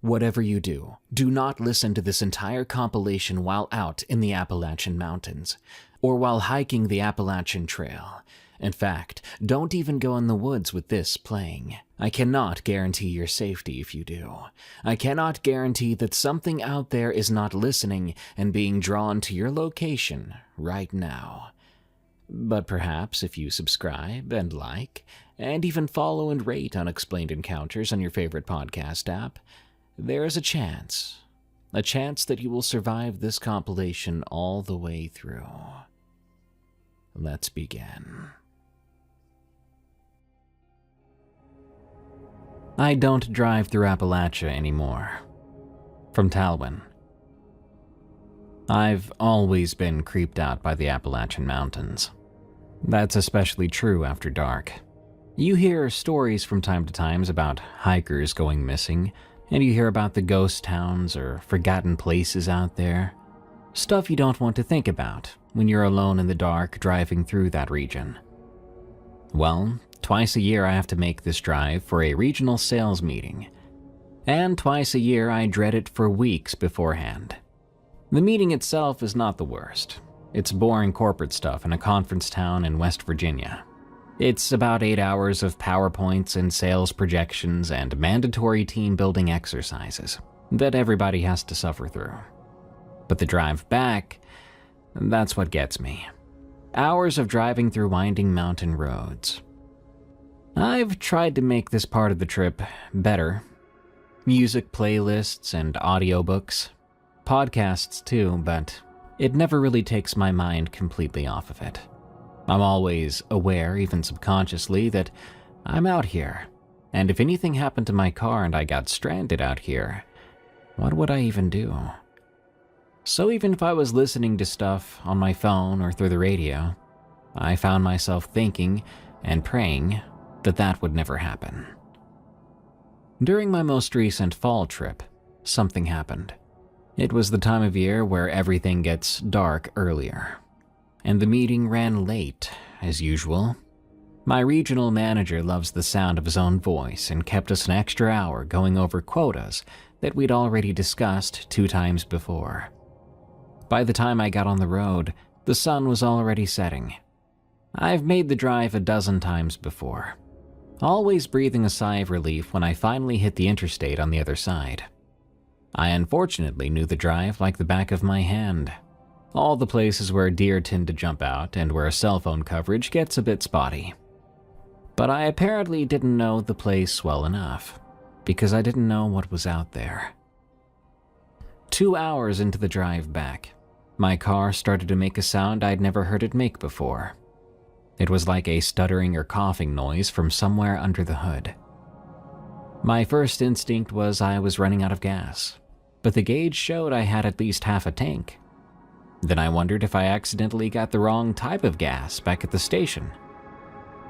Whatever you do, do not listen to this entire compilation while out in the Appalachian Mountains, or while hiking the Appalachian Trail. In fact, don't even go in the woods with this playing. I cannot guarantee your safety if you do. I cannot guarantee that something out there is not listening and being drawn to your location right now. But perhaps if you subscribe and like, and even follow and rate Unexplained Encounters on your favorite podcast app, there is a chance that you will survive this compilation all the way through. Let's begin. I don't drive through Appalachia anymore. From Talwyn. I've always been creeped out by the Appalachian Mountains. That's especially true after dark. You hear stories from time to time about hikers going missing, and you hear about the ghost towns or forgotten places out there. Stuff you don't want to think about when you're alone in the dark driving through that region. Well, twice a year I have to make this drive for a regional sales meeting. And twice a year I dread it for weeks beforehand. The meeting itself is not the worst. It's boring corporate stuff in a conference town in West Virginia. It's about 8 hours of PowerPoints and sales projections and mandatory team-building exercises that everybody has to suffer through. But the drive back, that's what gets me. Hours of driving through winding mountain roads. I've tried to make this part of the trip better. Music playlists and audiobooks, podcasts too, but it never really takes my mind completely off of it. I'm always aware, even subconsciously, that I'm out here, and if anything happened to my car and I got stranded out here, what would I even do? So even if I was listening to stuff on my phone or through the radio, I found myself thinking and praying that that would never happen. During my most recent fall trip, something happened. It was the time of year where everything gets dark earlier, and the meeting ran late, as usual. My regional manager loves the sound of his own voice and kept us an extra hour going over quotas that we'd already discussed 2 times before. By the time I got on the road, the sun was already setting. I've made the drive a dozen times before, always breathing a sigh of relief when I finally hit the interstate on the other side. I unfortunately knew the drive like the back of my hand. All the places where deer tend to jump out and where cell phone coverage gets a bit spotty. But I apparently didn't know the place well enough, because I didn't know what was out there. 2 hours into the drive back, my car started to make a sound I'd never heard it make before. It was like a stuttering or coughing noise from somewhere under the hood. My first instinct was I was running out of gas, but the gauge showed I had at least half a tank. Then I wondered if I accidentally got the wrong type of gas back at the station.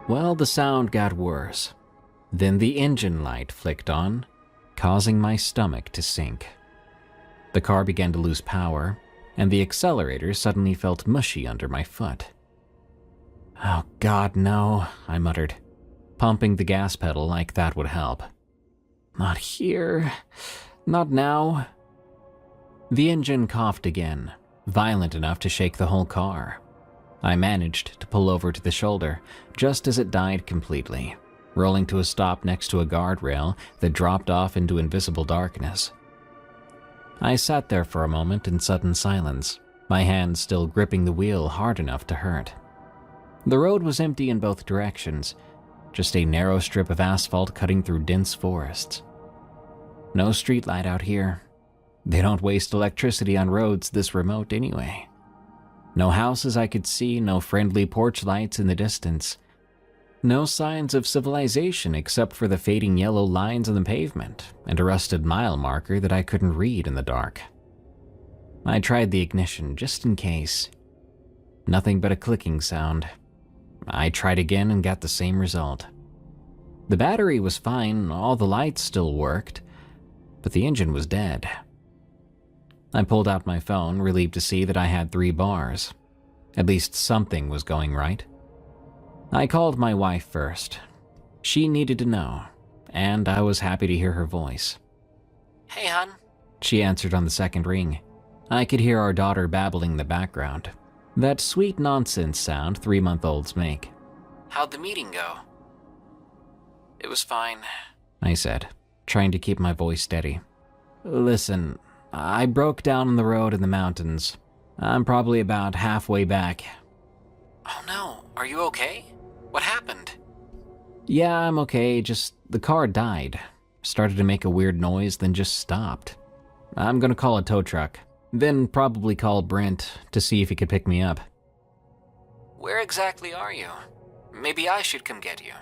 Well, the sound got worse. Then the engine light flicked on, causing my stomach to sink. The car began to lose power, and the accelerator suddenly felt mushy under my foot. "Oh God, no," I muttered, pumping the gas pedal like that would help. "Not here. Not now." The engine coughed again, violent enough to shake the whole car. I managed to pull over to the shoulder just as it died completely, rolling to a stop next to a guardrail that dropped off into invisible darkness. I sat there for a moment in sudden silence, my hands still gripping the wheel hard enough to hurt. The road was empty in both directions, just a narrow strip of asphalt cutting through dense forests. No streetlight out here. They don't waste electricity on roads this remote anyway. No houses I could see, no friendly porch lights in the distance. No signs of civilization except for the fading yellow lines on the pavement and a rusted mile marker that I couldn't read in the dark. I tried the ignition just in case. Nothing but a clicking sound. I tried again and got the same result. The battery was fine, all the lights still worked, but the engine was dead. I pulled out my phone, relieved to see that I had 3 bars. At least something was going right. I called my wife first. She needed to know, and I was happy to hear her voice. "Hey, hon," she answered on the second ring. I could hear our daughter babbling in the background. That sweet nonsense sound 3-month-olds make. "How'd the meeting go?" "It was fine," I said, trying to keep my voice steady. "Listen, I broke down on the road in the mountains. I'm probably about halfway back." "Oh no, are you okay? What happened?" "Yeah, I'm okay, just the car died. Started to make a weird noise, then just stopped. I'm gonna call a tow truck, then probably call Brent to see if he could pick me up." "Where exactly are you? Maybe I should come get you."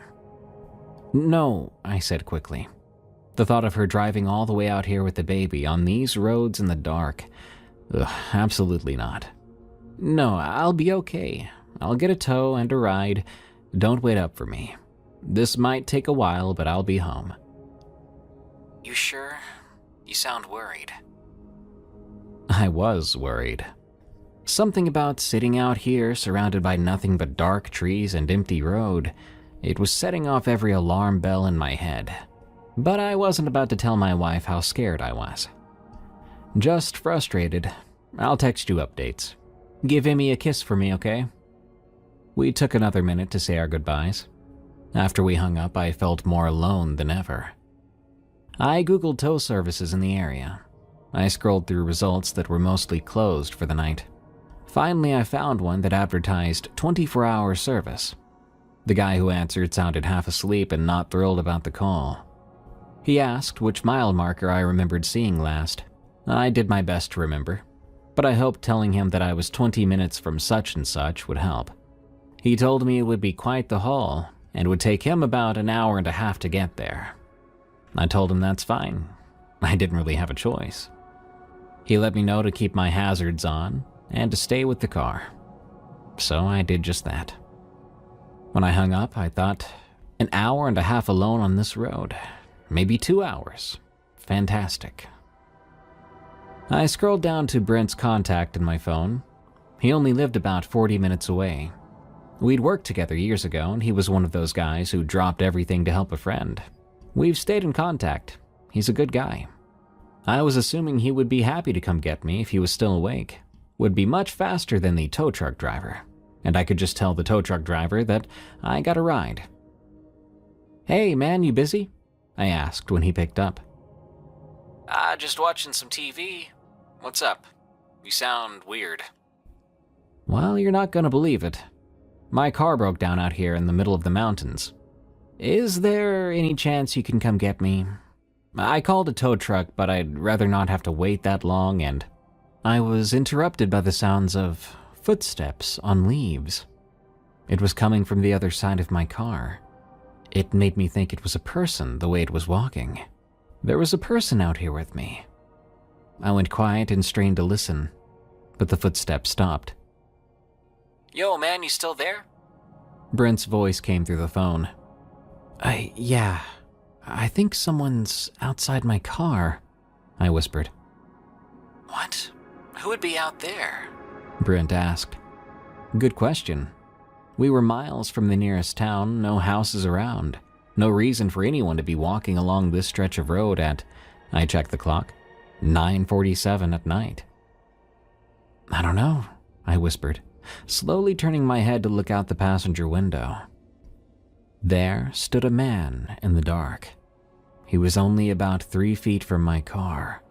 "No," I said quickly. The thought of her driving all the way out here with the baby on these roads in the dark. Absolutely not. "No, I'll be okay. I'll get a tow and a ride. Don't wait up for me. This might take a while, but I'll be home." "You sure? You sound worried." I was worried. Something about sitting out here surrounded by nothing but dark trees and empty road. It was setting off every alarm bell in my head. But I wasn't about to tell my wife how scared I was. "Just frustrated. I'll text you updates. Give Emmy a kiss for me, okay?" We took another minute to say our goodbyes. After we hung up, I felt more alone than ever. I googled tow services in the area. I scrolled through results that were mostly closed for the night. Finally, I found one that advertised 24-hour service. The guy who answered sounded half asleep and not thrilled about the call. He asked which mile marker I remembered seeing last. I did my best to remember, but I hoped telling him that I was 20 minutes from such and such would help. He told me it would be quite the haul and would take him about an hour and a half to get there. I told him that's fine. I didn't really have a choice. He let me know to keep my hazards on and to stay with the car. So I did just that. When I hung up, I thought, an hour and a half alone on this road. Maybe 2 hours. Fantastic. I scrolled down to Brent's contact in my phone. He only lived about 40 minutes away. We'd worked together years ago, and he was one of those guys who dropped everything to help a friend. We've stayed in contact. He's a good guy. I was assuming he would be happy to come get me if he was still awake. Would be much faster than the tow truck driver, and I could just tell the tow truck driver that I got a ride. "Hey man, you busy?" I asked when he picked up. Just watching some TV. What's up? You sound weird." "Well, you're not gonna believe it. My car broke down out here in the middle of the mountains. Is there any chance you can come get me? I called a tow truck, but I'd rather not have to wait that long," and I was interrupted by the sounds of footsteps on leaves. It was coming from the other side of my car. It made me think it was a person the way it was walking. There was a person out here with me. I went quiet and strained to listen, but the footsteps stopped. "Yo, man, you still there?" Brent's voice came through the phone. Yeah, I think someone's outside my car," I whispered. "What? Who would be out there?" Brent asked. Good question. We were miles from the nearest town, no houses around. No reason for anyone to be walking along this stretch of road at, I checked the clock, 9:47 at night. "I don't know," I whispered, slowly turning my head to look out the passenger window. There stood a man in the dark. He was only about 3 feet from my car.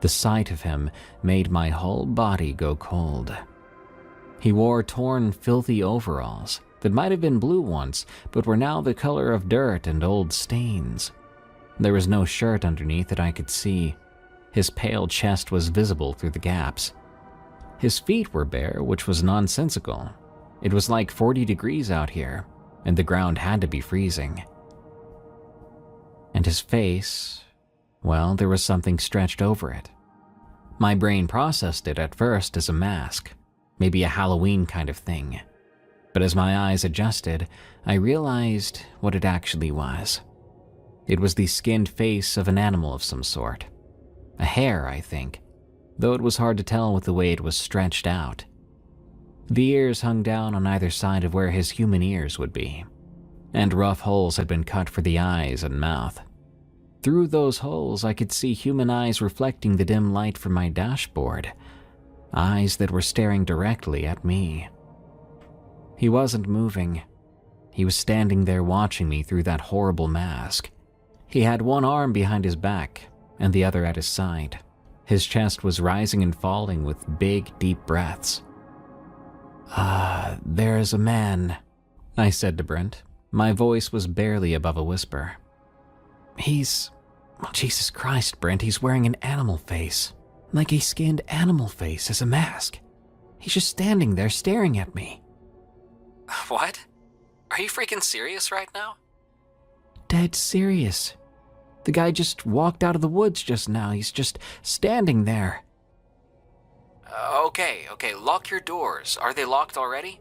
The sight of him made my whole body go cold. He wore torn, filthy overalls that might have been blue once, but were now the color of dirt and old stains. There was no shirt underneath that I could see. His pale chest was visible through the gaps. His feet were bare, which was nonsensical. It was like 40 degrees out here, and the ground had to be freezing. And his face, well, there was something stretched over it. My brain processed it at first as a mask, maybe a Halloween kind of thing. But as my eyes adjusted, I realized what it actually was. It was the skinned face of an animal of some sort. A hare, I think, though it was hard to tell with the way it was stretched out. The ears hung down on either side of where his human ears would be, and rough holes had been cut for the eyes and mouth. through those holes I could see human eyes reflecting the dim light from my dashboard. Eyes that were staring directly at me. He wasn't moving. He was standing there watching me through that horrible mask. He had one arm behind his back and the other at his side. His chest was rising and falling with big, deep breaths. There's a man," I said to Brent. My voice was barely above a whisper. Jesus Christ, Brent, he's wearing an animal face. Like a skinned animal face as a mask. He's just standing there staring at me." What? Are you freaking serious right now? Dead serious. The guy just walked out of the woods just now. He's just standing there. Okay, lock your doors. Are they locked already?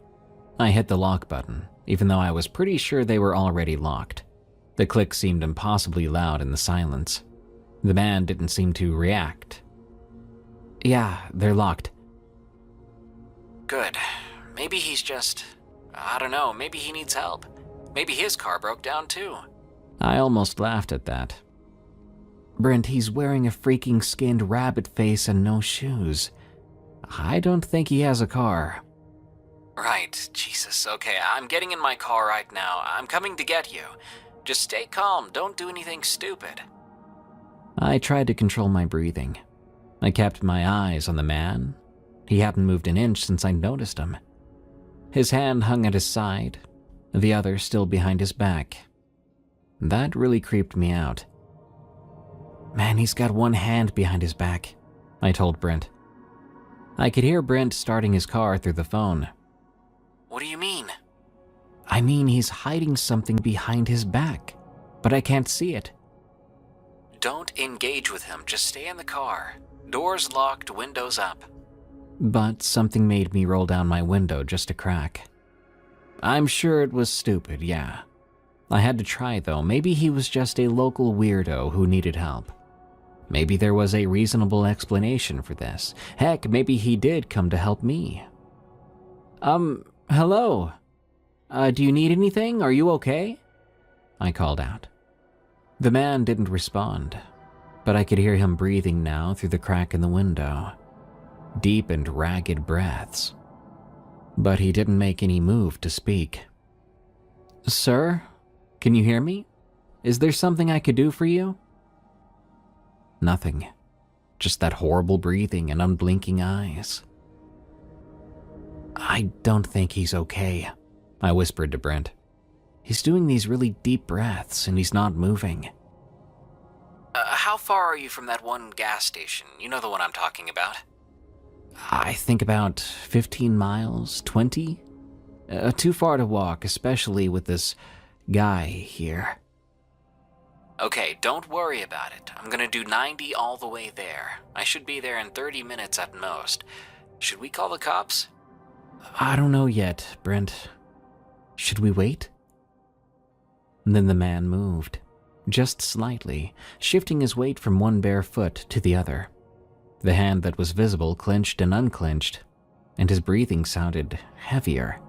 I hit the lock button, even though I was pretty sure they were already locked. The click seemed impossibly loud in the silence. The man didn't seem to react. "Yeah, they're locked." Good. Maybe he's just... I don't know, maybe he needs help. Maybe his car broke down too. I almost laughed at that. "Brent, he's wearing a freaking skinned rabbit face and no shoes. I don't think he has a car." Right, Jesus, okay, I'm getting in my car right now. I'm coming to get you. Just stay calm, don't do anything stupid. I tried to control my breathing. I kept my eyes on the man. He hadn't moved an inch since I noticed him. His hand hung at his side, the other still behind his back. That really creeped me out. "Man, he's got one hand behind his back," I told Brent. I could hear Brent starting his car through the phone. What do you mean? "I mean, he's hiding something behind his back, but I can't see it." Don't engage with him, just stay in the car. Doors locked, windows up. But something made me roll down my window just a crack. I'm sure it was stupid, yeah. I had to try though. Maybe he was just a local weirdo who needed help. Maybe there was a reasonable explanation for this. Heck, maybe he did come to help me. Hello? Do you need anything? Are you okay?" I called out. The man didn't respond, but I could hear him breathing now through the crack in the window. Deep and ragged breaths. But he didn't make any move to speak. "Sir, can you hear me? Is there something I could do for you?" Nothing. Just that horrible breathing and unblinking eyes. "I don't think he's okay," I whispered to Brent. "He's doing these really deep breaths and he's not moving." How far are you from that one gas station? You know the one I'm talking about. I think about 15 miles, 20? Too far to walk, especially with this guy here. Okay, don't worry about it. I'm gonna do 90 all the way there. I should be there in 30 minutes at most. Should we call the cops? I don't know yet, Brent. Should we wait? And then the man moved, just slightly, shifting his weight from one bare foot to the other. The hand that was visible clenched and unclenched, and his breathing sounded heavier.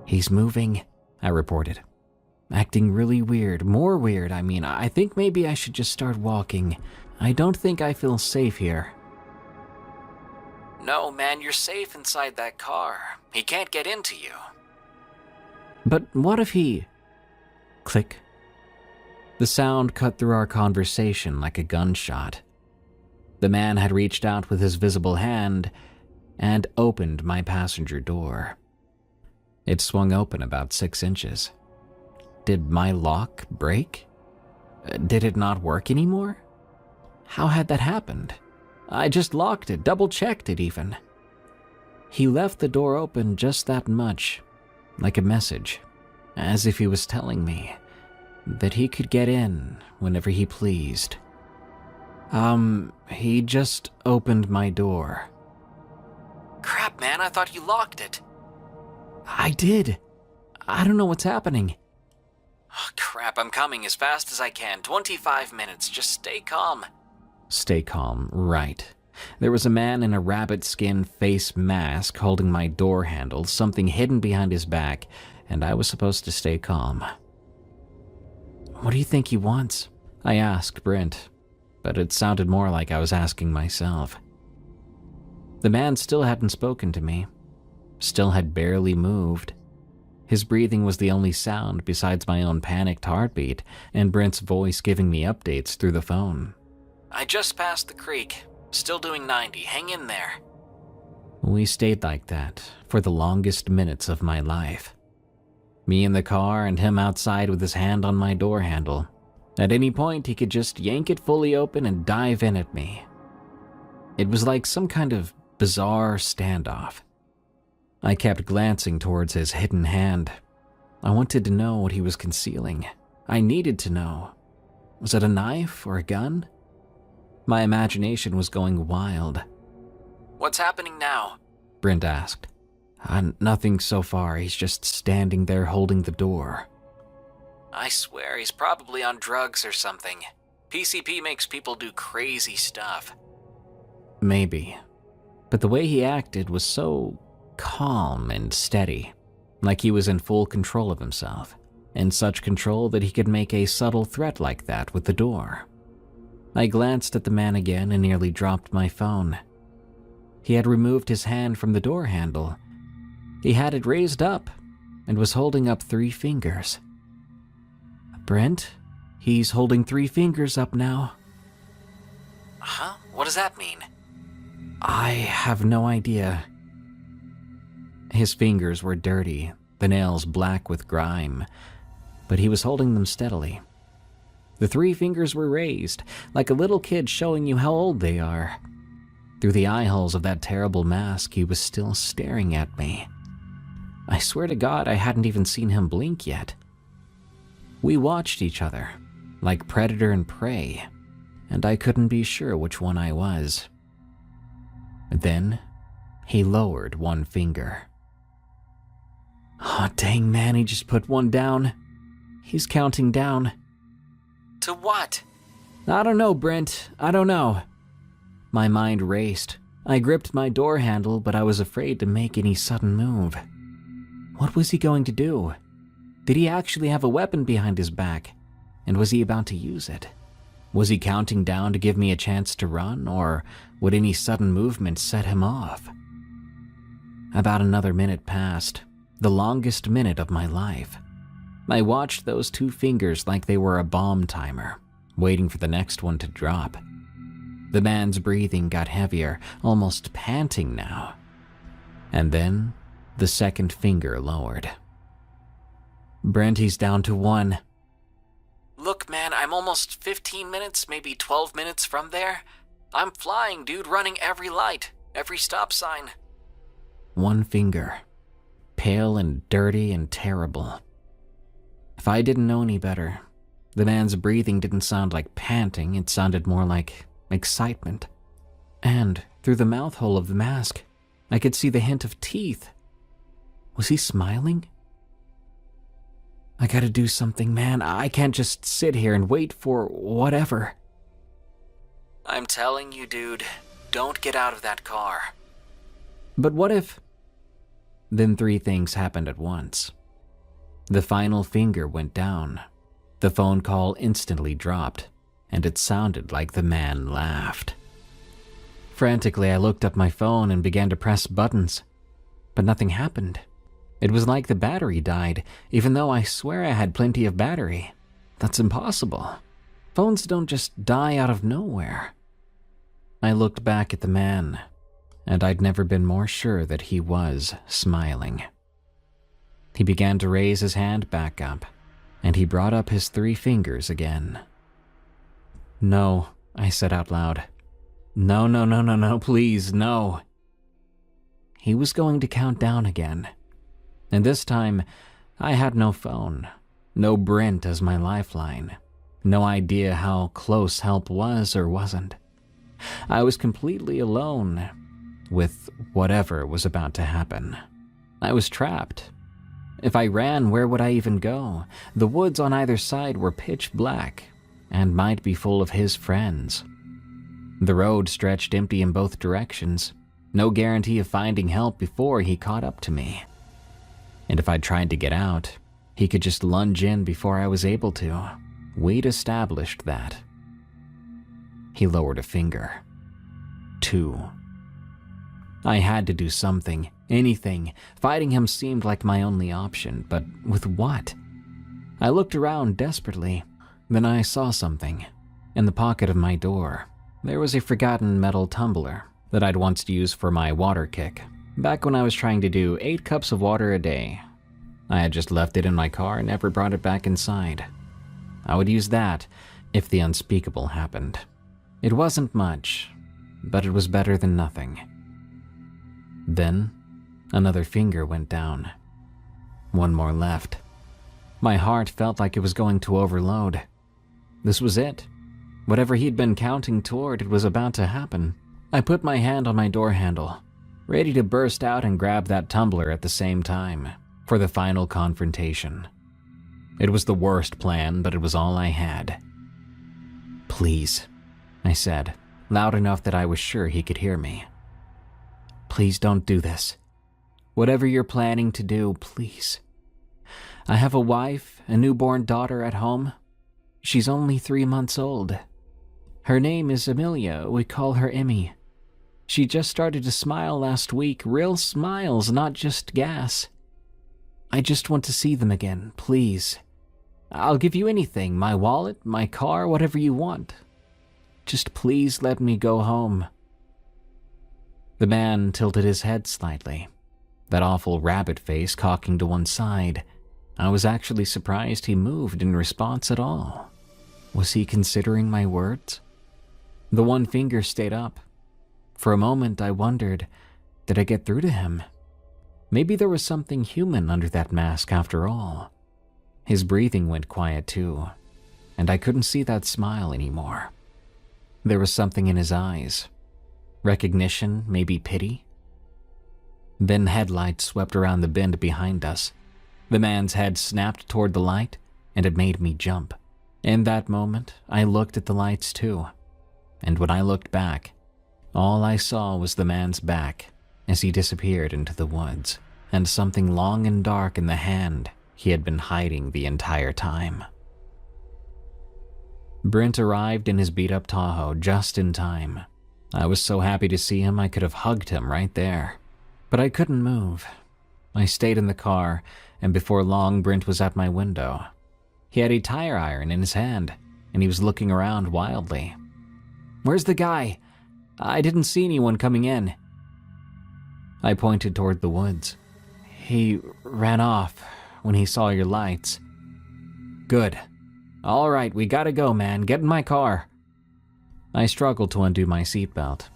"He's moving," I reported. "Acting really weird, more weird, I mean. I think maybe I should just start walking. I don't think I feel safe here." No, man, you're safe inside that car. He can't get into you. "But what if he..." Click. The sound cut through our conversation like a gunshot. The man had reached out with his visible hand and opened my passenger door. It swung open about 6 inches. Did my lock break? Did it not work anymore? How had that happened? I just locked it, double-checked it even. He left the door open just that much, like a message, as if he was telling me that he could get in whenever he pleased. He just opened my door. Crap, man, I thought you locked it. I did. I don't know what's happening. Oh, crap, I'm coming as fast as I can. 25 minutes, just stay calm. Stay calm, right. There was a man in a rabbit skin face mask holding my door handle, something hidden behind his back, and I was supposed to stay calm. "What do you think he wants?" I asked Brent, but it sounded more like I was asking myself. The man still hadn't spoken to me, still had barely moved. His breathing was the only sound besides my own panicked heartbeat and Brent's voice giving me updates through the phone. I just passed the creek. Still doing 90. Hang in there. We stayed like that for the longest minutes of my life. Me in the car and him outside with his hand on my door handle. At any point, he could just yank it fully open and dive in at me. It was like some kind of bizarre standoff. I kept glancing towards his hidden hand. I wanted to know what he was concealing. I needed to know. Was it a knife or a gun? My imagination was going wild. What's happening now? Brent asked. Nothing so far. He's just standing there holding the door. I swear he's probably on drugs or something. PCP makes people do crazy stuff. Maybe. But the way he acted was so calm and steady, like he was in full control of himself, in such control that he could make a subtle threat like that with the door. I glanced at the man again and nearly dropped my phone. He had removed his hand from the door handle. He had it raised up and was holding up 3 fingers. Brent, he's holding 3 fingers up now. Huh? What does that mean? I have no idea. His fingers were dirty, the nails black with grime, but he was holding them steadily. The 3 fingers were raised, like a little kid showing you how old they are. Through the eye holes of that terrible mask, he was still staring at me. I swear to God, I hadn't even seen him blink yet. We watched each other, like predator and prey, and I couldn't be sure which one I was. Then, he lowered 1 finger. Oh, dang man, he just put 1 down. He's counting down. To what? I don't know, Brent. I don't know. My mind raced. I gripped my door handle, but I was afraid to make any sudden move. What was he going to do? Did he actually have a weapon behind his back? And was he about to use it? Was he counting down to give me a chance to run, or would any sudden movement set him off? About another minute passed, the longest minute of my life. I watched those 2 fingers like they were a bomb timer, waiting for the next one to drop. The man's breathing got heavier, almost panting now. And then, the 2nd finger lowered. Brent, he's down to 1. Look, man, I'm almost 15 minutes, maybe 12 minutes from there. I'm flying, dude, running every light, every stop sign. 1 finger. Pale and dirty and terrible. If I didn't know any better, the man's breathing didn't sound like panting, it sounded more like excitement. And through the mouth hole of the mask, I could see the hint of teeth. Was he smiling? I gotta do something, man. I can't just sit here and wait for whatever. I'm telling you, dude, don't get out of that car. But what if... Then 3 things happened at once. The final finger went down. The phone call instantly dropped, and it sounded like the man laughed. Frantically, I looked up my phone and began to press buttons, but nothing happened. It was like the battery died, even though I swear I had plenty of battery. That's impossible. Phones don't just die out of nowhere. I looked back at the man, and I'd never been more sure that he was smiling. He began to raise his hand back up, and he brought up his 3 fingers again. No, I said out loud. No, please, no. He was going to count down again. And this time, I had no phone, no Brent as my lifeline, no idea how close help was or wasn't. I was completely alone with whatever was about to happen. I was trapped. If I ran, where would I even go? The woods on either side were pitch black and might be full of his friends. The road stretched empty in both directions, no guarantee of finding help before he caught up to me. And if I tried to get out, he could just lunge in before I was able to, We'd established that. He lowered a finger. 2. I had to do something, anything. Fighting him seemed like my only option, but with what? I looked around desperately. Then I saw something. In the pocket of my door, there was a forgotten metal tumbler that I'd once used for my water kick, back when I was trying to do 8 cups of water a day. I had just left it in my car and never brought it back inside. I would use that if the unspeakable happened. It wasn't much, but it was better than nothing. Then, another finger went down. 1 more left. My heart felt like it was going to overload. This was it. Whatever he'd been counting toward, it was about to happen. I put my hand on my door handle, ready to burst out and grab that tumbler at the same time, for the final confrontation. It was the worst plan, but it was all I had. "Please," I said, loud enough that I was sure he could hear me. "Please don't do this. Whatever you're planning to do, please. I have a wife, a newborn daughter at home. She's only 3 months old. Her name is Amelia. We call her Emmy. She just started to smile last week, real smiles, not just gas. I just want to see them again, please. I'll give you anything, my wallet, my car, whatever you want. Just please let me go home." The man tilted his head slightly, that awful rabbit face cocking to one side. I was actually surprised he moved in response at all. Was he considering my words? The 1 finger stayed up. For a moment I wondered, did I get through to him? Maybe there was something human under that mask after all. His breathing went quiet too, and I couldn't see that smile anymore. There was something in his eyes. Recognition, maybe pity? Then headlights swept around the bend behind us. The man's head snapped toward the light, and it made me jump. In that moment, I looked at the lights too. And when I looked back, all I saw was the man's back as he disappeared into the woods, and something long and dark in the hand he had been hiding the entire time. Brent arrived in his beat-up Tahoe just in time. I was so happy to see him I could have hugged him right there. But I couldn't move. I stayed in the car, and before long Brent was at my window. He had a tire iron in his hand, and he was looking around wildly. "Where's the guy? I didn't see anyone coming in." I pointed toward the woods. "He ran off when he saw your lights." "Good. All right, we gotta go, man. Get in my car." I struggled to undo my seatbelt.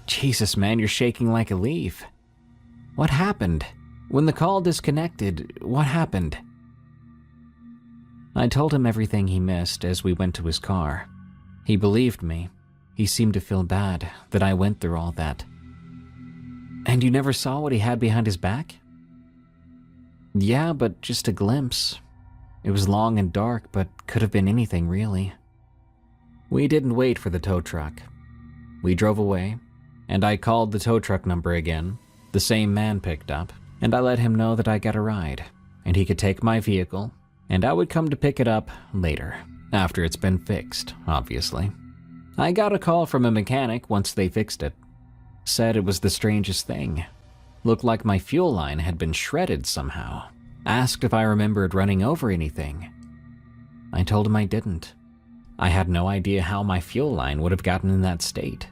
"Jesus, man, you're shaking like a leaf. What happened? When the call disconnected, what happened?" I told him everything he missed as we went to his car. He believed me. He seemed to feel bad that I went through all that. "And you never saw what he had behind his back?" "Yeah, but just a glimpse. It was long and dark, but could have been anything really." We didn't wait for the tow truck. We drove away, and I called the tow truck number again. The same man picked up, and I let him know that I got a ride, and he could take my vehicle, and I would come to pick it up later, after it's been fixed, obviously. I got a call from a mechanic once they fixed it. Said it was the strangest thing. Looked like my fuel line had been shredded somehow. Asked if I remembered running over anything. I told him I didn't. I had no idea how my fuel line would have gotten in that state.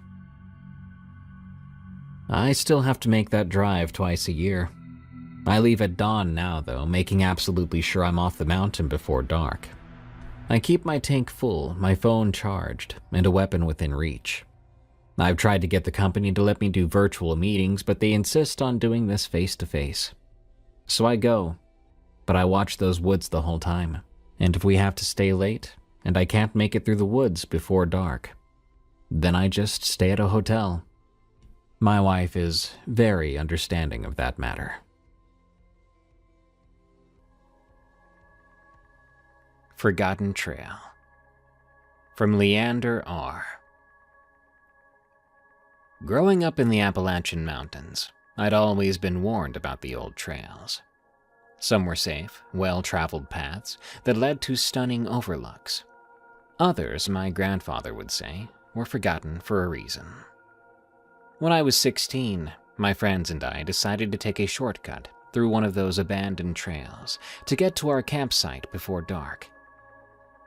I still have to make that drive twice a year. I leave at dawn now, though, making absolutely sure I'm off the mountain before dark. I keep my tank full, my phone charged, and a weapon within reach. I've tried to get the company to let me do virtual meetings, but they insist on doing this face-to-face. So I go, but I watch those woods the whole time, and if we have to stay late, and I can't make it through the woods before dark, then I just stay at a hotel. My wife is very understanding of that matter. Forgotten Trail, from Leander R. Growing up in the Appalachian Mountains, I'd always been warned about the old trails. Some were safe, well-traveled paths that led to stunning overlooks. Others, my grandfather would say, were forgotten for a reason. When I was 16, my friends and I decided to take a shortcut through one of those abandoned trails to get to our campsite before dark.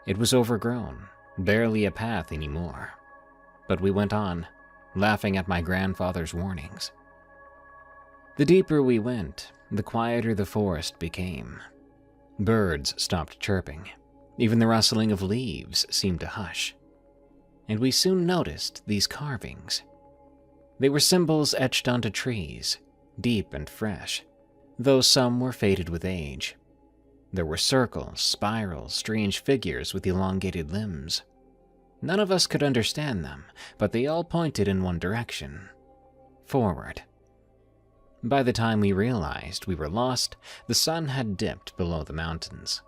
It was overgrown, barely a path anymore. But we went on, laughing at my grandfather's warnings. The deeper we went, the quieter the forest became. Birds stopped chirping. Even the rustling of leaves seemed to hush. And we soon noticed these carvings. They were symbols etched onto trees, deep and fresh, though some were faded with age. There were circles, spirals, strange figures with elongated limbs. None of us could understand them, but they all pointed in one direction: forward. By the time we realized we were lost, the sun had dipped below the mountains,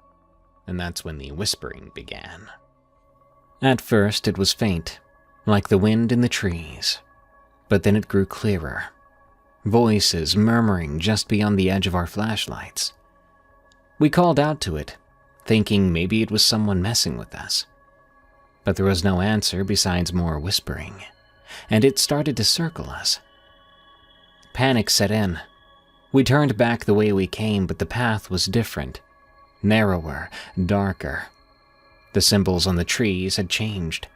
and that's when the whispering began. At first it was faint, like the wind in the trees, but then it grew clearer. Voices murmuring just beyond the edge of our flashlights. We called out to it, thinking maybe it was someone messing with us. But there was no answer besides more whispering, and it started to circle us. Panic set in. We turned back the way we came, but the path was different, narrower, darker. The symbols on the trees had changed.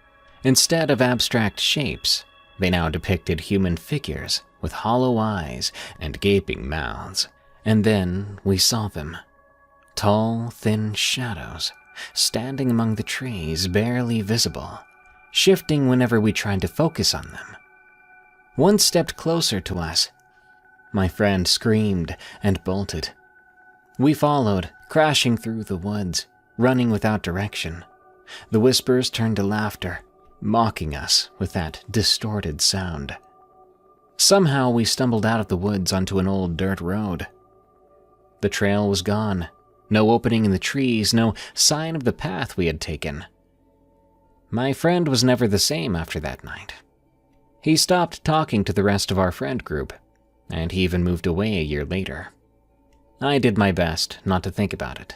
Instead of abstract shapes, they now depicted human figures with hollow eyes and gaping mouths. And then we saw them. Tall, thin shadows, standing among the trees, barely visible, shifting whenever we tried to focus on them. One stepped closer to us. My friend screamed and bolted. We followed, crashing through the woods, running without direction. The whispers turned to laughter, mocking us with that distorted sound. Somehow we stumbled out of the woods onto an old dirt road. The trail was gone. No opening in the trees, no sign of the path we had taken. My friend was never the same after that night. He stopped talking to the rest of our friend group, and he even moved away a year later. I did my best not to think about it.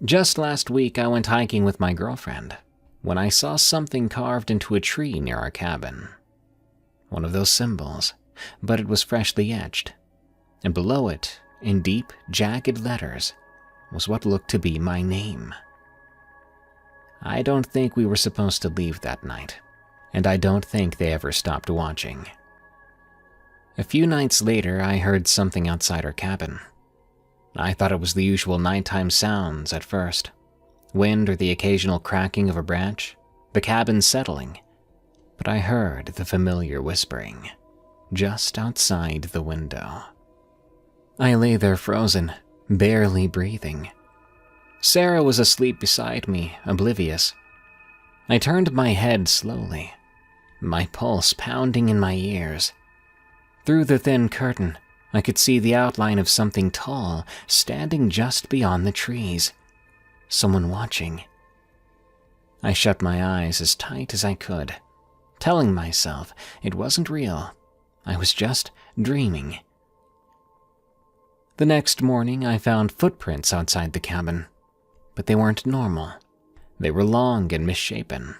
Just last week, I went hiking with my girlfriend when I saw something carved into a tree near our cabin. One of those symbols, but it was freshly etched, and below it, in deep, jagged letters, was what looked to be my name. I don't think we were supposed to leave that night, and I don't think they ever stopped watching. A few nights later, I heard something outside our cabin. I thought it was the usual nighttime sounds at first. Wind or the occasional cracking of a branch, the cabin settling. But I heard the familiar whispering, just outside the window. I lay there frozen, barely breathing. Sarah was asleep beside me, oblivious. I turned my head slowly, my pulse pounding in my ears. Through the thin curtain, I could see the outline of something tall standing just beyond the trees. Someone watching. I shut my eyes as tight as I could, telling myself it wasn't real. I was just dreaming. The next morning, I found footprints outside the cabin, but they weren't normal. They were long and misshapen,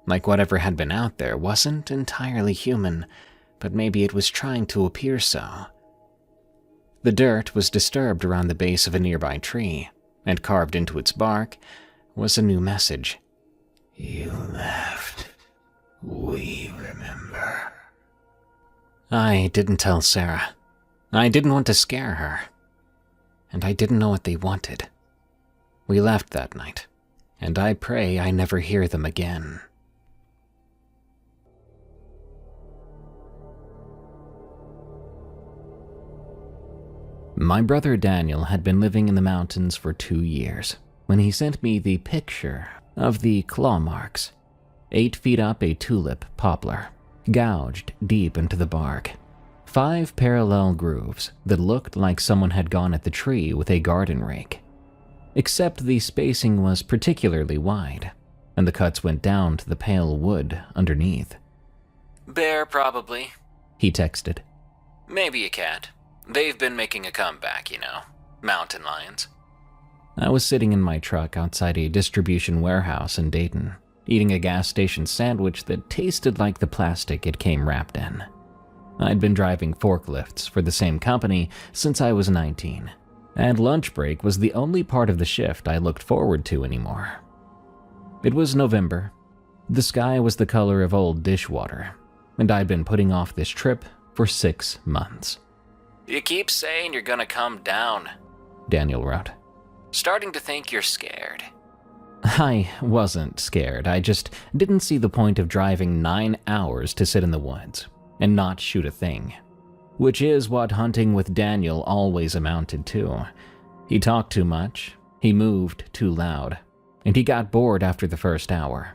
like whatever had been out there wasn't entirely human, but maybe it was trying to appear so. The dirt was disturbed around the base of a nearby tree, and carved into its bark was a new message. You left. We remember. I didn't tell Sarah. I didn't want to scare her. And I didn't know what they wanted. We left that night, and I pray I never hear them again. My brother Daniel had been living in the mountains for 2 years when he sent me the picture of the claw marks, 8 feet up a tulip poplar, gouged deep into the bark. 5 parallel grooves that looked like someone had gone at the tree with a garden rake. Except the spacing was particularly wide, and the cuts went down to the pale wood underneath. Bear, probably. He texted. Maybe a cat. They've been making a comeback, you know. Mountain lions. I was sitting in my truck outside a distribution warehouse in Dayton, eating a gas station sandwich that tasted like the plastic it came wrapped in. I'd been driving forklifts for the same company since I was 19, and lunch break was the only part of the shift I looked forward to anymore. It was November. The sky was the color of old dishwater, and I'd been putting off this trip for 6 months. You keep saying you're gonna come down, Daniel wrote. Starting to think you're scared. I wasn't scared. I just didn't see the point of driving 9 hours to sit in the woods and not shoot a thing, which is what hunting with Daniel always amounted to. He talked too much, he moved too loud, and he got bored after the first hour.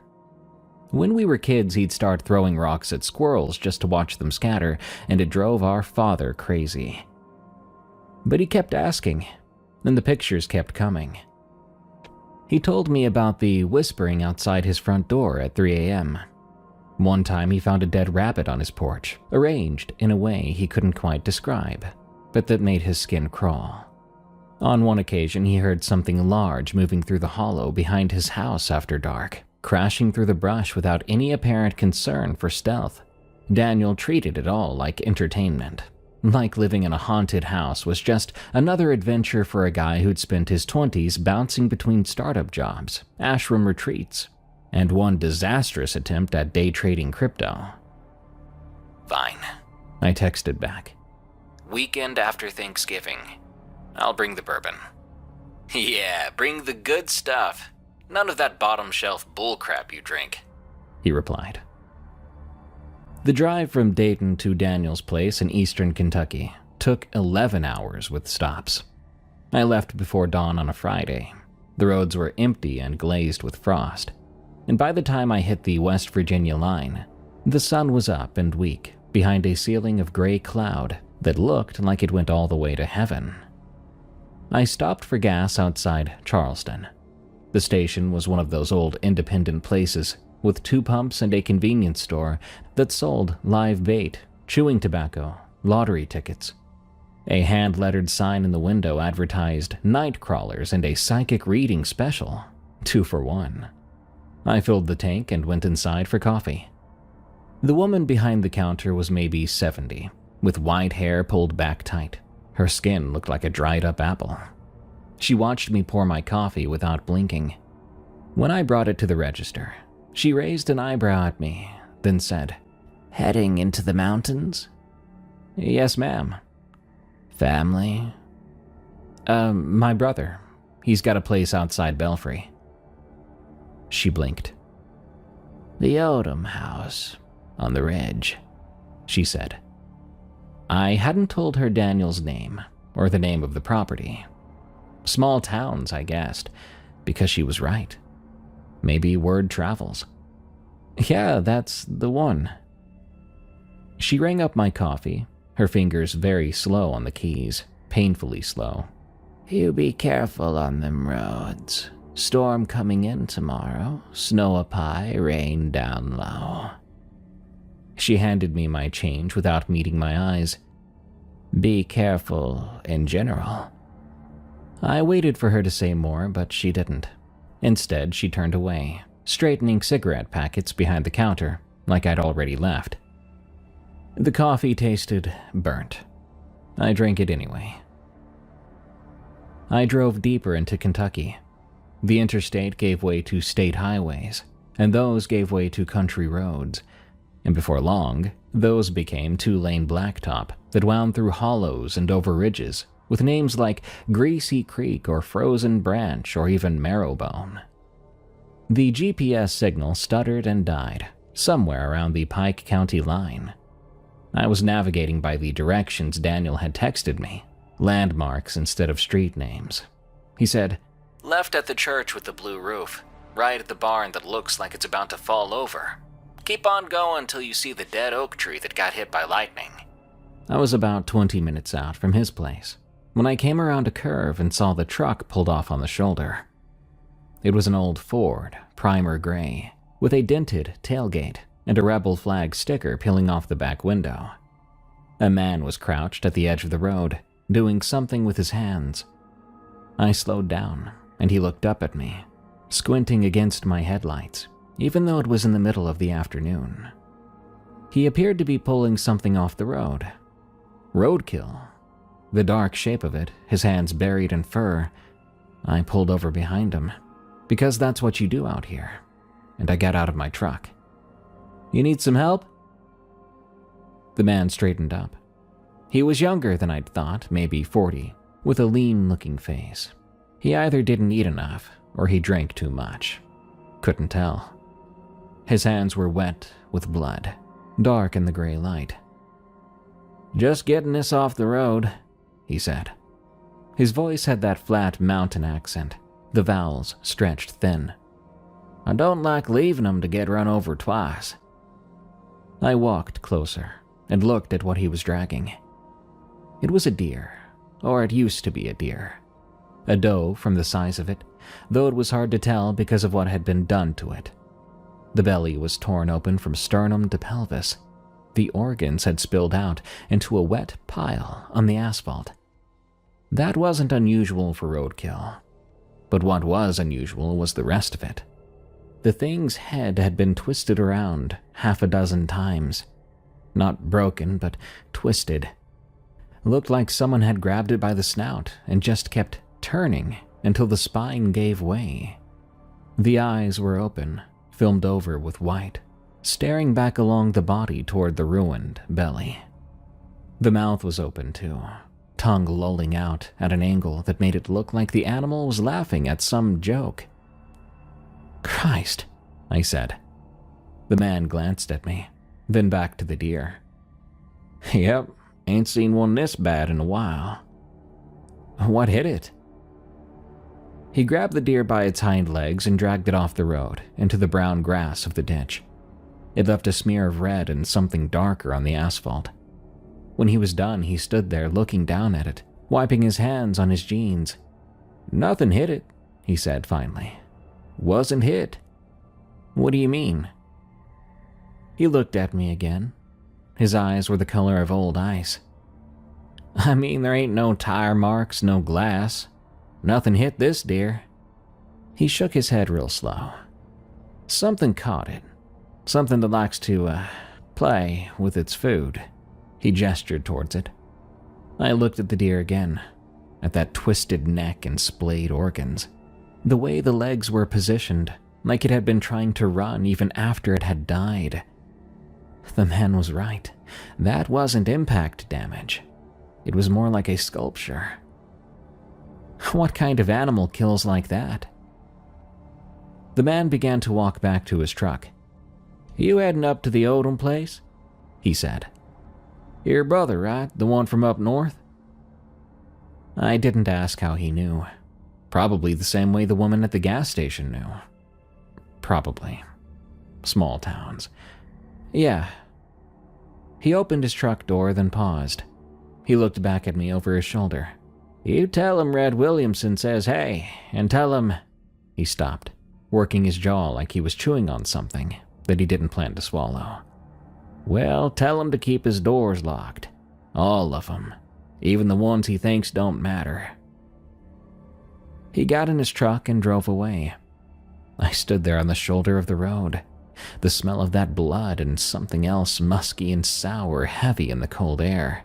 When we were kids, he'd start throwing rocks at squirrels just to watch them scatter, and it drove our father crazy. But he kept asking, and the pictures kept coming. He told me about the whispering outside his front door at 3 a.m. One time he found a dead rabbit on his porch, arranged in a way he couldn't quite describe, but that made his skin crawl. On one occasion, he heard something large moving through the hollow behind his house after dark, crashing through the brush without any apparent concern for stealth. Daniel treated it all like entertainment. Like living in a haunted house was just another adventure for a guy who'd spent his 20s bouncing between startup jobs, ashram retreats, and one disastrous attempt at day trading crypto. Fine. I texted back. Weekend after Thanksgiving. I'll bring the bourbon. Yeah, bring the good stuff. None of that bottom shelf bullcrap you drink, he replied. The drive from Dayton to Daniel's place in eastern Kentucky took 11 hours with stops. I left before dawn on a Friday. The roads were empty and glazed with frost, and by the time I hit the West Virginia line, the sun was up and weak behind a ceiling of gray cloud that looked like it went all the way to heaven. I stopped for gas outside Charleston. The station was one of those old independent places with 2 pumps and a convenience store that sold live bait, chewing tobacco, lottery tickets. A hand-lettered sign in the window advertised night crawlers and a psychic reading special, 2 for 1. I filled the tank and went inside for coffee. The woman behind the counter was maybe 70, with white hair pulled back tight. Her skin looked like a dried-up apple. She watched me pour my coffee without blinking. When I brought it to the register, she raised an eyebrow at me, then said, "Heading into the mountains?" "Yes, ma'am." "Family?" My brother. He's got a place outside Belfry." She blinked. "The Odom house, on the ridge," she said. I hadn't told her Daniel's name, or the name of the property. Small towns, I guessed, because she was right. Maybe word travels. "Yeah, that's the one." She rang up my coffee, her fingers very slow on the keys, painfully slow. "You be careful on them roads. Storm coming in tomorrow, snow up high, rain down low." She handed me my change without meeting my eyes. "Be careful in general." I waited for her to say more, but she didn't. Instead, she turned away, straightening cigarette packets behind the counter, like I'd already left. The coffee tasted burnt. I drank it anyway. I drove deeper into Kentucky. The interstate gave way to state highways, and those gave way to country roads. And before long, those became 2-lane blacktop that wound through hollows and over ridges, with names like Greasy Creek or Frozen Branch or even Marrowbone. The GPS signal stuttered and died, somewhere around the Pike County line. I was navigating by the directions Daniel had texted me, landmarks instead of street names. He said, "Left at the church with the blue roof, right at the barn that looks like it's about to fall over. Keep on going till you see the dead oak tree that got hit by lightning." I was about 20 minutes out from his place when I came around a curve and saw the truck pulled off on the shoulder. It was an old Ford, primer gray, with a dented tailgate and a rebel flag sticker peeling off the back window. A man was crouched at the edge of the road, doing something with his hands. I slowed down, and he looked up at me, squinting against my headlights, even though it was in the middle of the afternoon. He appeared to be pulling something off the road. Roadkill. The dark shape of it, his hands buried in fur. I pulled over behind him, because that's what you do out here, and I got out of my truck. "You need some help?" The man straightened up. He was younger than I'd thought, maybe 40, with a lean-looking face. He either didn't eat enough, or he drank too much. Couldn't tell. His hands were wet with blood, dark in the gray light. "Just getting this off the road," he said. His voice had that flat mountain accent, the vowels stretched thin. "I don't like leaving 'em to get run over twice." I walked closer and looked at what he was dragging. It was a deer, or it used to be a deer. A doe from the size of it, though it was hard to tell because of what had been done to it. The belly was torn open from sternum to pelvis. The organs had spilled out into a wet pile on the asphalt. That wasn't unusual for roadkill. But what was unusual was the rest of it. The thing's head had been twisted around half a dozen times. Not broken, but twisted. Looked like someone had grabbed it by the snout and just kept turning until the spine gave way. The eyes were open, filmed over with white, staring back along the body toward the ruined belly. The mouth was open too, tongue lolling out at an angle that made it look like the animal was laughing at some joke. "Christ," I said. The man glanced at me, then back to the deer. "Yep, ain't seen one this bad in a while." "What hit it?" He grabbed the deer by its hind legs and dragged it off the road into the brown grass of the ditch. It left a smear of red and something darker on the asphalt. When he was done, he stood there looking down at it, wiping his hands on his jeans. "Nothing hit it," he said finally. "Wasn't hit." "What do you mean?" He looked at me again. His eyes were the color of old ice. "I mean, there ain't no tire marks, no glass. Nothing hit this deer." He shook his head real slow. "Something caught it. Something that likes to, play with its food." He gestured towards it. I looked at the deer again, at that twisted neck and splayed organs. The way the legs were positioned, like it had been trying to run even after it had died. The man was right. That wasn't impact damage. It was more like a sculpture. What kind of animal kills like that? The man began to walk back to his truck. "You heading up to the Odom place?" he said. "Your brother, right? The one from up north?" I didn't ask how he knew. Probably the same way the woman at the gas station knew. Probably. Small towns. "Yeah." He opened his truck door, then paused. He looked back at me over his shoulder. "You tell him Red Williamson says hey, and tell him—" He stopped, working his jaw like he was chewing on something that he didn't plan to swallow. "Well, tell him to keep his doors locked. All of them. Even the ones he thinks don't matter." He got in his truck and drove away. I stood there on the shoulder of the road, the smell of that blood and something else musky and sour heavy in the cold air.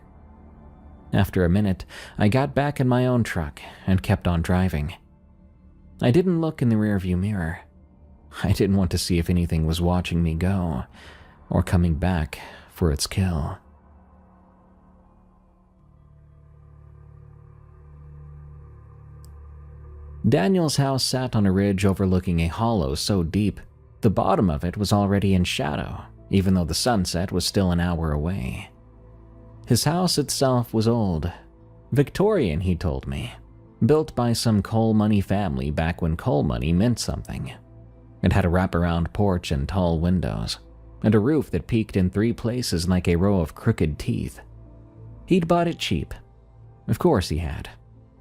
After a minute, I got back in my own truck and kept on driving. I didn't look in the rearview mirror. I didn't want to see if anything was watching me go, or coming back for its kill. Daniel's house sat on a ridge overlooking a hollow so deep, the bottom of it was already in shadow, even though the sunset was still an hour away. His house itself was old. Victorian, he told me. Built by some coal money family back when coal money meant something. It had a wraparound porch and tall windows, and a roof that peaked in 3 places like a row of crooked teeth. He'd bought it cheap. Of course he had.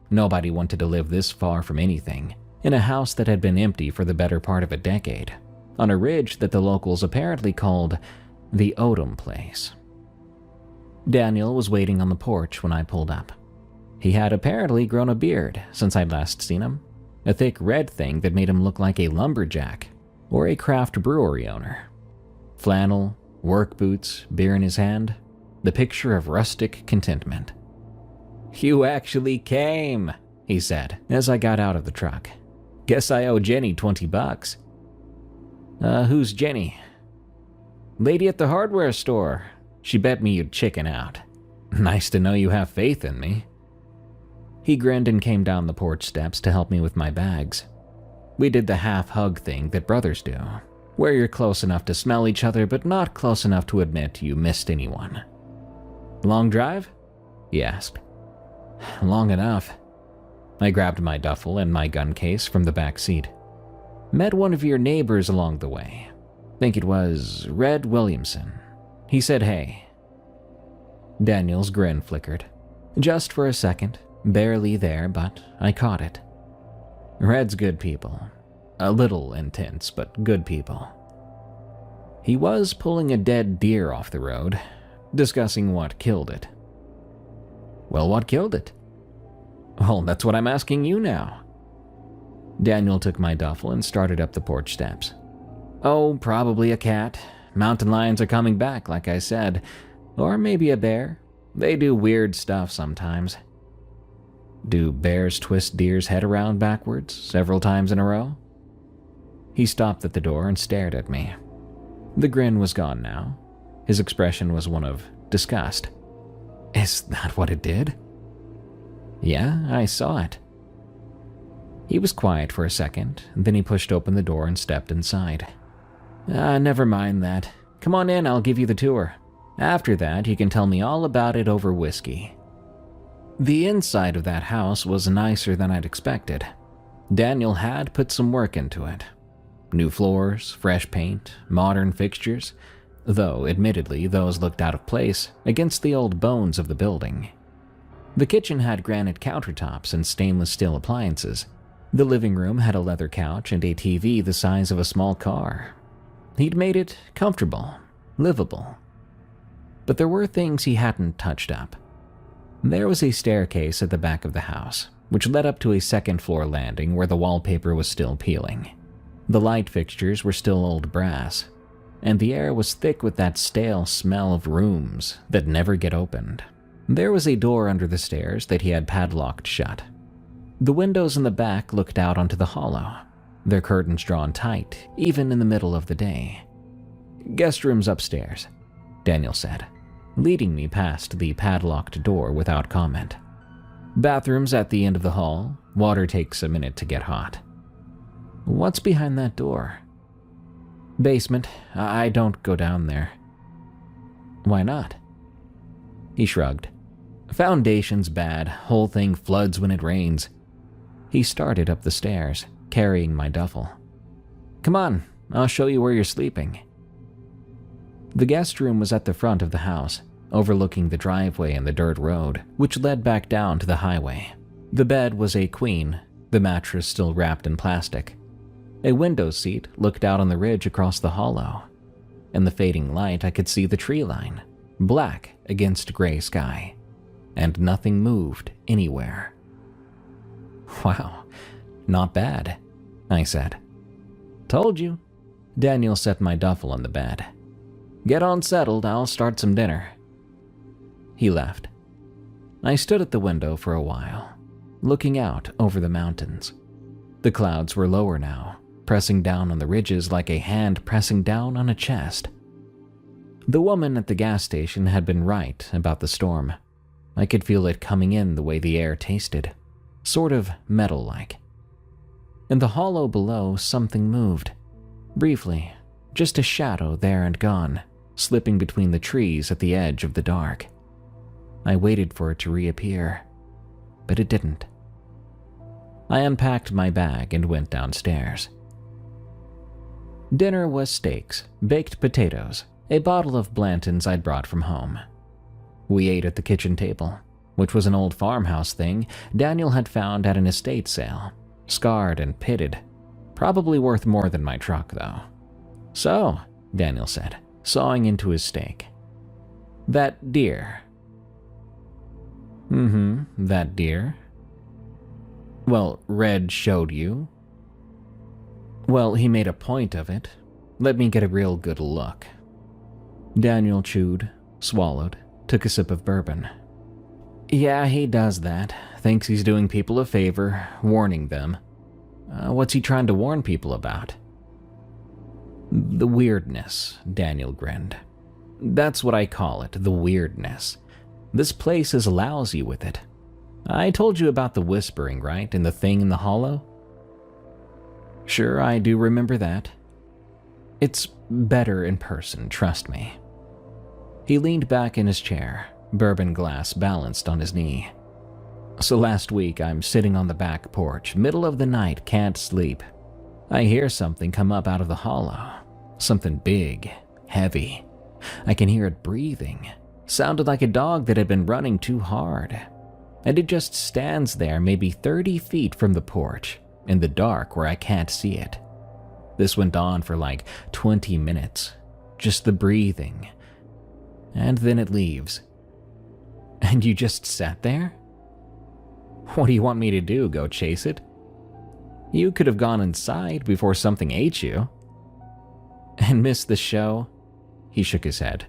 Nobody wanted to live this far from anything, in a house that had been empty for the better part of a decade, on a ridge that the locals apparently called the Odom place. Daniel was waiting on the porch when I pulled up. He had apparently grown a beard since I'd last seen him, a thick red thing that made him look like a lumberjack or a craft brewery owner. Flannel, work boots, beer in his hand, the picture of rustic contentment. "You actually came," he said as I got out of the truck. "Guess I owe Jenny $20. Who's Jenny?" "Lady at the hardware store. She bet me you'd chicken out." "Nice to know you have faith in me." He grinned and came down the porch steps to help me with my bags. We did the half-hug thing that brothers do, where you're close enough to smell each other but not close enough to admit you missed anyone. "Long drive?" he asked. "Long enough." I grabbed my duffel and my gun case from the back seat. "Met one of your neighbors along the way. Think it was Red Williamson. He said hey." Daniel's grin flickered. Just for a second, barely there, but I caught it. Red's good people. A little intense, but good people. He was pulling a dead deer off the road, discussing what killed it. "Well, what killed it?" "Well, that's what I'm asking you now." Daniel took my duffel and started up the porch steps. "Oh, probably a cat. Mountain lions are coming back, like I said. Or maybe a bear. They do weird stuff sometimes." "Do bears twist deer's head around backwards several times in a row?" He stopped at the door and stared at me. The grin was gone now. His expression was one of disgust. "Is that what it did?" "Yeah, I saw it." He was quiet for a second, then he pushed open the door and stepped inside. Never mind that. Come on in, I'll give you the tour. After that, you can tell me all about it over whiskey." The inside of that house was nicer than I'd expected. Daniel had put some work into it. New floors, fresh paint, modern fixtures, though admittedly those looked out of place against the old bones of the building. The kitchen had granite countertops and stainless steel appliances. The living room had a leather couch and a TV the size of a small car. He'd made it comfortable, livable. But there were things he hadn't touched up. There was a staircase at the back of the house, which led up to a second-floor landing where the wallpaper was still peeling. The light fixtures were still old brass, and the air was thick with that stale smell of rooms that never get opened. There was a door under the stairs that he had padlocked shut. The windows in the back looked out onto the hollow, their curtains drawn tight, even in the middle of the day. "Guest rooms upstairs," Daniel said, leading me past the padlocked door without comment. "Bathrooms at the end of the hall. Water takes a minute to get hot." "What's behind that door?" "Basement. I don't go down there." "Why not?" He shrugged. "Foundation's bad. Whole thing floods when it rains." He started up the stairs, carrying my duffel. "Come on, I'll show you where you're sleeping." The guest room was at the front of the house, overlooking the driveway and the dirt road, which led back down to the highway. The bed was a queen, the mattress still wrapped in plastic. A window seat looked out on the ridge across the hollow. In the fading light, I could see the tree line, black against gray sky, and nothing moved anywhere. "Wow, not bad," I said. "Told you." Daniel set my duffel on the bed. "Get on settled, I'll start some dinner." He left. I stood at the window for a while, looking out over the mountains. The clouds were lower now, pressing down on the ridges like a hand pressing down on a chest. The woman at the gas station had been right about the storm. I could feel it coming in the way the air tasted, sort of metal-like. In the hollow below, something moved. Briefly, just a shadow there and gone, slipping between the trees at the edge of the dark. I waited for it to reappear, but it didn't. I unpacked my bag and went downstairs. Dinner was steaks, baked potatoes, a bottle of Blanton's I'd brought from home. We ate at the kitchen table, which was an old farmhouse thing Daniel had found at an estate sale, scarred and pitted, probably worth more than my truck, though. "So," Daniel said, sawing into his steak, "that deer." That deer. Well, Red showed you. Well, he made a point of it. Let me get a real good look. Daniel chewed, swallowed, took a sip of bourbon. Yeah, he does that. Thinks he's doing people a favor, warning them. What's he trying to warn people about? The weirdness, Daniel grinned. That's what I call it, the weirdness. This place is lousy with it. I told you about the whispering, right, and the thing in the hollow? Sure, I do remember that. It's better in person, trust me. He leaned back in his chair, bourbon glass balanced on his knee. So last week, I'm sitting on the back porch, middle of the night, can't sleep. I hear something come up out of the hollow. Something big, heavy. I can hear it breathing. Sounded like a dog that had been running too hard. And it just stands there maybe 30 feet from the porch, in the dark where I can't see it. This went on for like 20 minutes. Just the breathing. And then it leaves. And you just sat there? What do you want me to do, go chase it? You could have gone inside before something ate you. And missed the show? He shook his head.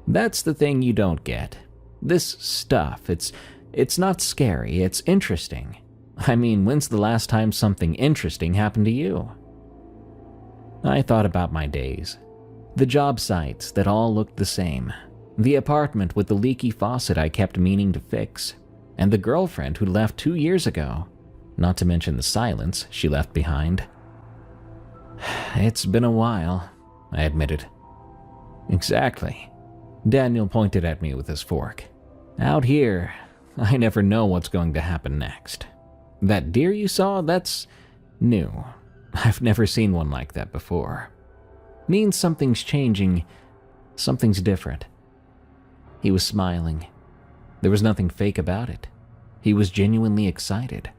That's the thing you don't get. This stuff, it's not scary, it's interesting. I mean, when's the last time something interesting happened to you? I thought about my days. The job sites that all looked the same. The apartment with the leaky faucet I kept meaning to fix. And the girlfriend who left 2 years ago. Not to mention the silence she left behind. It's been a while, I admitted. Exactly. Daniel pointed at me with his fork. Out here, I never know what's going to happen next. That deer you saw, that's new. I've never seen one like that before. Means something's changing, something's different. He was smiling. There was nothing fake about it. He was genuinely excited.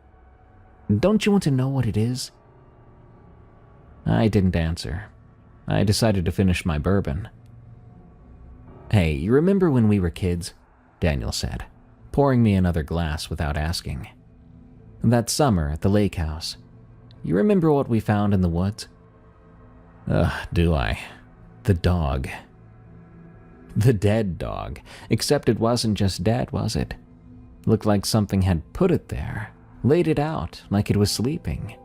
Don't you want to know what it is? I didn't answer. I decided to finish my bourbon. Hey, you remember when we were kids? Daniel said, pouring me another glass without asking. That summer at the lake house. You remember what we found in the woods? Do I? The dog. The dead dog. Except it wasn't just dead, was it? Looked like something had put it there, laid it out like it was sleeping.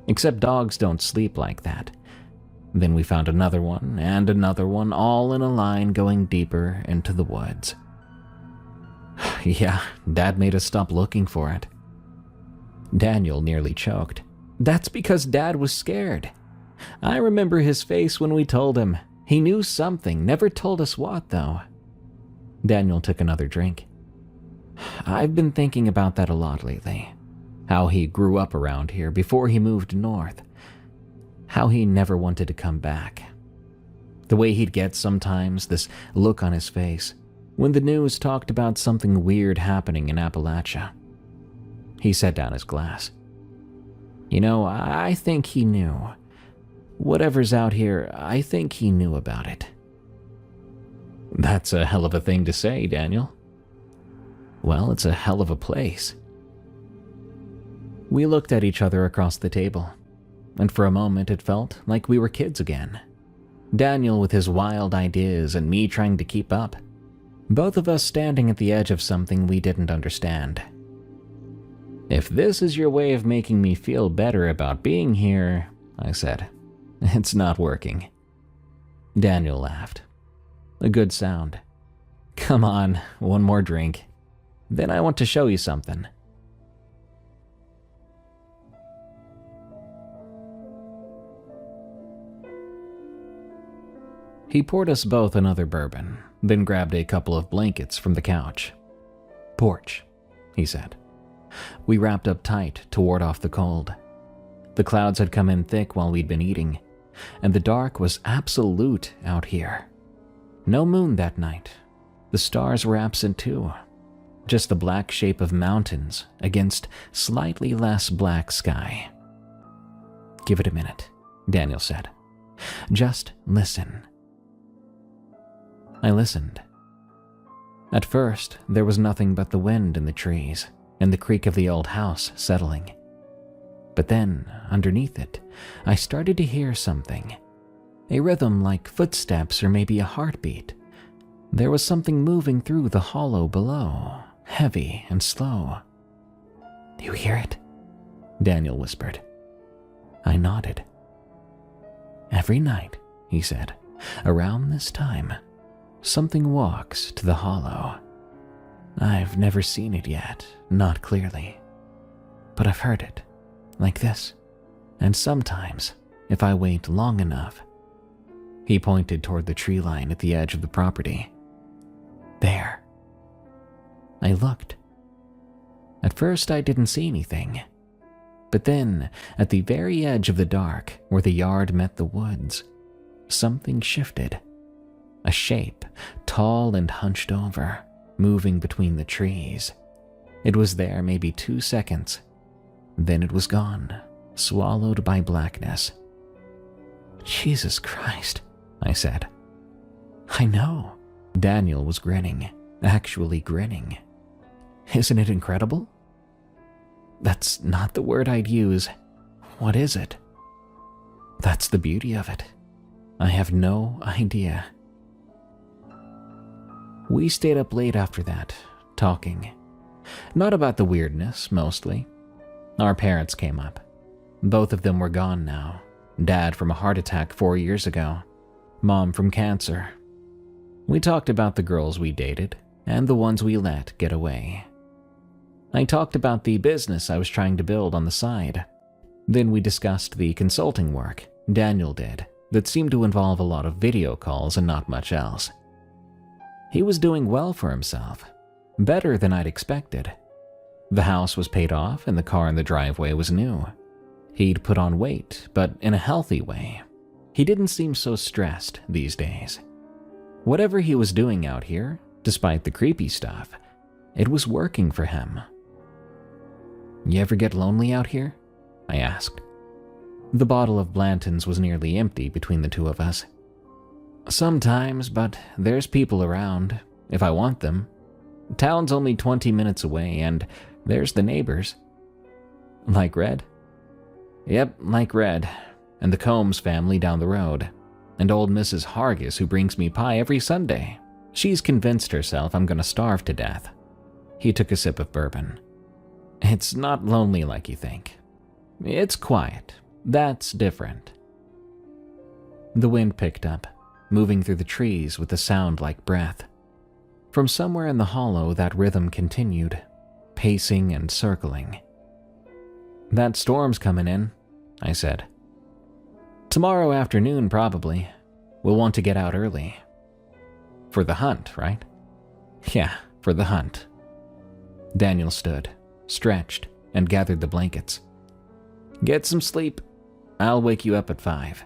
Except dogs don't sleep like that. Then we found another one, and another one, all in a line going deeper into the woods. Yeah, Dad made us stop looking for it. Daniel nearly choked. That's because Dad was scared. I remember his face when we told him. He knew something, never told us what, though. Daniel took another drink. I've been thinking about that a lot lately. How he grew up around here before he moved north. How he never wanted to come back. The way he'd get sometimes, this look on his face, when the news talked about something weird happening in Appalachia. He set down his glass. You know, I think he knew. Whatever's out here, I think he knew about it. That's a hell of a thing to say, Daniel. Well, it's a hell of a place. We looked at each other across the table, and for a moment it felt like we were kids again. Daniel with his wild ideas and me trying to keep up. Both of us standing at the edge of something we didn't understand. If this is your way of making me feel better about being here, I said, it's not working. Daniel laughed. A good sound. Come on, one more drink. Then I want to show you something. He poured us both another bourbon, then grabbed a couple of blankets from the couch. Porch, he said. We wrapped up tight to ward off the cold. The clouds had come in thick while we'd been eating, and the dark was absolute out here. No moon that night. The stars were absent too. Just the black shape of mountains against slightly less black sky. Give it a minute, Daniel said. Just listen. I listened. At first, there was nothing but the wind in the trees and the creak of the old house settling. But then, underneath it, I started to hear something. A rhythm like footsteps or maybe a heartbeat. There was something moving through the hollow below, heavy and slow. "You hear it?" Daniel whispered. I nodded. "Every night," he said, "around this time, something walks to the hollow. I've never seen it yet, not clearly. But I've heard it, like this. And sometimes, if I wait long enough." He pointed toward the tree line at the edge of the property. "There." I looked. At first, I didn't see anything. But then, at the very edge of the dark, where the yard met the woods, something shifted. A shape, tall and hunched over, moving between the trees. It was there maybe 2 seconds. Then it was gone, swallowed by blackness. "Jesus Christ," I said. "I know." Daniel was grinning, actually grinning. "Isn't it incredible?" "That's not the word I'd use. What is it?" "That's the beauty of it. I have no idea." We stayed up late after that, talking. Not about the weirdness, mostly. Our parents came up. Both of them were gone now. Dad from a heart attack 4 years ago. Mom from cancer. We talked about the girls we dated, and the ones we let get away. I talked about the business I was trying to build on the side. Then we discussed the consulting work Daniel did that seemed to involve a lot of video calls and not much else. He was doing well for himself, better than I'd expected. The house was paid off and the car in the driveway was new. He'd put on weight, but in a healthy way. He didn't seem so stressed these days. Whatever he was doing out here, despite the creepy stuff, it was working for him. "You ever get lonely out here?" I asked. The bottle of Blanton's was nearly empty between the two of us. "Sometimes, but there's people around, if I want them. Town's only 20 minutes away, and there's the neighbors." "Like Red?" "Yep, like Red, and the Combs family down the road, and old Mrs. Hargis who brings me pie every Sunday. She's convinced herself I'm gonna starve to death." He took a sip of bourbon. "It's not lonely like you think. It's quiet. That's different." The wind picked up, moving through the trees with a sound like breath. From somewhere in the hollow, that rhythm continued, pacing and circling. "That storm's coming in," I said. "Tomorrow afternoon, probably. We'll want to get out early." "For the hunt, right?" "Yeah, for the hunt." Daniel stood, stretched, and gathered the blankets. "Get some sleep. I'll wake you up at 5.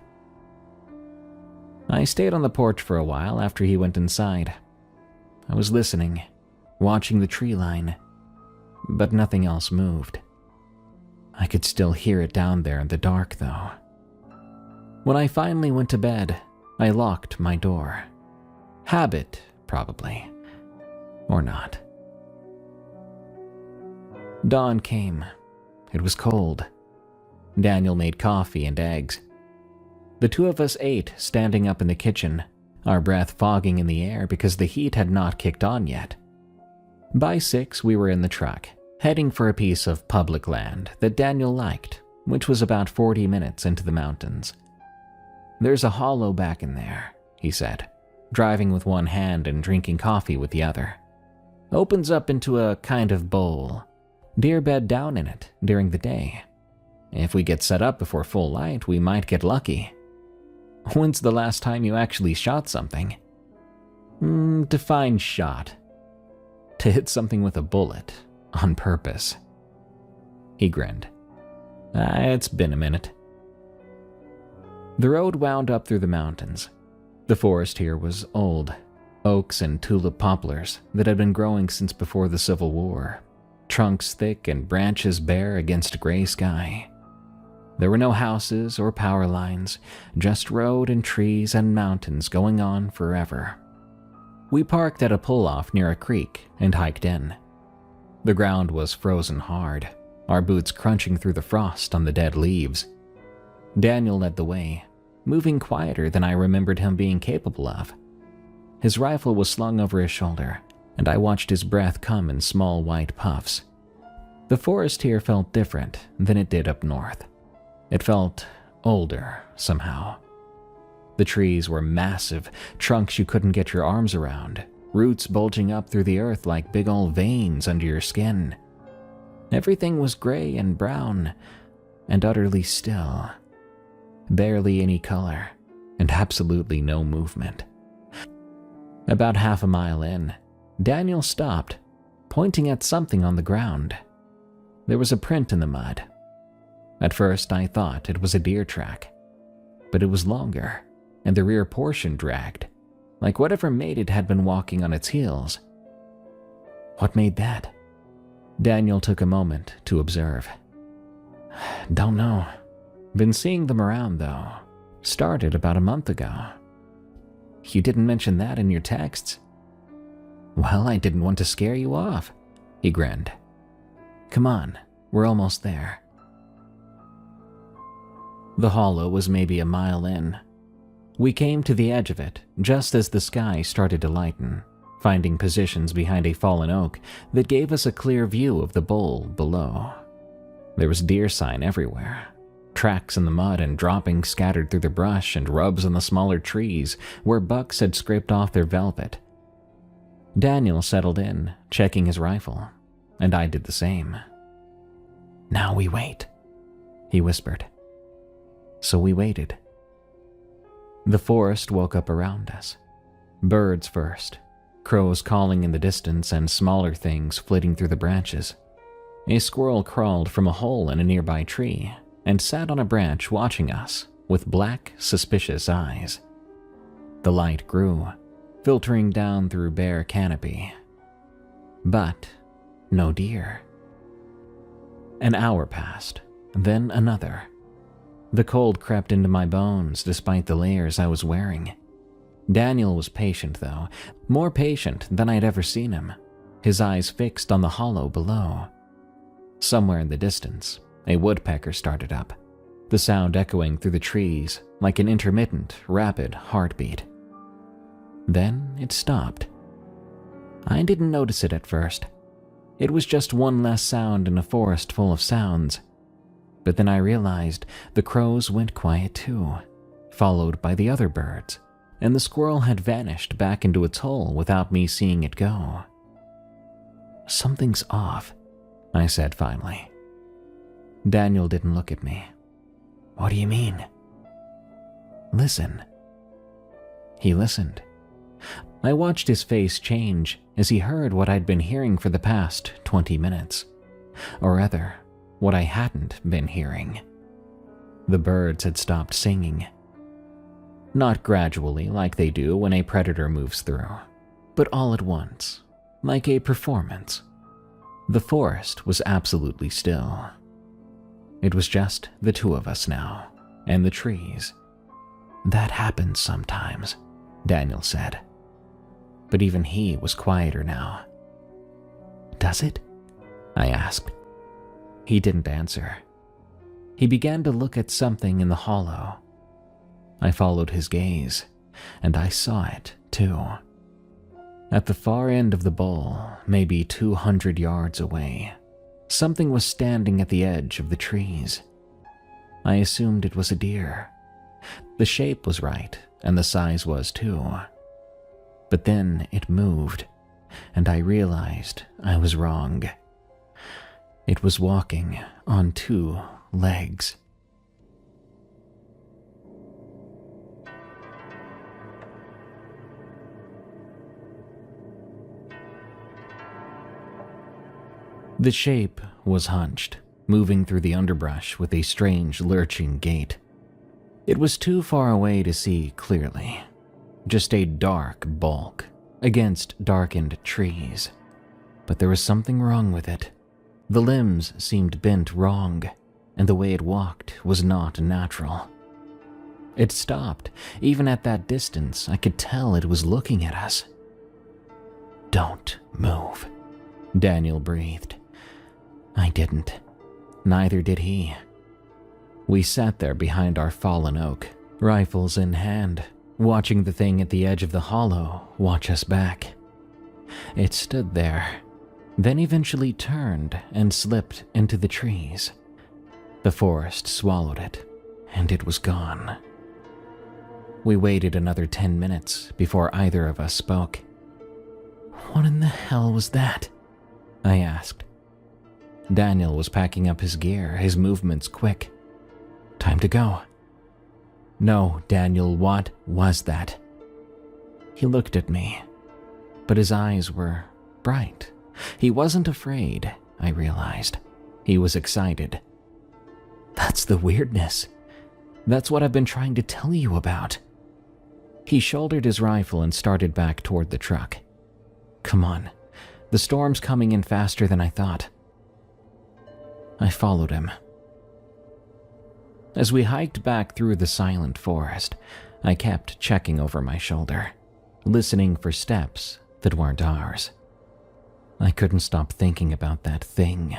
I stayed on the porch for a while after he went inside. I was listening, watching the tree line, but nothing else moved. I could still hear it down there in the dark, though. When I finally went to bed, I locked my door. Habit, probably. Or not. Dawn came. It was cold. Daniel made coffee and eggs. The two of us ate standing up in the kitchen, our breath fogging in the air because the heat had not kicked on yet. By 6, we were in the truck, heading for a piece of public land that Daniel liked, which was about 40 minutes into the mountains. "There's a hollow back in there," he said, driving with one hand and drinking coffee with the other. "Opens up into a kind of bowl. Deer bed down in it during the day. If we get set up before full light, we might get lucky." "When's the last time you actually shot something?" Define shot." "To hit something with a bullet, on purpose." He grinned. It's been a minute." The road wound up through the mountains. The forest here was old, oaks and tulip poplars that had been growing since before the Civil War, trunks thick and branches bare against gray sky. There were no houses or power lines, just road and trees and mountains going on forever. We parked at a pull-off near a creek and hiked in. The ground was frozen hard, our boots crunching through the frost on the dead leaves. Daniel led the way, moving quieter than I remembered him being capable of. His rifle was slung over his shoulder, and I watched his breath come in small white puffs. The forest here felt different than it did up north. It felt older, somehow. The trees were massive, trunks you couldn't get your arms around, roots bulging up through the earth like big old veins under your skin. Everything was gray and brown, and utterly still. Barely any color, and absolutely no movement. About half a mile in, Daniel stopped, pointing at something on the ground. There was a print in the mud. At first I thought it was a deer track, but it was longer, and the rear portion dragged, like whatever made it had been walking on its heels. What made that? Daniel took a moment to observe. Don't know. Been seeing them around though. Started about a month ago. You didn't mention that in your texts. Well, I didn't want to scare you off, he grinned. Come on, we're almost there. The hollow was maybe a mile in. We came to the edge of it just as the sky started to lighten, finding positions behind a fallen oak that gave us a clear view of the bowl below. There was deer sign everywhere, tracks in the mud and droppings scattered through the brush and rubs on the smaller trees where bucks had scraped off their velvet. Daniel settled in, checking his rifle, and I did the same. Now we wait, he whispered. So we waited. The forest woke up around us. Birds first, crows calling in the distance and smaller things flitting through the branches. A squirrel crawled from a hole in a nearby tree and sat on a branch watching us with black, suspicious eyes. The light grew, filtering down through bare canopy. But no deer. An hour passed, then another. The cold crept into my bones despite the layers I was wearing. Daniel was patient though, more patient than I'd ever seen him, his eyes fixed on the hollow below. Somewhere in the distance, a woodpecker started up, the sound echoing through the trees like an intermittent, rapid heartbeat. Then it stopped. I didn't notice it at first. It was just one less sound in a forest full of sounds. But then I realized the crows went quiet too, followed by the other birds, and the squirrel had vanished back into its hole without me seeing it go. Something's off, I said finally. Daniel didn't look at me. What do you mean? Listen. He listened. I watched his face change as he heard what I'd been hearing for the past 20 minutes. Or rather, what I hadn't been hearing. The birds had stopped singing. Not gradually like they do when a predator moves through, but all at once, like a performance. The forest was absolutely still. It was just the two of us now, and the trees. That happens sometimes, Daniel said. But even he was quieter now. Does it? I asked. He didn't answer. He began to look at something in the hollow. I followed his gaze, and I saw it too. At the far end of the bowl, maybe 200 yards away, something was standing at the edge of the trees. I assumed it was a deer. The shape was right, and the size was too. But then it moved, and I realized I was wrong. It was walking on 2 legs. The shape was hunched, moving through the underbrush with a strange lurching gait. It was too far away to see clearly, just a dark bulk against darkened trees. But there was something wrong with it. The limbs seemed bent wrong, and the way it walked was not natural. It stopped. Even at that distance, I could tell it was looking at us. "Don't move," Daniel breathed. I didn't. Neither did he. We sat there behind our fallen oak, rifles in hand, watching the thing at the edge of the hollow watch us back. It stood there, then eventually turned and slipped into the trees. The forest swallowed it, and it was gone. We waited another 10 minutes before either of us spoke. "What in the hell was that?" I asked. Daniel was packing up his gear, his movements quick. "Time to go." "No, Daniel, what was that?" He looked at me, but his eyes were bright. He wasn't afraid, I realized. He was excited. "That's the weirdness. That's what I've been trying to tell you about." He shouldered his rifle and started back toward the truck. "Come on, the storm's coming in faster than I thought." I followed him. As we hiked back through the silent forest, I kept checking over my shoulder, listening for steps that weren't ours. I couldn't stop thinking about that thing.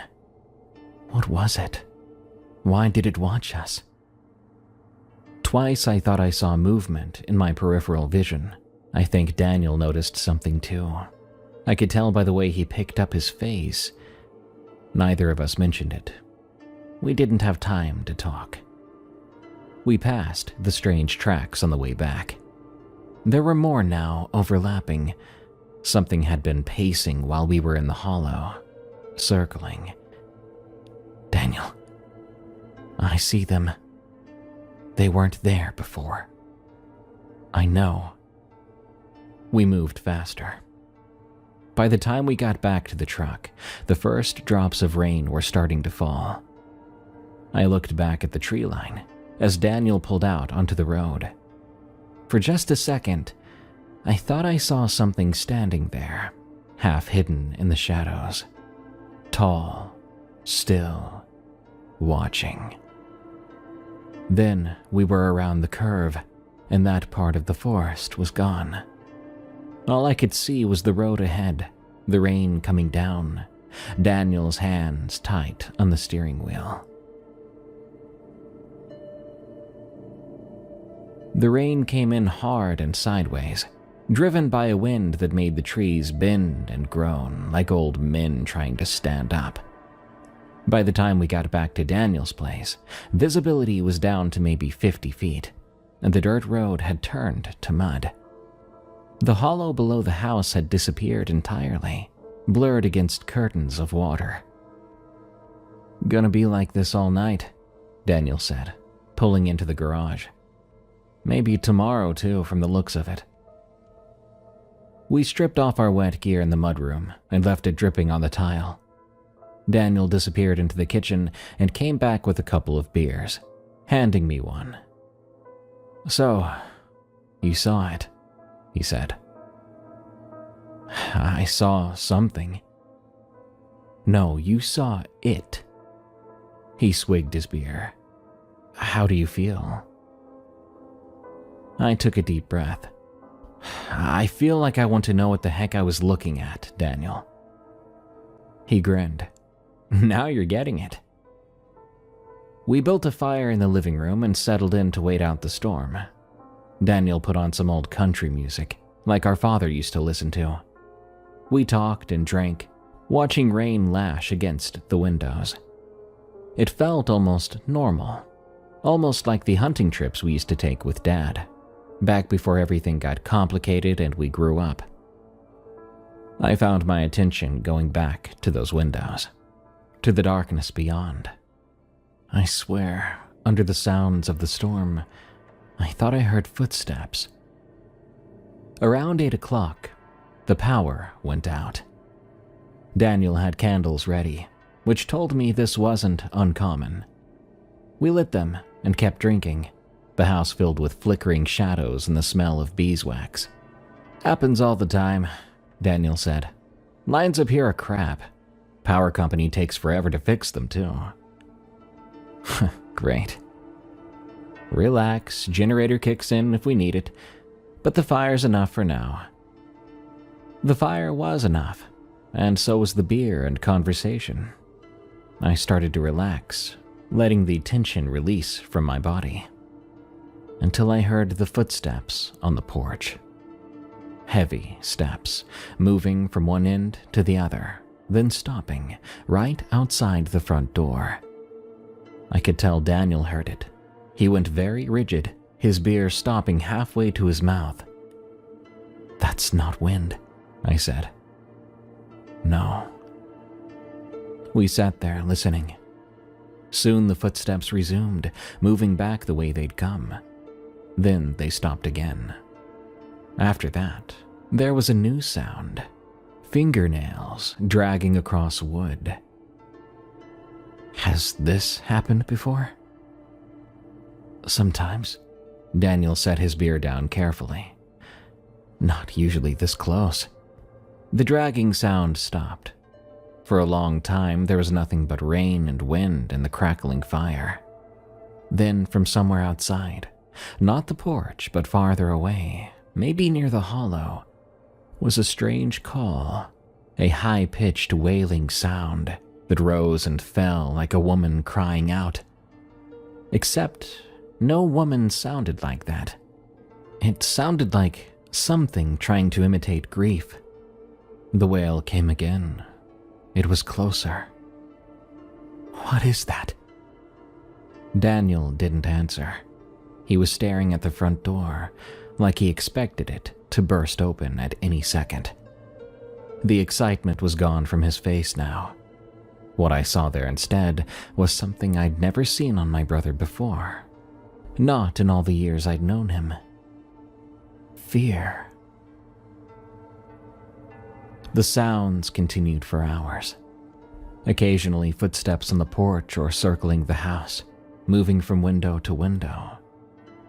What was it? Why did it watch us? Twice I thought I saw movement in my peripheral vision. I think Daniel noticed something too. I could tell by the way he picked up his face. Neither of us mentioned it. We didn't have time to talk. We passed the strange tracks on the way back. There were more now, overlapping. Something had been pacing while we were in the hollow, circling. "Daniel, I see them. They weren't there before." "I know." We moved faster. By the time we got back to the truck, the first drops of rain were starting to fall. I looked back at the tree line as Daniel pulled out onto the road. For just a second, I thought I saw something standing there, half hidden in the shadows. Tall, still, watching. Then we were around the curve, and that part of the forest was gone. All I could see was the road ahead, the rain coming down, Daniel's hands tight on the steering wheel. The rain came in hard and sideways, driven by a wind that made the trees bend and groan like old men trying to stand up. By the time we got back to Daniel's place, visibility was down to maybe 50 feet, and the dirt road had turned to mud. The hollow below the house had disappeared entirely, blurred against curtains of water. "Gonna be like this all night," Daniel said, pulling into the garage. "Maybe tomorrow too, from the looks of it." We stripped off our wet gear in the mudroom and left it dripping on the tile. Daniel disappeared into the kitchen and came back with a couple of beers, handing me one. "So, you saw it," he said. "I saw something." "No, you saw it." He swigged his beer. "How do you feel?" I took a deep breath. "I feel like I want to know what the heck I was looking at, Daniel." He grinned. "Now you're getting it." We built a fire in the living room and settled in to wait out the storm. Daniel put on some old country music, like our father used to listen to. We talked and drank, watching rain lash against the windows. It felt almost normal, almost like the hunting trips we used to take with Dad, back before everything got complicated and we grew up. I found my attention going back to those windows, to the darkness beyond. I swear, under the sounds of the storm, I thought I heard footsteps. Around 8 o'clock, the power went out. Daniel had candles ready, which told me this wasn't uncommon. We lit them and kept drinking, the house filled with flickering shadows and the smell of beeswax. "Happens all the time," Daniel said. "Lines up here are crap. Power company takes forever to fix them, too." Great. Relax, generator kicks in if we need it, but the fire's enough for now. The fire was enough, and so was the beer and conversation. I started to relax, letting the tension release from my body, until I heard the footsteps on the porch. Heavy steps, moving from one end to the other, then stopping right outside the front door. I could tell Daniel heard it. He went very rigid, his beer stopping halfway to his mouth. "That's not wind," I said. "No." We sat there listening. Soon the footsteps resumed, moving back the way they'd come. Then they stopped again. After that, there was a new sound. Fingernails dragging across wood. "Has this happened before?" "Sometimes." Daniel set his beer down carefully. "Not usually this close." The dragging sound stopped. For a long time, there was nothing but rain and wind and the crackling fire. Then, from somewhere outside, not the porch, but farther away, maybe near the hollow, was a strange call, a high-pitched wailing sound that rose and fell like a woman crying out. Except, no woman sounded like that. It sounded like something trying to imitate grief. The wail came again. It was closer. "What is that?" Daniel didn't answer. He was staring at the front door, like he expected it to burst open at any second. The excitement was gone from his face now. What I saw there instead was something I'd never seen on my brother before. Not in all the years I'd known him. Fear. The sounds continued for hours. Occasionally footsteps on the porch or circling the house, moving from window to window.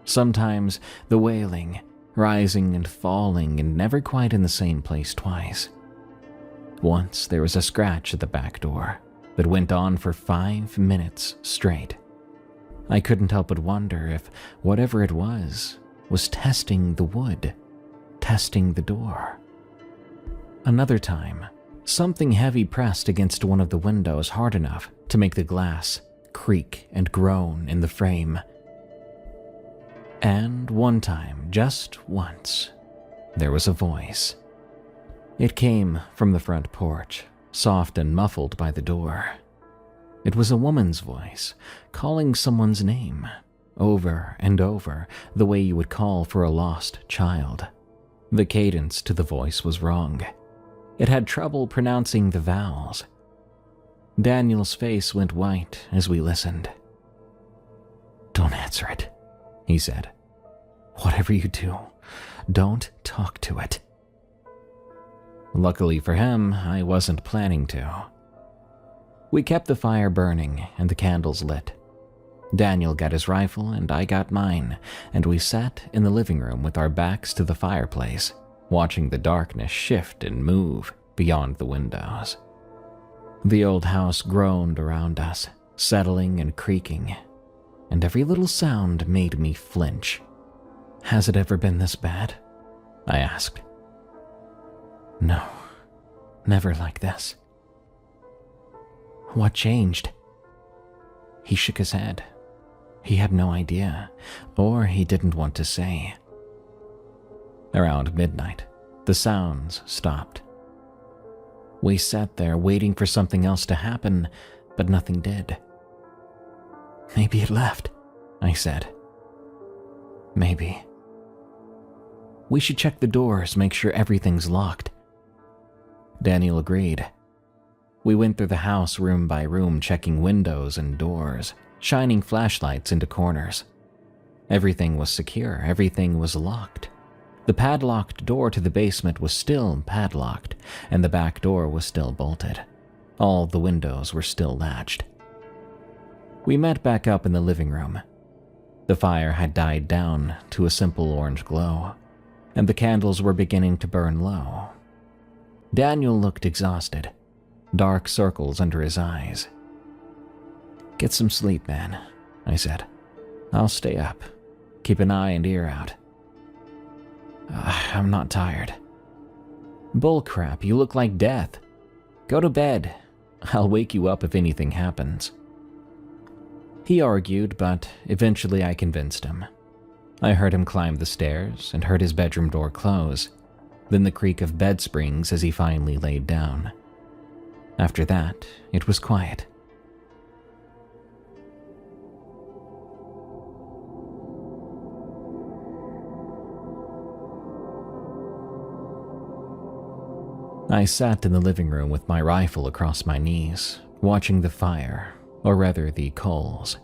Sometimes the wailing, rising and falling and never quite in the same place twice. Once there was a scratch at the back door that went on for 5 minutes straight. I couldn't help but wonder if whatever it was testing the wood, testing the door. Another time, something heavy pressed against one of the windows hard enough to make the glass creak and groan in the frame. And one time, just once, there was a voice. It came from the front porch, soft and muffled by the door. It was a woman's voice, calling someone's name, over and over, the way you would call for a lost child. The cadence to the voice was wrong. It had trouble pronouncing the vowels. Daniel's face went white as we listened. "Don't answer it," he said. "Whatever you do, don't talk to it." Luckily for him, I wasn't planning to. We kept the fire burning and the candles lit. Daniel got his rifle and I got mine, and we sat in the living room with our backs to the fireplace, watching the darkness shift and move beyond the windows. The old house groaned around us, settling and creaking, and every little sound made me flinch. "Has it ever been this bad?" I asked. "No, never like this." "What changed?" He shook his head. He had no idea, or he didn't want to say. Around midnight, the sounds stopped. We sat there waiting for something else to happen, but nothing did. "Maybe it left," I said. "Maybe." "We should check the doors, make sure everything's locked." Daniel agreed. We went through the house room by room, checking windows and doors, shining flashlights into corners. Everything was secure, everything was locked. The padlocked door to the basement was still padlocked, and the back door was still bolted. All the windows were still latched. We met back up in the living room. The fire had died down to a simple orange glow, and the candles were beginning to burn low. Daniel looked exhausted, dark circles under his eyes. "Get some sleep, man," I said. "I'll stay up. Keep an eye and ear out." "I'm not tired." Bullcrap, you look like death. Go to bed. I'll wake you up if anything happens. He argued, but eventually I convinced him. I heard him climb the stairs and heard his bedroom door close, then the creak of bed springs as he finally laid down. After that, it was quiet. I sat in the living room with my rifle across my knees, watching the fire, or rather the coals.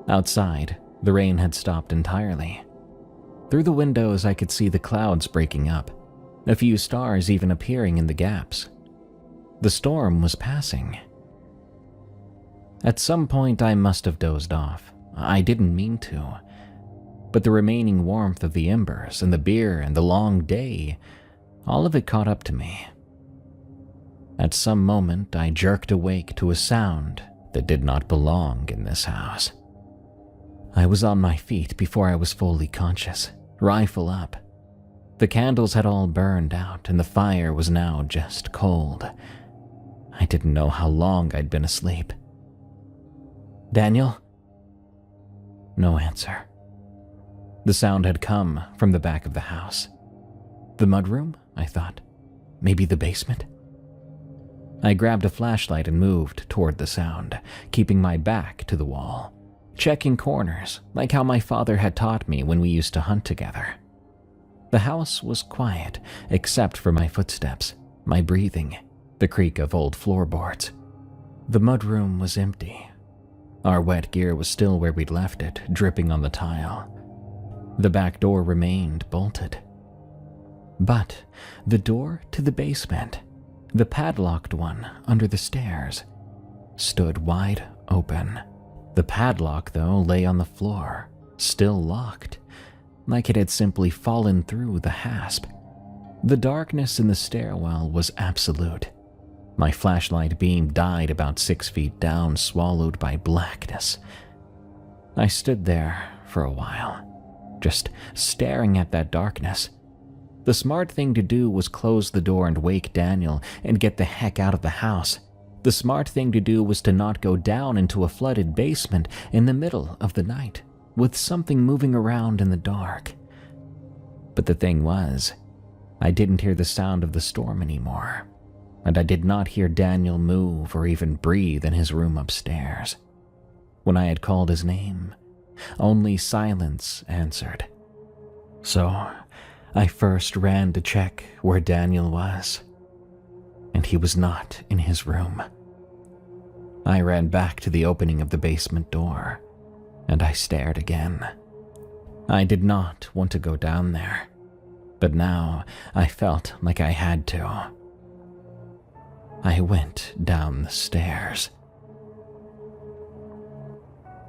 Outside, the rain had stopped entirely. Through the windows I could see the clouds breaking up, a few stars even appearing in the gaps. The storm was passing. At some point I must have dozed off. I didn't mean to. But the remaining warmth of the embers and the beer and the long day, all of it caught up to me. At some moment I jerked awake to a sound that did not belong in this house. I was on my feet before I was fully conscious, rifle up. The candles had all burned out and the fire was now just cold. I didn't know how long I'd been asleep. "Daniel?" No answer. The sound had come from the back of the house. The mudroom, I thought. Maybe the basement? I grabbed a flashlight and moved toward the sound, keeping my back to the wall, checking corners like how my father had taught me when we used to hunt together. The house was quiet, except for my footsteps, my breathing, the creak of old floorboards. The mudroom was empty. Our wet gear was still where we'd left it, dripping on the tile. The back door remained bolted. But the door to the basement, the padlocked one under the stairs, stood wide open. The padlock, though, lay on the floor, still locked, like it had simply fallen through the hasp. The darkness in the stairwell was absolute. My flashlight beam died about 6 feet down, swallowed by blackness. I stood there for a while, just staring at that darkness. The smart thing to do was close the door and wake Daniel and get the heck out of the house. The smart thing to do was to not go down into a flooded basement in the middle of the night with something moving around in the dark. But the thing was, I didn't hear the sound of the storm anymore, and I did not hear Daniel move or even breathe in his room upstairs. When I had called his name, only silence answered. So I first ran to check where Daniel was, and he was not in his room. I ran back to the opening of the basement door, and I stared again. I did not want to go down there, but now I felt like I had to. I went down the stairs.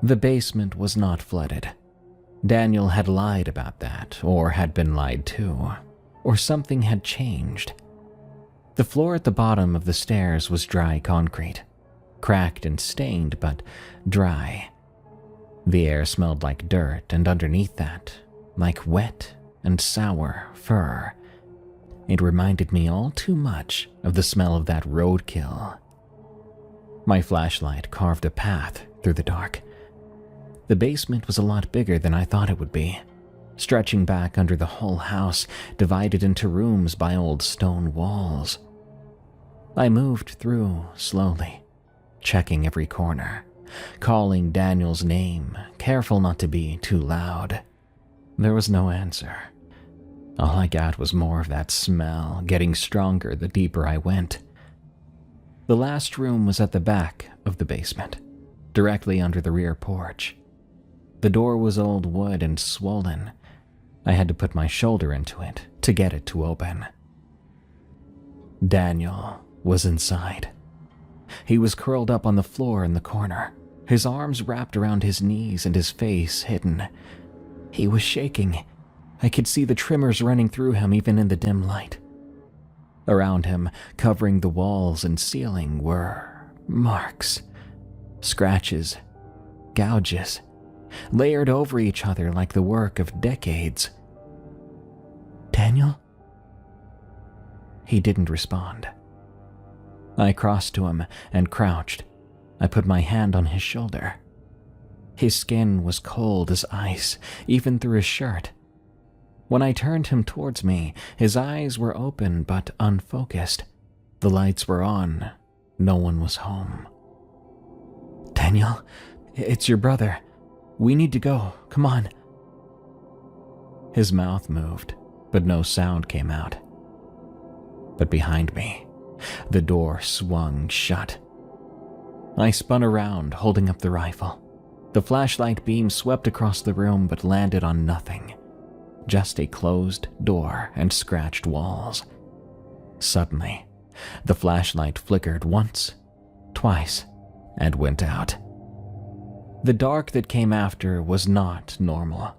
The basement was not flooded. Daniel had lied about that, or had been lied to, or something had changed. The floor at the bottom of the stairs was dry concrete, cracked and stained, but dry. The air smelled like dirt, and underneath that, like wet and sour fur. It reminded me all too much of the smell of that roadkill. My flashlight carved a path through the dark. The basement was a lot bigger than I thought it would be, stretching back under the whole house, divided into rooms by old stone walls. I moved through slowly, checking every corner, calling Daniel's name, careful not to be too loud. There was no answer. All I got was more of that smell, getting stronger the deeper I went. The last room was at the back of the basement, directly under the rear porch. The door was old wood and swollen. I had to put my shoulder into it to get it to open. Daniel was inside. He was curled up on the floor in the corner, his arms wrapped around his knees and his face hidden. He was shaking. I could see the tremors running through him even in the dim light. Around him, covering the walls and ceiling, were marks, scratches, gouges, layered over each other like the work of decades. "Daniel?" He didn't respond. I crossed to him and crouched. I put my hand on his shoulder. His skin was cold as ice, even through his shirt. When I turned him towards me, his eyes were open but unfocused. The lights were on. No one was home. "Daniel, it's your brother. We need to go. Come on." His mouth moved, but no sound came out. But behind me, the door swung shut. I spun around, holding up the rifle. The flashlight beam swept across the room but landed on nothing. Just a closed door and scratched walls. Suddenly, the flashlight flickered once, twice, and went out. The dark that came after was not normal.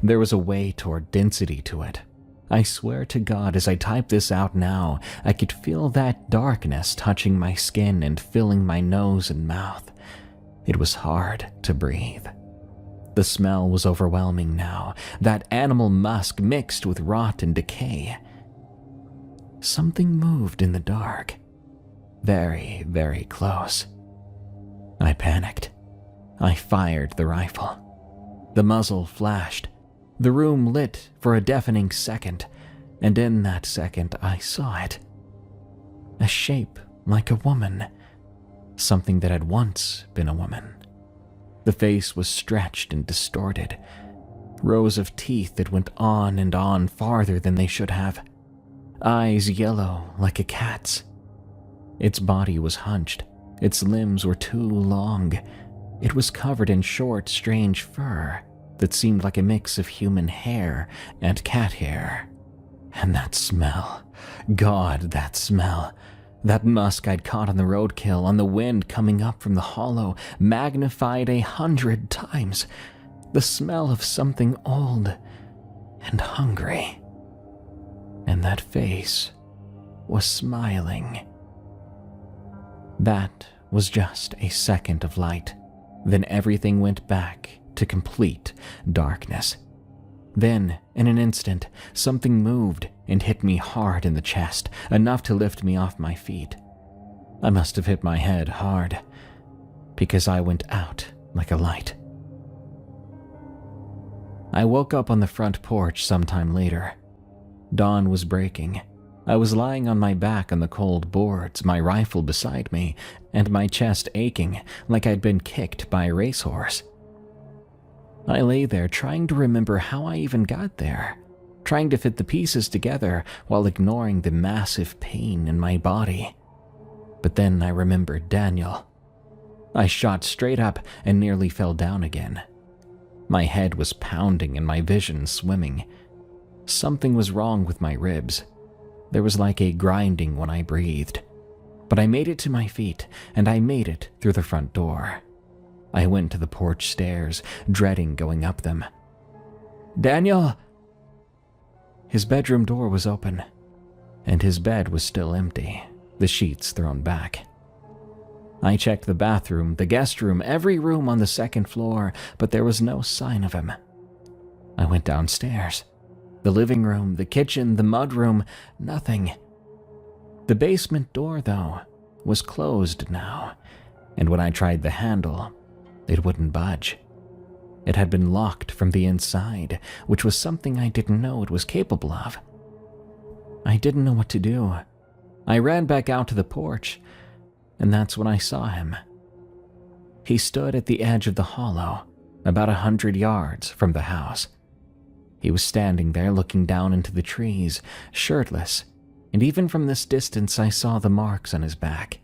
There was a weight or density to it. I swear to God, as I type this out now, I could feel that darkness touching my skin and filling my nose and mouth. It was hard to breathe. The smell was overwhelming now, that animal musk mixed with rot and decay. Something moved in the dark. Very, very close. I panicked. I fired the rifle. The muzzle flashed. The room lit for a deafening second, and in that second I saw it. A shape like a woman. Something that had once been a woman. The face was stretched and distorted. Rows of teeth that went on and on farther than they should have. Eyes yellow like a cat's. Its body was hunched. Its limbs were too long. It was covered in short, strange fur that seemed like a mix of human hair and cat hair. And that smell. God, that smell. That musk I'd caught on the roadkill, on the wind coming up from the hollow, magnified 100 times. The smell of something old and hungry. And that face was smiling. That was just a second of light. Then everything went back to complete darkness. Then, in an instant, something moved and hit me hard in the chest, enough to lift me off my feet. I must have hit my head hard, because I went out like a light. I woke up on the front porch sometime later. Dawn was breaking. I was lying on my back on the cold boards, my rifle beside me, and my chest aching like I'd been kicked by a racehorse. I lay there trying to remember how I even got there, trying to fit the pieces together while ignoring the massive pain in my body. But then I remembered Daniel. I shot straight up and nearly fell down again. My head was pounding and my vision swimming. Something was wrong with my ribs. There was like a grinding when I breathed. But I made it to my feet, and I made it through the front door. I went to the porch stairs, dreading going up them. "Daniel!" His bedroom door was open, and his bed was still empty, the sheets thrown back. I checked the bathroom, the guest room, every room on the second floor, but there was no sign of him. I went downstairs. The living room, the kitchen, the mudroom, nothing. The basement door, though, was closed now, and when I tried the handle, it wouldn't budge. It had been locked from the inside, which was something I didn't know it was capable of. I didn't know what to do. I ran back out to the porch, and that's when I saw him. He stood at the edge of the hollow, about 100 yards from the house. He was standing there looking down into the trees, shirtless, and even from this distance I saw the marks on his back,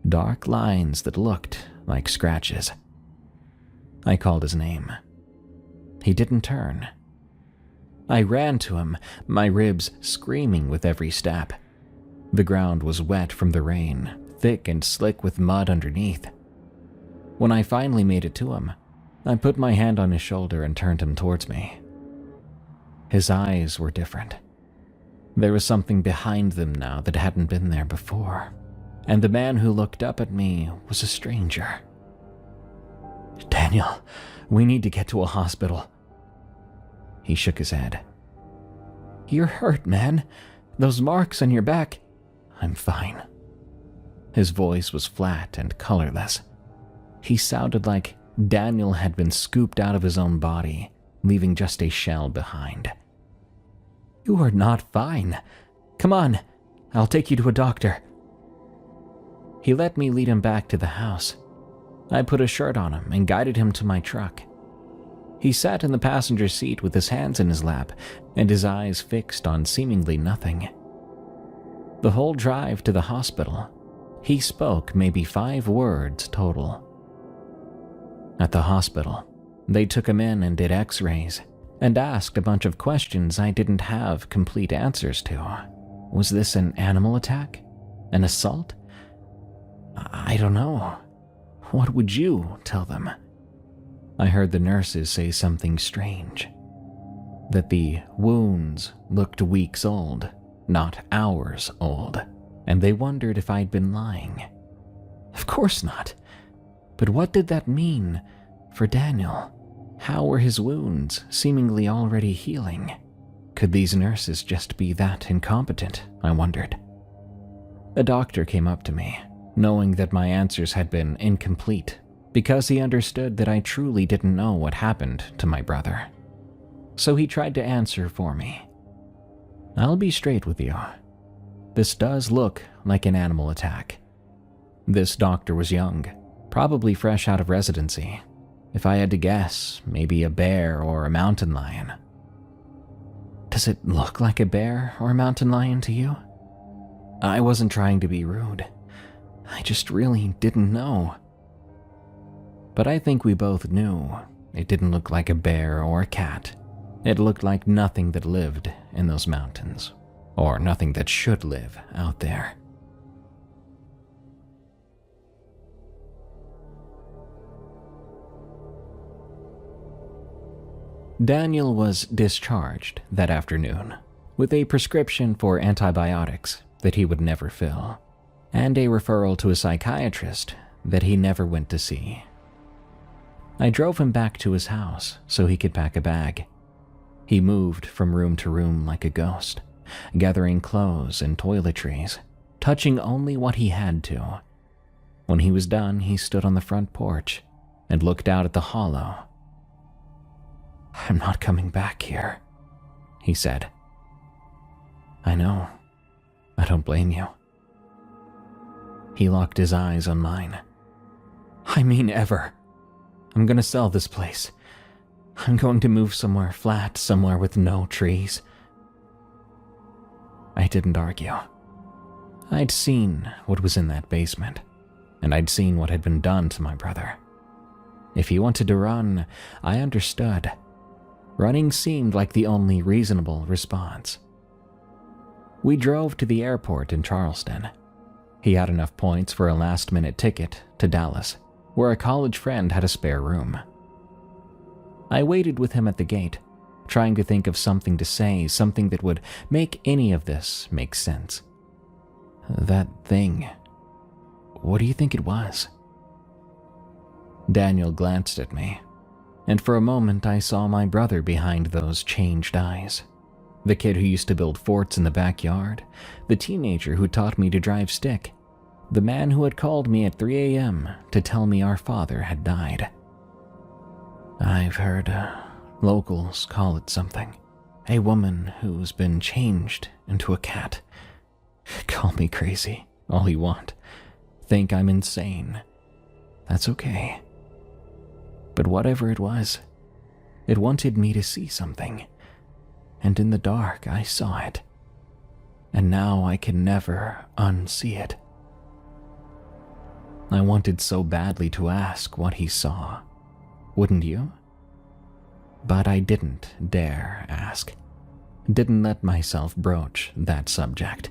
dark lines that looked like scratches. I called his name. He didn't turn. I ran to him, my ribs screaming with every step. The ground was wet from the rain, thick and slick with mud underneath. When I finally made it to him, I put my hand on his shoulder and turned him towards me. His eyes were different. There was something behind them now that hadn't been there before, and the man who looked up at me was a stranger. "Daniel, we need to get to a hospital." He shook his head. "You're hurt, man. those marks on your back." "I'm fine." His voice was flat and colorless. He sounded like Daniel had been scooped out of his own body, leaving just a shell behind. "You are not fine. Come on, I'll take you to a doctor." He let me lead him back to the house. I put a shirt on him and guided him to my truck. He sat in the passenger seat with his hands in his lap and his eyes fixed on seemingly nothing. The whole drive to the hospital, he spoke maybe 5 words total. At the hospital, they took him in and did x-rays and asked a bunch of questions I didn't have complete answers to. Was this an animal attack? An assault? I don't know. What would you tell them? I heard the nurses say something strange. That the wounds looked weeks old, not hours old, and they wondered if I'd been lying. Of course not. But what did that mean for Daniel? How were his wounds seemingly already healing? Could these nurses just be that incompetent, I wondered. A doctor came up to me, knowing that my answers had been incomplete, because he understood that I truly didn't know what happened to my brother. So he tried to answer for me. "I'll be straight with you. This does look like an animal attack." This doctor was young, probably fresh out of residency. If I had to guess, maybe a bear or a mountain lion. "Does it look like a bear or a mountain lion to you?" I wasn't trying to be rude. I just really didn't know. But I think we both knew it didn't look like a bear or a cat. It looked like nothing that lived in those mountains, or nothing that should live out there. Daniel was discharged that afternoon with a prescription for antibiotics that he would never fill, and a referral to a psychiatrist that he never went to see. I drove him back to his house so he could pack a bag. He moved from room to room like a ghost, gathering clothes and toiletries, touching only what he had to. When he was done, he stood on the front porch and looked out at the hollow. "I'm not coming back here," he said. "I know. I don't blame you." He locked his eyes on mine. "I mean ever. I'm gonna sell this place. I'm going to move somewhere flat, somewhere with no trees." I didn't argue. I'd seen what was in that basement, and I'd seen what had been done to my brother. If he wanted to run, I understood. Running seemed like the only reasonable response. We drove to the airport in Charleston. He had enough points for a last-minute ticket to Dallas, where a college friend had a spare room. I waited with him at the gate, trying to think of something to say, something that would make any of this make sense. "That thing, what do you think it was?" Daniel glanced at me, and for a moment I saw my brother behind those changed eyes. The kid who used to build forts in the backyard, the teenager who taught me to drive stick, the man who had called me at 3 a.m. to tell me our father had died. "I've heard locals call it something. A woman who's been changed into a cat. Call me crazy, all you want. Think I'm insane. That's okay. But whatever it was, it wanted me to see something. And in the dark, I saw it. And now I can never unsee it." I wanted so badly to ask what he saw. Wouldn't you? But I didn't dare ask. Didn't let myself broach that subject.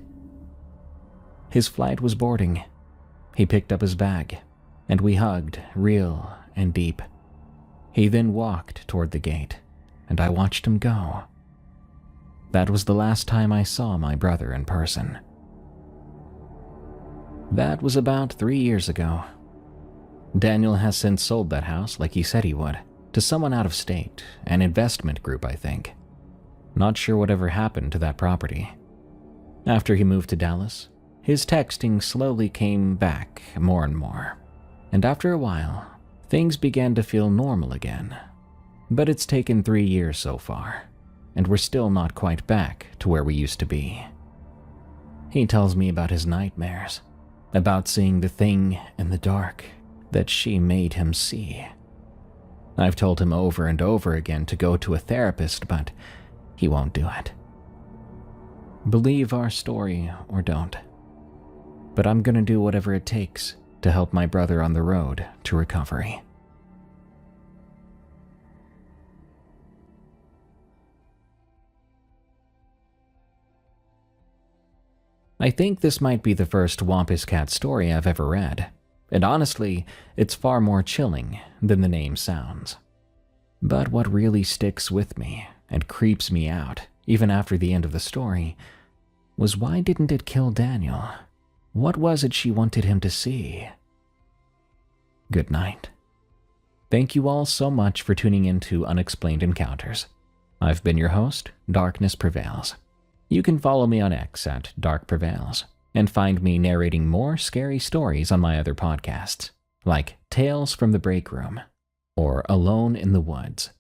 His flight was boarding. He picked up his bag, and we hugged real and deep. He then walked toward the gate, and I watched him go. That was the last time I saw my brother in person. That was about 3 years ago. Daniel has since sold that house, like he said he would, to someone out of state, an investment group, I think. Not sure whatever happened to that property. After he moved to Dallas, his texting slowly came back more and more, and after a while, things began to feel normal again. But it's taken 3 years so far, and we're still not quite back to where we used to be. He tells me about his nightmares, about seeing the thing in the dark that she made him see. I've told him over and over again to go to a therapist, but he won't do it. Believe our story or don't, but I'm gonna do whatever it takes to help my brother on the road to recovery. I think this might be the first Wampus Cat story I've ever read, and honestly, it's far more chilling than the name sounds. But what really sticks with me and creeps me out, even after the end of the story, was why didn't it kill Daniel? What was it she wanted him to see? Good night. Thank you all so much for tuning in to Unexplained Encounters. I've been your host, Darkness Prevails. You can follow me on X at Dark Prevails, and find me narrating more scary stories on my other podcasts, like Tales from the Break Room, or Alone in the Woods.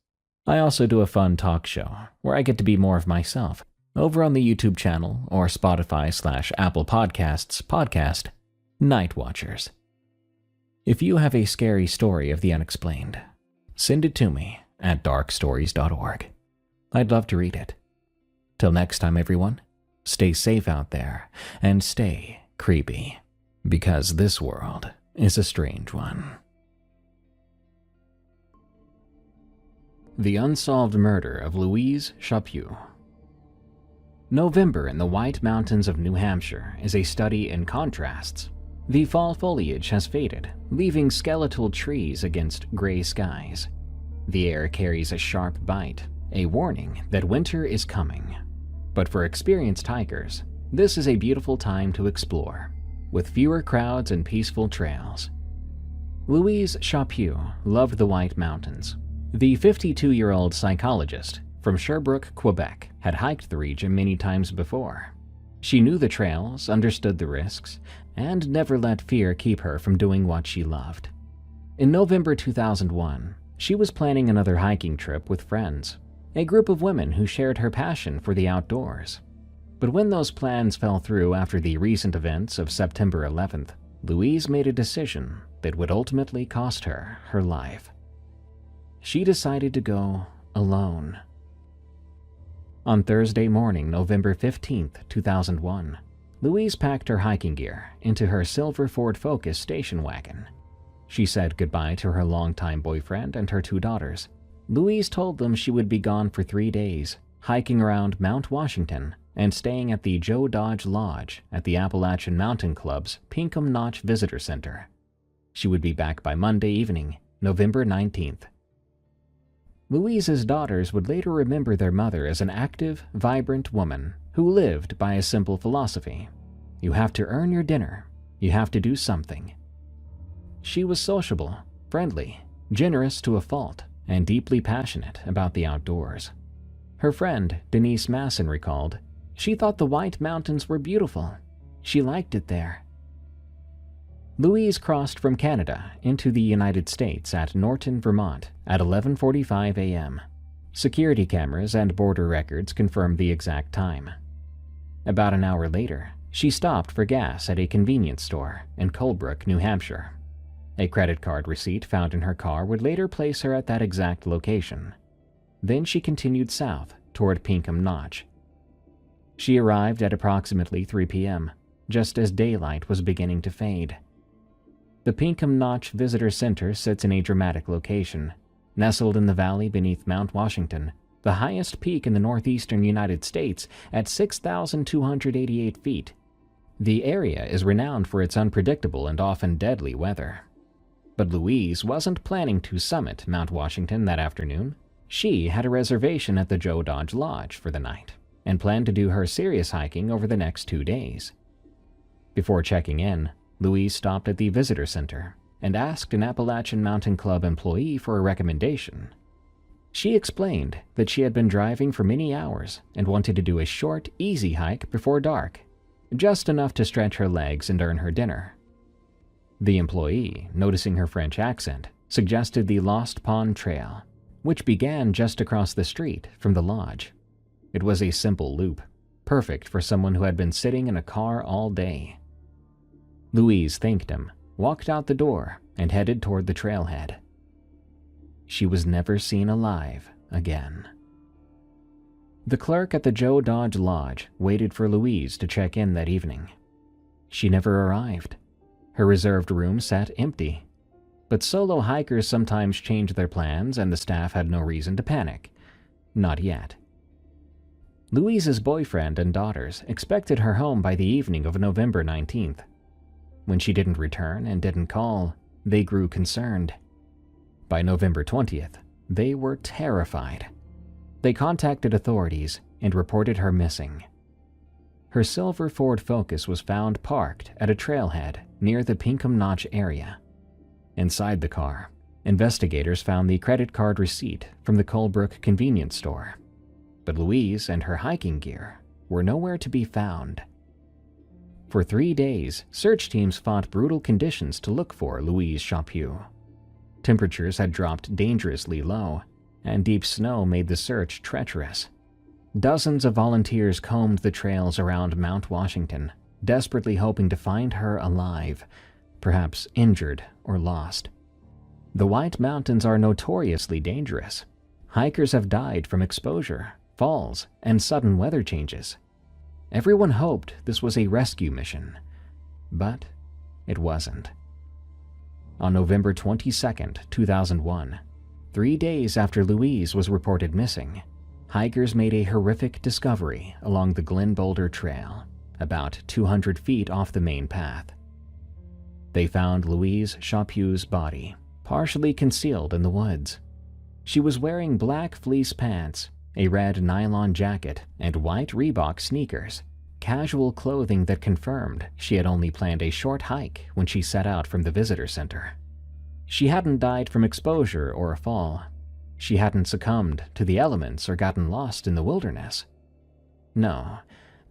I also do a fun talk show, where I get to be more of myself, over on the YouTube channel or Spotify/Apple Podcasts podcast, Night Watchers. If you have a scary story of the unexplained, send it to me at darkstories.org. I'd love to read it. Till next time, everyone, stay safe out there and stay creepy, because this world is a strange one. The Unsolved Murder of Louise Chaput. November in the White Mountains of New Hampshire is a study in contrasts. The fall foliage has faded, leaving skeletal trees against gray skies. The air carries a sharp bite, a warning that winter is coming. But for experienced hikers, this is a beautiful time to explore, with fewer crowds and peaceful trails. Louise Chaput loved the White Mountains. The 52-year-old psychologist from Sherbrooke, Quebec, had hiked the region many times before. She knew the trails, understood the risks, and never let fear keep her from doing what she loved. In November 2001, she was planning another hiking trip with friends, a group of women who shared her passion for the outdoors. But when those plans fell through after the recent events of September 11th, Louise made a decision that would ultimately cost her her life. She decided to go alone. On Thursday morning, November 15th, 2001, Louise packed her hiking gear into her silver Ford Focus station wagon. She said goodbye to her longtime boyfriend and her 2 daughters. Louise told them she would be gone for 3 days, hiking around Mount Washington and staying at the Joe Dodge Lodge at the Appalachian Mountain Club's Pinkham Notch Visitor Center. She would be back by Monday evening, November 19th. Louise's daughters would later remember their mother as an active, vibrant woman who lived by a simple philosophy. You have to earn your dinner. You have to do something. She was sociable, friendly, generous to a fault, and deeply passionate about the outdoors. Her friend, Denise Masson, recalled, "She thought the White Mountains were beautiful. She liked it there." Louise crossed from Canada into the United States at Norton, Vermont at 11:45 a.m. Security cameras and border records confirmed the exact time. About an hour later, she stopped for gas at a convenience store in Colebrook, New Hampshire. A credit card receipt found in her car would later place her at that exact location. Then she continued south toward Pinkham Notch. She arrived at approximately 3 p.m., just as daylight was beginning to fade. The Pinkham Notch Visitor Center sits in a dramatic location, nestled in the valley beneath Mount Washington, the highest peak in the northeastern United States at 6,288 feet. The area is renowned for its unpredictable and often deadly weather. But Louise wasn't planning to summit Mount Washington that afternoon. She had a reservation at the Joe Dodge Lodge for the night, and planned to do her serious hiking over the next 2 days. Before checking in, Louise stopped at the visitor center and asked an Appalachian Mountain Club employee for a recommendation. She explained that she had been driving for many hours and wanted to do a short, easy hike before dark just enough to stretch her legs and earn her dinner. The employee, noticing her French accent, suggested the Lost Pond Trail, which began just across the street from the lodge. It was a simple loop, perfect for someone who had been sitting in a car all day. Louise thanked him, walked out the door, and headed toward the trailhead. She was never seen alive again. The clerk at the Joe Dodge Lodge waited for Louise to check in that evening. She never arrived. Her reserved room sat empty. But solo hikers sometimes change their plans, and the staff had no reason to panic. Not yet. Louise's boyfriend and daughters expected her home by the evening of November 19th. When she didn't return and didn't call, they grew concerned. By November 20th, they were terrified. They contacted authorities and reported her missing. Her silver Ford Focus was found parked at a trailhead near the Pinkham Notch area. Inside the car, investigators found the credit card receipt from the Colebrook convenience store. But Louise and her hiking gear were nowhere to be found. For 3 days, search teams fought brutal conditions to look for Louise Chaput. Temperatures had dropped dangerously low, and deep snow made the search treacherous. Dozens of volunteers combed the trails around Mount Washington, desperately hoping to find her alive, perhaps injured or lost. The White Mountains are notoriously dangerous. Hikers have died from exposure, falls, and sudden weather changes. Everyone hoped this was a rescue mission, but it wasn't. On November 22, 2001, 3 days after Louise was reported missing, hikers made a horrific discovery along the Glen Boulder Trail, about 200 feet off the main path. They found Louise Chaput's body, partially concealed in the woods. She was wearing black fleece pants, a red nylon jacket, and white Reebok sneakers, casual clothing that confirmed she had only planned a short hike when she set out from the visitor center. She hadn't died from exposure or a fall. She hadn't succumbed to the elements or gotten lost in the wilderness. No,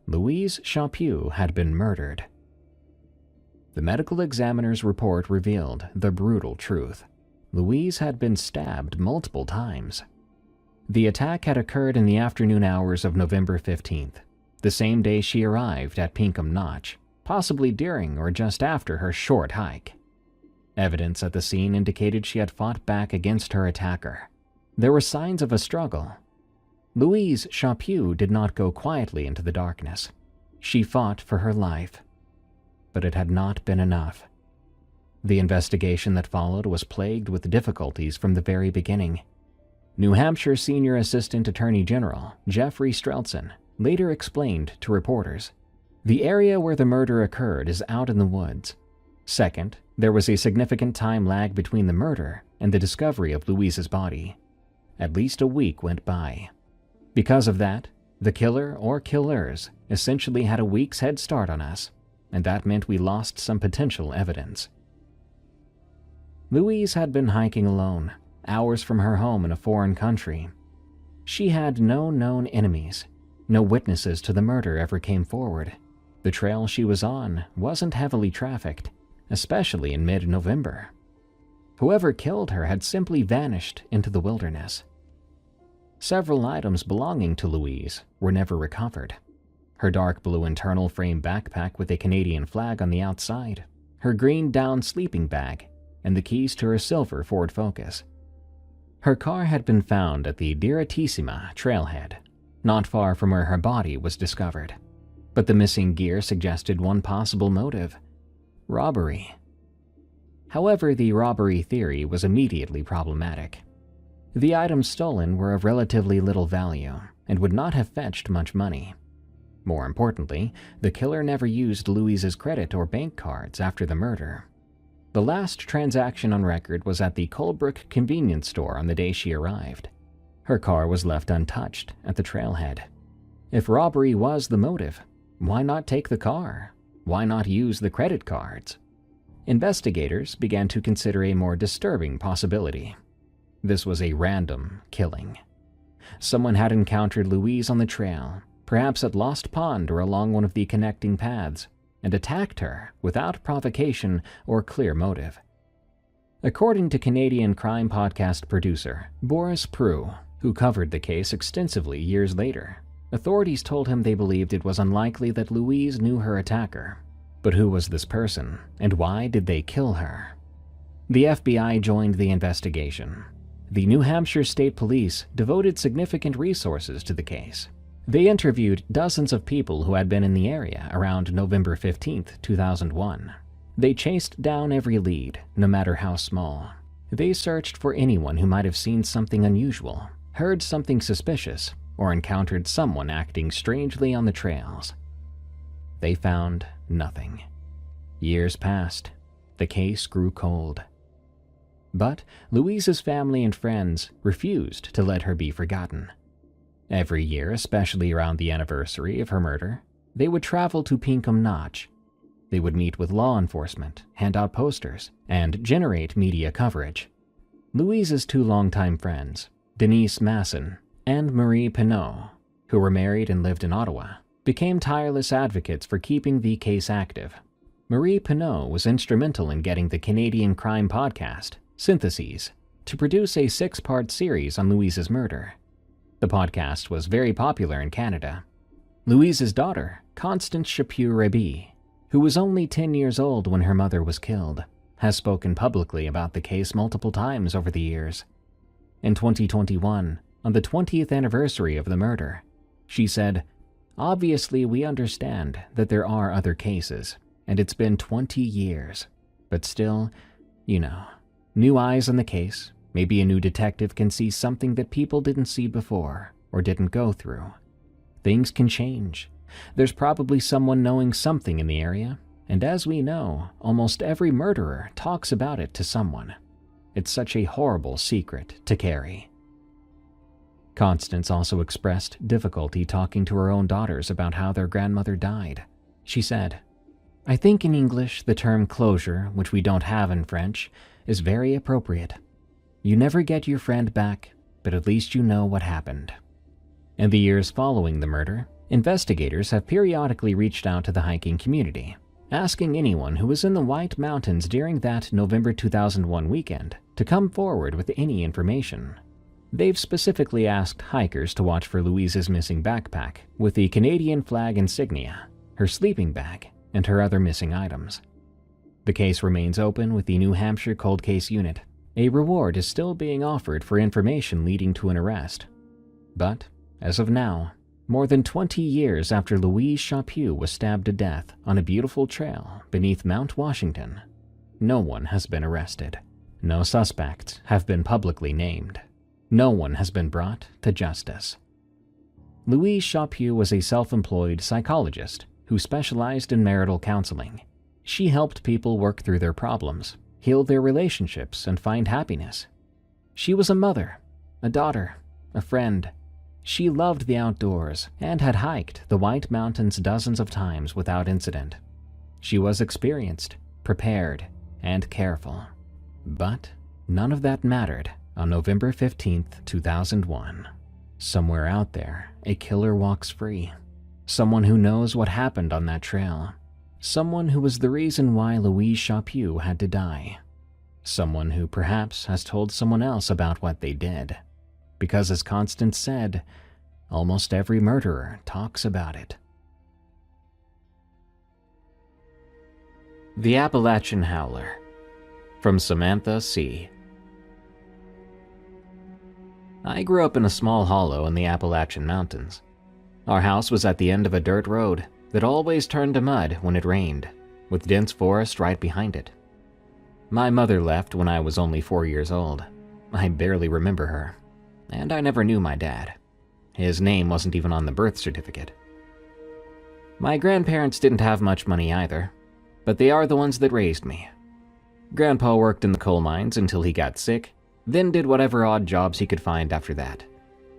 Louise Chaput had been murdered. The medical examiner's report revealed the brutal truth. Louise had been stabbed multiple times. The attack had occurred in the afternoon hours of November 15th, the same day she arrived at Pinkham Notch, possibly during or just after her short hike. Evidence at the scene indicated she had fought back against her attacker. There were signs of a struggle. Louise Chaput did not go quietly into the darkness. She fought for her life. But it had not been enough. The investigation that followed was plagued with difficulties from the very beginning. New Hampshire Senior Assistant Attorney General Jeffrey Strelson later explained to reporters, "The area where the murder occurred is out in the woods. Second, there was a significant time lag between the murder and the discovery of Louise's body. At least a week went by. Because of that, the killer or killers essentially had a week's head start on us, and that meant we lost some potential evidence." Louise had been hiking alone, hours from her home in a foreign country. She had no known enemies. No witnesses to the murder ever came forward. The trail she was on wasn't heavily trafficked, especially in mid-November. Whoever killed her had simply vanished into the wilderness. Several items belonging to Louise were never recovered. Her dark blue internal frame backpack with a Canadian flag on the outside, her green down sleeping bag, and the keys to her silver Ford Focus. Her car had been found at the Diratissima trailhead, not far from where her body was discovered. But the missing gear suggested one possible motive: robbery. However, the robbery theory was immediately problematic. The items stolen were of relatively little value and would not have fetched much money. More importantly, the killer never used Louise's credit or bank cards after the murder. The last transaction on record was at the Colebrook convenience store on the day she arrived. Her car was left untouched at the trailhead. If robbery was the motive, why not take the car? Why not use the credit cards? Investigators began to consider a more disturbing possibility. This was a random killing. Someone had encountered Louise on the trail, perhaps at Lost Pond or along one of the connecting paths, and attacked her without provocation or clear motive. According to Canadian crime podcast producer Boris Prue, who covered the case extensively years later, authorities told him they believed it was unlikely that Louise knew her attacker. But who was this person, and why did they kill her? The FBI joined the investigation. The New Hampshire State Police devoted significant resources to the case. They interviewed dozens of people who had been in the area around November 15, 2001. They chased down every lead, no matter how small. They searched for anyone who might have seen something unusual, heard something suspicious, or encountered someone acting strangely on the trails. They found nothing. Years passed. The case grew cold. But Louise's family and friends refused to let her be forgotten. Every year, especially around the anniversary of her murder, they would travel to Pinkham Notch. They would meet with law enforcement, hand out posters, and generate media coverage. Louise's two longtime friends, Denise Masson and Marie Pinault, who were married and lived in Ottawa, became tireless advocates for keeping the case active. Marie Pinault was instrumental in getting the Canadian crime podcast, Syntheses, to produce a 6-part series on Louise's murder. The podcast was very popular in Canada. Louise's daughter, Constance Chaput-Raby, who was only 10 years old when her mother was killed, has spoken publicly about the case multiple times over the years. In 2021, on the 20th anniversary of the murder, she said, "Obviously, we understand that there are other cases, and it's been 20 years. But still, new eyes on the case. Maybe a new detective can see something that people didn't see before or didn't go through. Things can change. There's probably someone knowing something in the area, and as we know, almost every murderer talks about it to someone. It's such a horrible secret to carry." Constance also expressed difficulty talking to her own daughters about how their grandmother died. She said, "I think in English the term closure, which we don't have in French, is very appropriate. You never get your friend back, but at least you know what happened." In the years following the murder, investigators have periodically reached out to the hiking community, asking anyone who was in the White Mountains during that November 2001 weekend to come forward with any information. They've specifically asked hikers to watch for Louise's missing backpack with the Canadian flag insignia, her sleeping bag, and her other missing items. The case remains open with the New Hampshire Cold Case Unit. A reward is still being offered for information leading to an arrest. But, as of now, more than 20 years after Louise Chaput was stabbed to death on a beautiful trail beneath Mount Washington, no one has been arrested. No suspects have been publicly named. No one has been brought to justice. Louise Chaput was a self-employed psychologist who specialized in marital counseling. She helped people work through their problems, heal their relationships, and find happiness. She was a mother, a daughter, a friend. She loved the outdoors and had hiked the White Mountains dozens of times without incident. She was experienced, prepared, and careful. But none of that mattered on November 15, 2001. Somewhere out there, a killer walks free. Someone who knows what happened on that trail. Someone who was the reason why Louise Chaput had to die. Someone who perhaps has told someone else about what they did. Because as Constance said, almost every murderer talks about it. The Appalachian Howler, from Samantha C. I grew up in a small hollow in the Appalachian Mountains. Our house was at the end of a dirt road that always turned to mud when it rained, with dense forest right behind it. My mother left when I was only 4 years old. I barely remember her, and I never knew my dad. His name wasn't even on the birth certificate. My grandparents didn't have much money either, but they are the ones that raised me. Grandpa worked in the coal mines until he got sick, then did whatever odd jobs he could find after that.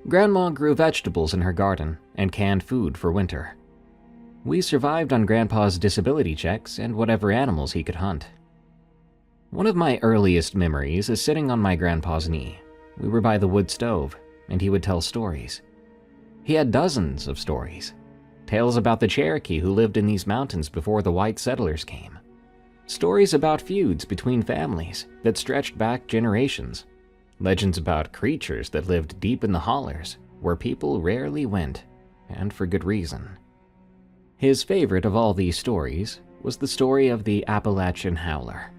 Grandma grew vegetables in her garden and canned food for winter. We survived on Grandpa's disability checks and whatever animals he could hunt. One of my earliest memories is sitting on my grandpa's knee. We were by the wood stove, and he would tell stories. He had dozens of stories, tales about the Cherokee who lived in these mountains before the white settlers came. Stories about feuds between families that stretched back generations. Legends about creatures that lived deep in the hollers, where people rarely went, and for good reason. His favorite of all these stories was the story of the Appalachian Howler.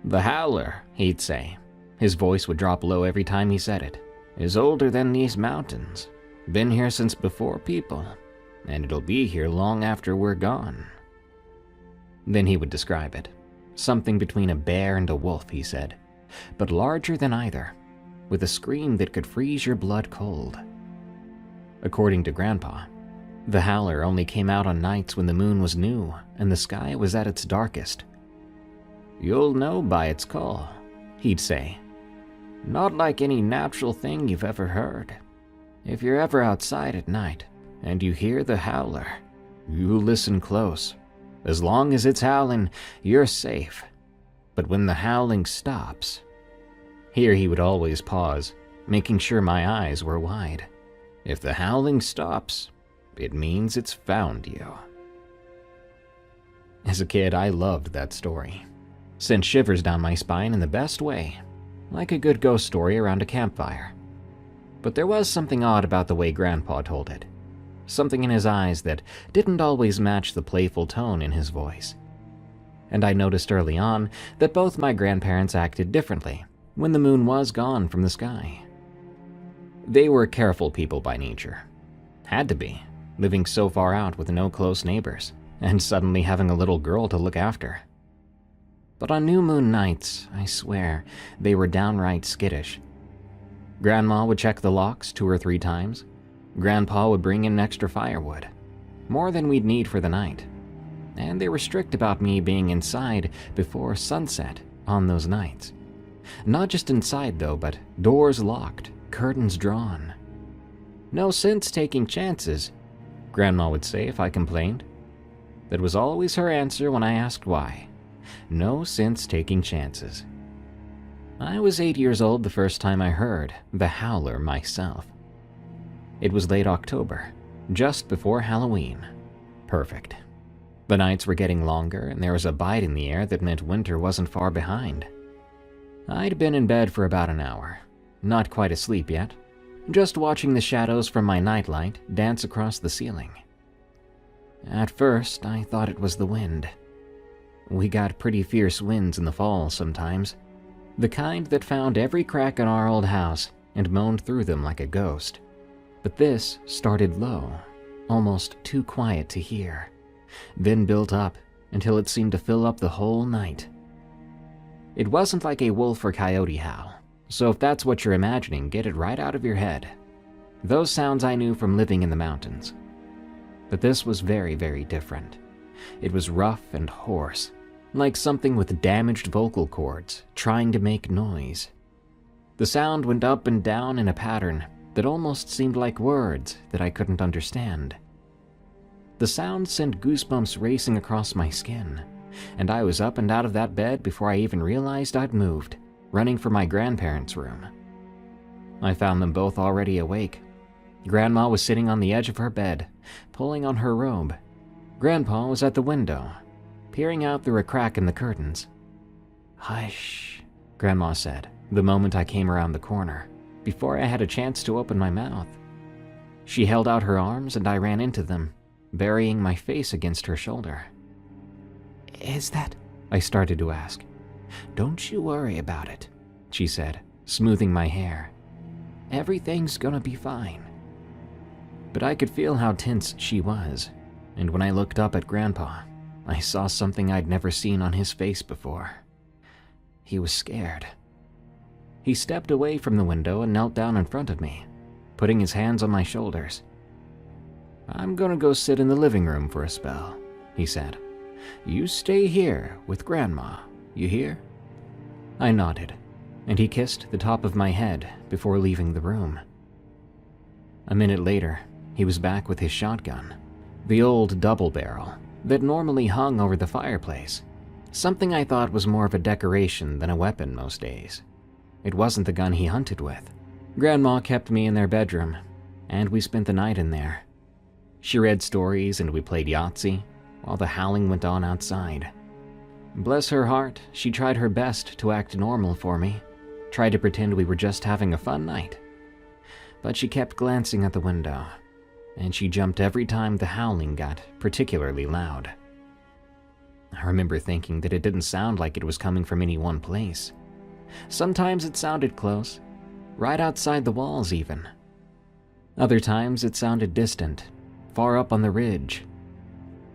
"The Howler," he'd say, his voice would drop low every time he said it, "is older than these mountains, been here since before people, and it'll be here long after we're gone." Then he would describe it. Something between a bear and a wolf, he said, but larger than either, with a scream that could freeze your blood cold. According to Grandpa, the Howler only came out on nights when the moon was new and the sky was at its darkest. "You'll know by its call," he'd say. "Not like any natural thing you've ever heard. If you're ever outside at night and you hear the Howler, you listen close. As long as it's howling, you're safe. But when the howling stops..." Here he would always pause, making sure my eyes were wide. "If the howling stops, it means it's found you." As a kid, I loved that story. Sent shivers down my spine in the best way, like a good ghost story around a campfire. But there was something odd about the way Grandpa told it. Something in his eyes that didn't always match the playful tone in his voice. And I noticed early on that both my grandparents acted differently when the moon was gone from the sky. They were careful people by nature. Had to be, living so far out with no close neighbors, and suddenly having a little girl to look after. But on new moon nights, I swear, they were downright skittish. Grandma would check the locks 2 or 3 times. Grandpa would bring in extra firewood, more than we'd need for the night. And they were strict about me being inside before sunset on those nights. Not just inside though, but doors locked, curtains drawn. "No sense taking chances," Grandma would say if I complained. That was always her answer when I asked why. No sense taking chances. I was 8 years old the first time I heard the Howler myself. It was late October, just before Halloween. Perfect. The nights were getting longer and there was a bite in the air that meant winter wasn't far behind. I'd been in bed for about an hour, not quite asleep yet, just watching the shadows from my nightlight dance across the ceiling. At first, I thought it was the wind. We got pretty fierce winds in the fall sometimes, the kind that found every crack in our old house and moaned through them like a ghost. But this started low, almost too quiet to hear, then built up until it seemed to fill up the whole night. It wasn't like a wolf or coyote howl, so if that's what you're imagining, get it right out of your head. Those sounds I knew from living in the mountains. But this was very, very different. It was rough and hoarse, like something with damaged vocal cords trying to make noise. The sound went up and down in a pattern that almost seemed like words that I couldn't understand. The sound sent goosebumps racing across my skin, and I was up and out of that bed before I even realized I'd moved, running for my grandparents' room. I found them both already awake. Grandma was sitting on the edge of her bed, pulling on her robe. Grandpa was at the window, peering out through a crack in the curtains. "Hush," Grandma said, the moment I came around the corner, before I had a chance to open my mouth. She held out her arms and I ran into them, burying my face against her shoulder. "Is that..." I started to ask. "Don't you worry about it," she said, smoothing my hair. "Everything's gonna be fine." But I could feel how tense she was, and when I looked up at Grandpa, I saw something I'd never seen on his face before. He was scared. He stepped away from the window and knelt down in front of me, putting his hands on my shoulders. "I'm gonna go sit in the living room for a spell," he said. "You stay here with Grandma, you hear?" I nodded, and he kissed the top of my head before leaving the room. A minute later, he was back with his shotgun, the old double barrel that normally hung over the fireplace, something I thought was more of a decoration than a weapon most days. It wasn't the gun he hunted with. Grandma kept me in their bedroom, and we spent the night in there. She read stories and we played Yahtzee, while the howling went on outside. Bless her heart, she tried her best to act normal for me, tried to pretend we were just having a fun night. But she kept glancing at the window, and she jumped every time the howling got particularly loud. I remember thinking that it didn't sound like it was coming from any one place. Sometimes it sounded close, right outside the walls even. Other times it sounded distant, far up on the ridge.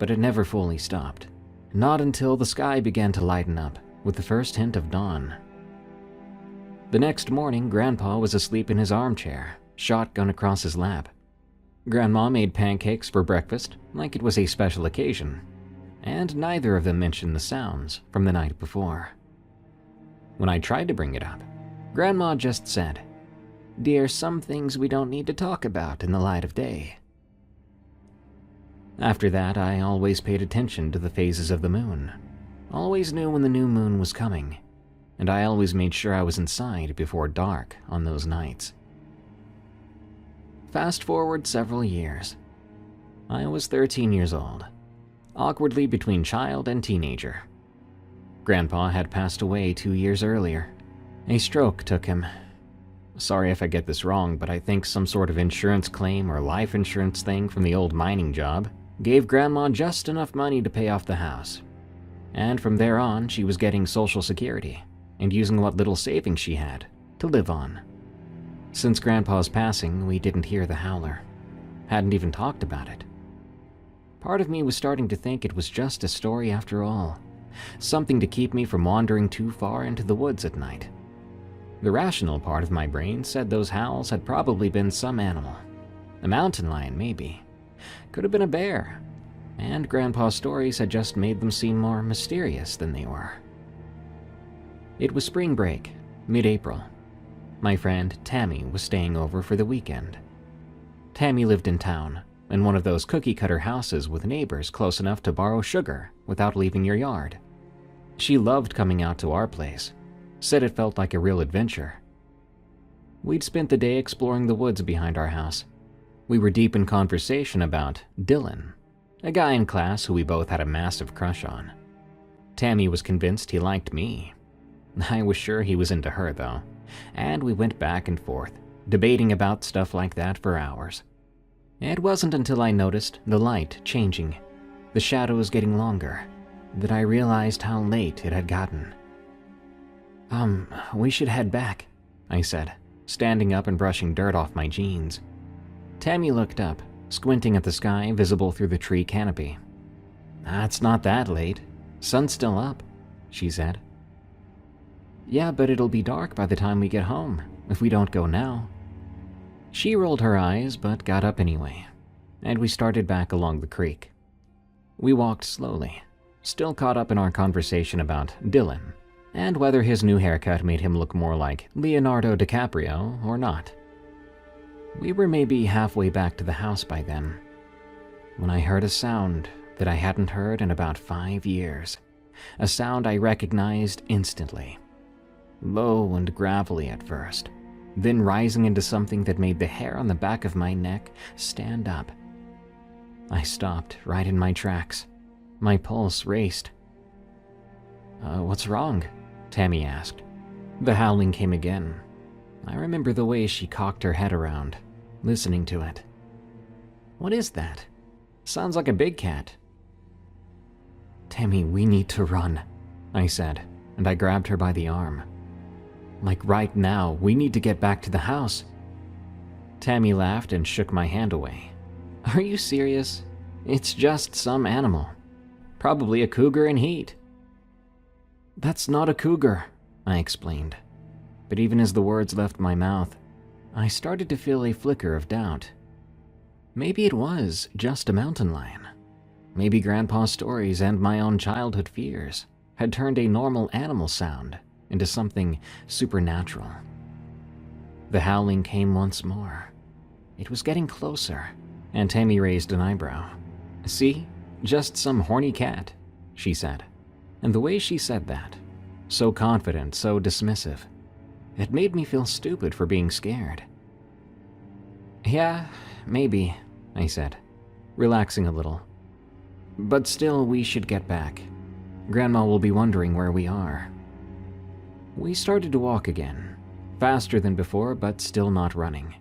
But it never fully stopped, not until the sky began to lighten up with the first hint of dawn. The next morning, Grandpa was asleep in his armchair, shotgun across his lap. Grandma made pancakes for breakfast like it was a special occasion, and neither of them mentioned the sounds from the night before. When I tried to bring it up, Grandma just said, "Dear, some things we don't need to talk about in the light of day." After that, I always paid attention to the phases of the moon, always knew when the new moon was coming, and I always made sure I was inside before dark on those nights. Fast forward several years. I was 13 years old, awkwardly between child and teenager. Grandpa had passed away 2 years earlier. A stroke took him. Sorry if I get this wrong, but I think some sort of insurance claim or life insurance thing from the old mining job gave Grandma just enough money to pay off the house. And from there on, she was getting Social Security and using what little savings she had to live on. Since Grandpa's passing, we didn't hear the howler. Hadn't even talked about it. Part of me was starting to think it was just a story after all, something to keep me from wandering too far into the woods at night. The rational part of my brain said those howls had probably been some animal. A mountain lion, maybe. Could have been a bear. And Grandpa's stories had just made them seem more mysterious than they were. It was spring break, mid-April. My friend Tammy was staying over for the weekend. Tammy lived in town, in one of those cookie-cutter houses with neighbors close enough to borrow sugar without leaving your yard. She loved coming out to our place, said it felt like a real adventure. We'd spent the day exploring the woods behind our house. We were deep in conversation about Dylan, a guy in class who we both had a massive crush on. Tammy was convinced he liked me. I was sure he was into her, though, and we went back and forth, debating about stuff like that for hours. It wasn't until I noticed the light changing, the shadows getting longer, that I realized how late it had gotten. We should head back," I said, standing up and brushing dirt off my jeans. Tammy looked up, squinting at the sky visible through the tree canopy. "It's not that late. Sun's still up," she said. "Yeah, but it'll be dark by the time we get home, if we don't go now." She rolled her eyes but got up anyway, and we started back along the creek. We walked slowly, still caught up in our conversation about Dylan, and whether his new haircut made him look more like Leonardo DiCaprio or not. We were maybe halfway back to the house by then, when I heard a sound that I hadn't heard in about 5 years, a sound I recognized instantly. Low and gravelly at first, then rising into something that made the hair on the back of my neck stand up. I stopped right in my tracks. My pulse raced. What's wrong?" Tammy asked. The howling came again. I remember the way she cocked her head around, listening to it. "What is that? Sounds like a big cat." "Tammy, we need to run," I said, and I grabbed her by the arm. "Like right now, we need to get back to the house." Tammy laughed and shook my hand away. "Are you serious? It's just some animal. Probably a cougar in heat." "That's not a cougar," I explained. But even as the words left my mouth, I started to feel a flicker of doubt. Maybe it was just a mountain lion. Maybe Grandpa's stories and my own childhood fears had turned a normal animal sound into something supernatural. The howling came once more. It was getting closer, and Tammy raised an eyebrow. "See? Just some horny cat," she said. And the way she said that, so confident, so dismissive, it made me feel stupid for being scared. "Yeah, maybe," I said. relaxing a little. But still, we should get back. Grandma will be wondering where we are. We started to walk again, faster than before, but still not running.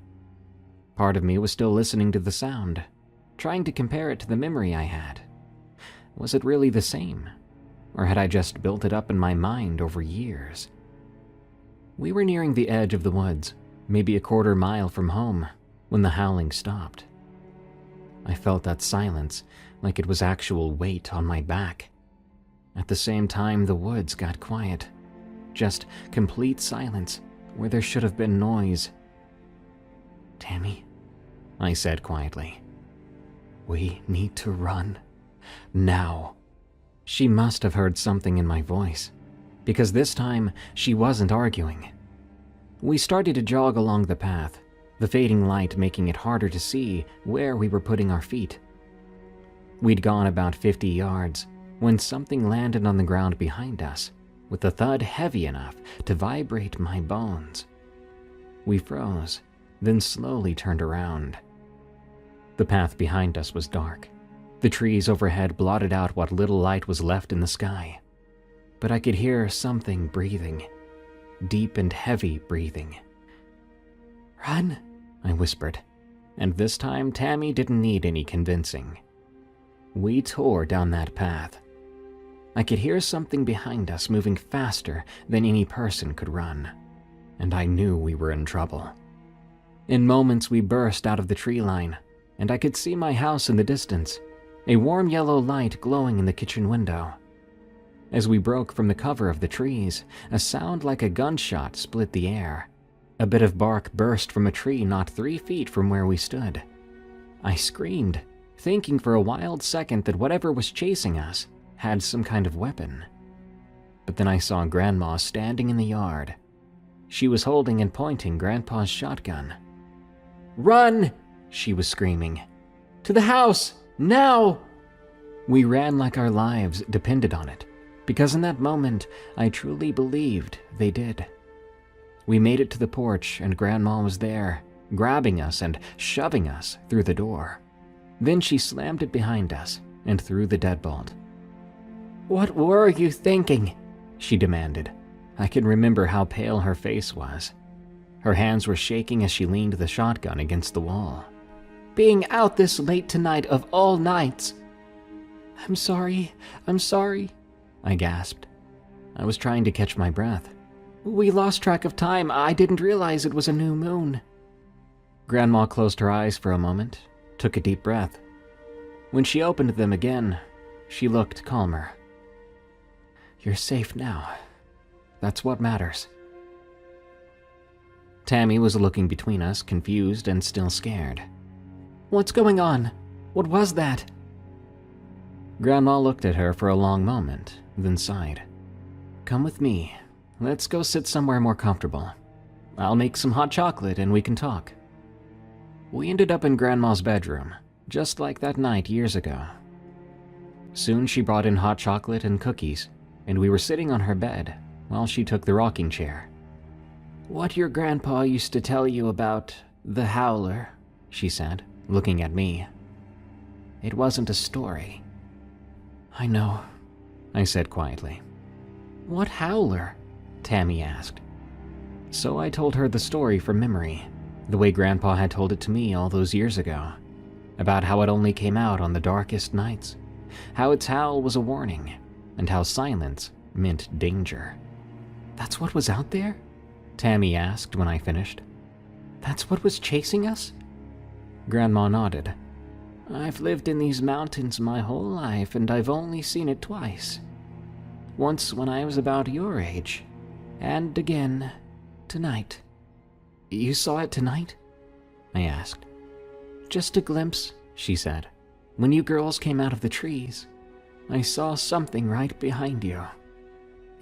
Part of me was still listening to the sound, trying to compare it to the memory I had. Was it really the same? Or had I just built it up in my mind over years? We were nearing the edge of the woods, maybe a quarter mile from home, when the howling stopped. I felt that silence like it was actual weight on my back. At the same time, the woods got quiet. Just complete silence where there should have been noise. "Tammy," I said quietly, "we need to run. Now." She must have heard something in my voice, because this time she wasn't arguing. We started to jog along the path, the fading light making it harder to see where we were putting our feet. We'd gone about 50 yards when something landed on the ground behind us, with a thud heavy enough to vibrate my bones. We froze, then slowly turned around. The path behind us was dark. The trees overhead blotted out what little light was left in the sky. But I could hear something breathing, deep and heavy breathing. "Run," I whispered, and this time Tammy didn't need any convincing. We tore down that path. I could hear something behind us moving faster than any person could run, and I knew we were in trouble. In moments we burst out of the tree line, and I could see my house in the distance, a warm yellow light glowing in the kitchen window. As we broke from the cover of the trees, a sound like a gunshot split the air. A bit of bark burst from a tree not 3 feet from where we stood. I screamed, thinking for a wild second that whatever was chasing us had some kind of weapon. But then I saw Grandma standing in the yard. She was holding and pointing Grandpa's shotgun. "Run!" she was screaming. "To the house! Now!" We ran like our lives depended on it, because in that moment I truly believed they did. We made it to the porch and Grandma was there, grabbing us and shoving us through the door. Then she slammed it behind us and threw the deadbolt. "What were you thinking?" she demanded. I can remember how pale her face was. Her hands were shaking as she leaned the shotgun against the wall. "Being out this late tonight of all nights." I'm sorry, I gasped. I was trying to catch my breath. "We lost track of time. I didn't realize it was a new moon." Grandma closed her eyes for a moment, took a deep breath. When she opened them again, she looked calmer. "You're safe now. That's what matters." Tammy was looking between us, confused and still scared. "What's going on? What was that?" Grandma looked at her for a long moment, then sighed. "Come with me. Let's go sit somewhere more comfortable. I'll make some hot chocolate and we can talk." We ended up in Grandma's bedroom, just like that night years ago. Soon she brought in hot chocolate and cookies, and we were sitting on her bed while she took the rocking chair. "What your grandpa used to tell you about the howler," she said, looking at me. "It wasn't a story." "I know," I said quietly. "What howler?" Tammy asked. So I told her the story from memory, the way Grandpa had told it to me all those years ago, about how it only came out on the darkest nights, how its howl was a warning, and how silence meant danger. "That's what was out there?" Tammy asked when I finished. "That's what was chasing us?" Grandma nodded. "I've lived in these mountains my whole life and I've only seen it twice. Once when I was about your age, and again tonight." "You saw it tonight?" I asked. "Just a glimpse," she said. "When you girls came out of the trees, I saw something right behind you.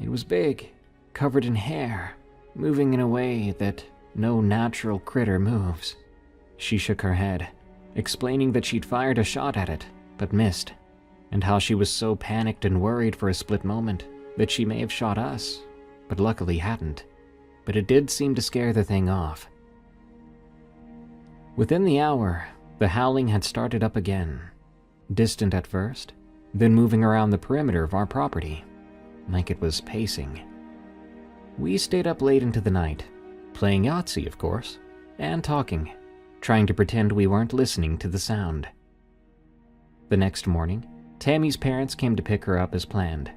It was big, covered in hair, moving in a way that no natural critter moves." She shook her head, explaining that she'd fired a shot at it, but missed, and how she was so panicked and worried for a split moment that she may have shot us, but luckily hadn't. But it did seem to scare the thing off. Within the hour, the howling had started up again, distant at first, then moving around the perimeter of our property, like it was pacing. We stayed up late into the night, playing Yahtzee, of course, and talking, trying to pretend we weren't listening to the sound. The next morning, Tammy's parents came to pick her up as planned.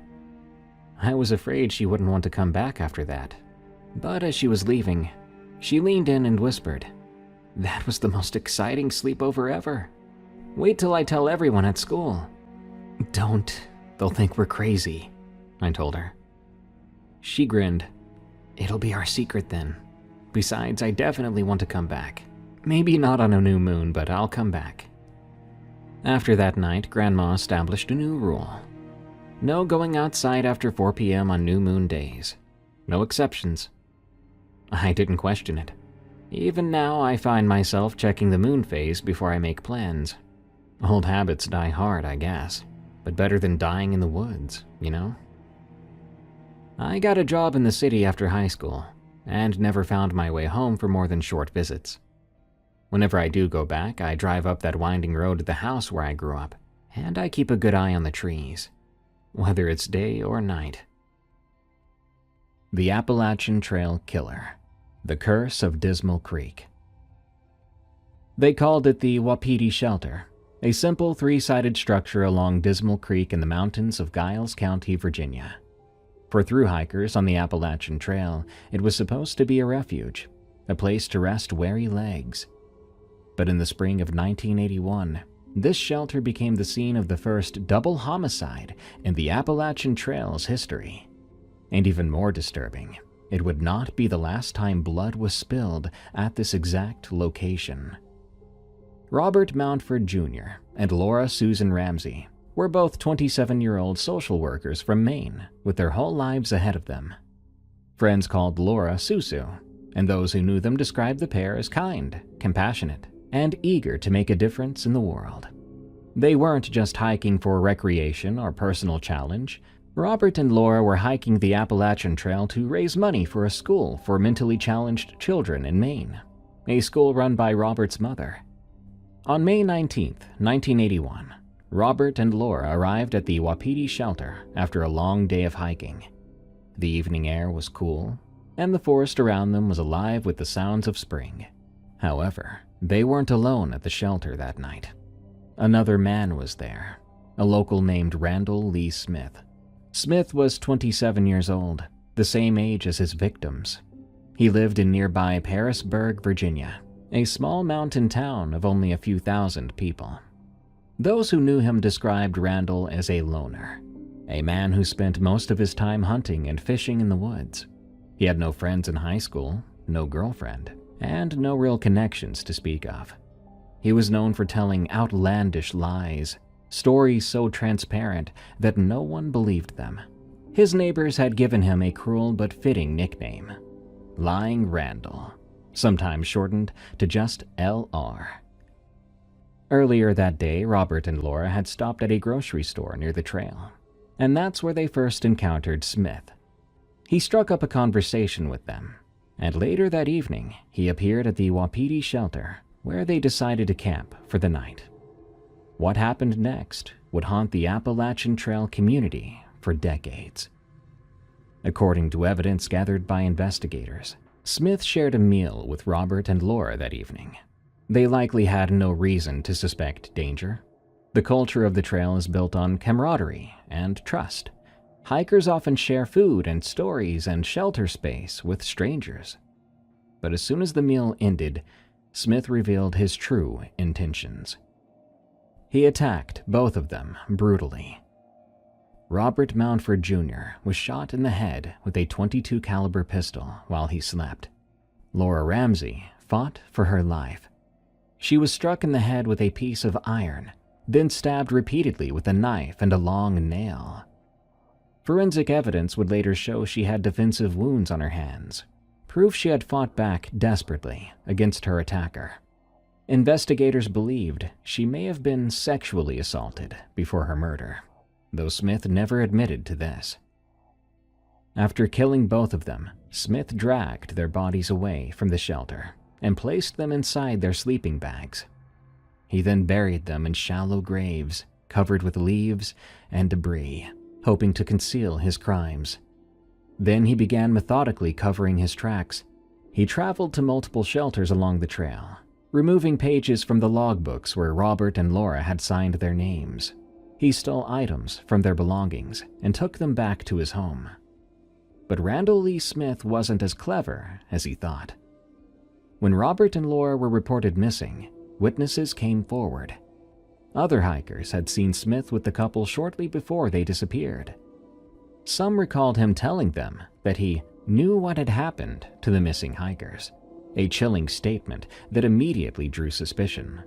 I was afraid she wouldn't want to come back after that, but as she was leaving, she leaned in and whispered, "That was the most exciting sleepover ever. Wait till I tell everyone at school." "Don't, they'll think we're crazy," I told her. She grinned. "It'll be our secret then. Besides, I definitely want to come back. Maybe not on a new moon, but I'll come back." After that night, Grandma established a new rule. No going outside after 4 p.m. on new moon days. No exceptions. I didn't question it. Even now, I find myself checking the moon phase before I make plans. Old habits die hard, I guess, but better than dying in the woods, you know? I got a job in the city after high school, and never found my way home for more than short visits. Whenever I do go back, I drive up that winding road to the house where I grew up, and I keep a good eye on the trees, whether it's day or night. The Appalachian Trail Killer. The Curse of Dismal Creek. They called it the Wapiti Shelter, a simple 3-sided structure along Dismal Creek in the mountains of Giles County, Virginia. For thru hikers on the Appalachian Trail, it was supposed to be a refuge, a place to rest weary legs. But in the spring of 1981, this shelter became the scene of the first double homicide in the Appalachian Trail's history. And even more disturbing, it would not be the last time blood was spilled at this exact location. Robert Mountford Jr. and Laura Susan Ramsey were both 27-year-old social workers from Maine with their whole lives ahead of them. Friends called Laura Susu, and those who knew them described the pair as kind, compassionate, and eager to make a difference in the world. They weren't just hiking for recreation or personal challenge. Robert and Laura were hiking the Appalachian Trail to raise money for a school for mentally challenged children in Maine, a school run by Robert's mother. On May 19, 1981, Robert and Laura arrived at the Wapiti Shelter after a long day of hiking. The evening air was cool, and the forest around them was alive with the sounds of spring. However, they weren't alone at the shelter that night. Another man was there, a local named Randall Lee Smith. Smith was 27 years old, the same age as his victims. He lived in nearby Parisburg, Virginia, a small mountain town of only a few thousand people. Those who knew him described Randall as a loner, a man who spent most of his time hunting and fishing in the woods. He had no friends in high school, no girlfriend, and no real connections to speak of. He was known for telling outlandish lies, stories so transparent that no one believed them. His neighbors had given him a cruel but fitting nickname, Lying Randall, sometimes shortened to just LR. Earlier that day, Robert and Laura had stopped at a grocery store near the trail, and that's where they first encountered Smith. He struck up a conversation with them, and later that evening, he appeared at the Wapiti Shelter, where they decided to camp for the night. What happened next would haunt the Appalachian Trail community for decades. According to evidence gathered by investigators, Smith shared a meal with Robert and Laura that evening. They likely had no reason to suspect danger. The culture of the trail is built on camaraderie and trust. Hikers often share food and stories and shelter space with strangers. But as soon as the meal ended, Smith revealed his true intentions. He attacked both of them brutally. Robert Mountford Jr. was shot in the head with a .22 caliber pistol while he slept. Laura Ramsey fought for her life. She was struck in the head with a piece of iron, then stabbed repeatedly with a knife and a long nail. Forensic evidence would later show she had defensive wounds on her hands, proof she had fought back desperately against her attacker. Investigators believed she may have been sexually assaulted before her murder, though Smith never admitted to this. After killing both of them, Smith dragged their bodies away from the shelter and placed them inside their sleeping bags. He then buried them in shallow graves, covered with leaves and debris, hoping to conceal his crimes. Then he began methodically covering his tracks. He traveled to multiple shelters along the trail, removing pages from the logbooks where Robert and Laura had signed their names. He stole items from their belongings and took them back to his home. But Randall Lee Smith wasn't as clever as he thought. When Robert and Laura were reported missing, witnesses came forward. Other hikers had seen Smith with the couple shortly before they disappeared. Some recalled him telling them that he knew what had happened to the missing hikers, a chilling statement that immediately drew suspicion.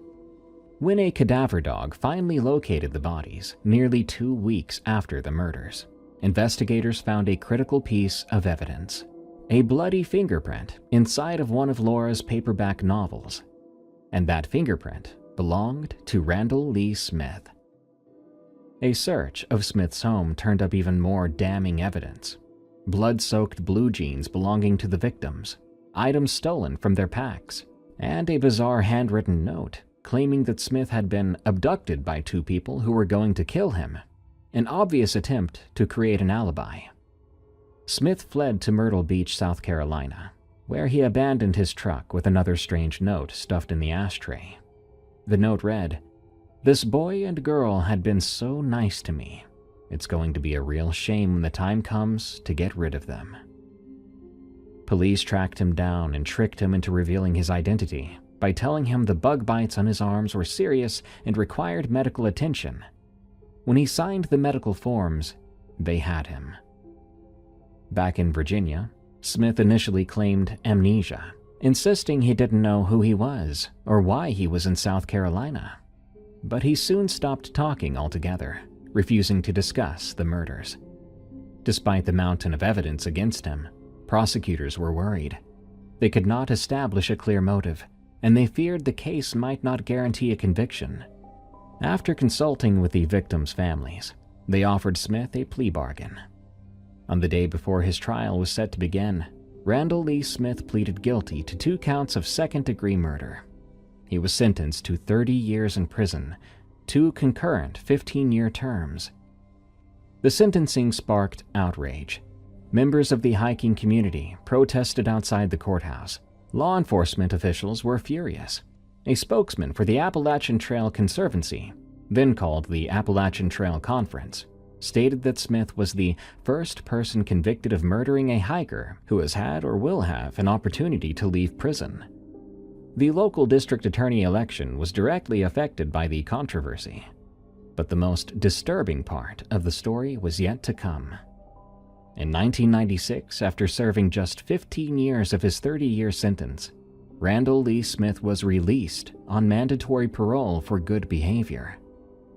When a cadaver dog finally located the bodies nearly 2 weeks after the murders, investigators found a critical piece of evidence: a bloody fingerprint inside of one of Laura's paperback novels. And that fingerprint belonged to Randall Lee Smith. A search of Smith's home turned up even more damning evidence: blood-soaked blue jeans belonging to the victims, items stolen from their packs, and a bizarre handwritten note claiming that Smith had been abducted by 2 people who were going to kill him, an obvious attempt to create an alibi. Smith fled to Myrtle Beach, South Carolina, where he abandoned his truck with another strange note stuffed in the ashtray. The note read, "This boy and girl had been so nice to me. It's going to be a real shame when the time comes to get rid of them." Police tracked him down and tricked him into revealing his identity by telling him the bug bites on his arms were serious and required medical attention. When he signed the medical forms, they had him. Back in Virginia, Smith initially claimed amnesia, insisting he didn't know who he was or why he was in South Carolina. But he soon stopped talking altogether, refusing to discuss the murders. Despite the mountain of evidence against him, prosecutors were worried. They could not establish a clear motive, and they feared the case might not guarantee a conviction. After consulting with the victims' families, they offered Smith a plea bargain. On the day before his trial was set to begin, Randall Lee Smith pleaded guilty to 2 counts of second-degree murder. He was sentenced to 30 years in prison, 2 concurrent 15-year terms. The sentencing sparked outrage. Members of the hiking community protested outside the courthouse. Law enforcement officials were furious. A spokesman for the Appalachian Trail Conservancy, then called the Appalachian Trail Conference, stated that Smith was the first person convicted of murdering a hiker who has had or will have an opportunity to leave prison. The local district attorney election was directly affected by the controversy. But the most disturbing part of the story was yet to come. In 1996, after serving just 15 years of his 30-year sentence, Randall Lee Smith was released on mandatory parole for good behavior.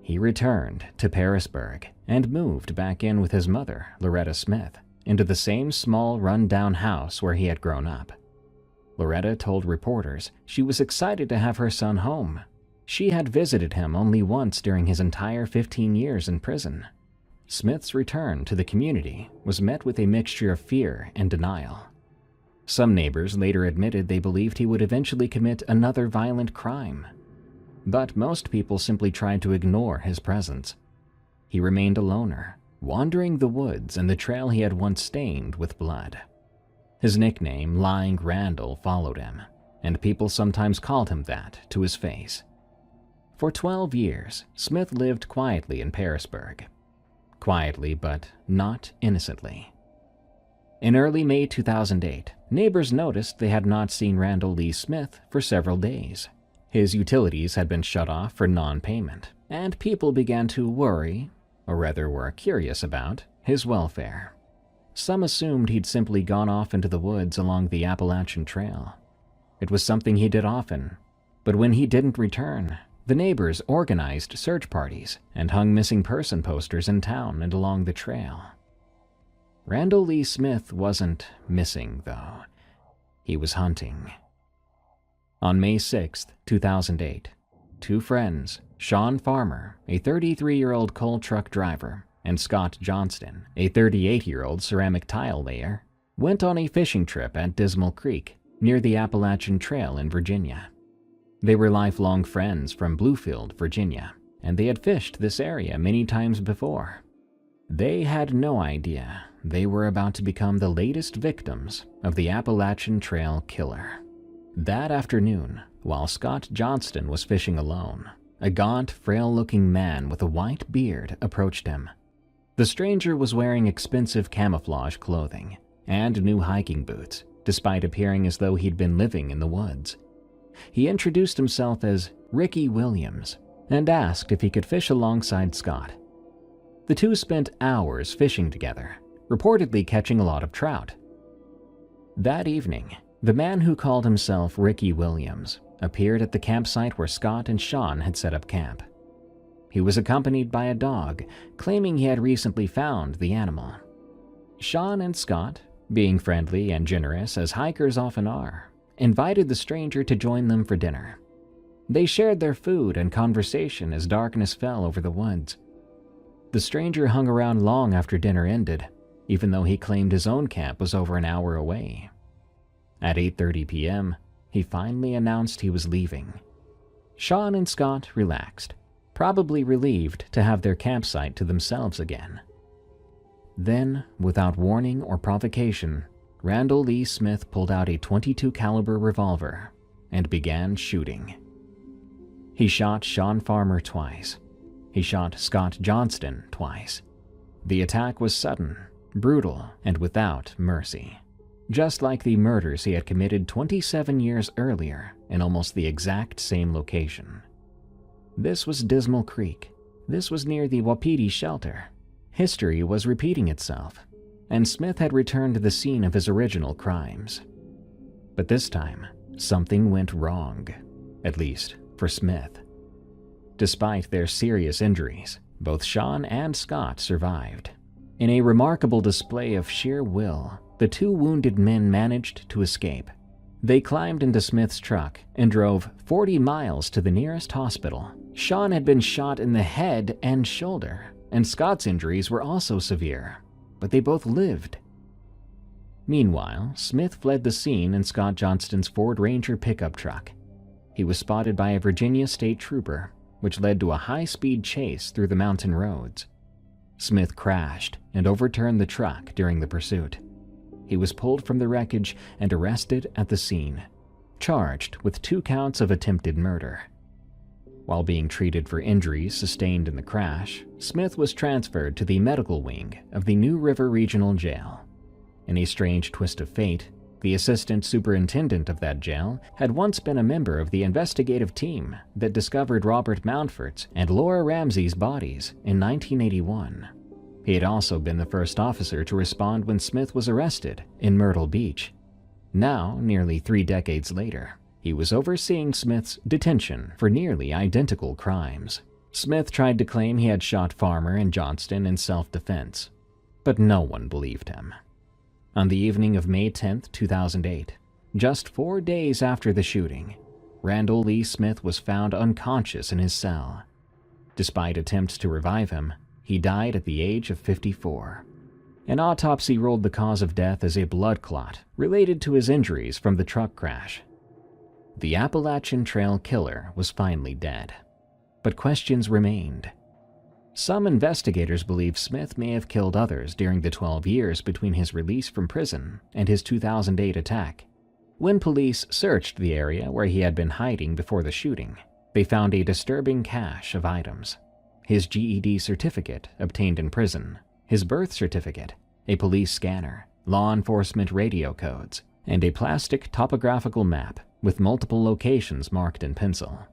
He returned to Pearisburg and moved back in with his mother, Loretta Smith, into the same small, run-down house where he had grown up. Loretta told reporters she was excited to have her son home. She had visited him only once during his entire 15 years in prison. Smith's return to the community was met with a mixture of fear and denial. Some neighbors later admitted they believed he would eventually commit another violent crime. But most people simply tried to ignore his presence. He remained a loner, wandering the woods and the trail he had once stained with blood. His nickname, Lying Randall, followed him, and people sometimes called him that to his face. For 12 years, Smith lived quietly in Pearisburg. Quietly, but not innocently. In early May 2008, neighbors noticed they had not seen Randall Lee Smith for several days. His utilities had been shut off for non-payment, and people began to worry, or rather were curious about, his welfare. Some assumed he'd simply gone off into the woods along the Appalachian Trail. It was something he did often, but when he didn't return, the neighbors organized search parties and hung missing person posters in town and along the trail. Randall Lee Smith wasn't missing, though. He was hunting. On May 6, 2008, 2 friends, Sean Farmer, a 33-year-old coal truck driver, and Scott Johnston, a 38-year-old ceramic tile layer, went on a fishing trip at Dismal Creek, near the Appalachian Trail in Virginia. They were lifelong friends from Bluefield, Virginia, and they had fished this area many times before. They had no idea they were about to become the latest victims of the Appalachian Trail killer. That afternoon, while Scott Johnston was fishing alone, a gaunt, frail-looking man with a white beard approached him. The stranger was wearing expensive camouflage clothing and new hiking boots, despite appearing as though he'd been living in the woods. He introduced himself as Ricky Williams and asked if he could fish alongside Scott. The two spent hours fishing together, reportedly catching a lot of trout. That evening, the man who called himself Ricky Williams appeared at the campsite where Scott and Sean had set up camp. He was accompanied by a dog, claiming he had recently found the animal. Sean and Scott, being friendly and generous as hikers often are, invited the stranger to join them for dinner. They shared their food and conversation as darkness fell over the woods. The stranger hung around long after dinner ended, even though he claimed his own camp was over an hour away. At 8:30 p.m., he finally announced he was leaving. Sean and Scott relaxed, probably relieved to have their campsite to themselves again. Then, without warning or provocation, Randall Lee Smith pulled out a .22 caliber revolver and began shooting. He shot Sean Farmer twice. He shot Scott Johnston twice. The attack was sudden, brutal, and without mercy, just like the murders he had committed 27 years earlier in almost the exact same location. This was Dismal Creek. This was near the Wapiti shelter. History was repeating itself, and Smith had returned to the scene of his original crimes. But this time, something went wrong, at least for Smith. Despite their serious injuries, both Sean and Scott survived. In a remarkable display of sheer will, the two wounded men managed to escape. They climbed into Smith's truck and drove 40 miles to the nearest hospital. Sean had been shot in the head and shoulder, and Scott's injuries were also severe, but they both lived. Meanwhile, Smith fled the scene in Scott Johnston's Ford Ranger pickup truck. He was spotted by a Virginia state trooper, which led to a high-speed chase through the mountain roads. Smith crashed and overturned the truck during the pursuit. He was pulled from the wreckage and arrested at the scene, charged with 2 counts of attempted murder. While being treated for injuries sustained in the crash, Smith was transferred to the medical wing of the New River Regional Jail. In a strange twist of fate, the assistant superintendent of that jail had once been a member of the investigative team that discovered Robert Mountford's and Laura Ramsey's bodies in 1981. He had also been the first officer to respond when Smith was arrested in Myrtle Beach. Now, nearly 3 decades later, he was overseeing Smith's detention for nearly identical crimes. Smith tried to claim he had shot Farmer and Johnston in self-defense, but no one believed him. On the evening of May 10, 2008, just 4 days after the shooting, Randall Lee Smith was found unconscious in his cell. Despite attempts to revive him, he died at the age of 54. An autopsy ruled the cause of death as a blood clot related to his injuries from the truck crash. The Appalachian Trail killer was finally dead, but questions remained. Some investigators believe Smith may have killed others during the 12 years between his release from prison and his 2008 attack. When police searched the area where he had been hiding before the shooting, they found a disturbing cache of items: his GED certificate obtained in prison, his birth certificate, a police scanner, law enforcement radio codes, and a plastic topographical map with multiple locations marked in pencil.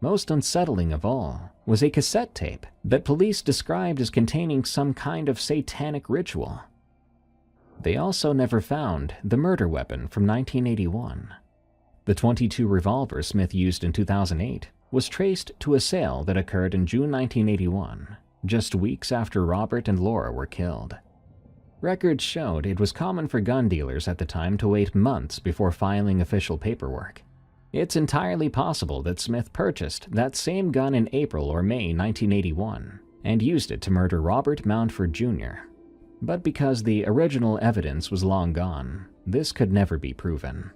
Most unsettling of all was a cassette tape that police described as containing some kind of satanic ritual. They also never found the murder weapon from 1981. The .22 revolver Smith used in 2008 was traced to a sale that occurred in June 1981, just weeks after Robert and Laura were killed. Records showed it was common for gun dealers at the time to wait months before filing official paperwork. It's entirely possible that Smith purchased that same gun in April or May 1981 and used it to murder Robert Mountford Jr. But because the original evidence was long gone, this could never be proven.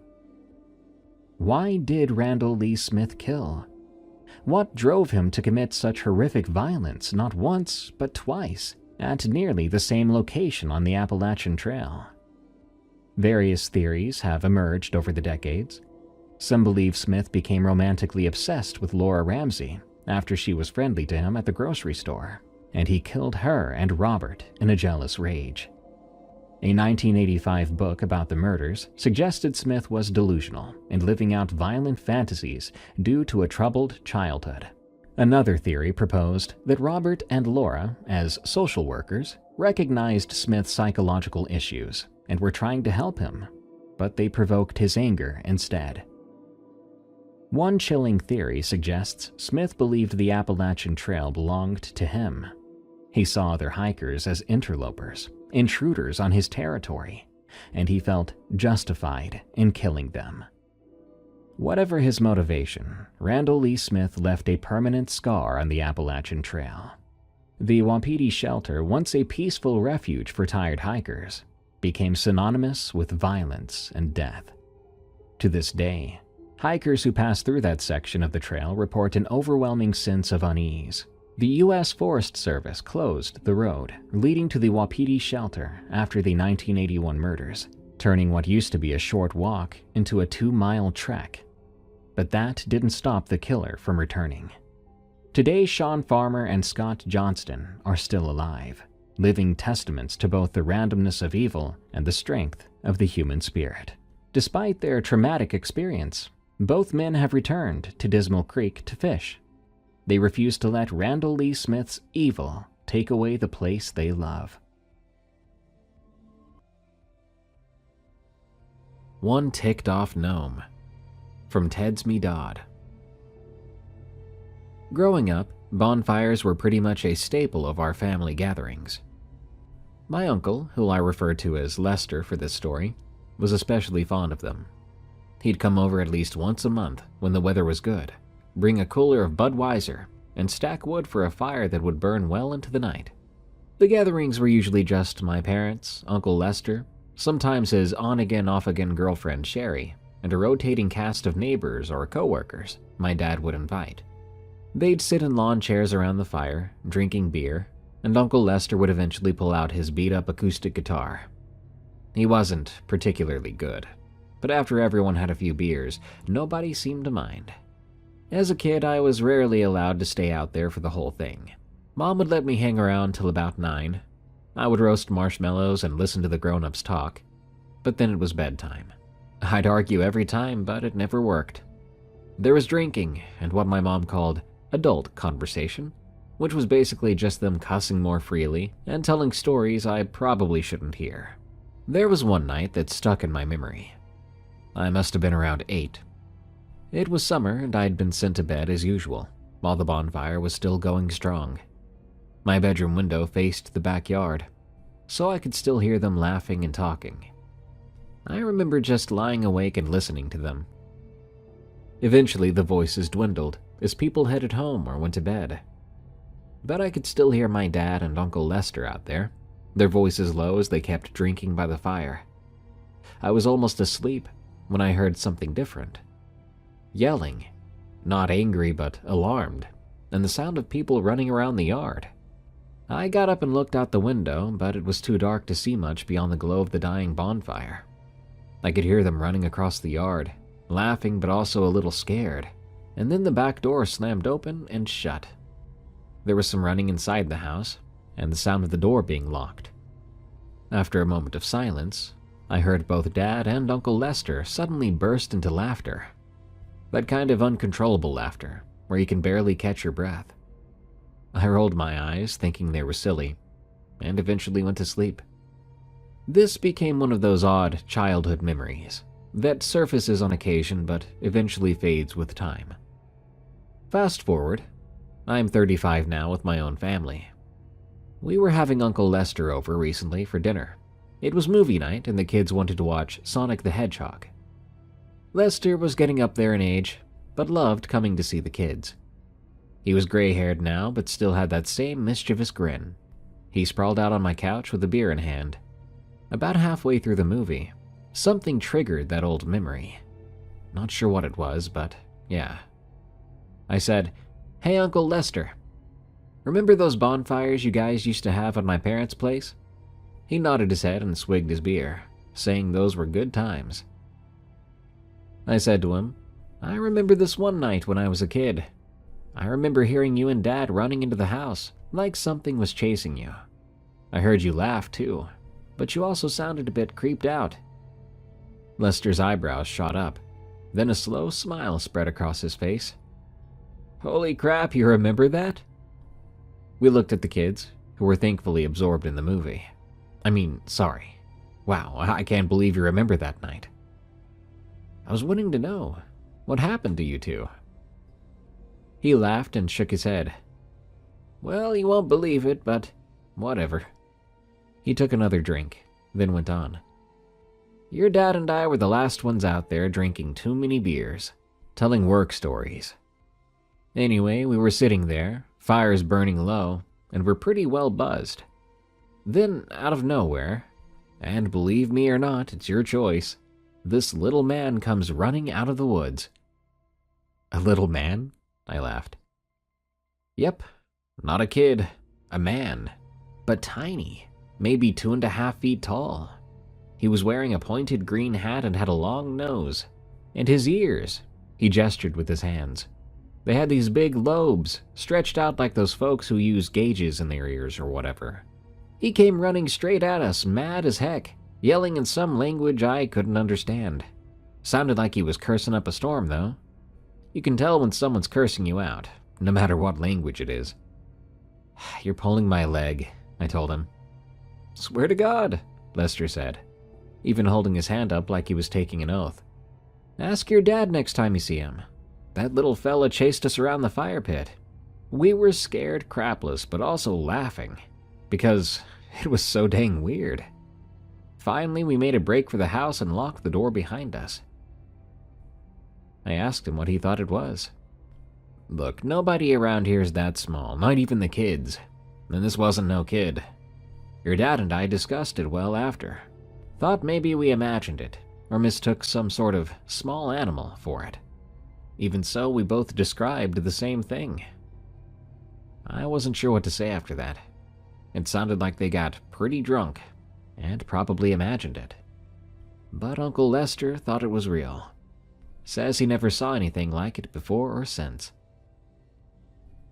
Why did Randall Lee Smith kill? What drove him to commit such horrific violence not once, but twice, at nearly the same location on the Appalachian Trail? Various theories have emerged over the decades. Some believe Smith became romantically obsessed with Laura Ramsey after she was friendly to him at the grocery store, and he killed her and Robert in a jealous rage. A 1985 book about the murders suggested Smith was delusional and living out violent fantasies due to a troubled childhood. Another theory proposed that Robert and Laura, as social workers, recognized Smith's psychological issues and were trying to help him, but they provoked his anger instead. One chilling theory suggests Smith believed the Appalachian Trail belonged to him. He saw other hikers as interlopers, intruders on his territory, and he felt justified in killing them. Whatever his motivation, Randall Lee Smith left a permanent scar on the Appalachian Trail. The Wapiti Shelter, once a peaceful refuge for tired hikers, became synonymous with violence and death. To this day, hikers who pass through that section of the trail report an overwhelming sense of unease. The U.S. Forest Service closed the road leading to the Wapiti Shelter after the 1981 murders, turning what used to be a short walk into a 2-mile trek. But that didn't stop the killer from returning. Today, Sean Farmer and Scott Johnston are still alive, living testaments to both the randomness of evil and the strength of the human spirit. Despite their traumatic experience, both men have returned to Dismal Creek to fish. They refuse to let Randall Lee Smith's evil take away the place they love. One Ticked Off Gnome, from Ted's Me Dodd. Growing up, bonfires were pretty much a staple of our family gatherings. My uncle, who I refer to as Lester for this story, was especially fond of them. He'd come over at least once a month when the weather was good, bring a cooler of Budweiser, and stack wood for a fire that would burn well into the night. The gatherings were usually just my parents, Uncle Lester, sometimes his on-again, off-again girlfriend Sherry, and a rotating cast of neighbors or co-workers my dad would invite. They'd sit in lawn chairs around the fire, drinking beer, and Uncle Lester would eventually pull out his beat-up acoustic guitar. He wasn't particularly good, but after everyone had a few beers, nobody seemed to mind. As a kid, I was rarely allowed to stay out there for the whole thing. Mom would let me hang around till about 9. I would roast marshmallows and listen to the grown-ups talk, but then it was bedtime. I'd argue every time, but it never worked. There was drinking and what my mom called adult conversation, which was basically just them cussing more freely and telling stories I probably shouldn't hear. There was one night that stuck in my memory. I must have been around 8. It was summer and I'd been sent to bed as usual, while the bonfire was still going strong. My bedroom window faced the backyard, so I could still hear them laughing and talking. I remember just lying awake and listening to them. Eventually the voices dwindled as people headed home or went to bed. But I could still hear my dad and Uncle Lester out there, their voices low as they kept drinking by the fire. I was almost asleep when I heard something different. Yelling, not angry but alarmed, and the sound of people running around the yard. I got up and looked out the window, but it was too dark to see much beyond the glow of the dying bonfire. I could hear them running across the yard, laughing but also a little scared, and then the back door slammed open and shut. There was some running inside the house, and the sound of the door being locked. After a moment of silence, I heard both Dad and Uncle Lester suddenly burst into laughter. That kind of uncontrollable laughter, where you can barely catch your breath. I rolled my eyes, thinking they were silly, and eventually went to sleep. This became one of those odd childhood memories that surfaces on occasion but eventually fades with time. Fast forward, I'm 35 now with my own family. We were having Uncle Lester over recently for dinner. It was movie night and the kids wanted to watch Sonic the Hedgehog. Lester was getting up there in age, but loved coming to see the kids. He was gray-haired now, but still had that same mischievous grin. He sprawled out on my couch with a beer in hand. About halfway through the movie, something triggered that old memory. Not sure what it was, but yeah. I said, "Hey, Uncle Lester. Remember those bonfires you guys used to have at my parents' place?" He nodded his head and swigged his beer, saying those were good times. I said to him, "I remember this one night when I was a kid. I remember hearing you and Dad running into the house, like something was chasing you. I heard you laugh too, but you also sounded a bit creeped out." Lester's eyebrows shot up, then a slow smile spread across his face. "Holy crap, you remember that?" We looked at the kids, who were thankfully absorbed in the movie. Sorry. Wow, I can't believe you remember that night. I was wanting to know, what happened to you two? He laughed and shook his head. "Well, you won't believe it, but whatever." He took another drink, then went on. "Your dad and I were the last ones out there drinking too many beers, telling work stories. Anyway, we were sitting there, fires burning low, and we're pretty well buzzed. Then, out of nowhere, and believe me or not, it's your choice, this little man comes running out of the woods." "A little man?" I laughed. "Yep, not a kid, a man, but tiny, maybe 2.5 feet tall. He was wearing a pointed green hat and had a long nose. And his ears," he gestured with his hands. "They had these big lobes, stretched out like those folks who use gauges in their ears or whatever. He came running straight at us, mad as heck, yelling in some language I couldn't understand. Sounded like he was cursing up a storm, though. You can tell when someone's cursing you out, no matter what language it is." "You're pulling my leg," I told him. "Swear to God," Lester said, even holding his hand up like he was taking an oath. "Ask your dad next time you see him. That little fella chased us around the fire pit. We were scared crapless, but also laughing, because it was so dang weird. Finally, we made a break for the house and locked the door behind us." I asked him what he thought it was. "Look, nobody around here is that small, not even the kids. And this wasn't no kid. Your dad and I discussed it well after. Thought maybe we imagined it, or mistook some sort of small animal for it. Even so, we both described the same thing." I wasn't sure what to say after that. It sounded like they got pretty drunk, and probably imagined it. But Uncle Lester thought it was real. Says he never saw anything like it before or since.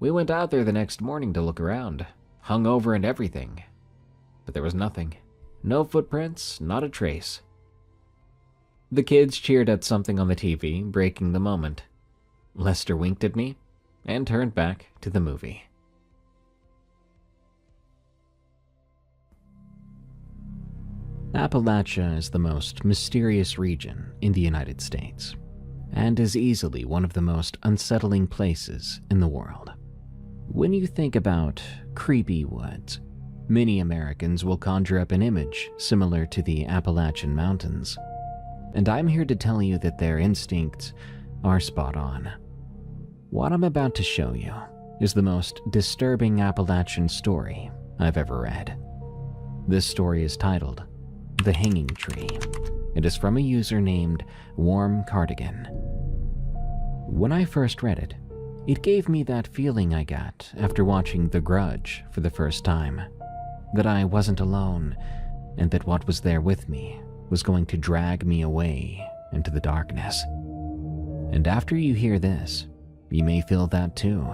We went out there the next morning to look around, hungover and everything. But there was nothing. No footprints, not a trace. The kids cheered at something on the TV, breaking the moment. Lester winked at me and turned back to the movie. Appalachia is the most mysterious region in the United States, and is easily one of the most unsettling places in the world. When you think about creepy woods, many Americans will conjure up an image similar to the Appalachian Mountains, and I'm here to tell you that their instincts are spot on. What I'm about to show you is the most disturbing Appalachian story I've ever read. This story is titled The Hanging Tree. It is from a user named Warm Cardigan. When I first read it, it gave me that feeling I got after watching The Grudge for the first time, that I wasn't alone, and that what was there with me was going to drag me away into the darkness. And after you hear this, you may feel that too,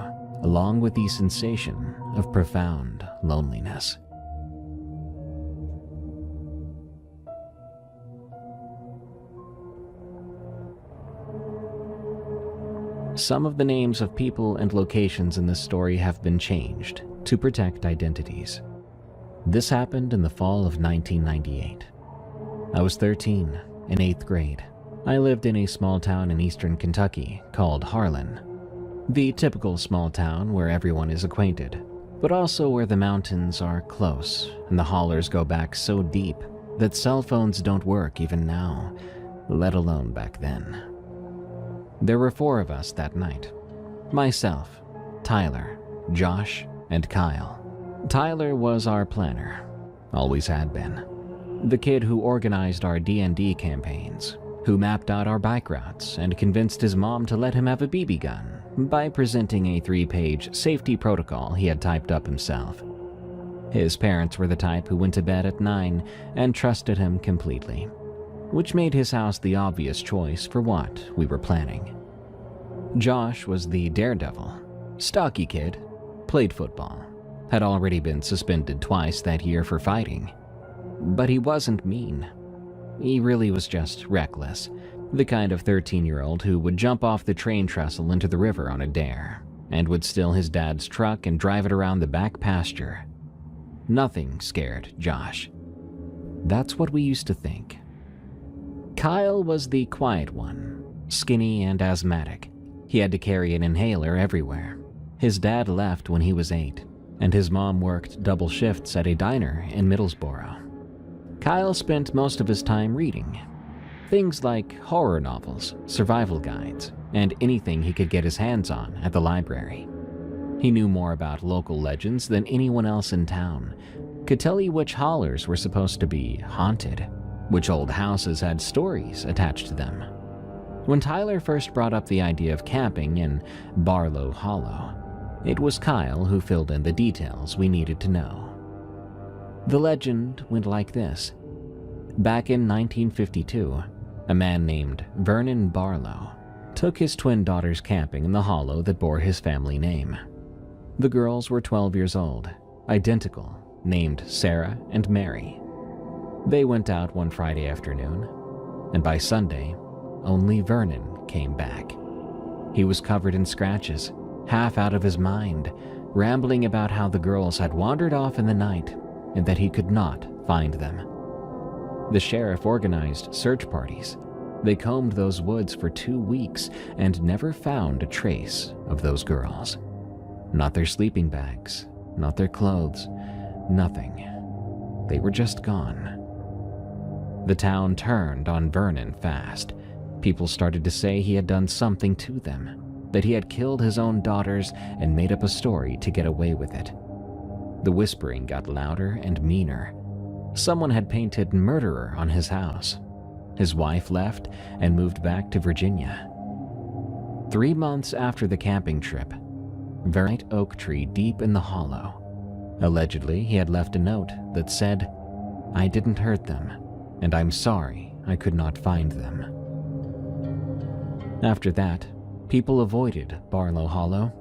along with the sensation of profound loneliness. Some of the names of people and locations in this story have been changed to protect identities. This happened in the fall of 1998. I was 13, in 8th grade. I lived in a small town in eastern Kentucky called Harlan. The typical small town where everyone is acquainted, but also where the mountains are close and the hollers go back so deep that cell phones don't work even now, let alone back then. There were 4 of us that night. Myself, Tyler, Josh, and Kyle. Tyler was our planner, always had been. The kid who organized our D&D campaigns, who mapped out our bike routes and convinced his mom to let him have a BB gun by presenting a 3-page safety protocol he had typed up himself. His parents were the type who went to bed at 9 and trusted him completely, which made his house the obvious choice for what we were planning. Josh was the daredevil, stocky kid, played football, had already been suspended twice that year for fighting. But he wasn't mean. He really was just reckless, the kind of 13-year-old who would jump off the train trestle into the river on a dare, and would steal his dad's truck and drive it around the back pasture. Nothing scared Josh. That's what we used to think. Kyle was the quiet one, skinny and asthmatic. He had to carry an inhaler everywhere. His dad left when he was 8, and his mom worked double shifts at a diner in Middlesboro. Kyle spent most of his time reading. Things like horror novels, survival guides, and anything he could get his hands on at the library. He knew more about local legends than anyone else in town, could tell you which hollers were supposed to be haunted, which old houses had stories attached to them. When Tyler first brought up the idea of camping in Barlow Hollow, it was Kyle who filled in the details we needed to know. The legend went like this. Back in 1952, a man named Vernon Barlow took his twin daughters camping in the hollow that bore his family name. The girls were 12 years old, identical, named Sarah and Mary. They went out one Friday afternoon, and by Sunday, only Vernon came back. He was covered in scratches, half out of his mind, rambling about how the girls had wandered off in the night and that he could not find them. The sheriff organized search parties. They combed those woods for 2 weeks and never found a trace of those girls. Not their sleeping bags, not their clothes, nothing. They were just gone. The town turned on Vernon fast. People started to say he had done something to them, that he had killed his own daughters and made up a story to get away with it. The whispering got louder and meaner. Someone had painted murderer on his house. His wife left and moved back to Virginia. 3 months after the camping trip, Vernon oak tree deep in the hollow. Allegedly, he had left a note that said, "I didn't hurt them, and I'm sorry I could not find them." After that, people avoided Barlow Hollow.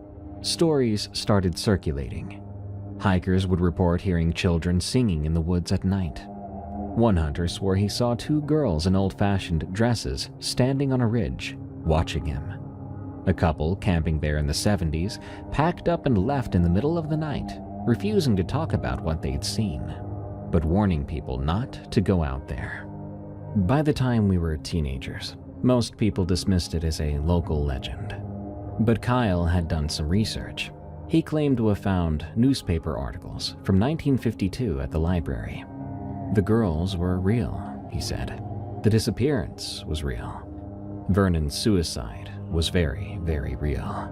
Stories started circulating. Hikers would report hearing children singing in the woods at night. One hunter swore he saw 2 girls in old-fashioned dresses standing on a ridge, watching him. A couple camping there in the 70s packed up and left in the middle of the night, refusing to talk about what they'd seen, but warning people not to go out there. By the time we were teenagers, most people dismissed it as a local legend. But Kyle had done some research. He claimed to have found newspaper articles from 1952 at the library. The girls were real, he said. The disappearance was real. Vernon's suicide was very, very real.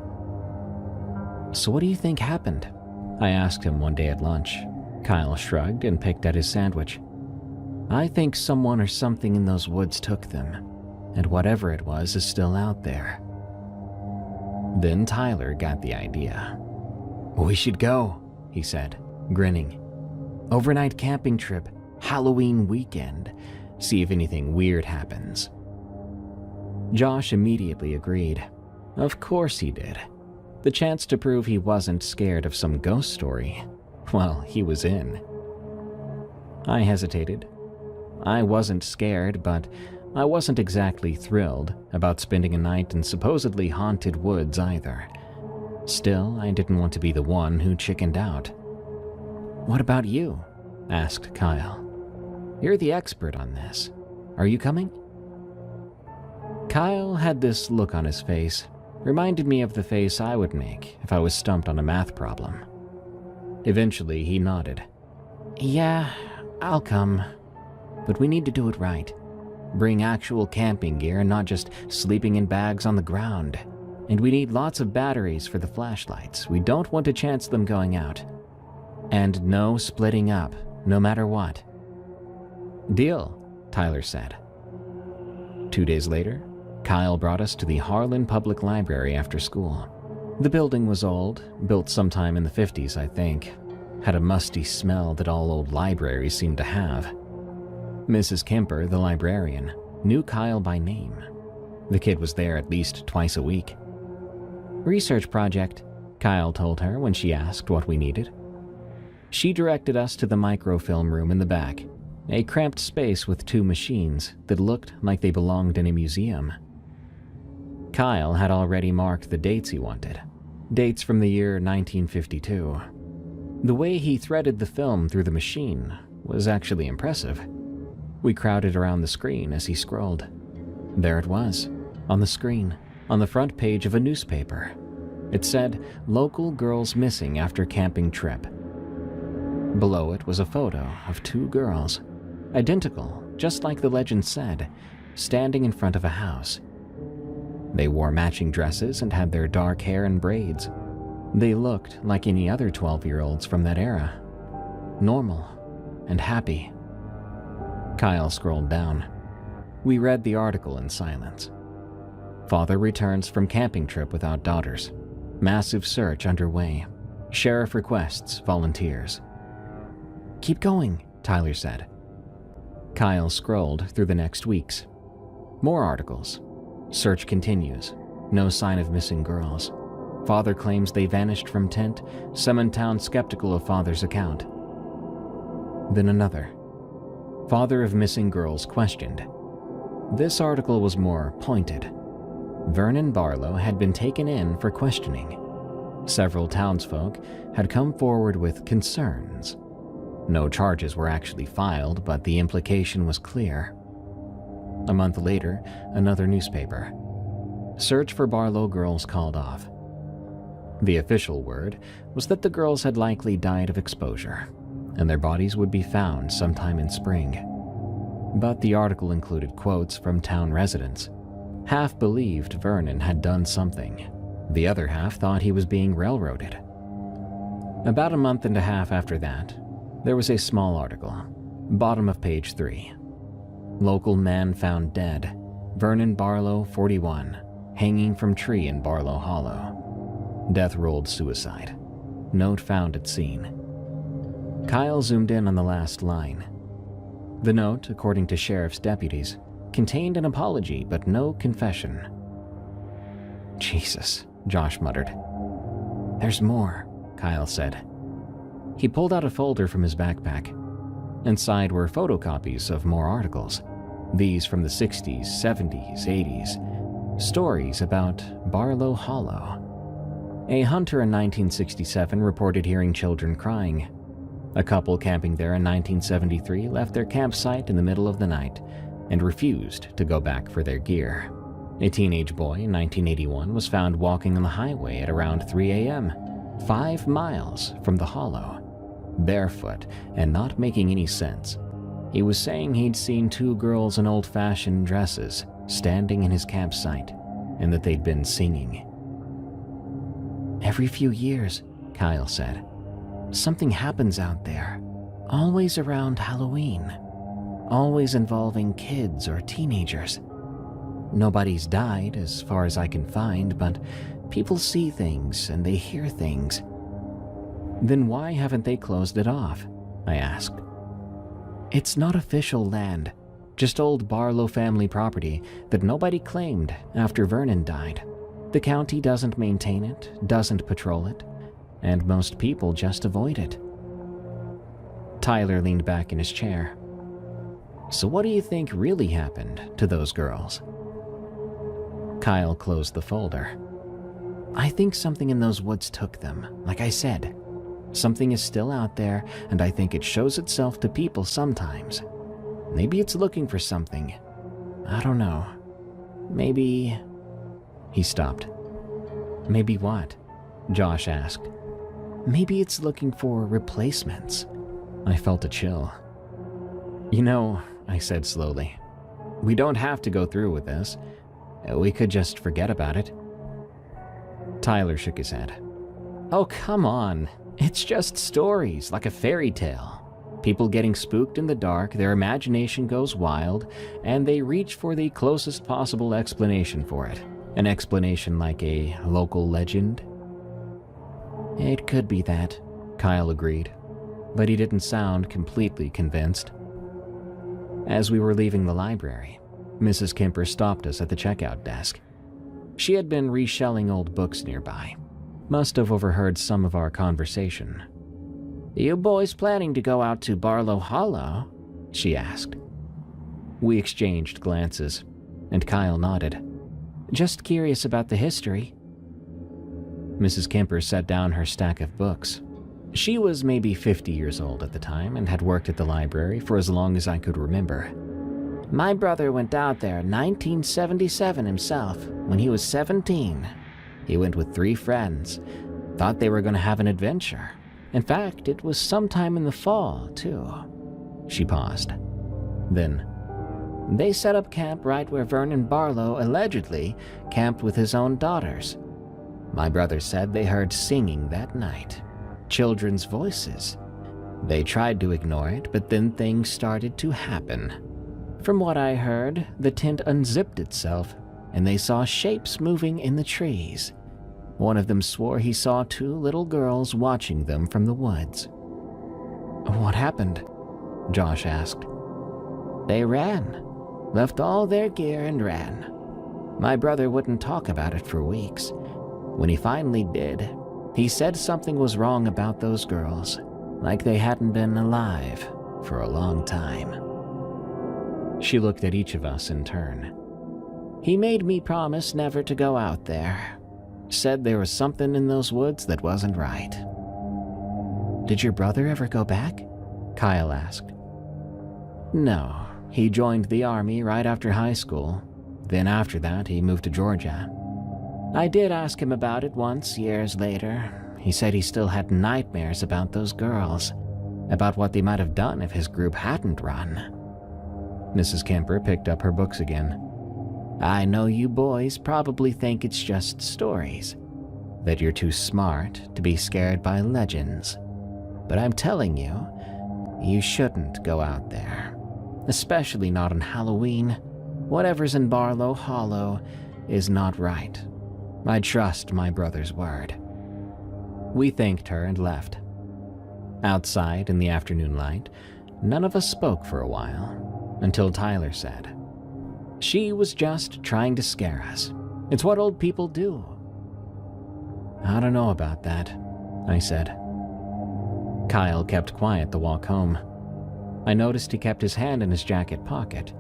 "So what do you think happened?" I asked him one day at lunch. Kyle shrugged and picked at his sandwich. "I think someone or something in those woods took them, and whatever it was is still out there." Then Tyler got the idea. "We should go," he said, grinning. "Overnight camping trip, Halloween weekend. See if anything weird happens." Josh immediately agreed. Of course he did. The chance to prove he wasn't scared of some ghost story, well, he was in. I hesitated. I wasn't scared, but I wasn't exactly thrilled about spending a night in supposedly haunted woods either. Still, I didn't want to be the one who chickened out. "What about you?" asked Kyle. "You're the expert on this. Are you coming?" Kyle had this look on his face, reminded me of the face I would make if I was stumped on a math problem. Eventually, he nodded. "Yeah, I'll come. But we need to do it right. Bring actual camping gear and not just sleeping in bags on the ground. And we need lots of batteries for the flashlights. We don't want to chance them going out. And no splitting up, no matter what." "Deal," Tyler said. 2 days later, Kyle brought us to the Harlan Public Library after school. The building was old, built sometime in the 50s, I think. Had a musty smell that all old libraries seemed to have. Mrs. Kemper, the librarian, knew Kyle by name. The kid was there at least twice a week. "Research project," Kyle told her when she asked what we needed. She directed us to the microfilm room in the back, a cramped space with 2 machines that looked like they belonged in a museum. Kyle had already marked the dates he wanted, dates from the year 1952. The way he threaded the film through the machine was actually impressive. We crowded around the screen as he scrolled. There it was, on the screen, on the front page of a newspaper. It said, "Local girls missing after camping trip." Below it was a photo of 2 girls, identical, just like the legend said, standing in front of a house. They wore matching dresses and had their dark hair in braids. They looked like any other 12-year-olds from that era. Normal and happy. Kyle scrolled down. We read the article in silence. Father returns from camping trip without daughters. Massive search underway. Sheriff requests volunteers. "Keep going," Tyler said. Kyle scrolled through the next weeks. More articles. Search continues. No sign of missing girls. Father claims they vanished from tent. Some in town skeptical of father's account. Then another. Father of missing girls questioned. This article was more pointed. Vernon Barlow had been taken in for questioning. Several townsfolk had come forward with concerns. No charges were actually filed, but the implication was clear. A month later, another newspaper. Search for Barlow girls called off. The official word was that the girls had likely died of exposure, and their bodies would be found sometime in spring. But the article included quotes from town residents. Half believed Vernon had done something. The other half thought he was being railroaded. About a month and a half after that, there was a small article, bottom of page 3. Local man found dead. Vernon Barlow, 41, hanging from tree in Barlow Hollow. Death rolled suicide. Note found at scene. Kyle zoomed in on the last line. The note, according to sheriff's deputies, contained an apology but no confession. "Jesus," Josh muttered. "There's more," Kyle said. He pulled out a folder from his backpack. Inside were photocopies of more articles, these from the 60s, 70s, 80s, stories about Barlow Hollow. A hunter in 1967 reported hearing children crying. A couple camping there in 1973 left their campsite in the middle of the night and refused to go back for their gear. A teenage boy in 1981 was found walking on the highway at around 3 a.m., 5 miles from the hollow, barefoot and not making any sense. He was saying he'd seen 2 girls in old-fashioned dresses standing in his campsite and that they'd been singing. "Every few years," Kyle said, "something happens out there, always around Halloween, always involving kids or teenagers. Nobody's died, as far as I can find, but people see things and they hear things." "Then why haven't they closed it off?" I asked. "It's not official land, just old Barlow family property that nobody claimed after Vernon died. The county doesn't maintain it, doesn't patrol it, and most people just avoid it." Tyler leaned back in his chair. "So what do you think really happened to those girls?" Kyle closed the folder. "I think something in those woods took them, like I said. Something is still out there, and I think it shows itself to people sometimes. Maybe it's looking for something. I don't know. Maybe..." He stopped. "Maybe what?" Josh asked. "Maybe it's looking for replacements." I felt a chill. "You know," I said slowly, "we don't have to go through with this. We could just forget about it." Tyler shook his head. "Oh, come on. It's just stories, like a fairy tale. People getting spooked in the dark, their imagination goes wild, and they reach for the closest possible explanation for it. An explanation like a local legend, It could be that, Kyle agreed, but he didn't sound completely convinced. As we were leaving the library, Mrs. Kemper stopped us at the checkout desk. She had been reshelling old books nearby. Must have overheard some of our conversation. "You boys planning to go out to Barlow Hollow?" she asked. We exchanged glances, and Kyle nodded. "Just curious about the history." Mrs. Kemper set down her stack of books. She was maybe 50 years old at the time and had worked at the library for as long as I could remember. "My brother went out there in 1977 himself, when he was 17. He went with 3 friends. Thought they were going to have an adventure. In fact, it was sometime in the fall, too." She paused. Then, "They set up camp right where Vernon Barlow allegedly camped with his own daughters. My brother said they heard singing that night. Children's voices. They tried to ignore it, but then things started to happen. From what I heard, the tent unzipped itself, and they saw shapes moving in the trees. One of them swore he saw 2 little girls watching them from the woods." "What happened?" Josh asked. "They ran. Left all their gear and ran. My brother wouldn't talk about it for weeks. When he finally did, he said something was wrong about those girls, like they hadn't been alive for a long time." She looked at each of us in turn. "He made me promise never to go out there. Said there was something in those woods that wasn't right." "Did your brother ever go back?" Kyle asked. "No, he joined the army right after high school. Then after that, he moved to Georgia. I did ask him about it once, years later. He said he still had nightmares about those girls, about what they might have done if his group hadn't run." Mrs. Kemper picked up her books again. "I know you boys probably think it's just stories, that you're too smart to be scared by legends. But I'm telling you, you shouldn't go out there. Especially not on Halloween. Whatever's in Barlow Hollow is not right. I trust my brother's word." We thanked her and left. Outside in the afternoon light, none of us spoke for a while, until Tyler said, "She was just trying to scare us. It's what old people do." "I don't know about that," I said. Kyle kept quiet the walk home. I noticed he kept his hand in his jacket pocket,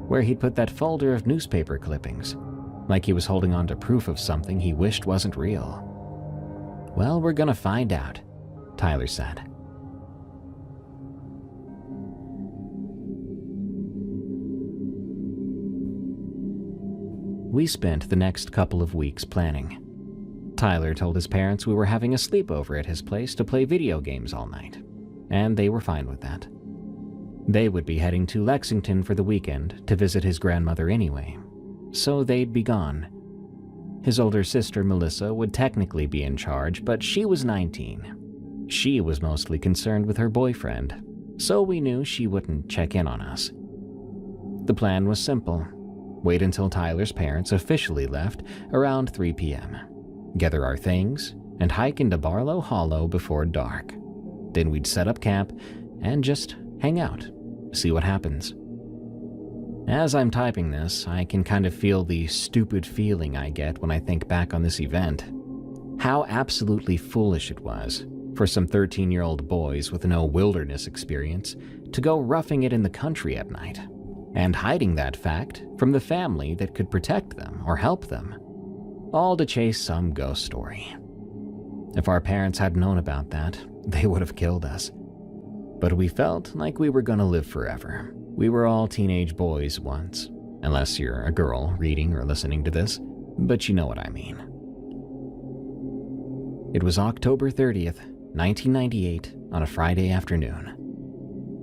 where he'd put that folder of newspaper clippings, like he was holding on to proof of something he wished wasn't real. "Well, we're gonna find out," Tyler said. We spent the next couple of weeks planning. Tyler told his parents we were having a sleepover at his place to play video games all night, and they were fine with that. They would be heading to Lexington for the weekend to visit his grandmother anyway, so they'd be gone. His older sister, Melissa, would technically be in charge, but she was 19. She was mostly concerned with her boyfriend, so we knew she wouldn't check in on us. The plan was simple. Wait until Tyler's parents officially left around 3 p.m., gather our things, and hike into Barlow Hollow before dark. Then we'd set up camp and just hang out, see what happens. As I'm typing this, I can kind of feel the stupid feeling I get when I think back on this event. How absolutely foolish it was for some 13-year-old boys with no wilderness experience to go roughing it in the country at night, and hiding that fact from the family that could protect them or help them, all to chase some ghost story. If our parents had known about that, they would have killed us. But we felt like we were gonna live forever. We were all teenage boys once, unless you're a girl reading or listening to this, but you know what I mean. It was October 30th, 1998, on a Friday afternoon.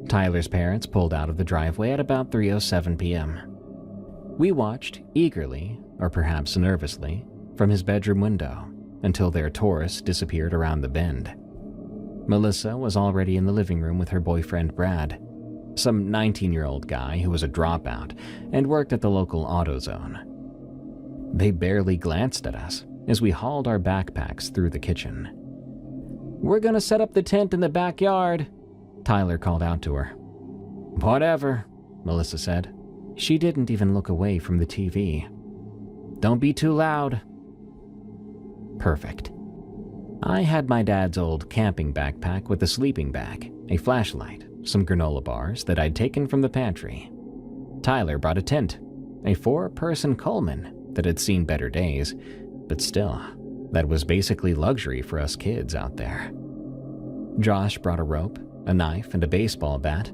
Tyler's parents pulled out of the driveway at about 3:07 p.m. We watched eagerly, or perhaps nervously, from his bedroom window until their Taurus disappeared around the bend. Melissa was already in the living room with her boyfriend Brad, some 19-year-old guy who was a dropout and worked at the local AutoZone. They barely glanced at us as we hauled our backpacks through the kitchen. "We're gonna set up the tent in the backyard," Tyler called out to her. "Whatever," Melissa said. She didn't even look away from the TV. "Don't be too loud." Perfect. I had my dad's old camping backpack with a sleeping bag, a flashlight, some granola bars that I'd taken from the pantry. Tyler brought a tent, a 4-person Coleman that had seen better days, but still, that was basically luxury for us kids out there. Josh brought a rope, a knife, and a baseball bat,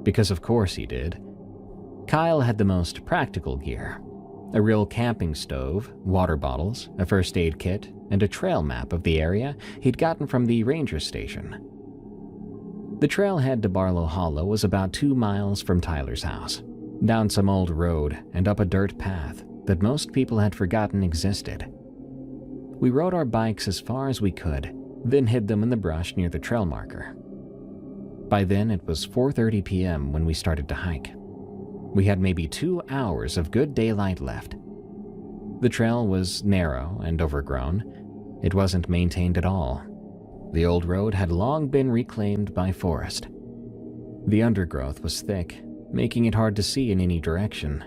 because of course he did. Kyle had the most practical gear: a real camping stove, water bottles, a first aid kit, and a trail map of the area he'd gotten from the ranger station. The trailhead to Barlow Hollow was about 2 miles from Tyler's house, down some old road and up a dirt path that most people had forgotten existed. We rode our bikes as far as we could, then hid them in the brush near the trail marker. By then, it was 4:30 p.m. when we started to hike. We had maybe 2 hours of good daylight left. The trail was narrow and overgrown. It wasn't maintained at all. The old road had long been reclaimed by forest. The undergrowth was thick, making it hard to see in any direction.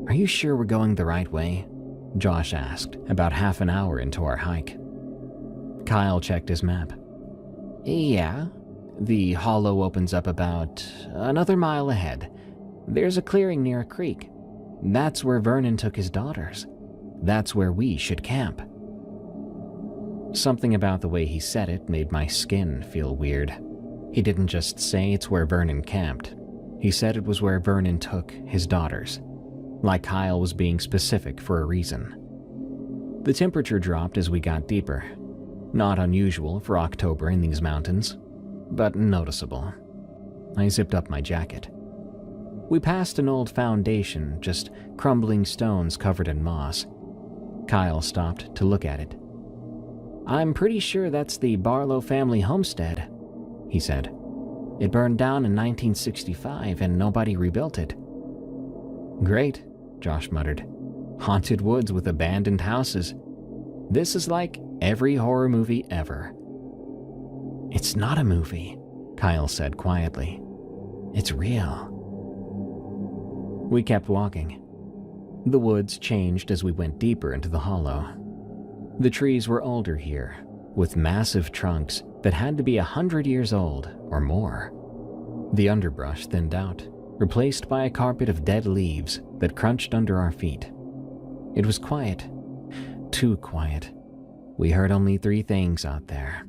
"Are you sure we're going the right way?" Josh asked, about half an hour into our hike. Kyle checked his map. "Yeah. The hollow opens up about another mile ahead. There's a clearing near a creek. That's where Vernon took his daughters. That's where we should camp." Something about the way he said it made my skin feel weird. He didn't just say it's where Vernon camped. He said it was where Vernon took his daughters, like Kyle was being specific for a reason. The temperature dropped as we got deeper. Not unusual for October in these mountains, but noticeable. I zipped up my jacket. We passed an old foundation, just crumbling stones covered in moss. Kyle stopped to look at it. "I'm pretty sure that's the Barlow family homestead," he said. "It burned down in 1965 and nobody rebuilt it." "Great," Josh muttered. "Haunted woods with abandoned houses. This is like every horror movie ever." "It's not a movie," Kyle said quietly. "It's real." We kept walking. The woods changed as we went deeper into the hollow. The trees were older here, with massive trunks that had to be 100 years old or more. The underbrush thinned out, replaced by a carpet of dead leaves that crunched under our feet. It was quiet. Too quiet. We heard only 3 things out there: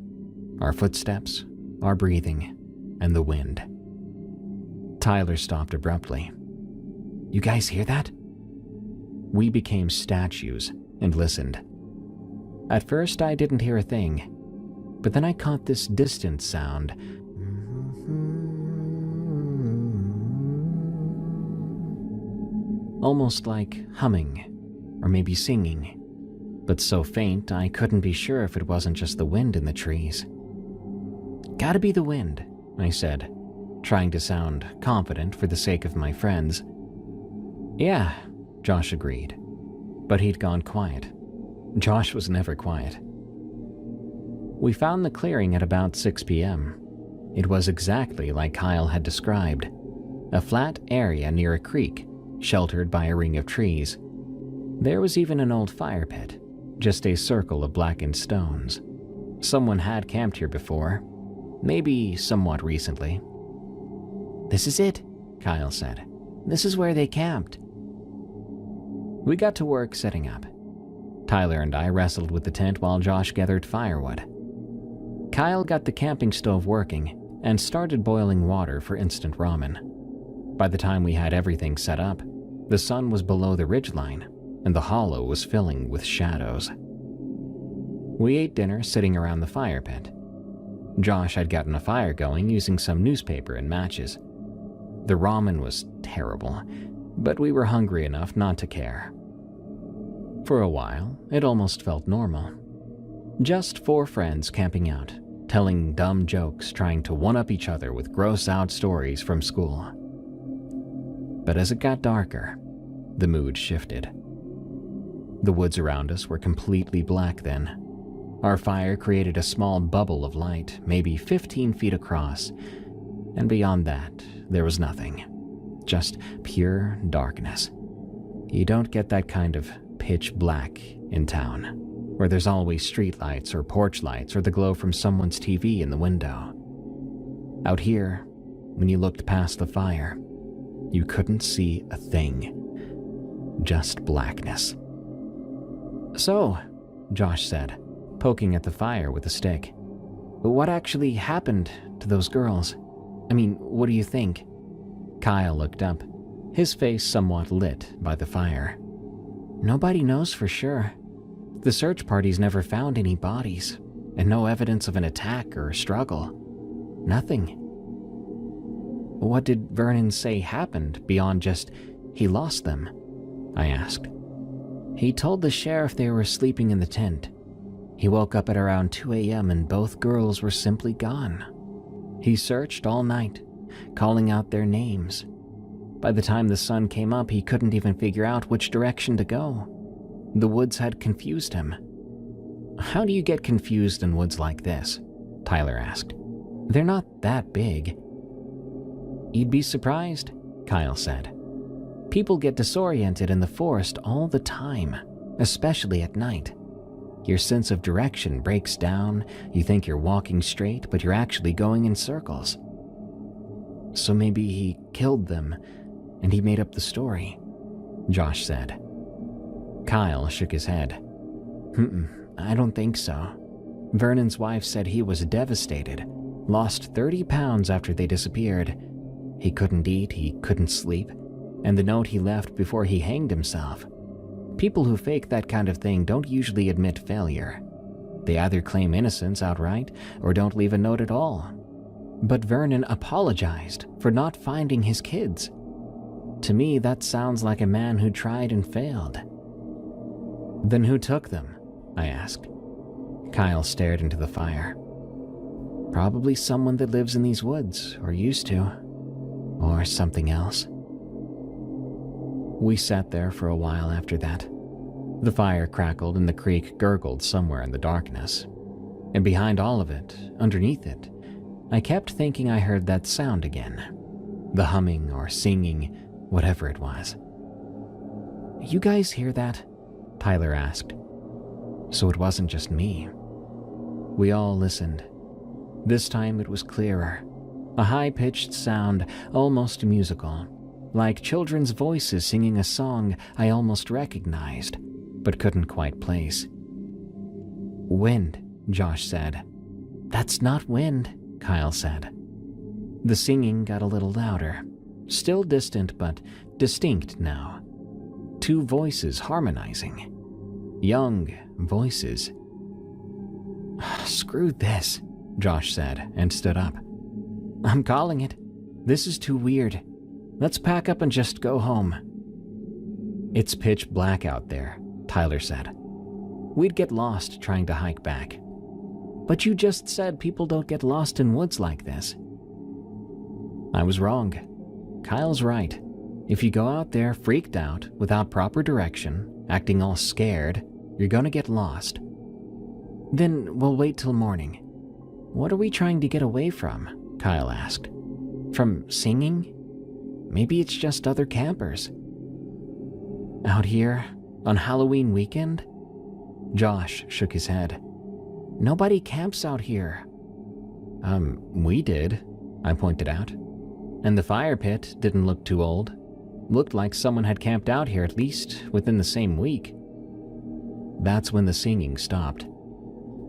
our footsteps, our breathing, and the wind. Tyler stopped abruptly. "You guys hear that?" We became statues and listened. At first, I didn't hear a thing, but then I caught this distant sound. Almost like humming, or maybe singing, but so faint I couldn't be sure if it wasn't just the wind in the trees. "Gotta be the wind," I said, trying to sound confident for the sake of my friends. "Yeah," Josh agreed, but he'd gone quiet. Josh was never quiet. We found the clearing at about 6 p.m. It was exactly like Kyle had described, a flat area near a creek, sheltered by a ring of trees. There was even an old fire pit, just a circle of blackened stones. Someone had camped here before, maybe somewhat recently. "This is it," Kyle said. "This is where they camped." We got to work setting up. Tyler and I wrestled with the tent while Josh gathered firewood. Kyle got the camping stove working and started boiling water for instant ramen. By the time we had everything set up, the sun was below the ridgeline, and the hollow was filling with shadows. We ate dinner sitting around the fire pit. Josh had gotten a fire going using some newspaper and matches. The ramen was terrible, but we were hungry enough not to care. For a while, it almost felt normal. Just 4 friends camping out, telling dumb jokes, trying to one-up each other with gross-out stories from school. But as it got darker, the mood shifted. The woods around us were completely black then. Our fire created a small bubble of light, maybe 15 feet across, and beyond that, there was nothing. Just pure darkness. You don't get that kind of pitch black in town, where there's always streetlights or porch lights or the glow from someone's TV in the window. Out here, when you looked past the fire, you couldn't see a thing. Just blackness. "So," Josh said, poking at the fire with a stick, "what actually happened to those girls? I mean, what do you think?" Kyle looked up, his face somewhat lit by the fire. "Nobody knows for sure. The search parties never found any bodies, and no evidence of an attack or a struggle. Nothing." "What did Vernon say happened beyond just he lost them?" I asked. "He told the sheriff they were sleeping in the tent. He woke up at around 2 a.m. and both girls were simply gone. He searched all night, calling out their names. By the time the sun came up, he couldn't even figure out which direction to go. The woods had confused him." "How do you get confused in woods like this?" Tyler asked. "They're not that big." "You'd be surprised," Kyle said. "People get disoriented in the forest all the time, especially at night. Your sense of direction breaks down, you think you're walking straight, but you're actually going in circles." "So maybe he killed them, and he made up the story," Josh said. Kyle shook his head. I don't think so. Vernon's wife said he was devastated, lost 30 pounds after they disappeared. He couldn't eat, he couldn't sleep, and the note he left before he hanged himself. People who fake that kind of thing don't usually admit failure. They either claim innocence outright or don't leave a note at all. But Vernon apologized for not finding his kids. To me, that sounds like a man who tried and failed. "Then who took them?" I asked. Kyle stared into the fire. "Probably someone that lives in these woods, or used to. Or something else." We sat there for a while after that. The fire crackled and the creek gurgled somewhere in the darkness. And behind all of it, underneath it, I kept thinking I heard that sound again. The humming or singing, whatever it was. "You guys hear that?" Tyler asked. So it wasn't just me. We all listened. This time it was clearer. A high-pitched sound, almost musical, like children's voices singing a song I almost recognized, but couldn't quite place. "Wind," Josh said. "That's not wind," Kyle said. The singing got a little louder, still distant but distinct now. Two voices harmonizing. Young voices. "Screw this," Josh said and stood up. "I'm calling it. This is too weird. Let's pack up and just go home." "It's pitch black out there," Tyler said. "We'd get lost trying to hike back." "But you just said people don't get lost in woods like this." I was wrong. Kyle's right. If you go out there freaked out, without proper direction, acting all scared, you're gonna get lost. "Then we'll wait till morning." "What are we trying to get away from?" Kyle asked. "From singing? Maybe it's just other campers." "Out here, on Halloween weekend?" Josh shook his head. "Nobody camps out here." We did," I pointed out. "And the fire pit didn't look too old. Looked like someone had camped out here at least within the same week." That's when the singing stopped.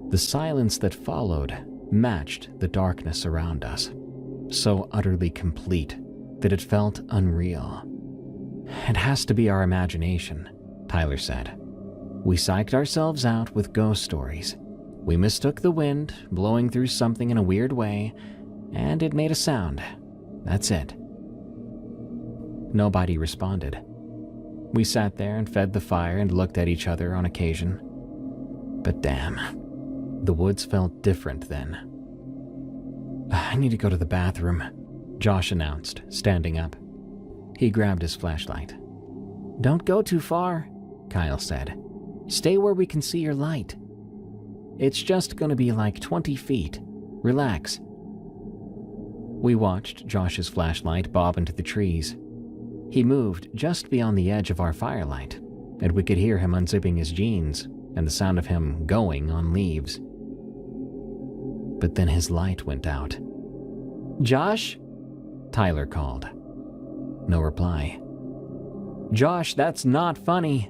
The silence that followed matched the darkness around us, so utterly complete that it felt unreal. "It has to be our imagination," Tyler said. "We psyched ourselves out with ghost stories. We mistook the wind blowing through something in a weird way, and it made a sound. That's it." Nobody responded. We sat there and fed the fire and looked at each other on occasion. But damn, the woods felt different then. "I need to go to the bathroom," Josh announced, standing up. He grabbed his flashlight. "Don't go too far," Kyle said. "Stay where we can see your light." It's just gonna be like 20 feet. Relax." We watched Josh's flashlight bob into the trees. He moved just beyond the edge of our firelight, and we could hear him unzipping his jeans and the sound of him going on leaves. But then his light went out. "Josh?" Tyler called. No reply. "Josh, that's not funny."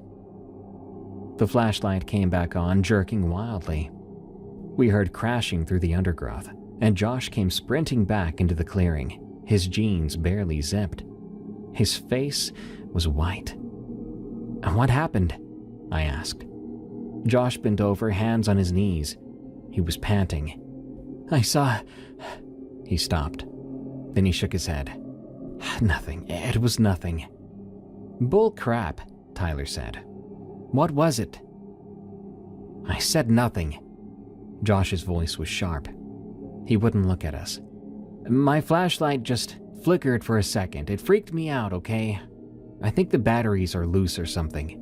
The flashlight came back on, jerking wildly. We heard crashing through the undergrowth, and Josh came sprinting back into the clearing, his jeans barely zipped. His face was white. "What happened?" I asked. Josh bent over, hands on his knees. He was panting. "I saw..." He stopped. Then he shook his head. "Nothing. It was nothing." "Bull crap," Tyler said. "What was it?" "I said nothing." Josh's voice was sharp. He wouldn't look at us. "My flashlight just flickered for a second. It freaked me out, okay? I think the batteries are loose or something."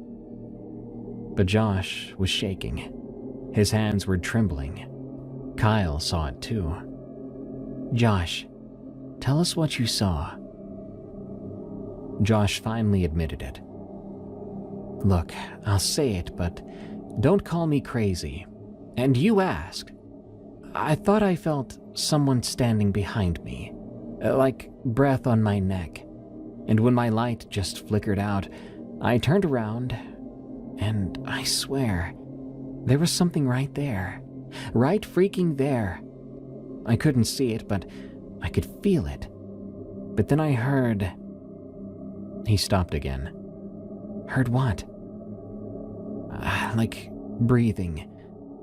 But Josh was shaking. His hands were trembling. Kyle saw it too. "Josh, tell us what you saw." Josh finally admitted it. "Look, I'll say it, but don't call me crazy. And you asked. I thought I felt someone standing behind me, like breath on my neck. And when my light just flickered out, I turned around, and I swear, there was something right there. Right freaking there. I couldn't see it, but I could feel it. But then I heard..." He stopped again. "Heard what?" "Like breathing.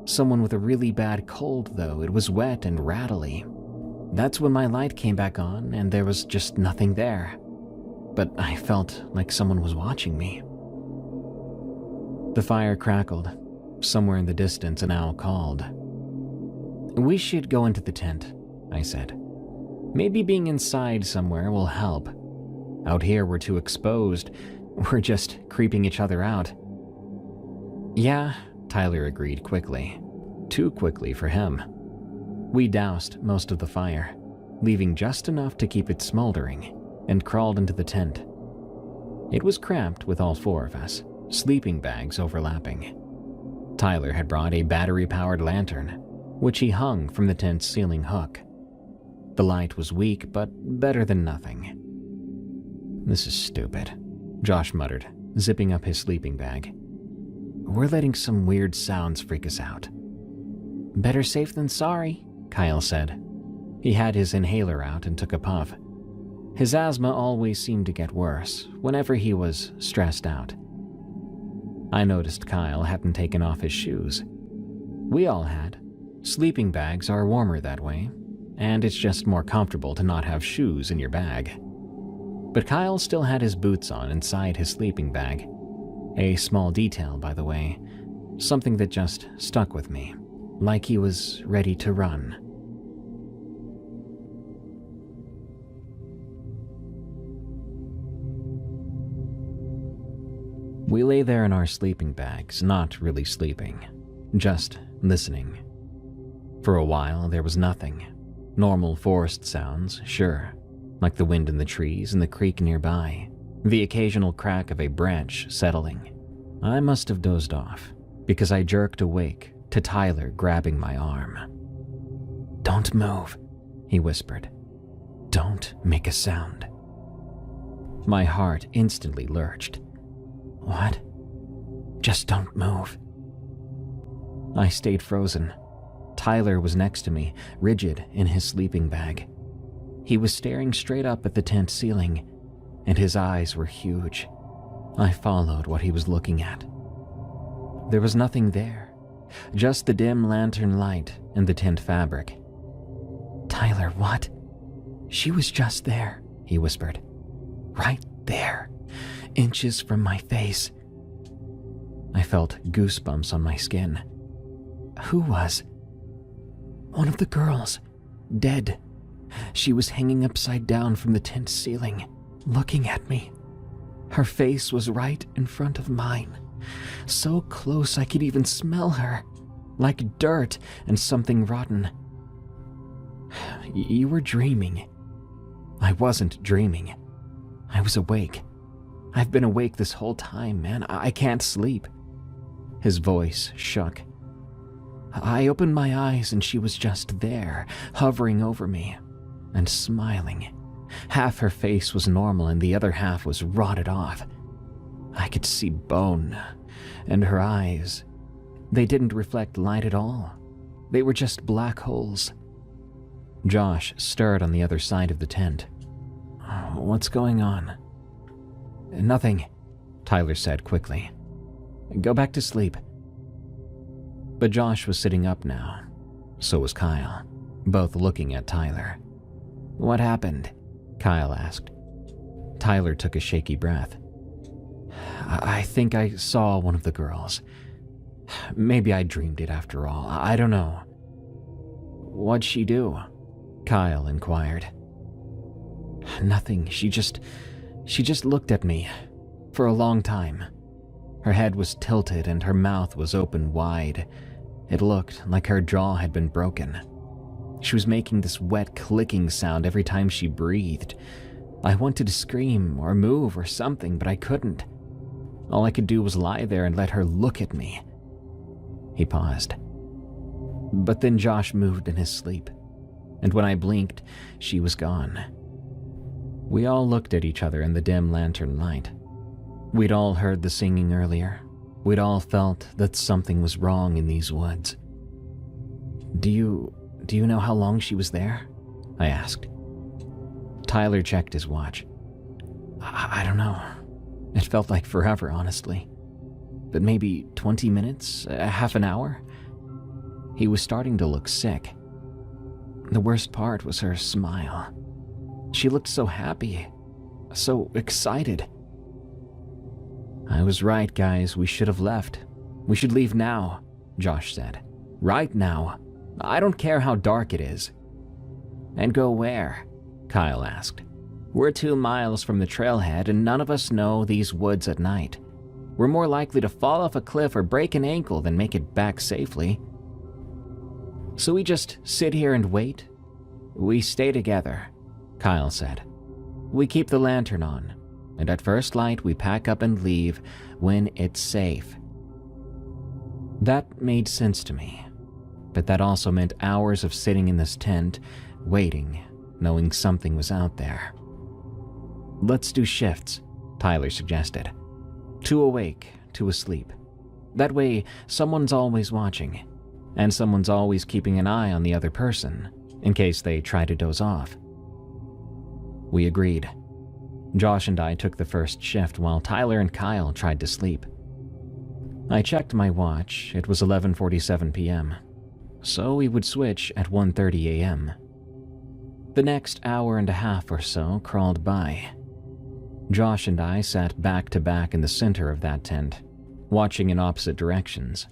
Someone with a really bad cold, though. It was wet and rattly. That's when my light came back on, and there was just nothing there. But I felt like someone was watching me." The fire crackled. Somewhere in the distance, an owl called. "We should go into the tent," I said. "Maybe being inside somewhere will help. Out here we're too exposed. We're just creeping each other out." "Yeah," Tyler agreed quickly. Too quickly for him. We doused most of the fire, leaving just enough to keep it smoldering, and crawled into the tent. It was cramped with all four of us, sleeping bags overlapping. Tyler had brought a battery-powered lantern, which he hung from the tent's ceiling hook. The light was weak, but better than nothing. "This is stupid," Josh muttered, zipping up his sleeping bag. "We're letting some weird sounds freak us out." "Better safe than sorry," Kyle said. He had his inhaler out and took a puff. His asthma always seemed to get worse whenever he was stressed out. I noticed Kyle hadn't taken off his shoes. We all had. Sleeping bags are warmer that way, and it's just more comfortable to not have shoes in your bag. But Kyle still had his boots on inside his sleeping bag. A small detail, by the way, something that just stuck with me, like he was ready to run. We lay there in our sleeping bags, not really sleeping, just listening. For a while, there was nothing. Normal forest sounds, sure, like the wind in the trees and the creek nearby, the occasional crack of a branch settling. I must have dozed off, because I jerked awake to Tyler grabbing my arm. "Don't move," he whispered. "Don't make a sound." My heart instantly lurched. "What?" "Just don't move." I stayed frozen. Tyler was next to me, rigid in his sleeping bag. He was staring straight up at the tent ceiling, and his eyes were huge. I followed what he was looking at. There was nothing there, just the dim lantern light and the tent fabric. "Tyler, what?" "She was just there," he whispered. "Right there, inches from my face." I felt goosebumps on my skin. "Who was?" "One of the girls. Dead. She was hanging upside down from the tent ceiling, looking at me. Her face was right in front of mine, so close I could even smell her. like dirt and something rotten. You were dreaming. I wasn't dreaming. I was awake. I've been awake this whole time, man. I can't sleep." His voice shook. I opened my eyes and she was just there, hovering over me and smiling. Half her face was normal and the other half was rotted off. I could see bone, and her eyes, they didn't reflect light at all. They were just black holes. Josh stirred on the other side of the tent. "What's going on?" "Nothing," Tyler said quickly. "Go back to sleep." But Josh was sitting up now. So was Kyle, both looking at Tyler. "What happened?" Kyle asked. Tyler took a shaky breath. I think I saw one of the girls. Maybe I dreamed it after all. I don't know." "What'd she do?" Kyle inquired. "Nothing. She just looked at me for a long time. Her head was tilted and her mouth was open wide. It looked like her jaw had been broken. She was making this wet clicking sound every time she breathed. I wanted to scream or move or something, but I couldn't. All I could do was lie there and let her look at me." He paused. But then Josh moved in his sleep, and when I blinked, she was gone. We all looked at each other in the dim lantern light. We'd all heard the singing earlier. We'd all felt that something was wrong in these woods. Do you know how long she was there?" I asked. Tyler checked his watch. I don't know. It felt like forever, honestly. But maybe 20 minutes, half an hour? He was starting to look sick. The worst part was her smile. She looked so happy, so excited. "I was right, guys. We should have left. We should leave now," Josh said. "Right now. I don't care how dark it is." "And go where?" Kyle asked. "We're 2 miles from the trailhead and none of us know these woods at night. We're more likely to fall off a cliff or break an ankle than make it back safely. So we just sit here and wait? We stay together," Kyle said. "We keep the lantern on, and at first light we pack up and leave when it's safe." That made sense to me, but that also meant hours of sitting in this tent, waiting, knowing something was out there. "Let's do shifts," Tyler suggested. 2 awake, 2 asleep. That way, someone's always watching, and someone's always keeping an eye on the other person, in case they try to doze off. We agreed. Josh and I took the first shift while Tyler and Kyle tried to sleep. I checked my watch. It was 11:47 p.m., so we would switch at 1:30 a.m. The next hour and a half or so crawled by. Josh and I sat back to back in the center of that tent, watching in opposite directions.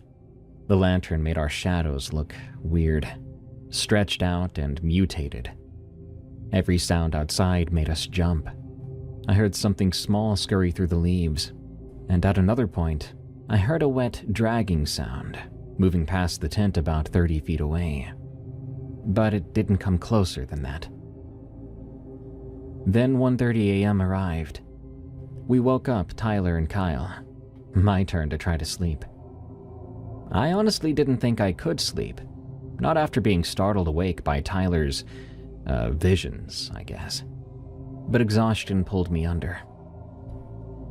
The lantern made our shadows look weird, stretched out and mutated. Every sound outside made us jump. I heard something small scurry through the leaves, and at another point, I heard a wet dragging sound, moving past the tent about 30 feet away. But it didn't come closer than that. Then 1:30 a.m. arrived. We woke up Tyler and Kyle. My turn to try to sleep. I honestly didn't think I could sleep, not after being startled awake by Tyler's, visions, I guess. But exhaustion pulled me under.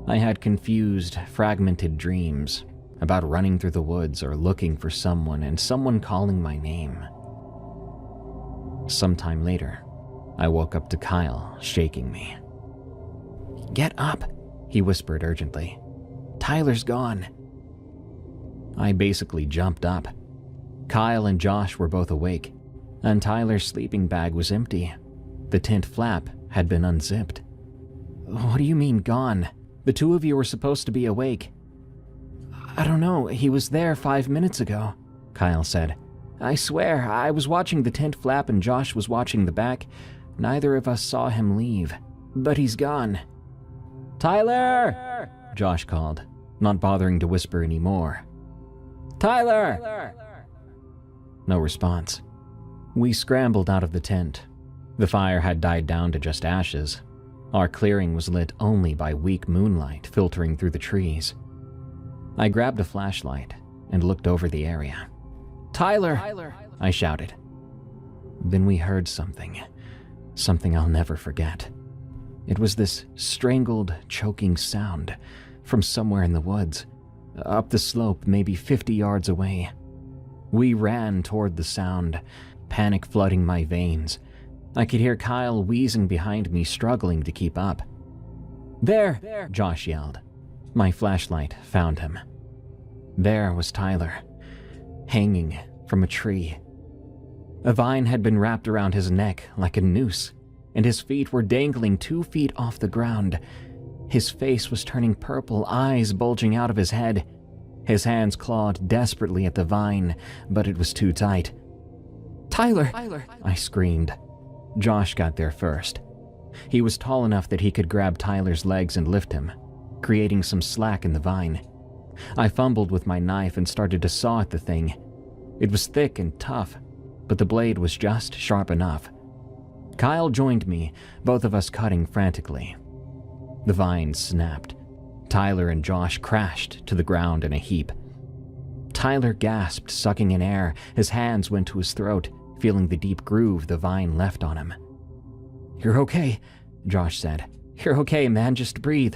I had confused, fragmented dreams about running through the woods or looking for someone and someone calling my name. Sometime later, I woke up to Kyle shaking me. "Get up," he whispered urgently. "Tyler's gone." I basically jumped up. Kyle and Josh were both awake, and Tyler's sleeping bag was empty. The tent flap had been unzipped. "What do you mean gone? The 2 of you were supposed to be awake." "I don't know, he was there 5 minutes ago," Kyle said. "I swear, I was watching the tent flap and Josh was watching the back. Neither of us saw him leave, but he's gone." "Tyler!" Josh called, not bothering to whisper anymore. "Tyler!" No response. We scrambled out of the tent. The fire had died down to just ashes. Our clearing was lit only by weak moonlight filtering through the trees. I grabbed a flashlight and looked over the area. "Tyler!" I shouted. Then we heard something I'll never forget. It was this strangled, choking sound from somewhere in the woods, up the slope maybe 50 yards away. We ran toward the sound, panic flooding my veins. I could hear Kyle wheezing behind me, struggling to keep up. There! Josh yelled. My flashlight found him. There was Tyler, hanging from a tree. A vine had been wrapped around his neck like a noose, and his feet were dangling 2 feet off the ground. His face was turning purple, eyes bulging out of his head. His hands clawed desperately at the vine, but it was too tight. Tyler! I screamed. Josh got there first. He was tall enough that he could grab Tyler's legs and lift him, creating some slack in the vine. I fumbled with my knife and started to saw at the thing. It was thick and tough, but the blade was just sharp enough. Kyle joined me, both of us cutting frantically. The vine snapped. Tyler and Josh crashed to the ground in a heap. Tyler gasped, sucking in air. His hands went to his throat, feeling the deep groove the vine left on him. "You're okay," Josh said. "You're okay, man, just breathe."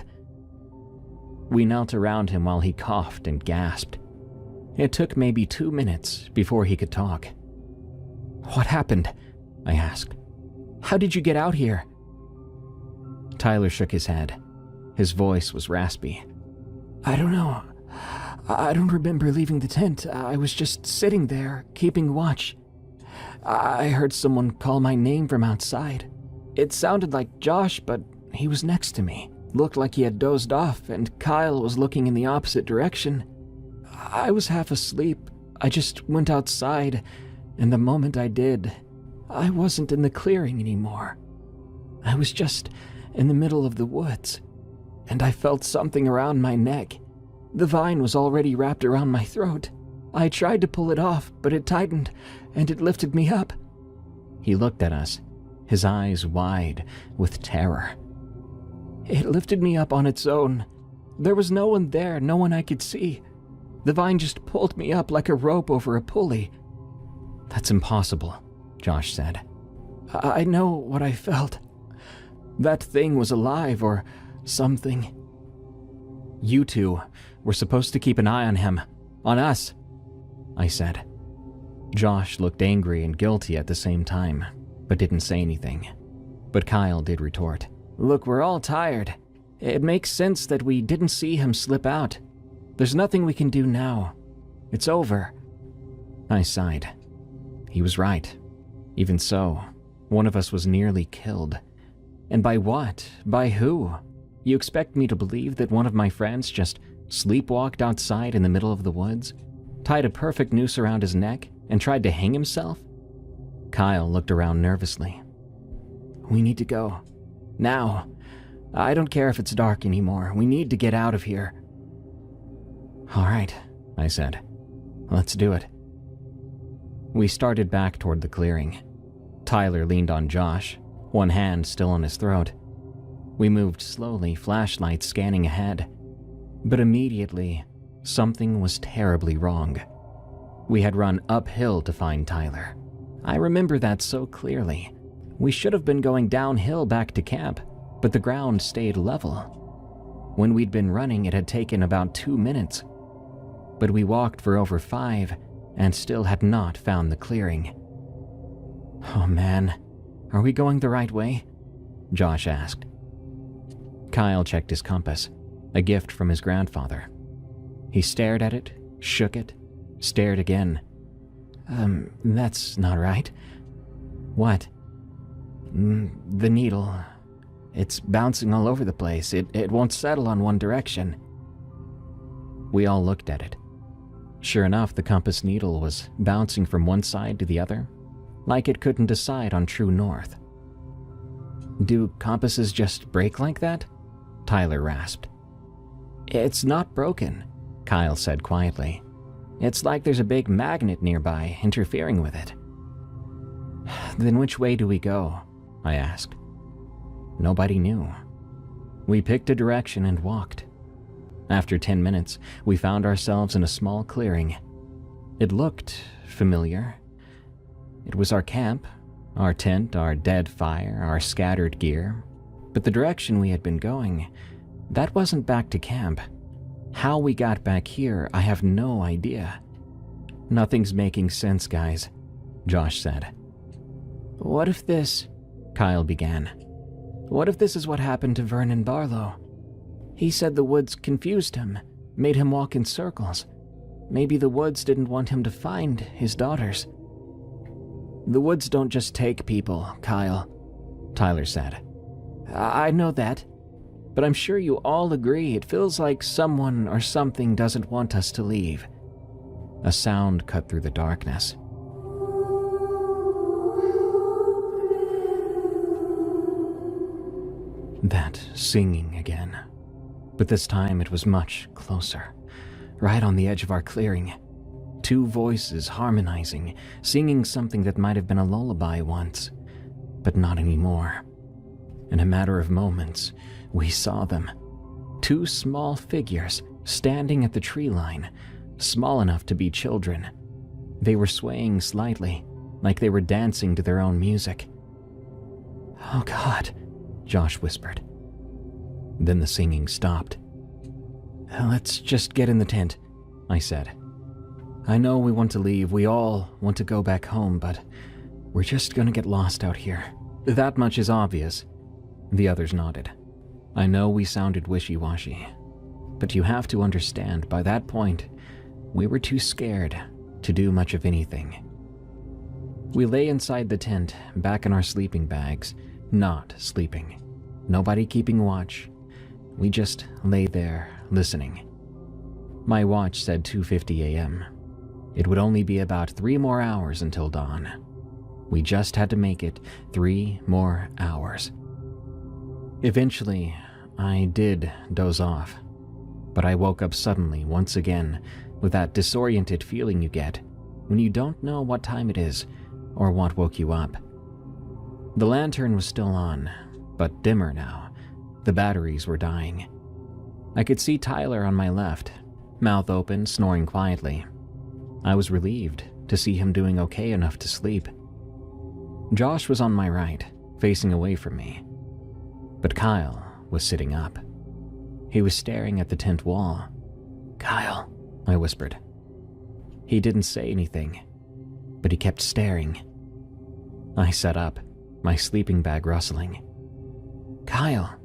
We knelt around him while he coughed and gasped. It took maybe 2 minutes before he could talk. "What happened?" I asked. "How did you get out here?" Tyler shook his head. His voice was raspy. "I don't know. I don't remember leaving the tent. I was just sitting there, keeping watch. I heard someone call my name from outside. It sounded like Josh, but he was next to me. Looked like he had dozed off, and Kyle was looking in the opposite direction. I was half asleep. I just went outside, and the moment I did, I wasn't in the clearing anymore. I was just in the middle of the woods, and I felt something around my neck. The vine was already wrapped around my throat. I tried to pull it off, but it tightened, and it lifted me up." He looked at us, his eyes wide with terror. "It lifted me up on its own. There was no one there, no one I could see. The vine just pulled me up like a rope over a pulley." "That's impossible," Josh said. "I know what I felt. That thing was alive or something." "You two were supposed to keep an eye on him, on us," I said. Josh looked angry and guilty at the same time, but didn't say anything. But Kyle did retort. "Look, we're all tired. It makes sense that we didn't see him slip out. There's nothing we can do now. It's over." I sighed. He was right. Even so, one of us was nearly killed. And by what? By who? You expect me to believe that one of my friends just sleepwalked outside in the middle of the woods, tied a perfect noose around his neck, and tried to hang himself? Kyle looked around nervously. "We need to go. Now. I don't care if it's dark anymore. We need to get out of here." "All right," I said. "Let's do it." We started back toward the clearing. Tyler leaned on Josh, one hand still on his throat. We moved slowly, flashlights scanning ahead. But immediately, something was terribly wrong. We had run uphill to find Tyler. I remember that so clearly. We should have been going downhill back to camp, but the ground stayed level. When we'd been running, it had taken about 2 minutes. But we walked for over 5 and still had not found the clearing. "Oh man, are we going the right way?" Josh asked. Kyle checked his compass, a gift from his grandfather. He stared at it, shook it, stared again. That's not right." "What?" The needle. It's bouncing all over the place. It won't settle on one direction." We all looked at it. Sure enough, the compass needle was bouncing from one side to the other, like it couldn't decide on true north. "Do compasses just break like that?" Tyler rasped. "It's not broken," Kyle said quietly. It's like there's a big magnet nearby interfering with it. Then which way do we go? I asked. Nobody knew. We picked a direction and walked. After 10 minutes, we found ourselves in a small clearing. It looked familiar. It was our camp, our tent, our dead fire, our scattered gear. But the direction we had been going, that wasn't back to camp. How we got back here, I have no idea. Nothing's making sense, guys, Josh said. What if this... Kyle began. What if this is what happened to Vernon Barlow? He said the woods confused him, made him walk in circles. Maybe the woods didn't want him to find his daughters. The woods don't just take people, Kyle, Tyler said. I know that, but I'm sure you all agree it feels like someone or something doesn't want us to leave. A sound cut through the darkness. That singing again. But this time it was much closer, right on the edge of our clearing. Two voices harmonizing, singing something that might have been a lullaby once, but not anymore. In a matter of moments, we saw them. Two small figures standing at the tree line, small enough to be children. They were swaying slightly, like they were dancing to their own music. Oh God, Josh whispered. Then the singing stopped. Let's just get in the tent, I said. I know we want to leave, we all want to go back home, but we're just gonna get lost out here. That much is obvious. The others nodded. I know we sounded wishy-washy, but you have to understand, by that point, we were too scared to do much of anything. We lay inside the tent, back in our sleeping bags, not sleeping. Nobody keeping watch. We just lay there, listening. My watch said 2:50 a.m. It would only be about 3 more hours until dawn. We just had to make it 3 more hours. Eventually, I did doze off, but I woke up suddenly once again with that disoriented feeling you get when you don't know what time it is or what woke you up. The lantern was still on, but dimmer now. The batteries were dying. I could see Tyler on my left, mouth open, snoring quietly. I was relieved to see him doing okay enough to sleep. Josh was on my right, facing away from me. But Kyle was sitting up. He was staring at the tent wall. Kyle, I whispered. He didn't say anything, but he kept staring. I sat up, my sleeping bag rustling. Kyle,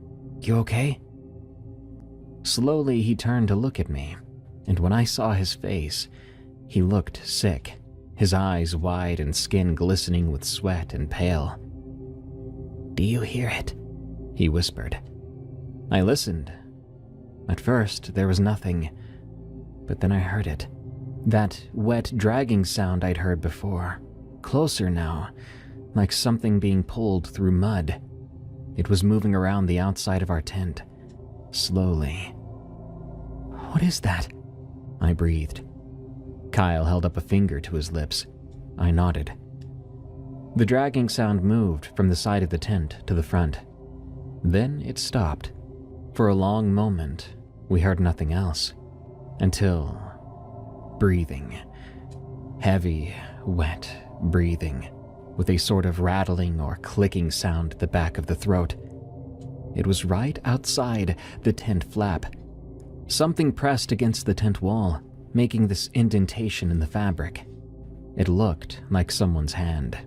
you okay? Slowly he turned to look at me, and when I saw his face, he looked sick, his eyes wide and skin glistening with sweat and pale. Do you hear it? He whispered. I listened. At first, there was nothing, but then I heard it. That wet, dragging sound I'd heard before. Closer now, like something being pulled through mud. It was moving around the outside of our tent, slowly. What is that? I breathed. Kyle held up a finger to his lips. I nodded. The dragging sound moved from the side of the tent to the front. Then it stopped. For a long moment, we heard nothing else. Until... breathing. Heavy, wet breathing, with a sort of rattling or clicking sound at the back of the throat. It was right outside the tent flap. Something pressed against the tent wall, making this indentation in the fabric. It looked like someone's hand,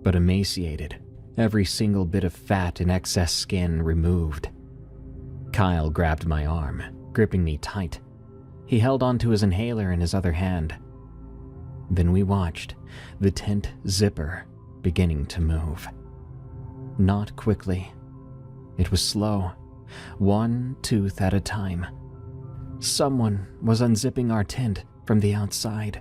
but emaciated, every single bit of fat and excess skin removed. Kyle grabbed my arm, gripping me tight. He held onto his inhaler in his other hand. Then we watched the tent zipper beginning to move. Not quickly. It was slow, one tooth at a time. Someone was unzipping our tent from the outside.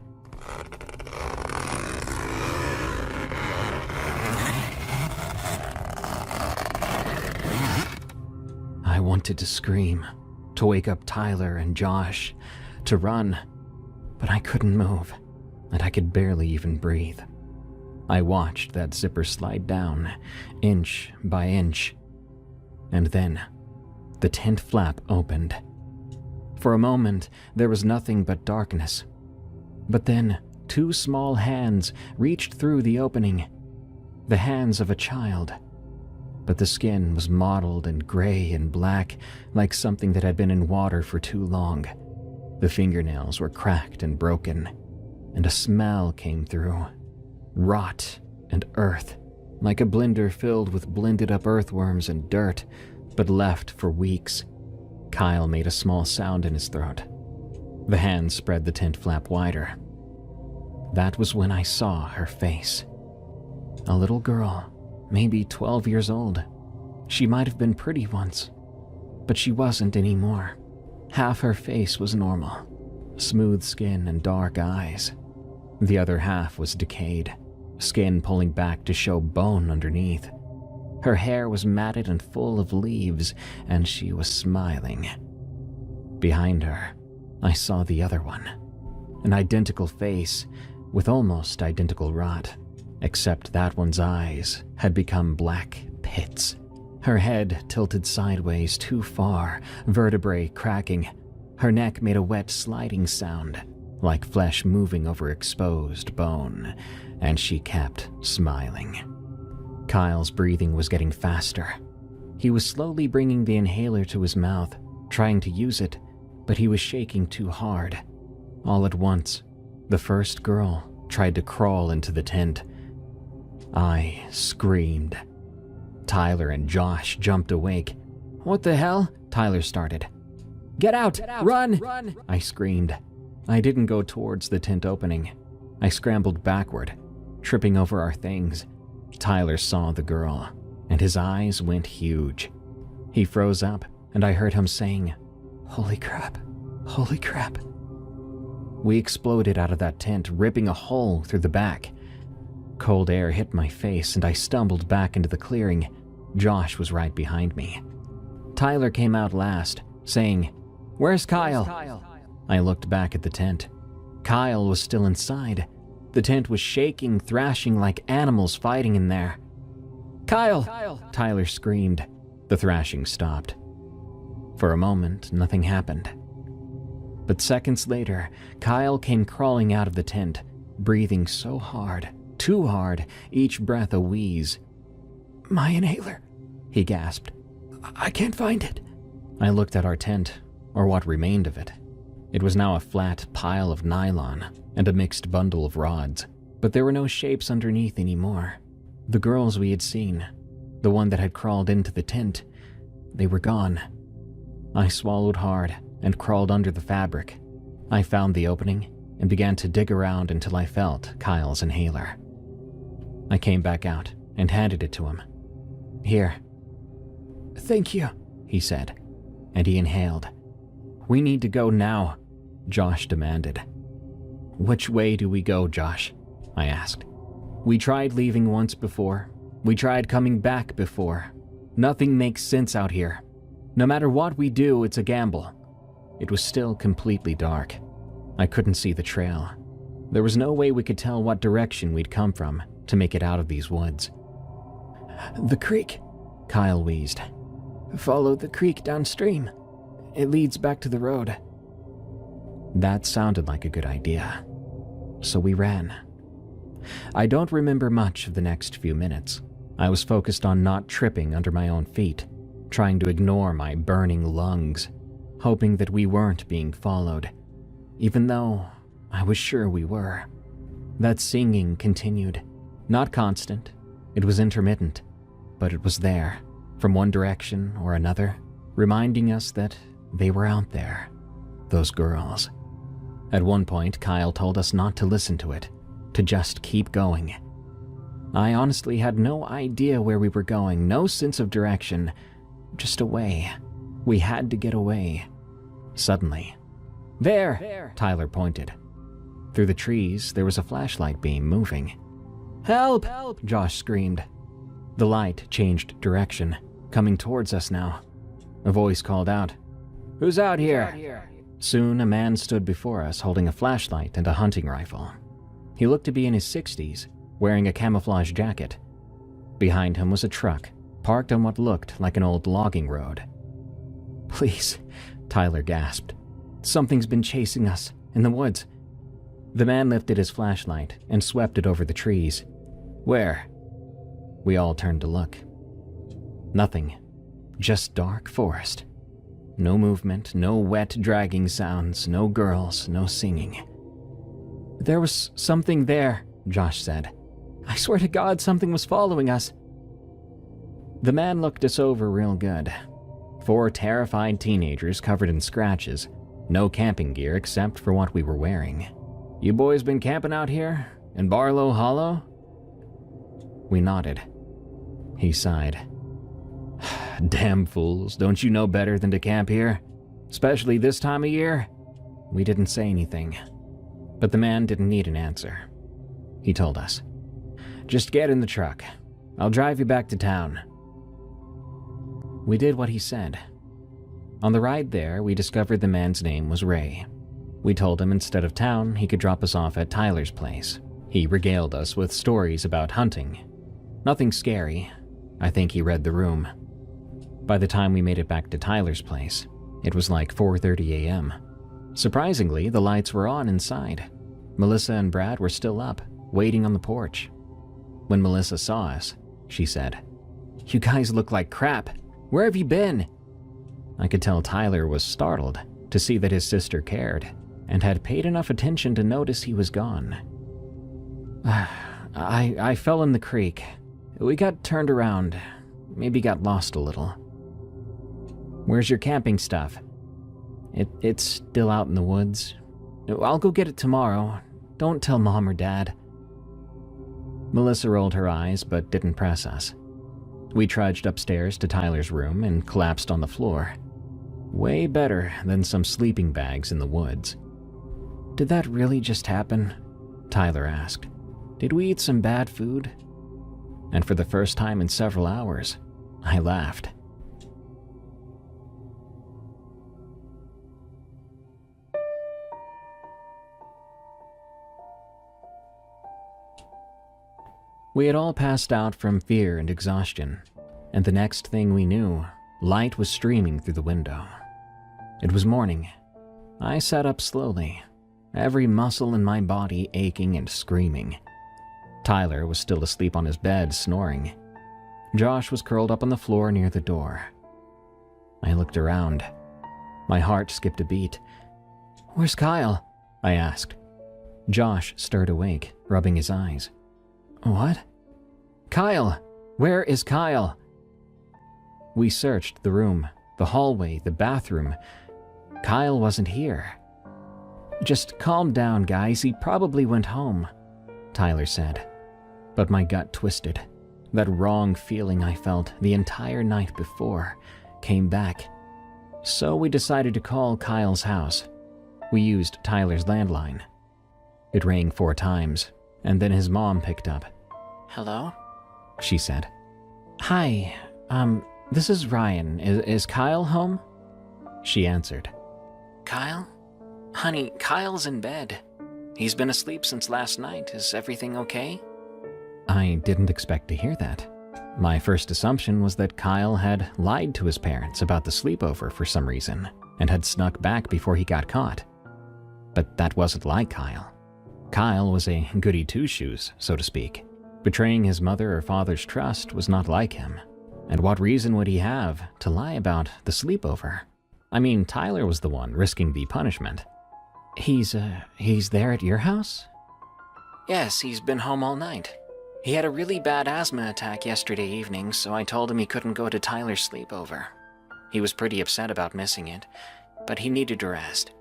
I wanted to scream, to wake up Tyler and Josh, to run. but I couldn't move, and I could barely even breathe. I watched that zipper slide down, inch by inch, and then the tent flap opened. For a moment, there was nothing but darkness. But then, 2 small hands reached through the opening. The hands of a child. But the skin was mottled and gray and black, like something that had been in water for too long. The fingernails were cracked and broken, and a smell came through. Rot and earth, like a blender filled with blended up earthworms and dirt, but left for weeks. Kyle made a small sound in his throat. The hand spread the tent flap wider. That was when I saw her face. A little girl, maybe 12 years old. She might have been pretty once, but she wasn't anymore. Half her face was normal, smooth skin and dark eyes. The other half was decayed, skin pulling back to show bone underneath. Her hair was matted and full of leaves, and she was smiling. Behind her, I saw the other one. An identical face, with almost identical rot, except that one's eyes had become black pits. Her head tilted sideways too far, vertebrae cracking. Her neck made a wet sliding sound, like flesh moving over exposed bone, and she kept smiling. Kyle's breathing was getting faster. He was slowly bringing the inhaler to his mouth, trying to use it, but he was shaking too hard. All at once, the first girl tried to crawl into the tent. I screamed. Tyler and Josh jumped awake. "What the hell?" Tyler started. Get out! Run! I screamed. I didn't go towards the tent opening. I scrambled backward, tripping over our things. Tyler saw the girl, and his eyes went huge. He froze up, and I heard him saying, "Holy crap, holy crap." We exploded out of that tent, ripping a hole through the back. Cold air hit my face, and I stumbled back into the clearing. Josh was right behind me. Tyler came out last, saying, "Where's Kyle?" I looked back at the tent. Kyle was still inside. The tent was shaking, thrashing like animals fighting in there. Kyle! Tyler screamed. The thrashing stopped. For a moment, nothing happened. But seconds later, Kyle came crawling out of the tent, breathing so hard, too hard, each breath a wheeze. "My inhaler," he gasped. "I can't find it." I looked at our tent, or what remained of it. It was now a flat pile of nylon and a mixed bundle of rods, but there were no shapes underneath anymore. The girls we had seen, the one that had crawled into the tent, they were gone. I swallowed hard and crawled under the fabric. I found the opening and began to dig around until I felt Kyle's inhaler. I came back out and handed it to him. "Here." "Thank you," he said, and he inhaled. "We need to go now," Josh demanded. "Which way do we go, Josh?" I asked. "We tried leaving once before. We tried coming back before. Nothing makes sense out here. No matter what we do, it's a gamble." It was still completely dark. I couldn't see the trail. There was no way we could tell what direction we'd come from to make it out of these woods. "The creek," Kyle wheezed. "Follow the creek downstream. It leads back to the road." That sounded like a good idea. So we ran. I don't remember much of the next few minutes. I was focused on not tripping under my own feet, trying to ignore my burning lungs, hoping that we weren't being followed, even though I was sure we were. That singing continued. Not constant. It was intermittent, but it was there, from one direction or another, reminding us that they were out there, those girls. At one point, Kyle told us not to listen to it, to just keep going. I honestly had no idea where we were going, no sense of direction, just away. We had to get away. Suddenly, "There!" Tyler pointed. Through the trees, there was a flashlight beam moving. "Help!" Josh screamed. The light changed direction, coming towards us now. A voice called out, "Who's out here?" Soon, a man stood before us holding a flashlight and a hunting rifle. He looked to be in his 60s, wearing a camouflage jacket. Behind him was a truck, parked on what looked like an old logging road. "Please," Tyler gasped. "Something's been chasing us, in the woods." The man lifted his flashlight and swept it over the trees. "Where?" We all turned to look. Nothing. Just dark forest. No movement, no wet dragging sounds, no girls, no singing. "There was something there," Josh said. "I swear to God something was following us." The man looked us over real good. 4 terrified teenagers covered in scratches, no camping gear except for what we were wearing. "You boys been camping out here? In Barlow Hollow?" We nodded. He sighed. "Damn fools, don't you know better than to camp here? Especially this time of year?" We didn't say anything, but the man didn't need an answer. He told us, "Just get in the truck. I'll drive you back to town." We did what he said. On the ride there, we discovered the man's name was Ray. We told him instead of town, he could drop us off at Tyler's place. He regaled us with stories about hunting. Nothing scary. I think he read the room. By the time we made it back to Tyler's place, it was like 4:30 a.m. Surprisingly, the lights were on inside. Melissa and Brad were still up, waiting on the porch. When Melissa saw us, she said, "You guys look like crap. Where have you been?" I could tell Tyler was startled to see that his sister cared and had paid enough attention to notice he was gone. I fell in the creek. We got turned around, maybe got lost a little." "Where's your camping stuff?" It's still out in the woods. I'll go get it tomorrow. Don't tell Mom or Dad." Melissa rolled her eyes but didn't press us. We trudged upstairs to Tyler's room and collapsed on the floor. Way better than some sleeping bags in the woods. "Did that really just happen?" Tyler asked. "Did we eat some bad food?" And for the first time in several hours, I laughed. We had all passed out from fear and exhaustion, and the next thing we knew, light was streaming through the window. It was morning. I sat up slowly, every muscle in my body aching and screaming. Tyler was still asleep on his bed, snoring. Josh was curled up on the floor near the door. I looked around. My heart skipped a beat. "Where's Kyle?" I asked. Josh stirred awake, rubbing his eyes. "What?" "Kyle! Where is Kyle?" We searched the room, the hallway, the bathroom. Kyle wasn't here. "Just calm down, guys. He probably went home," Tyler said. But my gut twisted. That wrong feeling I felt the entire night before came back. So we decided to call Kyle's house. We used Tyler's landline. It rang 4 times, and then his mom picked up. "Hello?" she said. "Hi, this is Ryan. Is Kyle home?" She answered. "Kyle? Honey, Kyle's in bed. He's been asleep since last night. Is everything okay?" I didn't expect to hear that. My first assumption was that Kyle had lied to his parents about the sleepover for some reason and had snuck back before he got caught. But that wasn't like Kyle. Kyle was a goody two-shoes, so to speak. Betraying his mother or father's trust was not like him. And what reason would he have to lie about the sleepover? I mean, Tyler was the one risking the punishment. He's there at your house?" "Yes, he's been home all night. He had a really bad asthma attack yesterday evening, so I told him he couldn't go to Tyler's sleepover. He was pretty upset about missing it, but he needed to rest."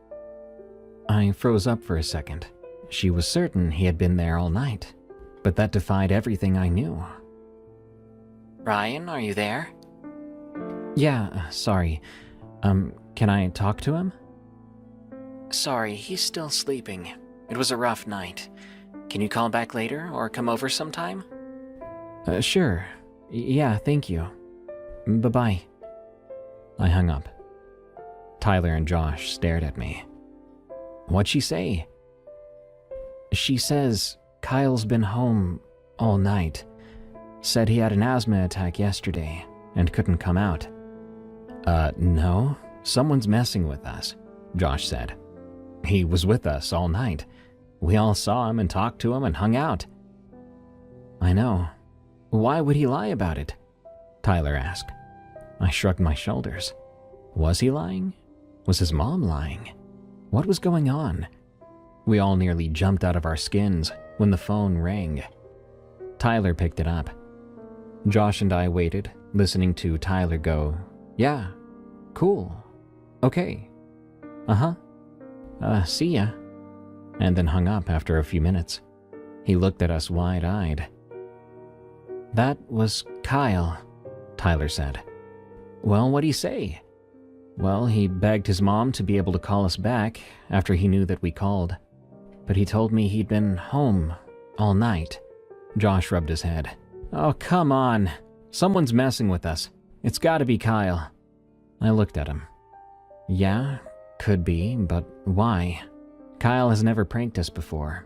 I froze up for a second. She was certain he had been there all night, but that defied everything I knew. "Ryan, are you there?" "Yeah, sorry. Can I talk to him?" "Sorry, he's still sleeping. It was a rough night. Can you call back later or come over sometime?" Sure. Yeah, thank you. Bye-bye." I hung up. Tyler and Josh stared at me. What'd she say? She says Kyle's been home all night. Said he had an asthma attack yesterday and couldn't come out. No. Someone's messing with us, Josh said. He was with us all night. We all saw him and talked to him and hung out. I know. Why would he lie about it? Tyler asked. I shrugged my shoulders. Was he lying? Was his mom lying? What was going on? We all nearly jumped out of our skins when the phone rang. Tyler picked it up. Josh and I waited, listening to Tyler go, "Yeah, cool, okay, see ya," and then hung up after a few minutes. He looked at us wide-eyed. That was Kyle, Tyler said. Well, what'd he say? Well, he begged his mom to be able to call us back after he knew that we called. But he told me he'd been home all night. Josh rubbed his head. Oh, come on. Someone's messing with us. It's gotta be Kyle. I looked at him. Yeah, could be, but why? Kyle has never pranked us before.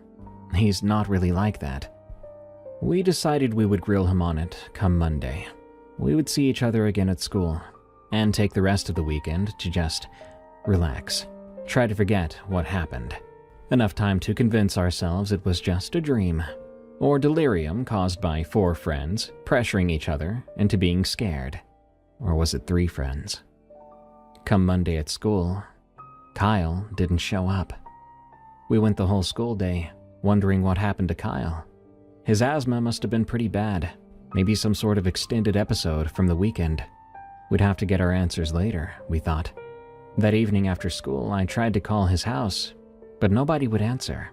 He's not really like that. We decided we would grill him on it come Monday. We would see each other again at school, and take the rest of the weekend to just relax. Try to forget what happened. Enough time to convince ourselves it was just a dream, or delirium caused by 4 friends pressuring each other into being scared. Or was it 3 friends? Come Monday at school, Kyle didn't show up. We went the whole school day, wondering what happened to Kyle. His asthma must have been pretty bad, maybe some sort of extended episode from the weekend. We'd have to get our answers later, we thought. That evening after school, I tried to call his house, but nobody would answer.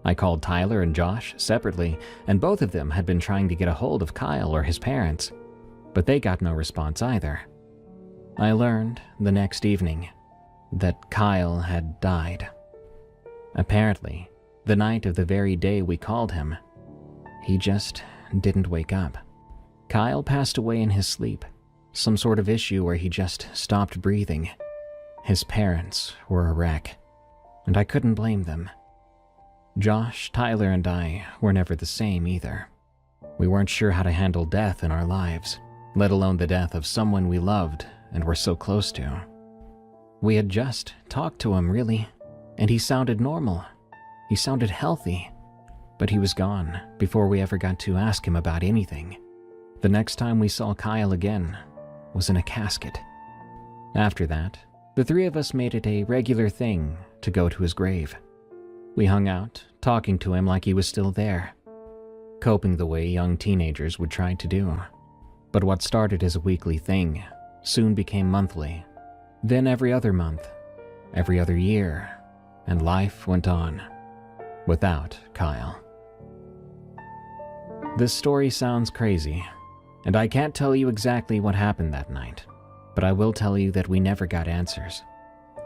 I called Tyler and Josh separately, and both of them had been trying to get a hold of Kyle or his parents, but they got no response either. I learned the next evening that Kyle had died. Apparently, the night of the very day we called him, he just didn't wake up. Kyle passed away in his sleep, some sort of issue where he just stopped breathing. His parents were a wreck, and I couldn't blame them. Josh, Tyler, and I were never the same either. We weren't sure how to handle death in our lives, let alone the death of someone we loved and were so close to. We had just talked to him, really, and he sounded normal. He sounded healthy, but he was gone before we ever got to ask him about anything. The next time we saw Kyle again was in a casket. After that, the 3 of us made it a regular thing to go to his grave. We hung out, talking to him like he was still there, coping the way young teenagers would try to do. But what started as a weekly thing soon became monthly, then every other month, every other year, and life went on without Kyle. This story sounds crazy, and I can't tell you exactly what happened that night, but I will tell you that we never got answers.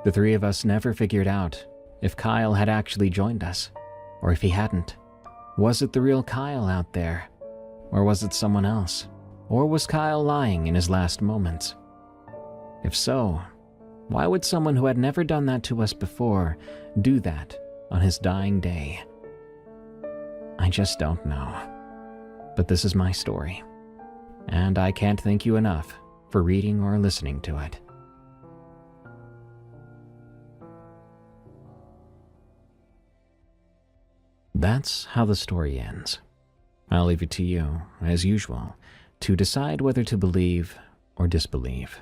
The 3 of us never figured out if Kyle had actually joined us, or if he hadn't. Was it the real Kyle out there, or was it someone else? Or was Kyle lying in his last moments? If so, why would someone who had never done that to us before do that on his dying day? I just don't know. But this is my story, and I can't thank you enough for reading or listening to it. That's how the story ends. I'll leave it to you, as usual, to decide whether to believe or disbelieve.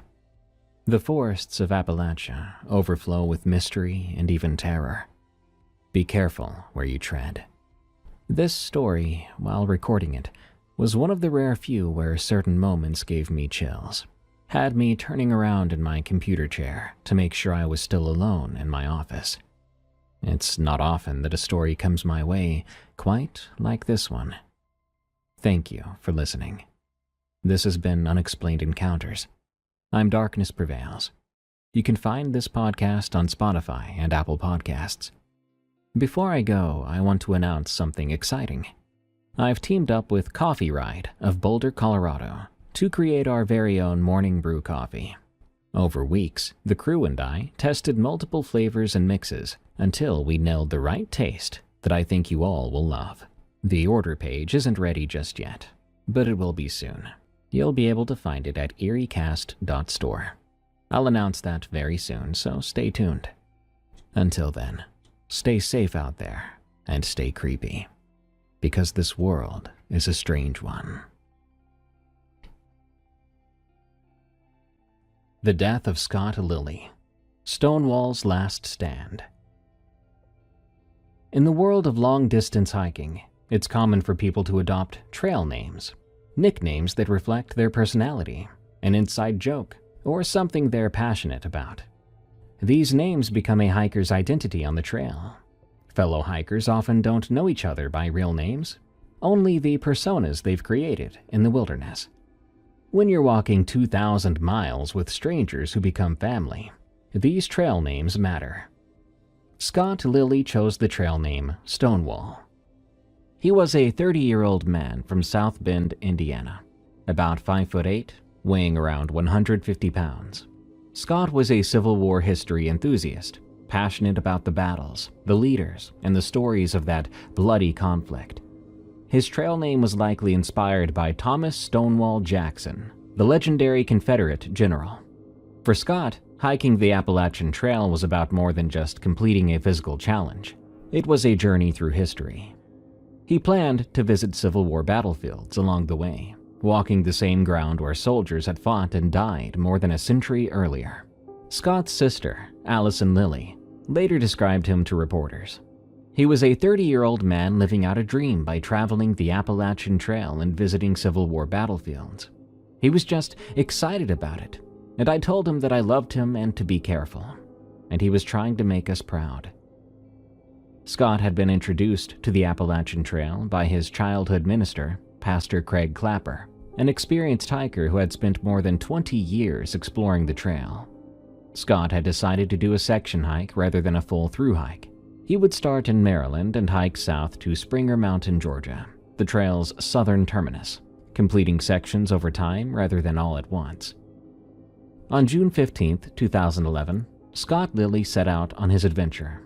The forests of Appalachia overflow with mystery and even terror. Be careful where you tread. This story, while recording it, was one of the rare few where certain moments gave me chills, had me turning around in my computer chair to make sure I was still alone in my office. It's not often that a story comes my way quite like this one. Thank you for listening. This has been Unexplained Encounters. I'm Darkness Prevails. You can find this podcast on Spotify and Apple Podcasts. Before I go, I want to announce something exciting. I've teamed up with Coffee Ride of Boulder, Colorado, to create our very own morning brew coffee. Over weeks, the crew and I tested multiple flavors and mixes until we nailed the right taste that I think you all will love. The order page isn't ready just yet, but it will be soon. You'll be able to find it at eeriecast.store. I'll announce that very soon, so stay tuned. Until then, stay safe out there and stay creepy, because this world is a strange one. The Death of Scott Lilly, Stonewall's Last Stand. In the world of long-distance hiking, it's common for people to adopt trail names, nicknames that reflect their personality, an inside joke, or something they're passionate about. These names become a hiker's identity on the trail. Fellow hikers often don't know each other by real names, only the personas they've created in the wilderness. When you're walking 2,000 miles with strangers who become family, these trail names matter. Scott Lilly chose the trail name Stonewall. He was a 30-year-old man from South Bend, Indiana, about 5'8", weighing around 150 pounds. Scott was a Civil War history enthusiast, passionate about the battles, the leaders, and the stories of that bloody conflict. His trail name was likely inspired by Thomas Stonewall Jackson, the legendary Confederate general. For Scott, hiking the Appalachian Trail was about more than just completing a physical challenge. It was a journey through history. He planned to visit Civil War battlefields along the way, walking the same ground where soldiers had fought and died more than a century earlier. Scott's sister, Allison Lilly, later described him to reporters. He was a 30-year-old man living out a dream by traveling the Appalachian Trail and visiting Civil War battlefields. He was just excited about it, and I told him that I loved him and to be careful, and he was trying to make us proud. Scott had been introduced to the Appalachian Trail by his childhood minister, Pastor Craig Clapper, an experienced hiker who had spent more than 20 years exploring the trail. Scott had decided to do a section hike rather than a full through hike. He would start in Maryland and hike south to Springer Mountain, Georgia, the trail's southern terminus, completing sections over time rather than all at once. On June 15, 2011, Scott Lilly set out on his adventure.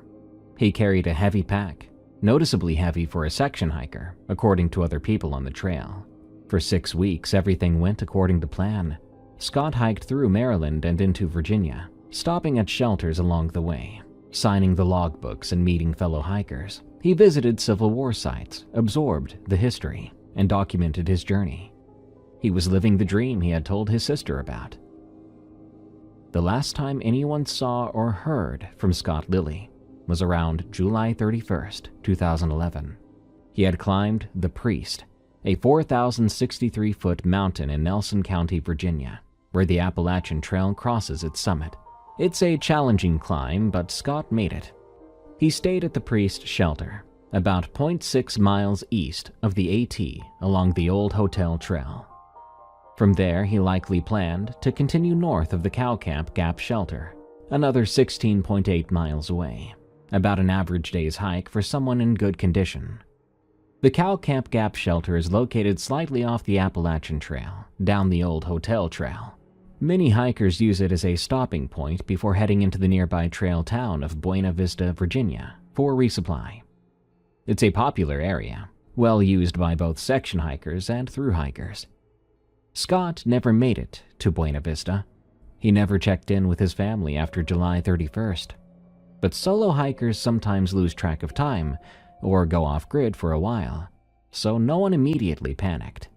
He carried a heavy pack, noticeably heavy for a section hiker, according to other people on the trail. For 6 weeks, everything went according to plan. Scott hiked through Maryland and into Virginia, stopping at shelters along the way, signing the logbooks and meeting fellow hikers. He visited Civil War sites, absorbed the history, and documented his journey. He was living the dream he had told his sister about. The last time anyone saw or heard from Scott Lilly was around July 31st, 2011. He had climbed the Priest, a 4,063-foot mountain in Nelson County, Virginia, where the Appalachian Trail crosses its summit. It's a challenging climb, but Scott made it. He stayed at the Priest shelter, about 0.6 miles east of the AT along the Old Hotel Trail. From there, he likely planned to continue north of the Cow Camp Gap shelter, another 16.8 miles away, about an average day's hike for someone in good condition. The Cow Camp Gap shelter is located slightly off the Appalachian Trail, down the Old Hotel Trail. Many hikers use it as a stopping point before heading into the nearby trail town of Buena Vista, Virginia, for resupply. It's a popular area, well used by both section hikers and through hikers. Scott never made it to Buena Vista. He never checked in with his family after July 31st. But solo hikers sometimes lose track of time or go off-grid for a while, so no one immediately panicked.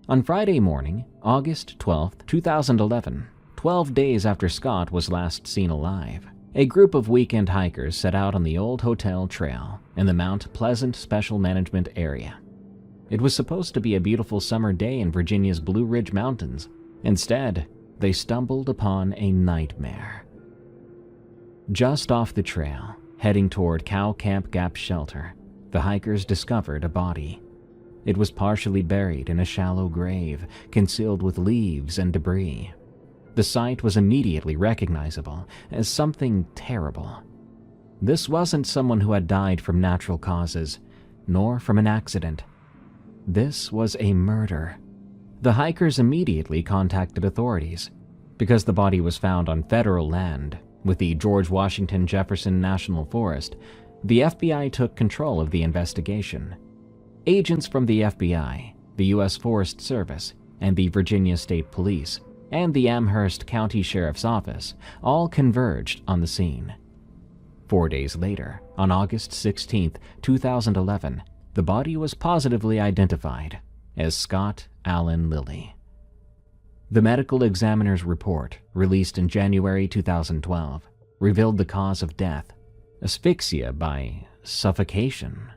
On Friday morning, August 12, 2011, 12 days after Scott was last seen alive, a group of weekend hikers set out on the Old Hotel Trail in the Mount Pleasant Special Management Area. It was supposed to be a beautiful summer day in Virginia's Blue Ridge Mountains. Instead, they stumbled upon a nightmare. Just off the trail, heading toward Cow Camp Gap shelter, the hikers discovered a body. It was partially buried in a shallow grave, concealed with leaves and debris. The sight was immediately recognizable as something terrible. This wasn't someone who had died from natural causes, nor from an accident. This was a murder. The hikers immediately contacted authorities, Because the body was found on federal land, with the George Washington Jefferson National Forest, the FBI took control of the investigation. Agents from the FBI, the U.S. Forest Service, and the Virginia State Police, and the Amherst County Sheriff's Office all converged on the scene. 4 days later, on August 16, 2011, the body was positively identified as Scott Allen Lilly. The medical examiner's report, released in January 2012, revealed the cause of death: asphyxia by suffocation.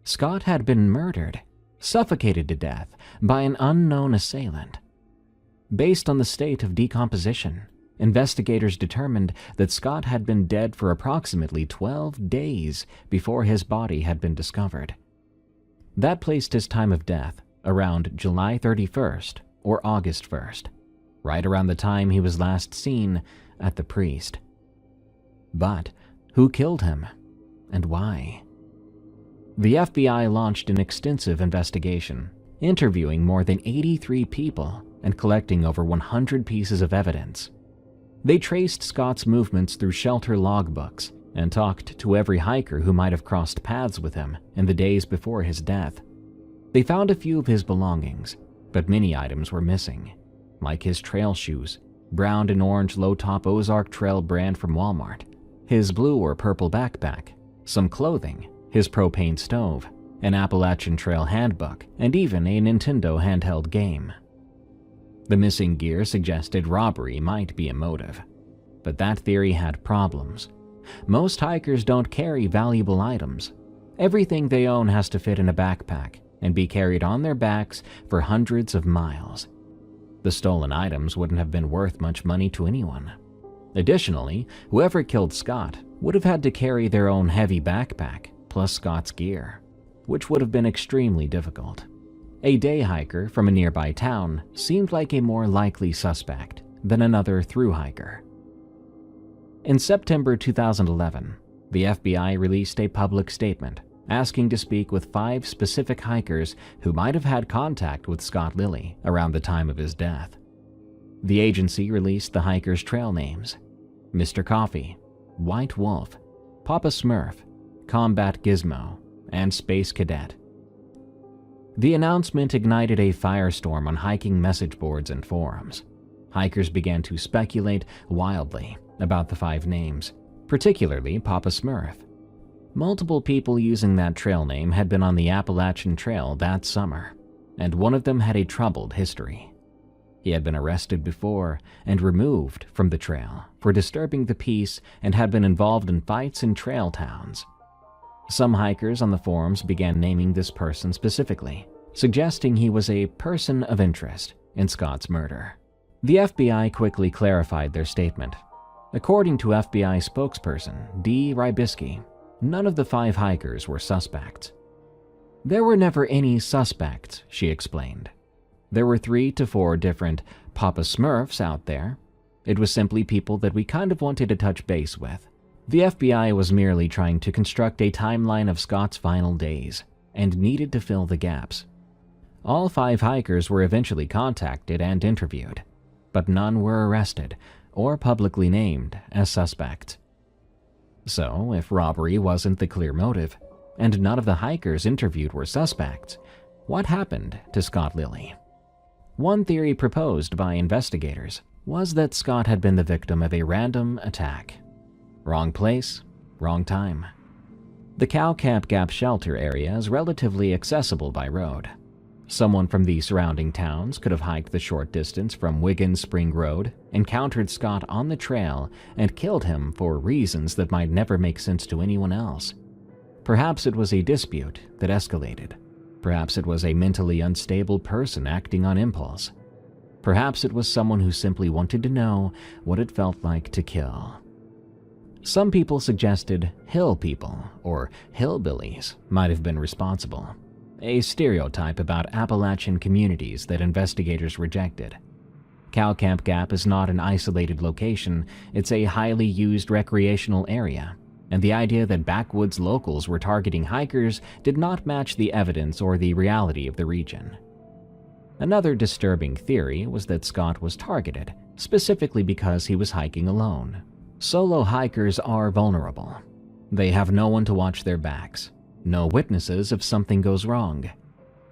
Scott had been murdered, suffocated to death by an unknown assailant. Based on the state of decomposition, investigators determined that Scott had been dead for approximately 12 days before his body had been discovered. That placed his time of death around July 31st or August 1st, right around the time he was last seen at the Priest. But who killed him, and why? The FBI launched an extensive investigation, interviewing more than 83 people and collecting over 100 pieces of evidence. They traced Scott's movements through shelter logbooks and talked to every hiker who might have crossed paths with him in the days before his death. They found a few of his belongings, but many items were missing, like his trail shoes, brown and orange low-top Ozark Trail brand from Walmart, his blue or purple backpack, some clothing, his propane stove, an Appalachian Trail handbook, and even a Nintendo handheld game. The missing gear suggested robbery might be a motive, but that theory had problems. Most hikers don't carry valuable items. Everything they own has to fit in a backpack and be carried on their backs for hundreds of miles. The stolen items wouldn't have been worth much money to anyone. Additionally, whoever killed Scott would have had to carry their own heavy backpack plus Scott's gear, which would have been extremely difficult. A day hiker from a nearby town seemed like a more likely suspect than another through hiker. In September 2011, the FBI released a public statement asking to speak with 5 specific hikers who might have had contact with Scott Lilly around the time of his death. The agency released the hikers' trail names: Mr. Coffee, White Wolf, Papa Smurf, Combat Gizmo, and Space Cadet. The announcement ignited a firestorm on hiking message boards and forums. Hikers began to speculate wildly about the 5 names, particularly Papa Smurf. Multiple people using that trail name had been on the Appalachian Trail that summer, and one of them had a troubled history. He had been arrested before and removed from the trail for disturbing the peace and had been involved in fights in trail towns. Some hikers on the forums began naming this person specifically, suggesting he was a person of interest in Scott's murder. The FBI quickly clarified their statement. According to FBI spokesperson Dee Rybisky, none of the 5 hikers were suspects. There were never any suspects, she explained. There were 3 to 4 different Papa Smurfs out there. It was simply people that we kind of wanted to touch base with. The FBI was merely trying to construct a timeline of Scott's final days and needed to fill the gaps. All 5 hikers were eventually contacted and interviewed, but none were arrested or publicly named as suspects. So, if robbery wasn't the clear motive, and none of the hikers interviewed were suspects, what happened to Scott Lilly? One theory proposed by investigators was that Scott had been the victim of a random attack. Wrong place, wrong time. The Cow Camp Gap shelter area is relatively accessible by road. Someone from the surrounding towns could have hiked the short distance from Wiggins Spring Road, encountered Scott on the trail, and killed him for reasons that might never make sense to anyone else. Perhaps it was a dispute that escalated. Perhaps it was a mentally unstable person acting on impulse. Perhaps it was someone who simply wanted to know what it felt like to kill. Some people suggested hill people, or hillbillies, might have been responsible. A stereotype about Appalachian communities that investigators rejected. Cow Camp Gap is not an isolated location, it's a highly used recreational area, and the idea that backwoods locals were targeting hikers did not match the evidence or the reality of the region. Another disturbing theory was that Scott was targeted specifically because he was hiking alone. Solo hikers are vulnerable. They have no one to watch their backs, no witnesses if something goes wrong.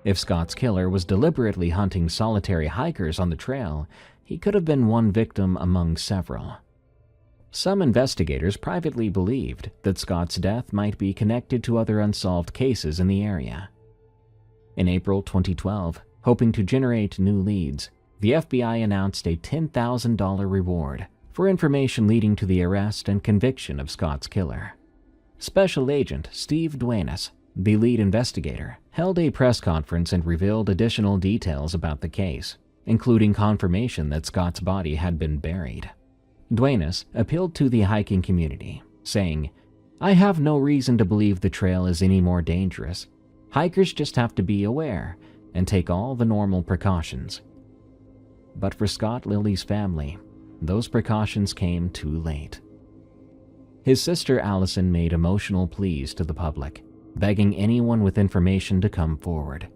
If Scott's killer was deliberately hunting solitary hikers on the trail, he could have been one victim among several. Some investigators privately believed that Scott's death might be connected to other unsolved cases in the area. In April 2012, hoping to generate new leads, the FBI announced a $10,000 reward for information leading to the arrest and conviction of Scott's killer. Special Agent Steve Duenas, the lead investigator, held a press conference and revealed additional details about the case, including confirmation that Scott's body had been buried. Duenas appealed to the hiking community, saying, "I have no reason to believe the trail is any more dangerous. Hikers just have to be aware and take all the normal precautions." But for Scott Lilly's family, those precautions came too late. His sister Allison made emotional pleas to the public, begging anyone with information to come forward.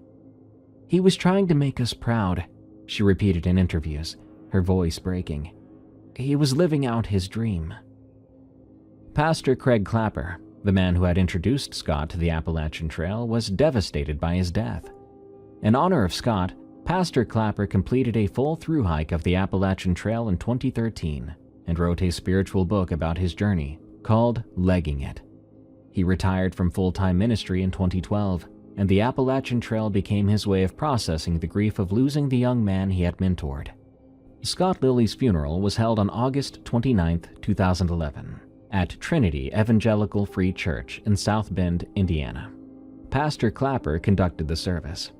"He was trying to make us proud," she repeated in interviews, her voice breaking. "He was living out his dream." Pastor Craig Clapper, the man who had introduced Scott to the Appalachian Trail, was devastated by his death. In honor of Scott, Pastor Clapper completed a full through hike of the Appalachian Trail in 2013 and wrote a spiritual book about his journey called Legging It. He retired from full-time ministry in 2012, and the Appalachian Trail became his way of processing the grief of losing the young man he had mentored. Scott Lilly's funeral was held on August 29, 2011, at Trinity Evangelical Free Church in South Bend, Indiana. Pastor Clapper conducted the service.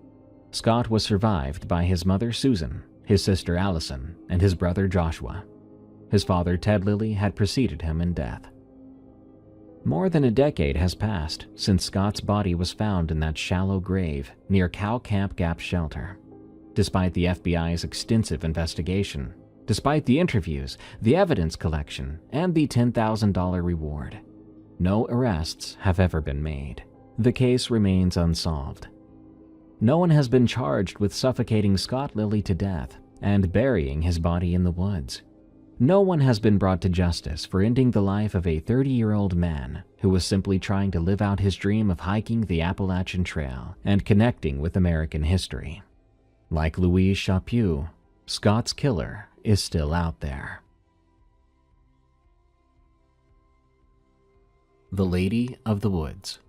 Scott was survived by his mother Susan, his sister Allison, and his brother Joshua. His father Ted Lilly had preceded him in death. More than a decade has passed since Scott's body was found in that shallow grave near Cow Camp Gap Shelter. Despite the FBI's extensive investigation, despite the interviews, the evidence collection, and the $10,000 reward, no arrests have ever been made. The case remains unsolved. No one has been charged with suffocating Scott Lilly to death and burying his body in the woods. No one has been brought to justice for ending the life of a 30-year-old man who was simply trying to live out his dream of hiking the Appalachian Trail and connecting with American history. Like Louise Chaput, Scott's killer is still out there. The Lady of the Woods.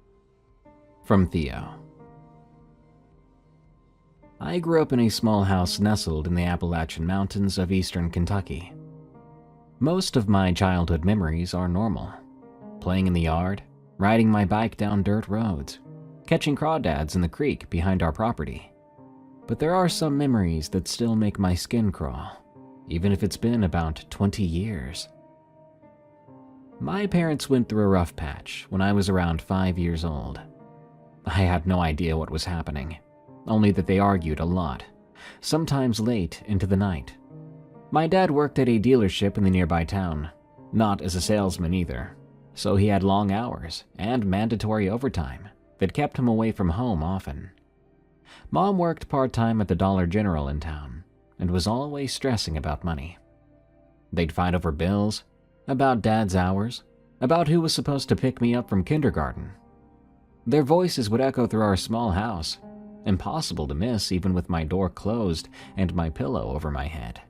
From Theo. I grew up in a small house nestled in the Appalachian Mountains of eastern Kentucky. Most of my childhood memories are normal. Playing in the yard, riding my bike down dirt roads, catching crawdads in the creek behind our property. But there are some memories that still make my skin crawl, even if it's been about 20 years. My parents went through a rough patch when I was around 5 years old. I had no idea what was happening, only that they argued a lot, sometimes late into the night. My dad worked at a dealership in the nearby town, not as a salesman either, so he had long hours and mandatory overtime that kept him away from home often. Mom worked part-time at the Dollar General in town and was always stressing about money. They'd fight over bills, about Dad's hours, about who was supposed to pick me up from kindergarten. Their voices would echo through our small house, impossible to miss even with my door closed and my pillow over my head.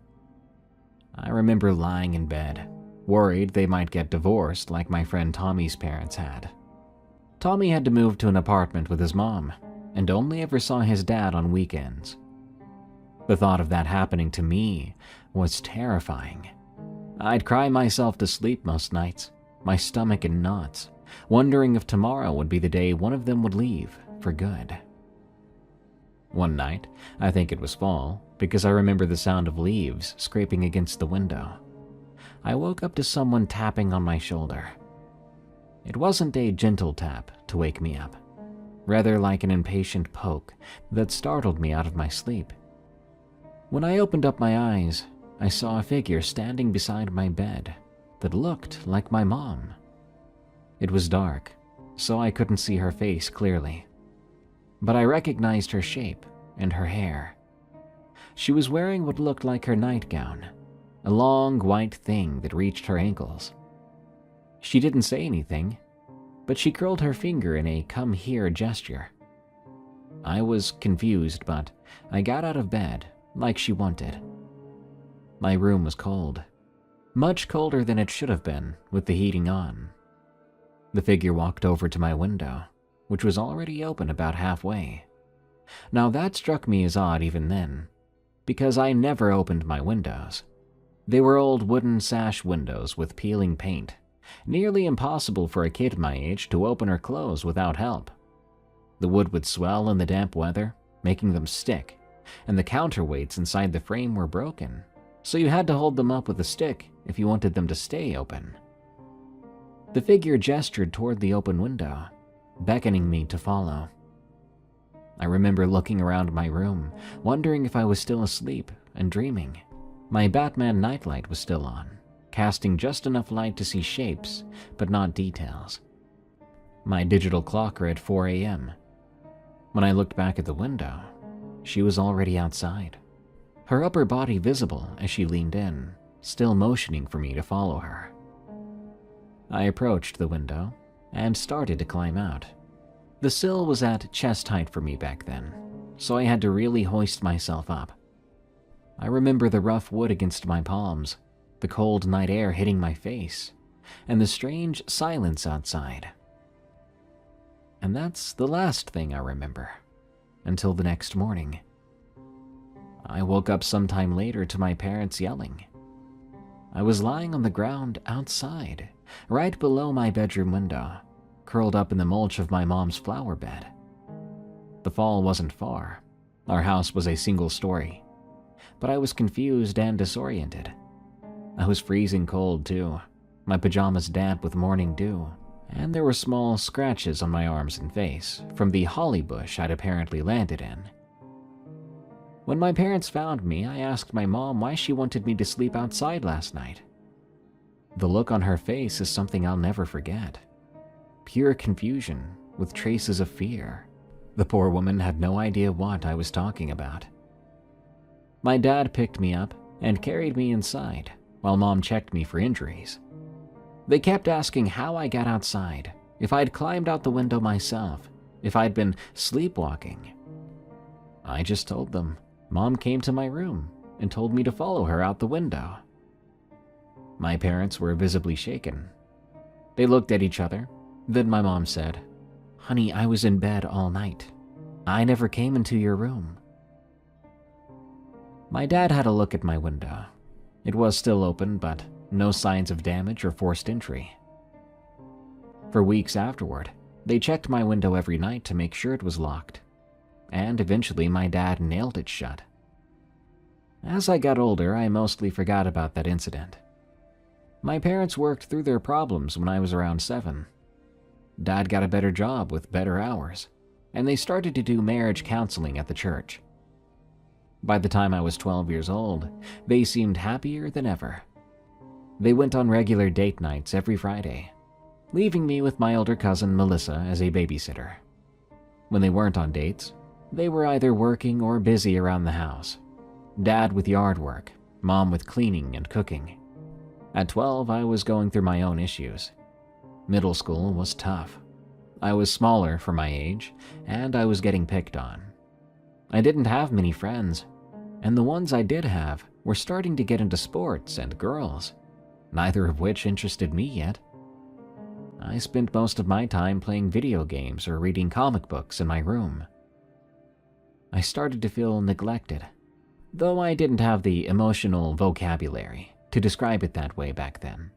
I remember lying in bed, worried they might get divorced like my friend Tommy's parents had. Tommy had to move to an apartment with his mom and only ever saw his dad on weekends. The thought of that happening to me was terrifying. I'd cry myself to sleep most nights, my stomach in knots, wondering if tomorrow would be the day one of them would leave for good. One night, I think it was fall, because I remember the sound of leaves scraping against the window, I woke up to someone tapping on my shoulder. It wasn't a gentle tap to wake me up, rather like an impatient poke that startled me out of my sleep. When I opened up my eyes, I saw a figure standing beside my bed that looked like my mom. It was dark, so I couldn't see her face clearly, but I recognized her shape and her hair. She was wearing what looked like her nightgown, a long white thing that reached her ankles. She didn't say anything, but she curled her finger in a come here gesture. I was confused, but I got out of bed like she wanted. My room was cold, much colder than it should have been with the heating on. The figure walked over to my window, which was already open about halfway. Now that struck me as odd even then, because I never opened my windows. They were old wooden sash windows with peeling paint, nearly impossible for a kid my age to open or close without help. The wood would swell in the damp weather, making them stick, and the counterweights inside the frame were broken, so you had to hold them up with a stick if you wanted them to stay open. The figure gestured toward the open window, beckoning me to follow. I remember looking around my room, wondering if I was still asleep and dreaming. My Batman nightlight was still on, casting just enough light to see shapes, but not details. My digital clock read 4 a.m. When I looked back at the window, she was already outside, her upper body visible as she leaned in, still motioning for me to follow her. I approached the window and started to climb out. The sill was at chest height for me back then, so I had to really hoist myself up. I remember the rough wood against my palms, the cold night air hitting my face, and the strange silence outside. And that's the last thing I remember, until the next morning. I woke up sometime later to my parents yelling. I was lying on the ground outside, right below my bedroom window, curled up in the mulch of my mom's flower bed. The fall wasn't far. Our house was a single story, but I was confused and disoriented. I was freezing cold too, my pajamas damp with morning dew, and there were small scratches on my arms and face from the holly bush I'd apparently landed in. When my parents found me, I asked my mom why she wanted me to sleep outside last night. The look on her face is something I'll never forget. Pure confusion with traces of fear. The poor woman had no idea what I was talking about. My dad picked me up and carried me inside while Mom checked me for injuries. They kept asking how I got outside, if I'd climbed out the window myself, if I'd been sleepwalking. I just told them. Mom came to my room and told me to follow her out the window. My parents were visibly shaken. They looked at each other. Then my mom said, "Honey, I was in bed all night. I never came into your room." My dad had a look at my window. It was still open, but no signs of damage or forced entry. For weeks afterward, they checked my window every night to make sure it was locked, and eventually my dad nailed it shut. As I got older, I mostly forgot about that incident. My parents worked through their problems when I was around 7. Dad got a better job with better hours, and they started to do marriage counseling at the church. By the time I was 12 years old, they seemed happier than ever. They went on regular date nights every Friday, leaving me with my older cousin Melissa as a babysitter. When they weren't on dates, they were either working or busy around the house. Dad with yard work, Mom with cleaning and cooking. At 12, I was going through my own issues. Middle school was tough. I was smaller for my age, and I was getting picked on. I didn't have many friends, and the ones I did have were starting to get into sports and girls, neither of which interested me yet. I spent most of my time playing video games or reading comic books in my room. I started to feel neglected, though I didn't have the emotional vocabulary to describe it that way back then.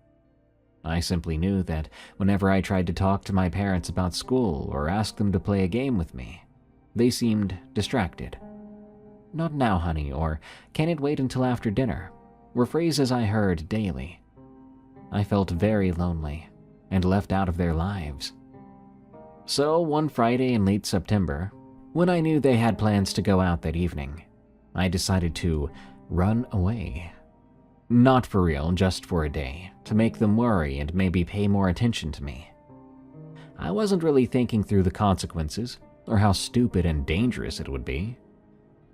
I simply knew that whenever I tried to talk to my parents about school or ask them to play a game with me, they seemed distracted. "Not now, honey," or "Can it wait until after dinner?" were phrases I heard daily. I felt very lonely and left out of their lives. So one Friday in late September, when I knew they had plans to go out that evening, I decided to run away. Not for real, just for a day, to make them worry and maybe pay more attention to me. I wasn't really thinking through the consequences or how stupid and dangerous it would be.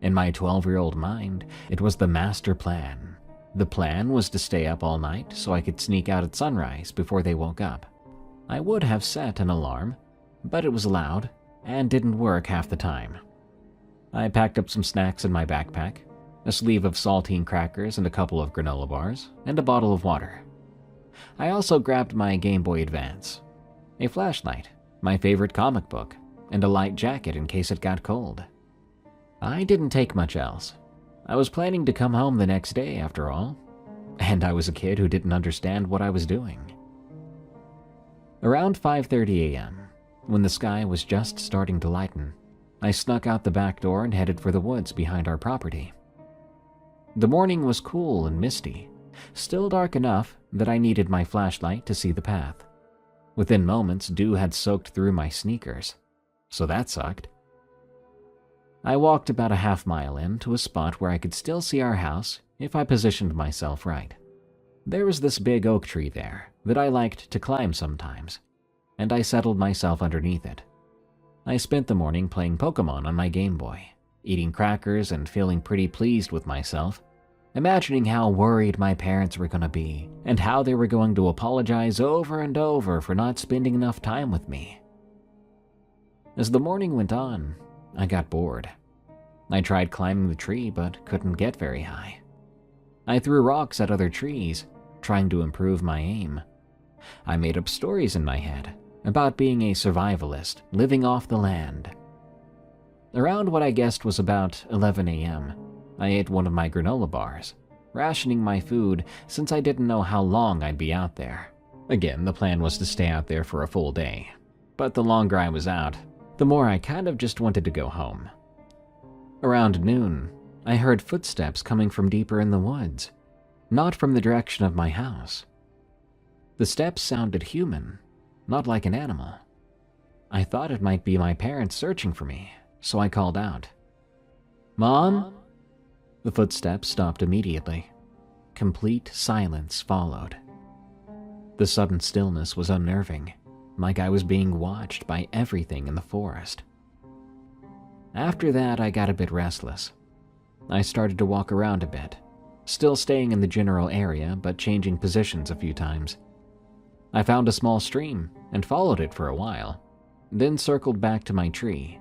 In my 12-year-old mind, it was the master plan. The plan was to stay up all night so I could sneak out at sunrise before they woke up. I would have set an alarm, but it was loud and didn't work half the time. I packed up some snacks in my backpack, a sleeve of saltine crackers and a couple of granola bars, and a bottle of water. I also grabbed my Game Boy Advance, a flashlight, my favorite comic book, and a light jacket in case it got cold. I didn't take much else. I was planning to come home the next day, after all, and I was a kid who didn't understand what I was doing. Around 5:30 a.m., when the sky was just starting to lighten, I snuck out the back door and headed for the woods behind our property. The morning was cool and misty, still dark enough that I needed my flashlight to see the path. Within moments, dew had soaked through my sneakers, so that sucked. I walked about a half-mile in to a spot where I could still see our house if I positioned myself right. There was this big oak tree there that I liked to climb sometimes, and I settled myself underneath it. I spent the morning playing Pokemon on my Game Boy, eating crackers and feeling pretty pleased with myself, imagining how worried my parents were going to be and how they were going to apologize over and over for not spending enough time with me. As the morning went on, I got bored. I tried climbing the tree but couldn't get very high. I threw rocks at other trees, trying to improve my aim. I made up stories in my head about being a survivalist living off the land. Around what I guessed was about 11 a.m., I ate one of my granola bars, rationing my food since I didn't know how long I'd be out there. Again, the plan was to stay out there for a full day, but the longer I was out, the more I kind of just wanted to go home. Around noon, I heard footsteps coming from deeper in the woods, not from the direction of my house. The steps sounded human, not like an animal. I thought it might be my parents searching for me, so I called out, "Mom?" The footsteps stopped immediately. Complete silence followed. The sudden stillness was unnerving, like I was being watched by everything in the forest. After that, I got a bit restless. I started to walk around a bit, still staying in the general area but changing positions a few times. I found a small stream and followed it for a while, then circled back to my tree.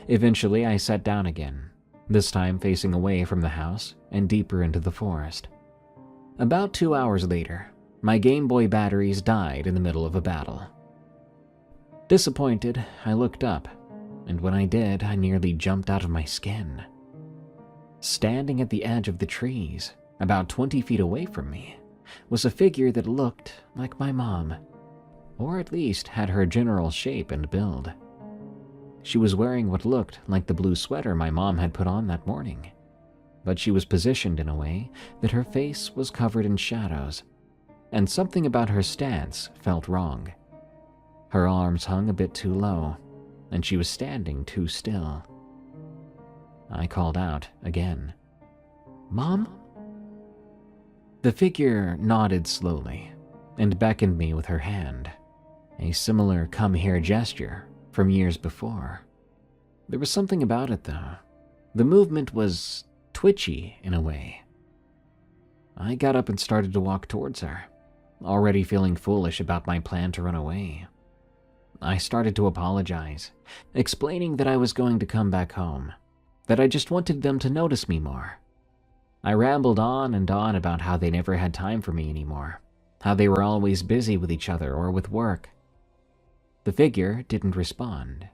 Eventually, I sat down again, this time facing away from the house and deeper into the forest. About 2 hours later, my Game Boy batteries died in the middle of a battle. Disappointed, I looked up, and when I did, I nearly jumped out of my skin. Standing at the edge of the trees, about 20 feet away from me, was a figure that looked like my mom, or at least had her general shape and build. She was wearing what looked like the blue sweater my mom had put on that morning, but she was positioned in a way that her face was covered in shadows, and something about her stance felt wrong. Her arms hung a bit too low, and she was standing too still. I called out again, "Mom?" The figure nodded slowly and beckoned me with her hand, a similar come here gesture from years before. There was something about it though. The movement was twitchy in a way. I got up and started to walk towards her, already feeling foolish about my plan to run away. I started to apologize, explaining that I was going to come back home, that I just wanted them to notice me more. I rambled on and on about how they never had time for me anymore, how they were always busy with each other or with work. The figure didn't respond,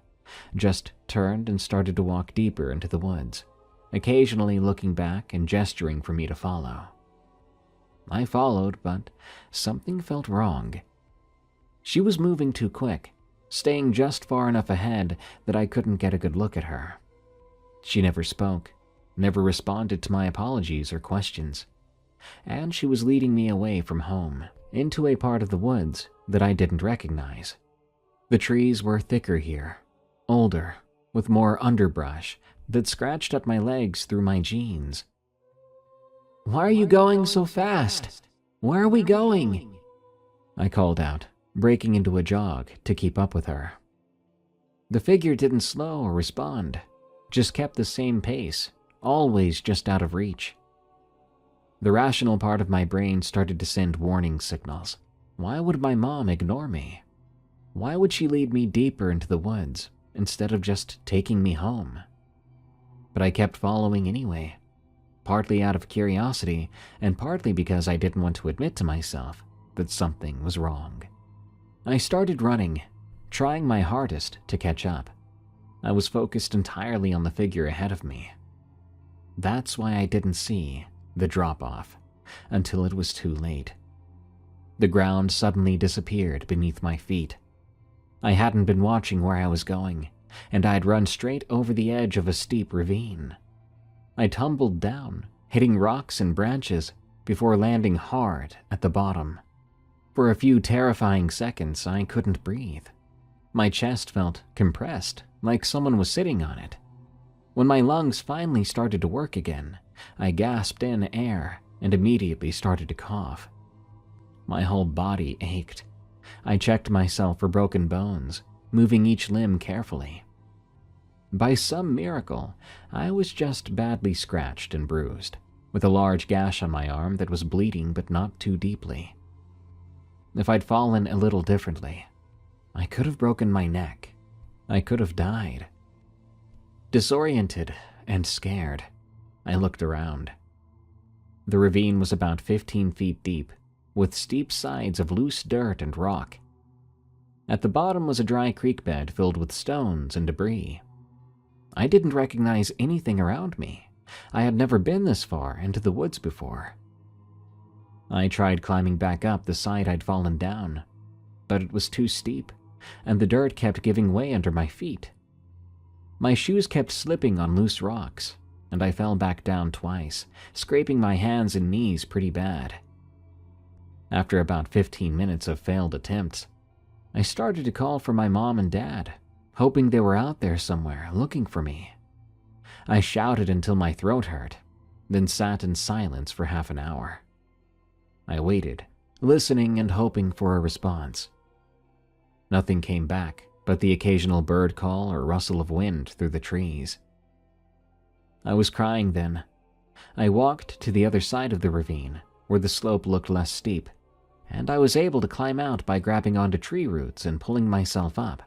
just turned and started to walk deeper into the woods, occasionally looking back and gesturing for me to follow. I followed, but something felt wrong. She was moving too quick, staying just far enough ahead that I couldn't get a good look at her. She never spoke, never responded to my apologies or questions, and she was leading me away from home, into a part of the woods that I didn't recognize. The trees were thicker here, older, with more underbrush that scratched at my legs through my jeans. "Why are you going so fast? Where are we going?" I called out, breaking into a jog to keep up with her. The figure didn't slow or respond, just kept the same pace, always just out of reach. The rational part of my brain started to send warning signals. Why would my mom ignore me? Why would she lead me deeper into the woods instead of just taking me home? But I kept following anyway, partly out of curiosity and partly because I didn't want to admit to myself that something was wrong. I started running, trying my hardest to catch up. I was focused entirely on the figure ahead of me. That's why I didn't see the drop-off until it was too late. The ground suddenly disappeared beneath my feet. I hadn't been watching where I was going, and I'd run straight over the edge of a steep ravine. I tumbled down, hitting rocks and branches before landing hard at the bottom. For a few terrifying seconds, I couldn't breathe. My chest felt compressed, like someone was sitting on it. When my lungs finally started to work again, I gasped in air and immediately started to cough. My whole body ached. I checked myself for broken bones, moving each limb carefully. By some miracle, I was just badly scratched and bruised, with a large gash on my arm that was bleeding but not too deeply. If I'd fallen a little differently, I could have broken my neck. I could have died. Disoriented and scared, I looked around. The ravine was about 15 feet deep, with steep sides of loose dirt and rock. At the bottom was a dry creek bed filled with stones and debris. I didn't recognize anything around me. I had never been this far into the woods before. I tried climbing back up the side I'd fallen down, but it was too steep, and the dirt kept giving way under my feet. My shoes kept slipping on loose rocks, and I fell back down twice, scraping my hands and knees pretty bad. After about 15 minutes of failed attempts, I started to call for my mom and dad, hoping they were out there somewhere looking for me. I shouted until my throat hurt, then sat in silence for half an hour. I waited, listening and hoping for a response. Nothing came back but the occasional bird call or rustle of wind through the trees. I was crying then. I walked to the other side of the ravine, where the slope looked less steep, and I was able to climb out by grabbing onto tree roots and pulling myself up.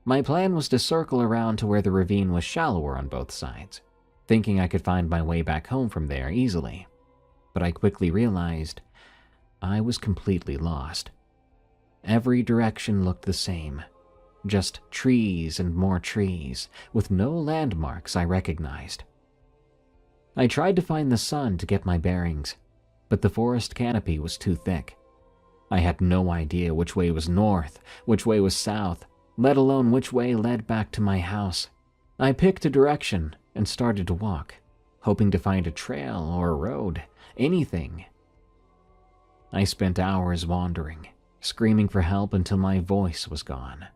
My plan was to circle around to where the ravine was shallower on both sides, thinking I could find my way back home from there easily. But I quickly realized I was completely lost. Every direction looked the same, just trees and more trees, with no landmarks I recognized. I tried to find the sun to get my bearings, but the forest canopy was too thick. I had no idea which way was north, which way was south, let alone which way led back to my house. I picked a direction and started to walk, hoping to find a trail or a road, anything. I spent hours wandering, screaming for help until my voice was gone.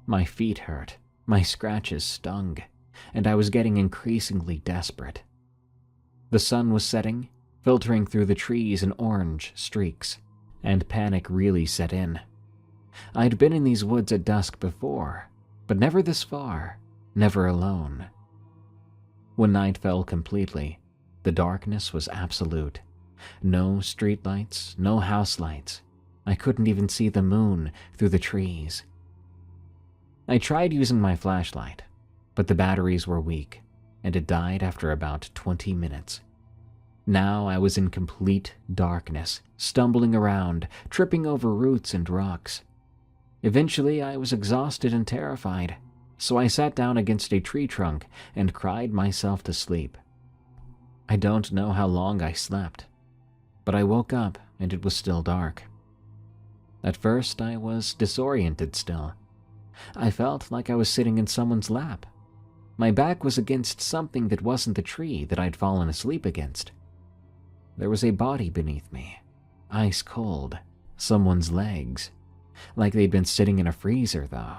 My feet hurt, my scratches stung, and I was getting increasingly desperate. The sun was setting, filtering through the trees in orange streaks, and panic really set in. I'd been in these woods at dusk before, but never this far, never alone. When night fell completely, the darkness was absolute. No streetlights, no house lights. I couldn't even see the moon through the trees. I tried using my flashlight, but the batteries were weak, and it died after about 20 minutes. Now I was in complete darkness, stumbling around, tripping over roots and rocks. Eventually, I was exhausted and terrified, so I sat down against a tree trunk and cried myself to sleep. I don't know how long I slept, but I woke up and it was still dark. At first, I was disoriented still. I felt like I was sitting in someone's lap. My back was against something that wasn't the tree that I'd fallen asleep against. There was a body beneath me, ice cold, someone's legs, like they'd been sitting in a freezer though.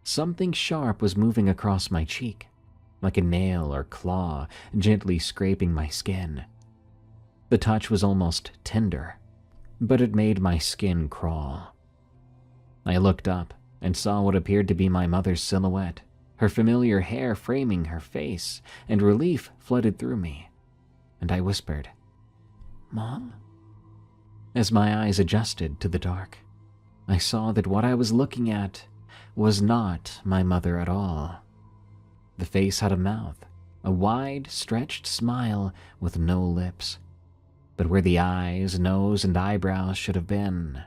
Something sharp was moving across my cheek, like a nail or claw gently scraping my skin. The touch was almost tender, but it made my skin crawl. I looked up and saw what appeared to be my mother's silhouette, her familiar hair framing her face, and relief flooded through me. and I whispered, "Mom?" As my eyes adjusted to the dark, I saw that what I was looking at was not my mother at all. The face had a mouth, a wide, stretched smile with no lips. But where the eyes, nose, and eyebrows should have been,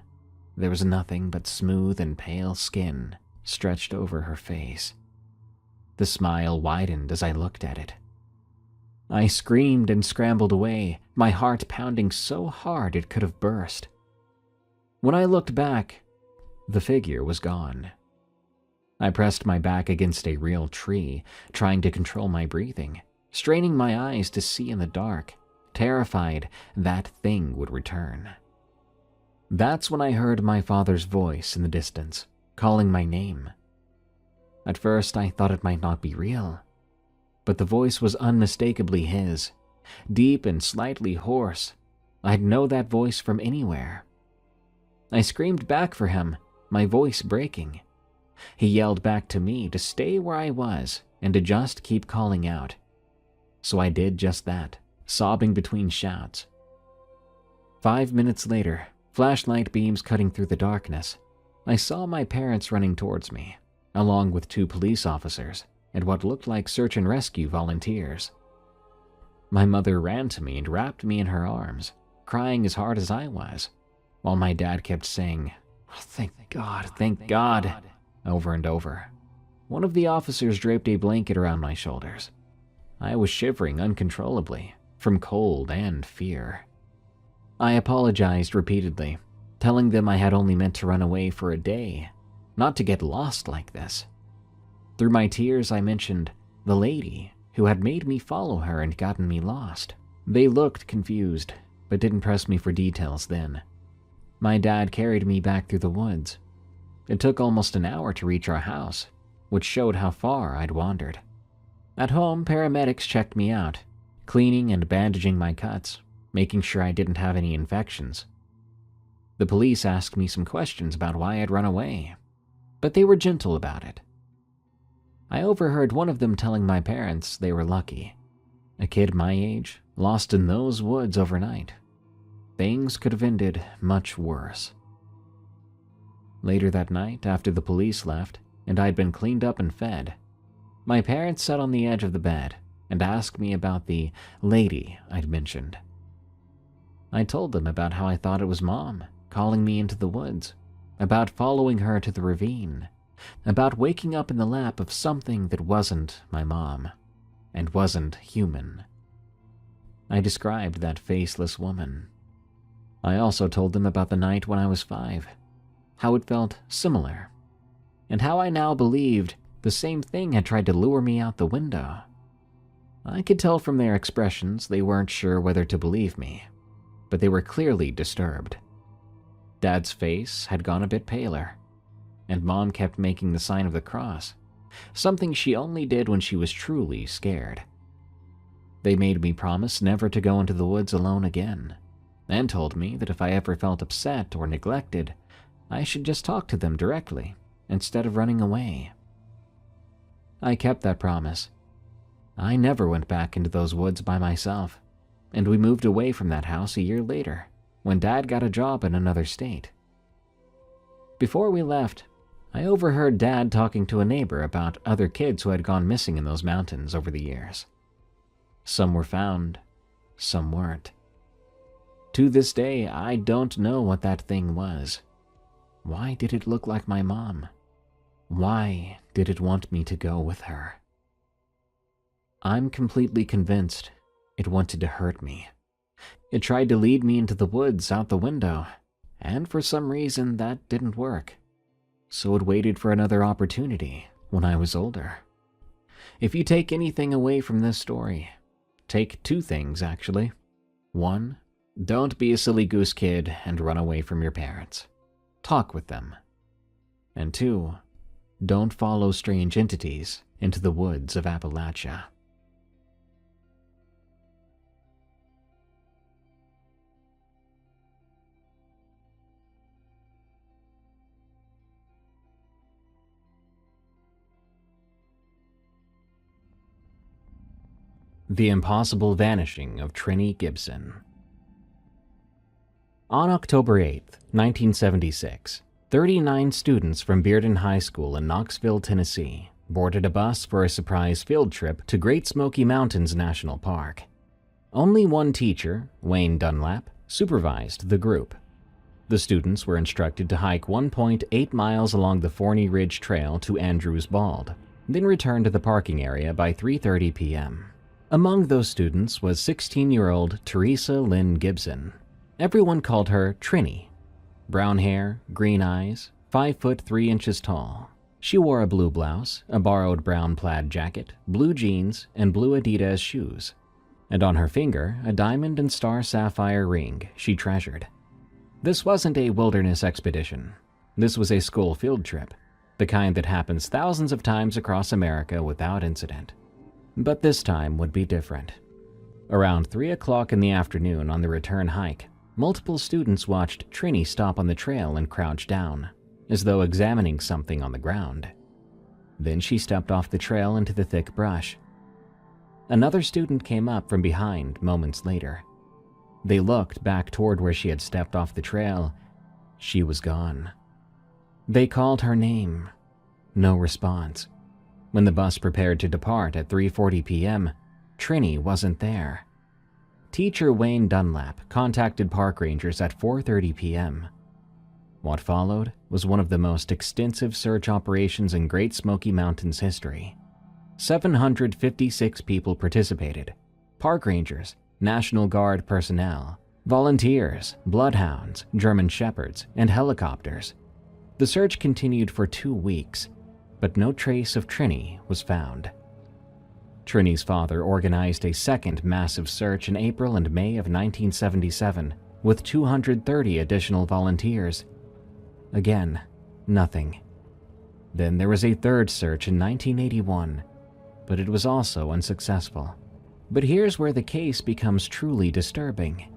there was nothing but smooth and pale skin stretched over her face. The smile widened as I looked at it. I screamed and scrambled away, my heart pounding so hard it could have burst. When I looked back, the figure was gone. I pressed my back against a real tree, trying to control my breathing, straining my eyes to see in the dark, terrified that thing would return. That's when I heard my father's voice in the distance, calling my name. At first, I thought it might not be real, but the voice was unmistakably his, deep and slightly hoarse. I'd know that voice from anywhere. I screamed back for him, my voice breaking. He yelled back to me to stay where I was and to just keep calling out. So I did just that, sobbing between shouts. 5 minutes later, flashlight beams cutting through the darkness, I saw my parents running towards me, along with 2 police officers and what looked like search and rescue volunteers. My mother ran to me and wrapped me in her arms, crying as hard as I was, while my dad kept saying, thank God," over and over. One of the officers draped a blanket around my shoulders. I was shivering uncontrollably from cold and fear. I apologized repeatedly, telling them I had only meant to run away for a day, not to get lost like this. Through my tears, I mentioned the lady who had made me follow her and gotten me lost. They looked confused, but didn't press me for details then. My dad carried me back through the woods. It took almost an hour to reach our house, which showed how far I'd wandered. At home, paramedics checked me out, cleaning and bandaging my cuts, making sure I didn't have any infections. The police asked me some questions about why I'd run away, but they were gentle about it. I overheard one of them telling my parents they were lucky. A kid my age, lost in those woods overnight. Things could have ended much worse. Later that night, after the police left and I'd been cleaned up and fed, my parents sat on the edge of the bed and asked me about the lady I'd mentioned. I told them about how I thought it was Mom calling me into the woods, about following her to the ravine, about waking up in the lap of something that wasn't my mom and wasn't human. I described that faceless woman. I also told them about the night when I was 5, how it felt similar, and how I now believed the same thing had tried to lure me out the window. I could tell from their expressions they weren't sure whether to believe me, but they were clearly disturbed. Dad's face had gone a bit paler, and Mom kept making the sign of the cross, something she only did when she was truly scared. They made me promise never to go into the woods alone again, and told me that if I ever felt upset or neglected, I should just talk to them directly instead of running away. I kept that promise. I never went back into those woods by myself, and we moved away from that house a year later when Dad got a job in another state. Before we left, I overheard Dad talking to a neighbor about other kids who had gone missing in those mountains over the years. Some were found, some weren't. To this day, I don't know what that thing was. Why did it look like my mom? Why did it want me to go with her? I'm completely convinced it wanted to hurt me. It tried to lead me into the woods out the window, and for some reason that didn't work. So it waited for another opportunity when I was older. If you take anything away from this story, take 2 things actually. 1, don't be a silly goose kid and run away from your parents. Talk with them. And 2, don't follow strange entities into the woods of Appalachia. The impossible vanishing of Trini Gibson. On October 8, 1976, 39 students from Bearden High School in Knoxville, Tennessee, boarded a bus for a surprise field trip to Great Smoky Mountains National Park. Only one teacher, Wayne Dunlap, supervised the group. The students were instructed to hike 1.8 miles along the Forney Ridge Trail to Andrews Bald, then return to the parking area by 3:30 p.m. Among those students was 16-year-old Teresa Lynn Gibson. Everyone called her Trini. Brown hair, green eyes, 5 foot 3 inches tall. She wore a blue blouse, a borrowed brown plaid jacket, blue jeans, and blue Adidas shoes. And on her finger, a diamond and star sapphire ring she treasured. This wasn't a wilderness expedition. This was a school field trip, the kind that happens thousands of times across America without incident. But this time would be different. Around 3 o'clock in the afternoon on the return hike, multiple students watched Trini stop on the trail and crouch down, as though examining something on the ground. Then she stepped off the trail into the thick brush. Another student came up from behind moments later. They looked back toward where she had stepped off the trail. She was gone. They called her name. No response. When the bus prepared to depart at 3:40 p.m., Trini wasn't there. Teacher Wayne Dunlap contacted park rangers at 4:30 p.m. What followed was one of the most extensive search operations in Great Smoky Mountains history. 756 people participated: park rangers, National Guard personnel, volunteers, bloodhounds, German shepherds, and helicopters. The search continued for 2 weeks, but no trace of Trini was found. Trini's father organized a second massive search in April and May of 1977 with 230 additional volunteers. Again, nothing. Then there was a third search in 1981, but it was also unsuccessful. But here's where the case becomes truly disturbing.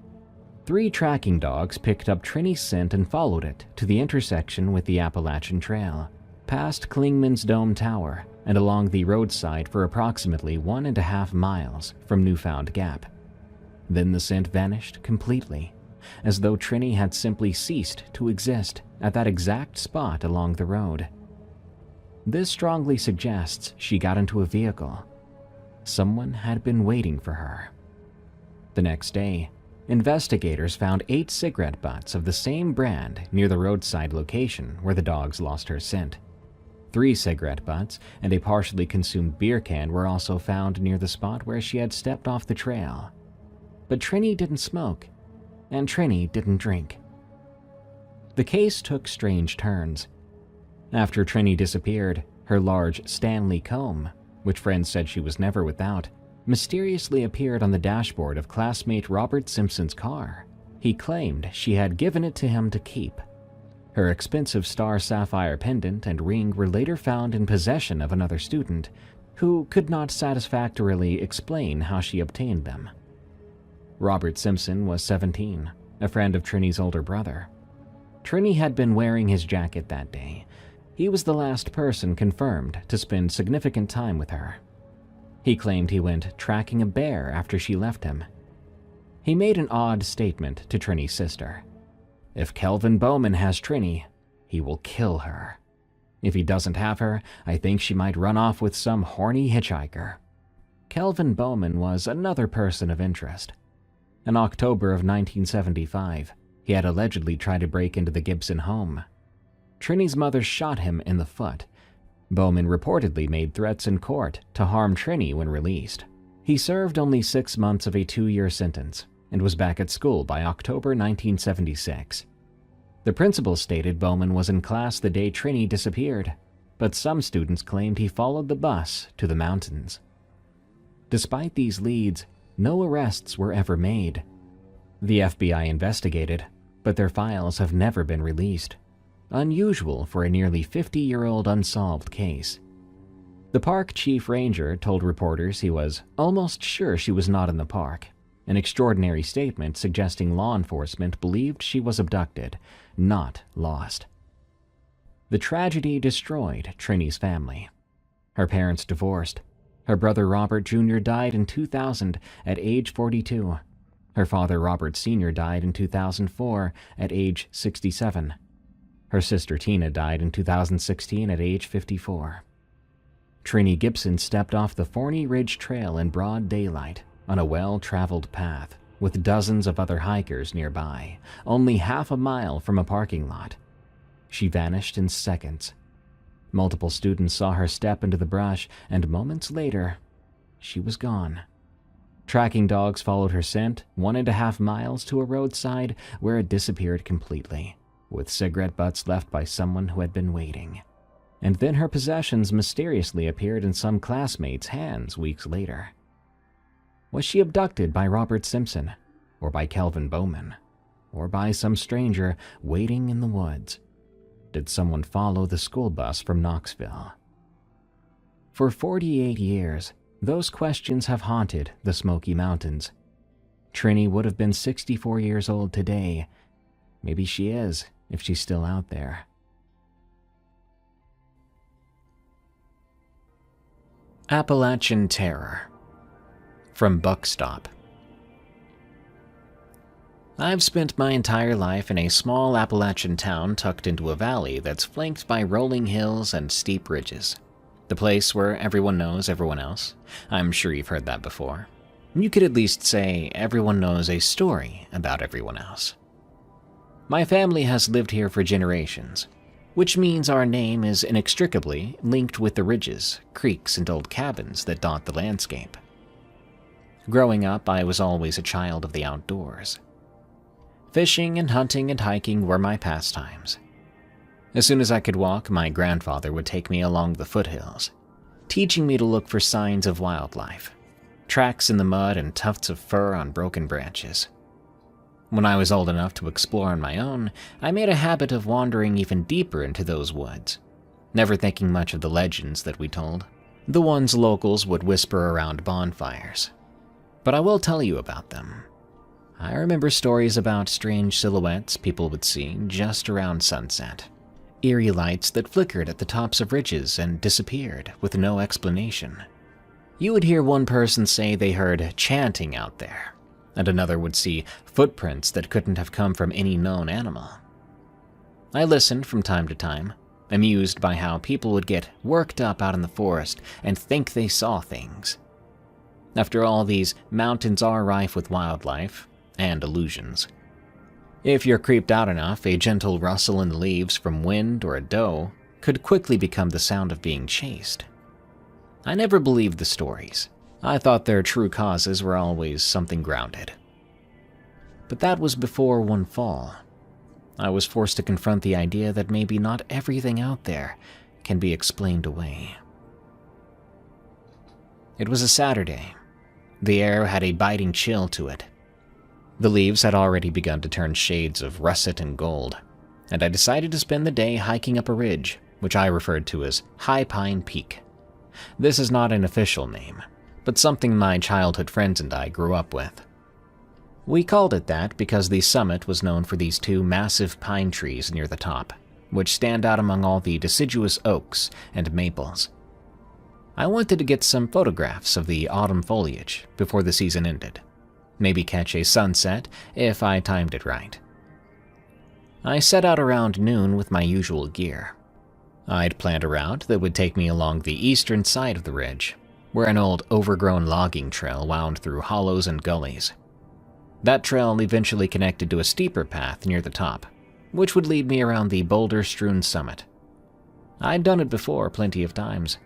3 tracking dogs picked up Trini's scent and followed it to the intersection with the Appalachian Trail, past Klingman's Dome Tower, and along the roadside for approximately 1.5 miles from Newfound Gap. Then the scent vanished completely, as though Trini had simply ceased to exist at that exact spot along the road. This strongly suggests she got into a vehicle. Someone had been waiting for her. The next day, investigators found 8 cigarette butts of the same brand near the roadside location where the dogs lost her scent. 3 cigarette butts and a partially consumed beer can were also found near the spot where she had stepped off the trail. But Trini didn't smoke, and Trini didn't drink. The case took strange turns. After Trini disappeared, her large Stanley comb, which friends said she was never without, mysteriously appeared on the dashboard of classmate Robert Simpson's car. He claimed she had given it to him to keep. Her expensive star sapphire pendant and ring were later found in possession of another student, who could not satisfactorily explain how she obtained them. Robert Simpson was 17, a friend of Trini's older brother. Trini had been wearing his jacket that day. He was the last person confirmed to spend significant time with her. He claimed he went tracking a bear after she left him. He made an odd statement to Trini's sister. If Kelvin Bowman has Trini, he will kill her. If he doesn't have her, I think she might run off with some horny hitchhiker. Kelvin Bowman was another person of interest. In October of 1975, he had allegedly tried to break into the Gibson home. Trini's mother shot him in the foot. Bowman reportedly made threats in court to harm Trini when released. He served only 6 months of a 2-year sentence and was back at school by October 1976. The principal stated Bowman was in class the day Trini disappeared, but some students claimed he followed the bus to the mountains. Despite these leads, no arrests were ever made. The FBI investigated, but their files have never been released. Unusual for a nearly 50-year-old unsolved case. The park chief ranger told reporters he was almost sure she was not in the park, an extraordinary statement suggesting law enforcement believed she was abducted, not lost. The tragedy destroyed Trini's family. Her parents divorced. Her brother Robert Jr. died in 2000 at age 42. Her father Robert Sr. died in 2004 at age 67. Her sister Tina died in 2016 at age 54. Trini Gibson stepped off the Forney Ridge Trail in broad daylight on a well-traveled path with dozens of other hikers nearby, only half a mile from a parking lot. She vanished in seconds. Multiple students saw her step into the brush, and moments later, she was gone. Tracking dogs followed her scent 1.5 miles to a roadside where it disappeared completely, with cigarette butts left by someone who had been waiting. And then her possessions mysteriously appeared in some classmates' hands weeks later. Was she abducted by Robert Simpson, or by Kelvin Bowman, or by some stranger waiting in the woods? Did someone follow the school bus from Knoxville? For 48 years, those questions have haunted the Smoky Mountains. Trini would have been 64 years old today. Maybe she is, if she's still out there. Appalachian Terror from Buckstop. I've spent my entire life in a small Appalachian town tucked into a valley that's flanked by rolling hills and steep ridges. The place where everyone knows everyone else. I'm sure you've heard that before. You could at least say everyone knows a story about everyone else. My family has lived here for generations, which means our name is inextricably linked with the ridges, creeks, and old cabins that dot the landscape. Growing up, I was always a child of the outdoors. Fishing and hunting and hiking were my pastimes. As soon as I could walk, my grandfather would take me along the foothills, teaching me to look for signs of wildlife, tracks in the mud and tufts of fur on broken branches. When I was old enough to explore on my own, I made a habit of wandering even deeper into those woods, never thinking much of the legends that we told, the ones locals would whisper around bonfires. But I will tell you about them. I remember stories about strange silhouettes people would see just around sunset. Eerie lights that flickered at the tops of ridges and disappeared with no explanation. You would hear one person say they heard chanting out there, and another would see footprints that couldn't have come from any known animal. I listened from time to time, amused by how people would get worked up out in the forest and think they saw things. After all, these mountains are rife with wildlife and illusions. If you're creeped out enough, a gentle rustle in the leaves from wind or a doe could quickly become the sound of being chased. I never believed the stories. I thought their true causes were always something grounded. But that was before one fall. I was forced to confront the idea that maybe not everything out there can be explained away. It was a Saturday. The air had a biting chill to it. The leaves had already begun to turn shades of russet and gold, and I decided to spend the day hiking up a ridge, which I referred to as High Pine Peak. This is not an official name, but something my childhood friends and I grew up with. We called it that because the summit was known for these two massive pine trees near the top, which stand out among all the deciduous oaks and maples. I wanted to get some photographs of the autumn foliage before the season ended. Maybe catch a sunset if I timed it right. I set out around noon with my usual gear. I'd planned a route that would take me along the eastern side of the ridge, where an old overgrown logging trail wound through hollows and gullies. That trail eventually connected to a steeper path near the top, which would lead me around the boulder-strewn summit. I'd done it before plenty of times,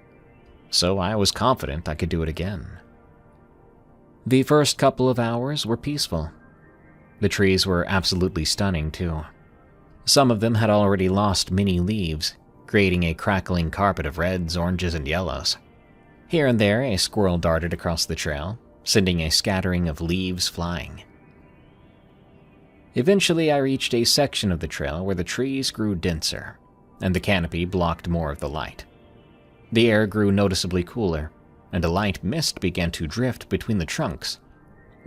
so I was confident I could do it again. The first couple of hours were peaceful. The trees were absolutely stunning, too. Some of them had already lost many leaves, creating a crackling carpet of reds, oranges, and yellows. Here and there, a squirrel darted across the trail, sending a scattering of leaves flying. Eventually, I reached a section of the trail where the trees grew denser, and the canopy blocked more of the light. The air grew noticeably cooler, and a light mist began to drift between the trunks.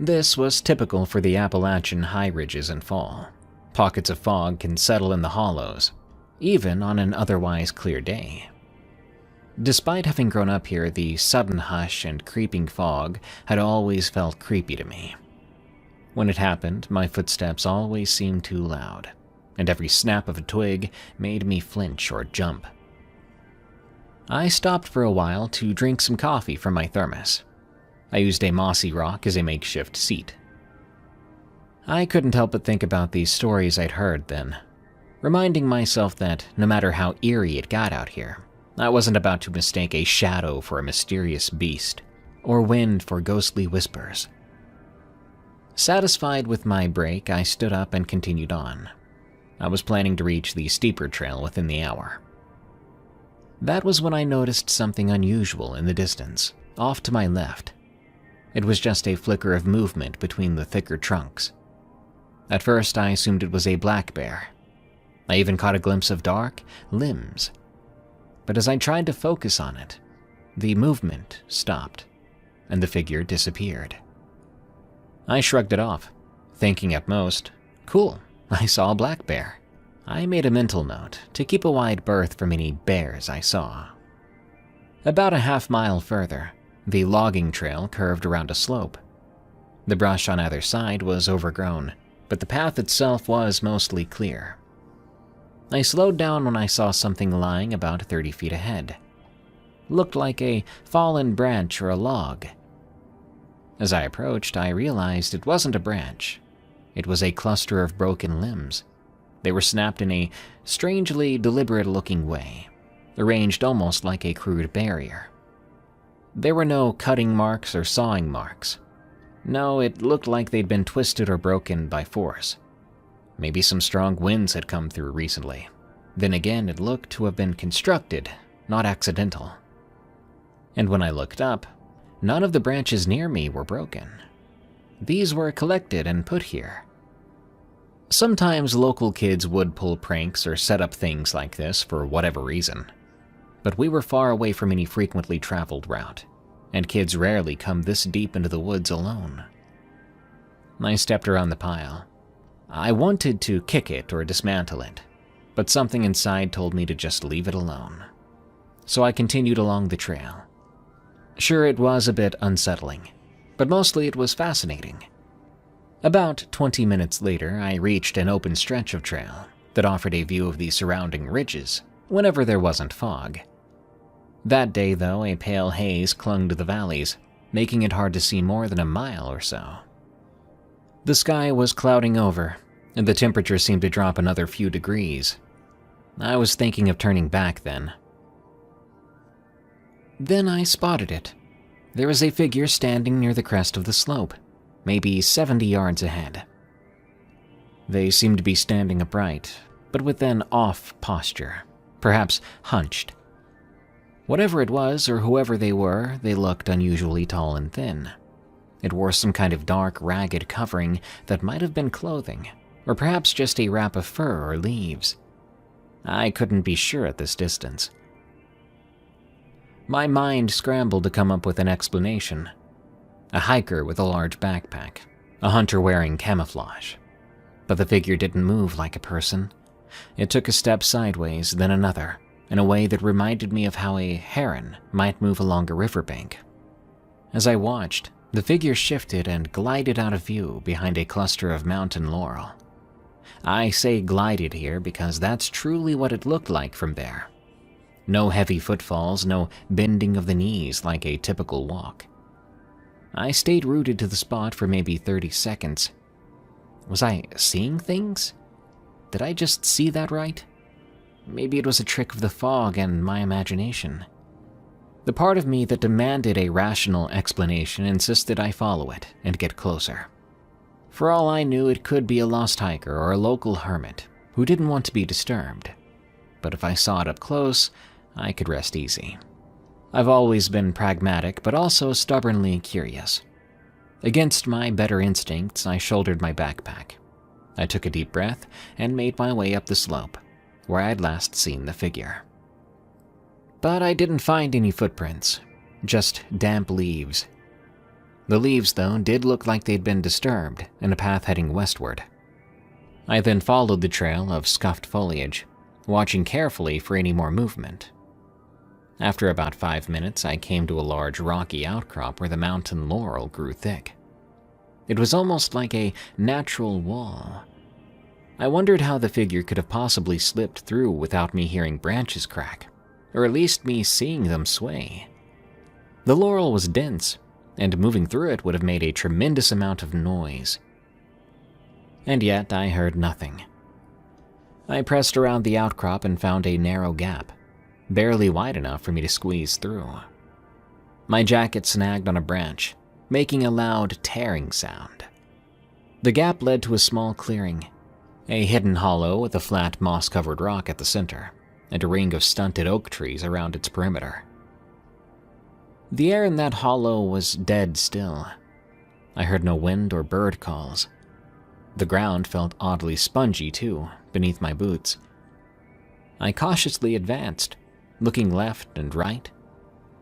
This was typical for the Appalachian high ridges in fall. Pockets of fog can settle in the hollows, even on an otherwise clear day. Despite having grown up here, the sudden hush and creeping fog had always felt creepy to me. When it happened, my footsteps always seemed too loud, and every snap of a twig made me flinch or jump. I stopped for a while to drink some coffee from my thermos. I used a mossy rock as a makeshift seat. I couldn't help but think about these stories I'd heard then, reminding myself that no matter how eerie it got out here, I wasn't about to mistake a shadow for a mysterious beast, or wind for ghostly whispers. Satisfied with my break, I stood up and continued on. I was planning to reach the steeper trail within the hour. That was when I noticed something unusual in the distance, off to my left. It was just a flicker of movement between the thicker trunks. At first, I assumed it was a black bear. I even caught a glimpse of dark limbs. But as I tried to focus on it, the movement stopped, and the figure disappeared. I shrugged it off, thinking at most, cool, I saw a black bear. I made a mental note to keep a wide berth from any bears I saw. About a half-mile further, the logging trail curved around a slope. The brush on either side was overgrown, but the path itself was mostly clear. I slowed down when I saw something lying about 30 feet ahead. Looked like a fallen branch or a log. As I approached, I realized it wasn't a branch. It was a cluster of broken limbs. They were snapped in a strangely deliberate-looking way, arranged almost like a crude barrier. There were no cutting marks or sawing marks. No, it looked like they'd been twisted or broken by force. Maybe some strong winds had come through recently. Then again, it looked to have been constructed, not accidental. And when I looked up, none of the branches near me were broken. These were collected and put here. Sometimes local kids would pull pranks or set up things like this for whatever reason. But we were far away from any frequently traveled route, and kids rarely come this deep into the woods alone. I stepped around the pile. I wanted to kick it or dismantle it, but something inside told me to just leave it alone. So I continued along the trail. Sure, it was a bit unsettling, but mostly it was fascinating. About 20 minutes later, I reached an open stretch of trail that offered a view of the surrounding ridges whenever there wasn't fog. That day, though, a pale haze clung to the valleys, making it hard to see more than a mile or so. The sky was clouding over, and the temperature seemed to drop another few degrees. I was thinking of turning back then. Then I spotted it. There was a figure standing near the crest of the slope, maybe 70 yards ahead. They seemed to be standing upright, but with an off posture, perhaps hunched. Whatever it was, or whoever they were, they looked unusually tall and thin. It wore some kind of dark, ragged covering that might have been clothing, or perhaps just a wrap of fur or leaves. I couldn't be sure at this distance. My mind scrambled to come up with an explanation. A hiker with a large backpack, a hunter wearing camouflage. But the figure didn't move like a person. It took a step sideways, then another, in a way that reminded me of how a heron might move along a riverbank. As I watched, the figure shifted and glided out of view behind a cluster of mountain laurel. I say glided here because that's truly what it looked like from there. No heavy footfalls, no bending of the knees like a typical walk. I stayed rooted to the spot for maybe 30 seconds. Was I seeing things? Did I just see that right? Maybe it was a trick of the fog and my imagination. The part of me that demanded a rational explanation insisted I follow it and get closer. For all I knew, it could be a lost hiker or a local hermit who didn't want to be disturbed. But if I saw it up close, I could rest easy. I've always been pragmatic, but also stubbornly curious. Against my better instincts, I shouldered my backpack. I took a deep breath and made my way up the slope, where I'd last seen the figure. But I didn't find any footprints, just damp leaves. The leaves, though, did look like they'd been disturbed in a path heading westward. I then followed the trail of scuffed foliage, watching carefully for any more movement. After about 5 minutes, I came to a large rocky outcrop where the mountain laurel grew thick. It was almost like a natural wall. I wondered how the figure could have possibly slipped through without me hearing branches crack, or at least me seeing them sway. The laurel was dense, and moving through it would have made a tremendous amount of noise. And yet I heard nothing. I pressed around the outcrop and found a narrow gap, barely wide enough for me to squeeze through. My jacket snagged on a branch, making a loud tearing sound. The gap led to a small clearing, a hidden hollow with a flat moss-covered rock at the center, and a ring of stunted oak trees around its perimeter. The air in that hollow was dead still. I heard no wind or bird calls. The ground felt oddly spongy, too, beneath my boots. I cautiously advanced, looking left and right,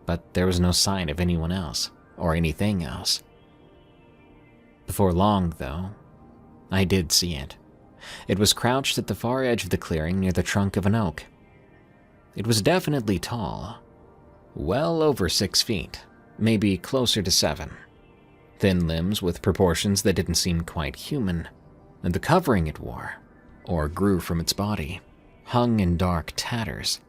but there was no sign of anyone else, or anything else. Before long, though, I did see it. It was crouched at the far edge of the clearing near the trunk of an oak. It was definitely tall, well over 6 feet, maybe closer to 7. Thin limbs with proportions that didn't seem quite human, and the covering it wore, or grew from its body, hung in dark tatters.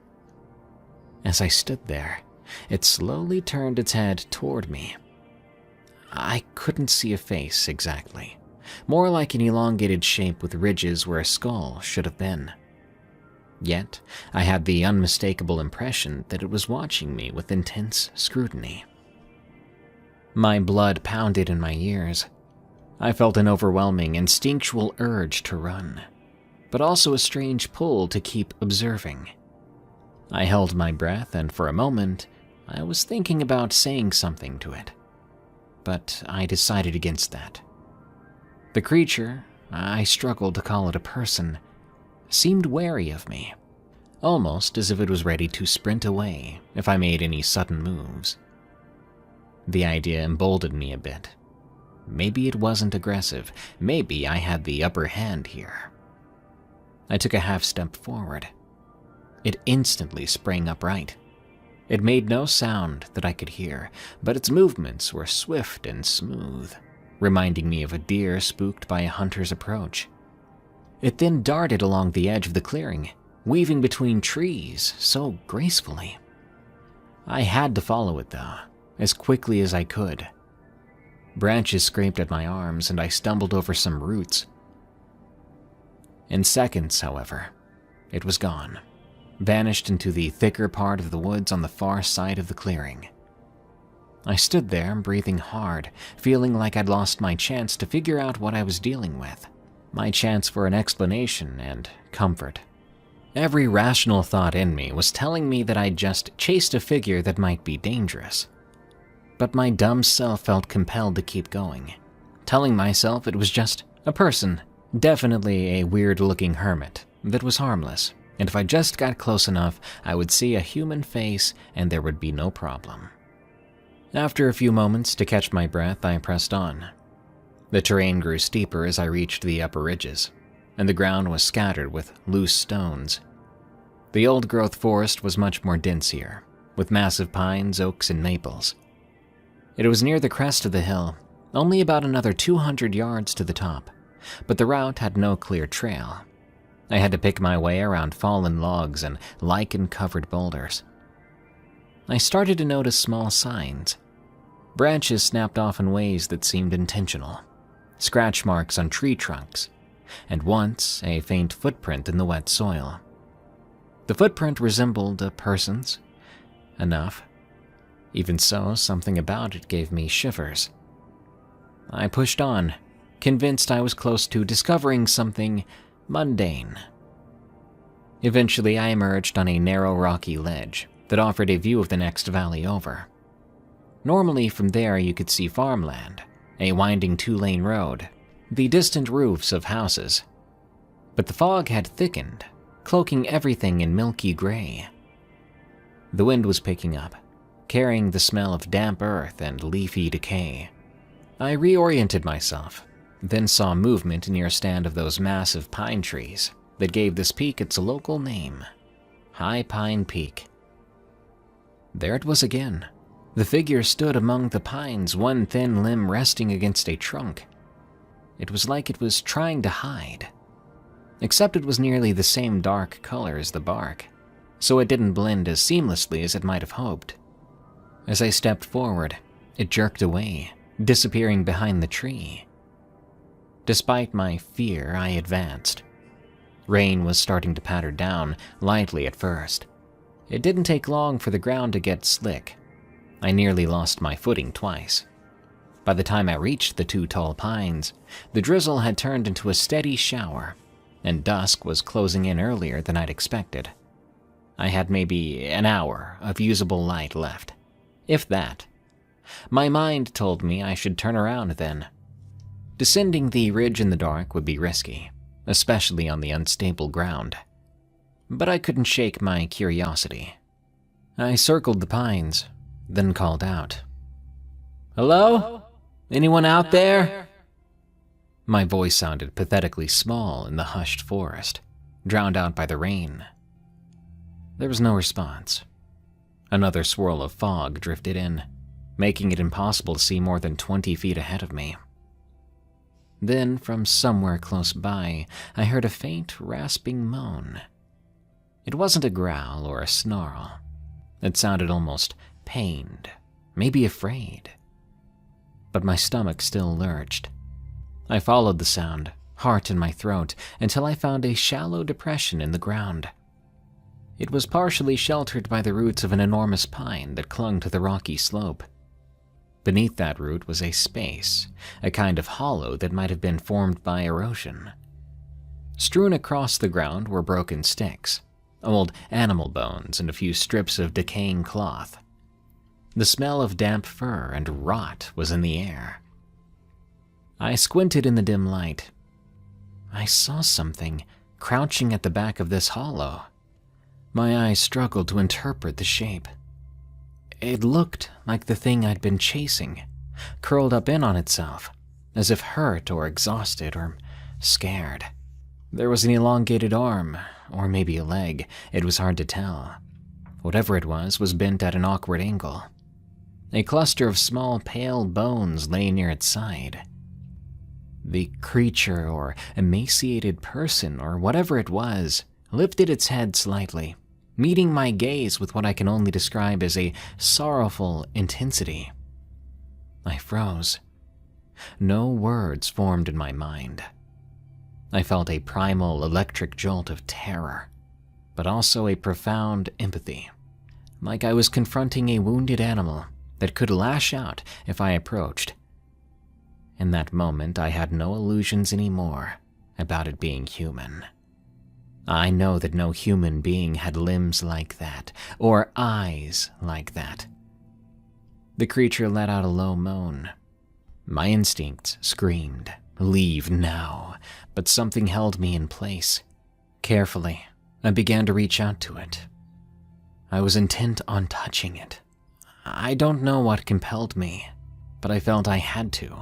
As I stood there, it slowly turned its head toward me. I couldn't see a face exactly, more like an elongated shape with ridges where a skull should have been. Yet, I had the unmistakable impression that it was watching me with intense scrutiny. My blood pounded in my ears. I felt an overwhelming, instinctual urge to run, but also a strange pull to keep observing. I held my breath, and for a moment, I was thinking about saying something to it. But I decided against that. The creature, I struggled to call it a person, seemed wary of me, almost as if it was ready to sprint away if I made any sudden moves. The idea emboldened me a bit. Maybe it wasn't aggressive. Maybe I had the upper hand here. I took a half step forward. It instantly sprang upright. It made no sound that I could hear, but its movements were swift and smooth, reminding me of a deer spooked by a hunter's approach. It then darted along the edge of the clearing, weaving between trees so gracefully. I had to follow it, though, as quickly as I could. Branches scraped at my arms, and I stumbled over some roots. In seconds, however, it was gone, vanished into the thicker part of the woods on the far side of the clearing. I stood there, breathing hard, feeling like I'd lost my chance to figure out what I was dealing with, my chance for an explanation and comfort. Every rational thought in me was telling me that I'd just chased a figure that might be dangerous. But my dumb self felt compelled to keep going, telling myself it was just a person, definitely a weird-looking hermit, that was harmless, and if I just got close enough, I would see a human face and there would be no problem. After a few moments to catch my breath, I pressed on. The terrain grew steeper as I reached the upper ridges, and the ground was scattered with loose stones. The old-growth forest was much more dense here, with massive pines, oaks, and maples. It was near the crest of the hill, only about another 200 yards to the top, but the route had no clear trail. I had to pick my way around fallen logs and lichen-covered boulders. I started to notice small signs. Branches snapped off in ways that seemed intentional, scratch marks on tree trunks, and once a faint footprint in the wet soil. The footprint resembled a person's, enough. Even so, something about it gave me shivers. I pushed on, convinced I was close to discovering something mundane. Eventually, I emerged on a narrow rocky ledge that offered a view of the next valley over. Normally, from there you could see farmland, a winding 2-lane road, the distant roofs of houses. But the fog had thickened, cloaking everything in milky gray. The wind was picking up, carrying the smell of damp earth and leafy decay. I reoriented myself, then saw movement near a stand of those massive pine trees that gave this peak its local name, High Pine Peak. There it was again. The figure stood among the pines, one thin limb resting against a trunk. It was like it was trying to hide. Except it was nearly the same dark color as the bark, so it didn't blend as seamlessly as it might have hoped. As I stepped forward, it jerked away, disappearing behind the tree. Despite my fear, I advanced. Rain was starting to patter down, lightly at first. It didn't take long for the ground to get slick. I nearly lost my footing twice. By the time I reached the 2 tall pines, the drizzle had turned into a steady shower, and dusk was closing in earlier than I'd expected. I had maybe an hour of usable light left, if that. My mind told me I should turn around then. Descending the ridge in the dark would be risky, especially on the unstable ground. But I couldn't shake my curiosity. I circled the pines, then called out. "Hello? Anyone out there?" My voice sounded pathetically small in the hushed forest, drowned out by the rain. There was no response. Another swirl of fog drifted in, making it impossible to see more than 20 feet ahead of me. Then, from somewhere close by, I heard a faint, rasping moan. It wasn't a growl or a snarl. It sounded almost pained, maybe afraid. But my stomach still lurched. I followed the sound, heart in my throat, until I found a shallow depression in the ground. It was partially sheltered by the roots of an enormous pine that clung to the rocky slope. Beneath that root was a space, a kind of hollow that might have been formed by erosion. Strewn across the ground were broken sticks, old animal bones, and a few strips of decaying cloth. The smell of damp fur and rot was in the air. I squinted in the dim light. I saw something crouching at the back of this hollow. My eyes struggled to interpret the shape. It looked like the thing I'd been chasing, curled up in on itself, as if hurt or exhausted or scared. There was an elongated arm, or maybe a leg, it was hard to tell. Whatever it was bent at an awkward angle. A cluster of small pale bones lay near its side. The creature, or emaciated person, or whatever it was, lifted its head slightly, meeting my gaze with what I can only describe as a sorrowful intensity. I froze. No words formed in my mind. I felt a primal electric jolt of terror, but also a profound empathy, like I was confronting a wounded animal that could lash out if I approached. In that moment, I had no illusions anymore about it being human. I know that no human being had limbs like that, or eyes like that. The creature let out a low moan. My instincts screamed, "Leave now," but something held me in place. Carefully, I began to reach out to it. I was intent on touching it. I don't know what compelled me, but I felt I had to.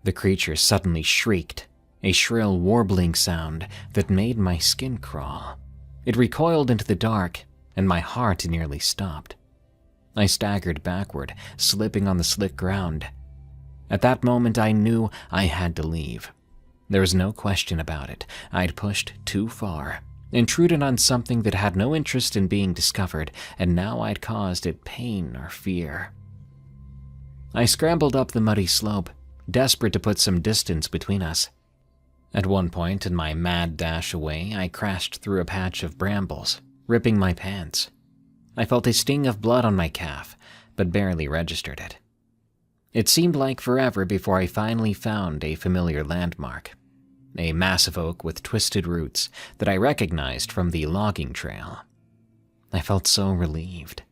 The creature suddenly shrieked, a shrill warbling sound that made my skin crawl. It recoiled into the dark, and my heart nearly stopped. I staggered backward, slipping on the slick ground. At that moment, I knew I had to leave. There was no question about it. I'd pushed too far, intruded on something that had no interest in being discovered, and now I'd caused it pain or fear. I scrambled up the muddy slope, desperate to put some distance between us. At one point in my mad dash away, I crashed through a patch of brambles, ripping my pants. I felt a sting of blood on my calf, but barely registered it. It seemed like forever before I finally found a familiar landmark, a massive oak with twisted roots that I recognized from the logging trail. I felt so relieved,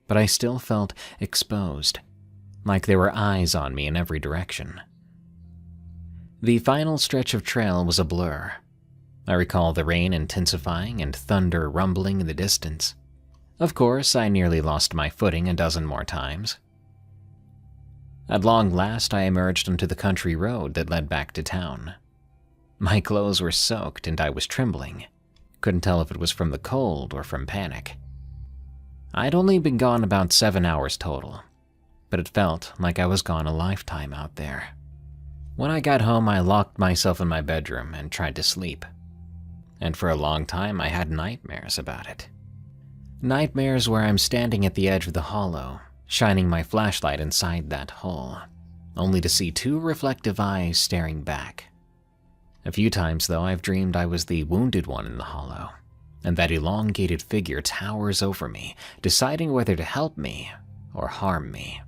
but I still felt exposed, like there were eyes on me in every direction. The final stretch of trail was a blur. I recall the rain intensifying and thunder rumbling in the distance. Of course, I nearly lost my footing a dozen more times. At long last, I emerged onto the country road that led back to town. My clothes were soaked and I was trembling. Couldn't tell if it was from the cold or from panic. I'd only been gone about 7 hours total, but it felt like I was gone a lifetime out there. When I got home, I locked myself in my bedroom and tried to sleep. And for a long time, I had nightmares about it. Nightmares where I'm standing at the edge of the hollow, shining my flashlight inside that hole, only to see two reflective eyes staring back. A few times, though, I've dreamed I was the wounded one in the hollow, and that elongated figure towers over me, deciding whether to help me or harm me.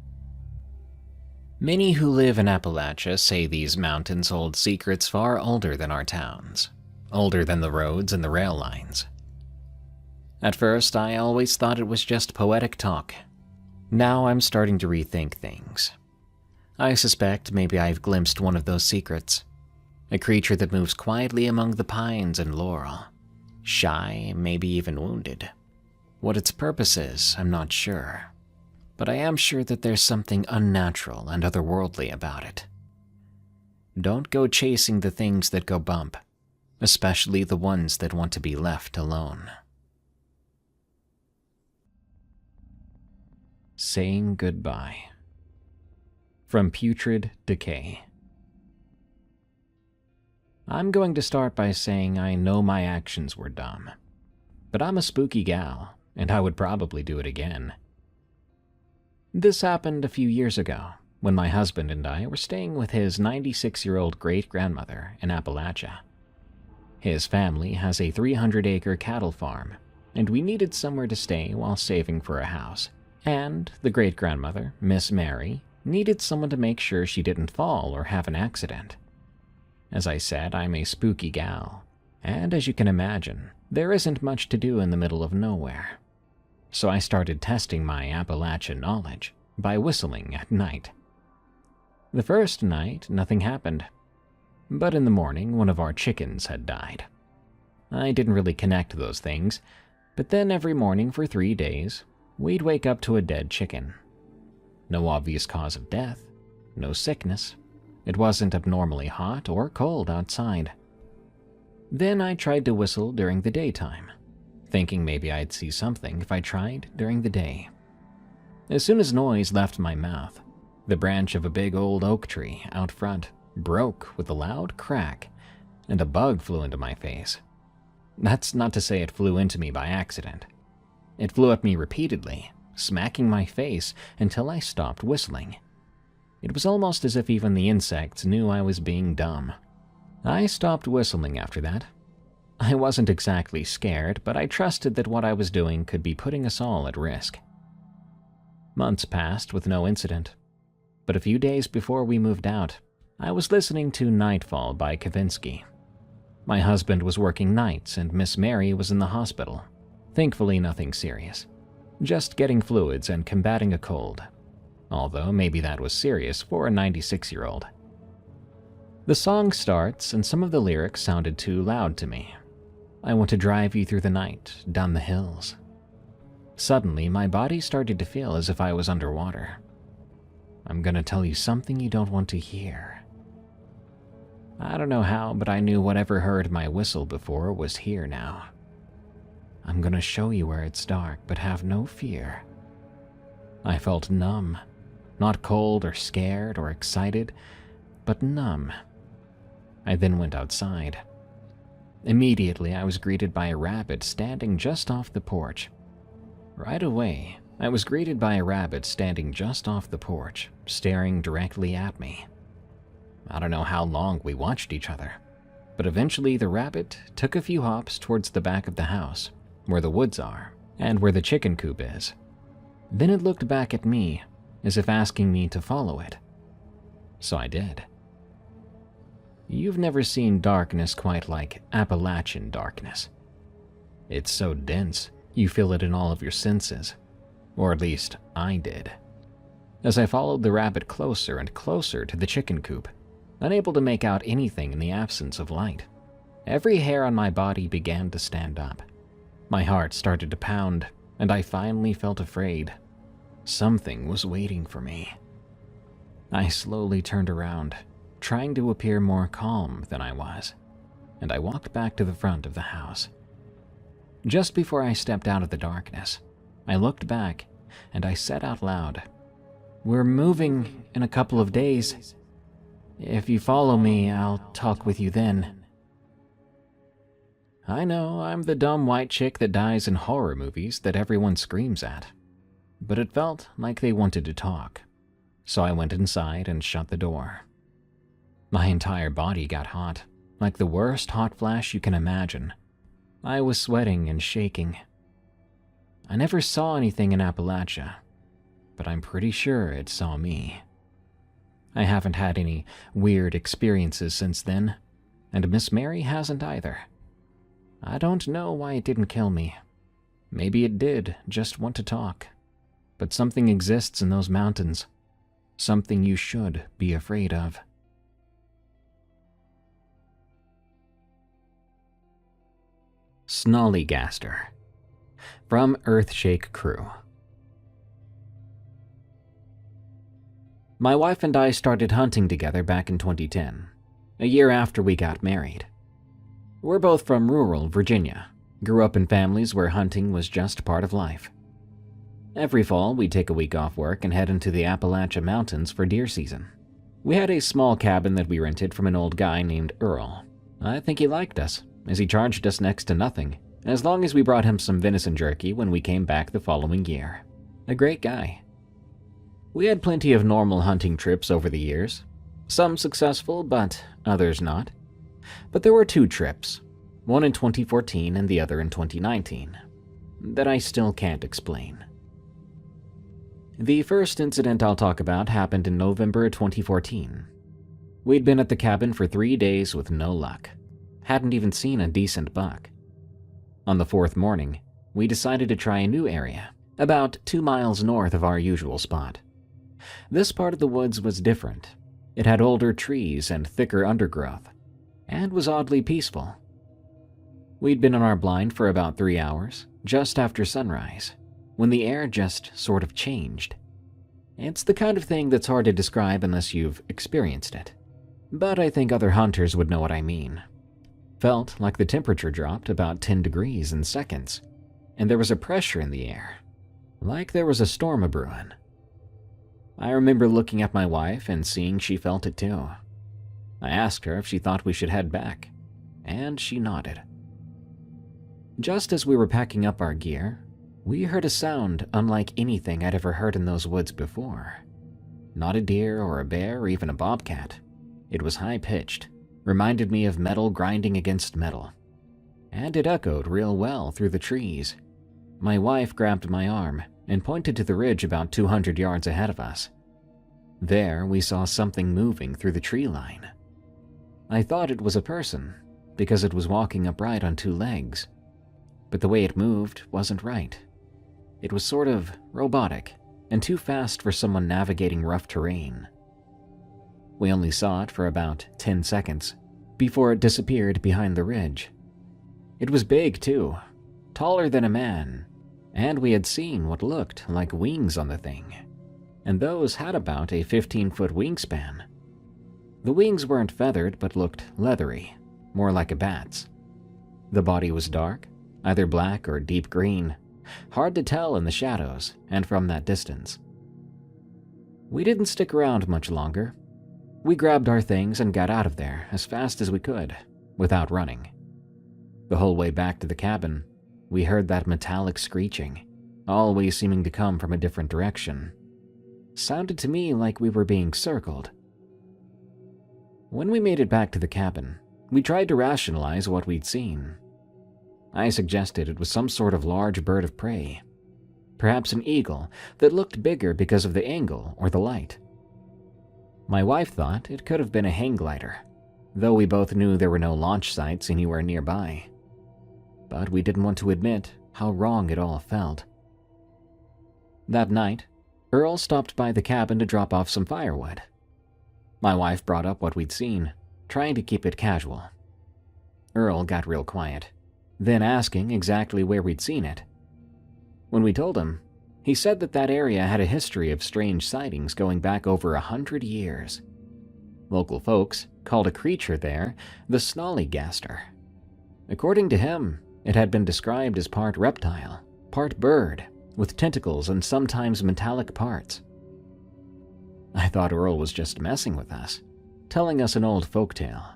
Many who live in Appalachia say these mountains hold secrets far older than our towns, older than the roads and the rail lines. At first, I always thought it was just poetic talk. Now I'm starting to rethink things. I suspect maybe I've glimpsed one of those secrets, a creature that moves quietly among the pines and laurel, shy, maybe even wounded. What its purpose is, I'm not sure, but I am sure that there's something unnatural and otherworldly about it. Don't go chasing the things that go bump, especially the ones that want to be left alone. Saying goodbye. From Putrid Decay. I'm going to start by saying I know my actions were dumb, but I'm a spooky gal, and I would probably do it again. This happened a few years ago, when my husband and I were staying with his 96-year-old great-grandmother in Appalachia. His family has a 300-acre cattle farm, and we needed somewhere to stay while saving for a house. And the great-grandmother, Miss Mary, needed someone to make sure she didn't fall or have an accident. As I said, I'm a spooky gal, and as you can imagine, there isn't much to do in the middle of nowhere. So I started testing my Appalachian knowledge by whistling at night. The first night, nothing happened. But in the morning, one of our chickens had died. I didn't really connect those things, but then every morning for 3 days, we'd wake up to a dead chicken. No obvious cause of death, no sickness. It wasn't abnormally hot or cold outside. Then I tried to whistle during the daytime, thinking maybe I'd see something if I tried during the day. As soon as noise left my mouth, the branch of a big old oak tree out front broke with a loud crack, and a bug flew into my face. That's not to say it flew into me by accident. It flew at me repeatedly, smacking my face until I stopped whistling. It was almost as if even the insects knew I was being dumb. I stopped whistling after that. I wasn't exactly scared, but I trusted that what I was doing could be putting us all at risk. Months passed with no incident, but a few days before we moved out, I was listening to Nightfall by Kavinsky. My husband was working nights and Miss Mary was in the hospital. Thankfully, nothing serious. Just getting fluids and combating a cold. Although maybe that was serious for a 96-year-old. The song starts and some of the lyrics sounded too loud to me. I want to drive you through the night, down the hills. Suddenly, my body started to feel as if I was underwater. I'm gonna tell you something you don't want to hear. I don't know how, but I knew whatever heard my whistle before was here now. I'm gonna show you where it's dark, but have no fear. I felt numb, not cold or scared or excited, but numb. I then went outside. Immediately, I was greeted by a rabbit standing just off the porch. Right away, I was greeted by a rabbit standing just off the porch, staring directly at me. I don't know how long we watched each other, but eventually the rabbit took a few hops towards the back of the house, where the woods are, and where the chicken coop is. Then it looked back at me, as if asking me to follow it. So I did. You've never seen darkness quite like Appalachian darkness. It's so dense, you feel it in all of your senses. Or at least, I did. As I followed the rabbit closer and closer to the chicken coop, unable to make out anything in the absence of light, every hair on my body began to stand up. My heart started to pound, and I finally felt afraid. Something was waiting for me. I slowly turned around, trying to appear more calm than I was, and I walked back to the front of the house. Just before I stepped out of the darkness, I looked back, and I said out loud, "We're moving in a couple of days. If you follow me, I'll talk with you then." I know I'm the dumb white chick that dies in horror movies that everyone screams at, but it felt like they wanted to talk, so I went inside and shut the door. My entire body got hot, like the worst hot flash you can imagine. I was sweating and shaking. I never saw anything in Appalachia, but I'm pretty sure it saw me. I haven't had any weird experiences since then, and Miss Mary hasn't either. I don't know why it didn't kill me. Maybe it did just want to talk. But something exists in those mountains. Something you should be afraid of. Snollygaster from Earthshake Crew. My wife and I started hunting together back in 2010, a year after we got married. We're both from rural Virginia, grew up in families where hunting was just part of life. Every fall, we'd take a week off work and head into the Appalachia Mountains for deer season. We had a small cabin that we rented from an old guy named Earl. I think he liked us, as he charged us next to nothing, as long as we brought him some venison jerky when we came back the following year. A great guy. We had plenty of normal hunting trips over the years, some successful, but others not. But there were 2 trips, one in 2014 and the other in 2019, that I still can't explain. The first incident I'll talk about happened in November 2014. We'd been at the cabin for 3 days with no luck. Hadn't even seen a decent buck. On the 4th morning, we decided to try a new area, about 2 miles north of our usual spot. This part of the woods was different. It had older trees and thicker undergrowth, and was oddly peaceful. We'd been on our blind for about 3 hours, just after sunrise, when the air just sort of changed. It's the kind of thing that's hard to describe unless you've experienced it, but I think other hunters would know what I mean. Felt like the temperature dropped about 10 degrees in seconds, and there was a pressure in the air, like there was a storm a-brewing. I remember looking at my wife and seeing she felt it too. I asked her if she thought we should head back, and she nodded. Just as we were packing up our gear, we heard a sound unlike anything I'd ever heard in those woods before. Not a deer or a bear or even a bobcat. It was high-pitched, reminded me of metal grinding against metal, and it echoed real well through the trees. My wife grabbed my arm and pointed to the ridge about 200 yards ahead of us. There we saw something moving through the tree line. I thought it was a person, because it was walking upright on 2 legs. But the way it moved wasn't right. It was sort of robotic, and too fast for someone navigating rough terrain. We only saw it for about 10 seconds, before it disappeared behind the ridge. It was big too, taller than a man, and we had seen what looked like wings on the thing, and those had about a 15-foot wingspan. The wings weren't feathered but looked leathery, more like a bat's. The body was dark, either black or deep green, hard to tell in the shadows and from that distance. We didn't stick around much longer. We grabbed our things and got out of there as fast as we could, without running. The whole way back to the cabin, we heard that metallic screeching, always seeming to come from a different direction. Sounded to me like we were being circled. When we made it back to the cabin, we tried to rationalize what we'd seen. I suggested it was some sort of large bird of prey, perhaps an eagle that looked bigger because of the angle or the light. My wife thought it could have been a hang glider, though we both knew there were no launch sites anywhere nearby. But we didn't want to admit how wrong it all felt. That night, Earl stopped by the cabin to drop off some firewood. My wife brought up what we'd seen, trying to keep it casual. Earl got real quiet, then asking exactly where we'd seen it. When we told him, he said that area had a history of strange sightings going back over 100 years. Local folks called a creature there the Snollygaster. According to him, it had been described as part reptile, part bird, with tentacles and sometimes metallic parts. I thought Earl was just messing with us, telling us an old folktale.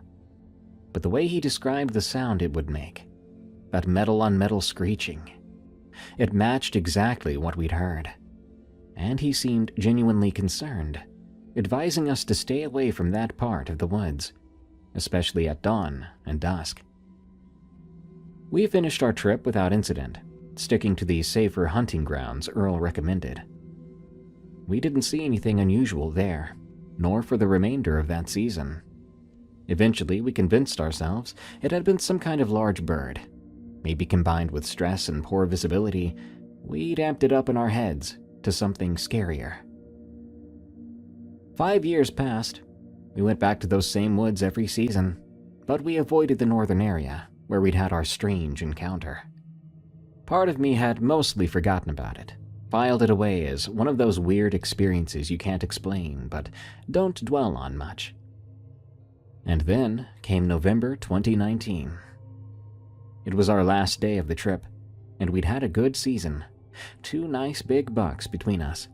But the way he described the sound it would make, that metal-on-metal screeching, it matched exactly what we'd heard. And he seemed genuinely concerned, advising us to stay away from that part of the woods, especially at dawn and dusk. We finished our trip without incident, sticking to the safer hunting grounds Earl recommended. We didn't see anything unusual there, nor for the remainder of that season. Eventually, we convinced ourselves it had been some kind of large bird. Maybe combined with stress and poor visibility, we'd amped it up in our heads to something scarier. 5 years passed. We went back to those same woods every season, but we avoided the northern area where we'd had our strange encounter. Part of me had mostly forgotten about it, filed it away as one of those weird experiences you can't explain but don't dwell on much. And then came November 2019. It was our last day of the trip, and we'd had a good season, 2 nice big bucks between us.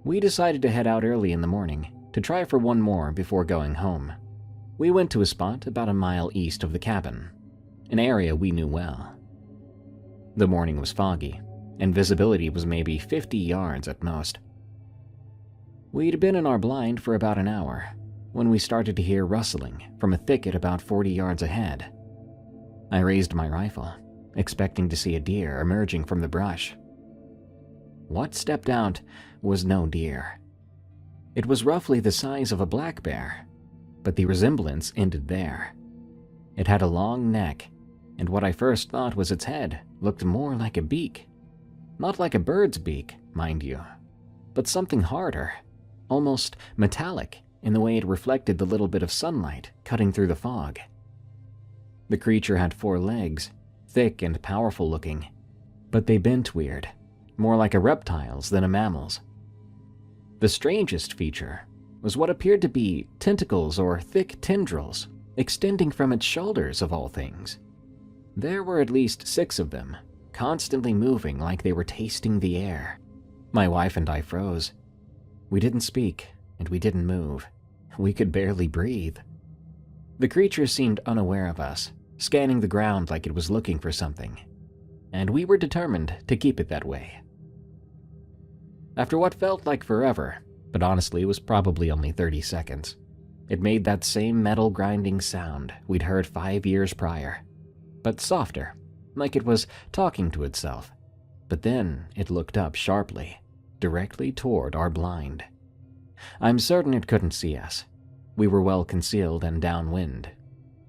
We decided to head out early in the morning to try for one more before going home. We went to a spot about a mile east of the cabin, an area we knew well. The morning was foggy, and visibility was maybe 50 yards at most. We'd been in our blind for about an hour when we started to hear rustling from a thicket about 40 yards ahead. I raised my rifle, expecting to see a deer emerging from the brush. What stepped out was no deer. It was roughly the size of a black bear, but the resemblance ended there. It had a long neck, and what I first thought was its head looked more like a beak. Not like a bird's beak, mind you, but something harder, almost metallic in the way it reflected the little bit of sunlight cutting through the fog. The creature had 4 legs, thick and powerful looking, but they bent weird, more like a reptile's than a mammal's. The strangest feature was what appeared to be tentacles or thick tendrils extending from its shoulders of all things. There were at least 6 of them, constantly moving like they were tasting the air. My wife and I froze. We didn't speak, and we didn't move. We could barely breathe. The creature seemed unaware of us, scanning the ground like it was looking for something, and we were determined to keep it that way. After what felt like forever, but honestly was probably only 30 seconds, it made that same metal grinding sound we'd heard 5 years prior, but softer, like it was talking to itself. But then it looked up sharply, directly toward our blind. I'm certain it couldn't see us. We were well concealed and downwind,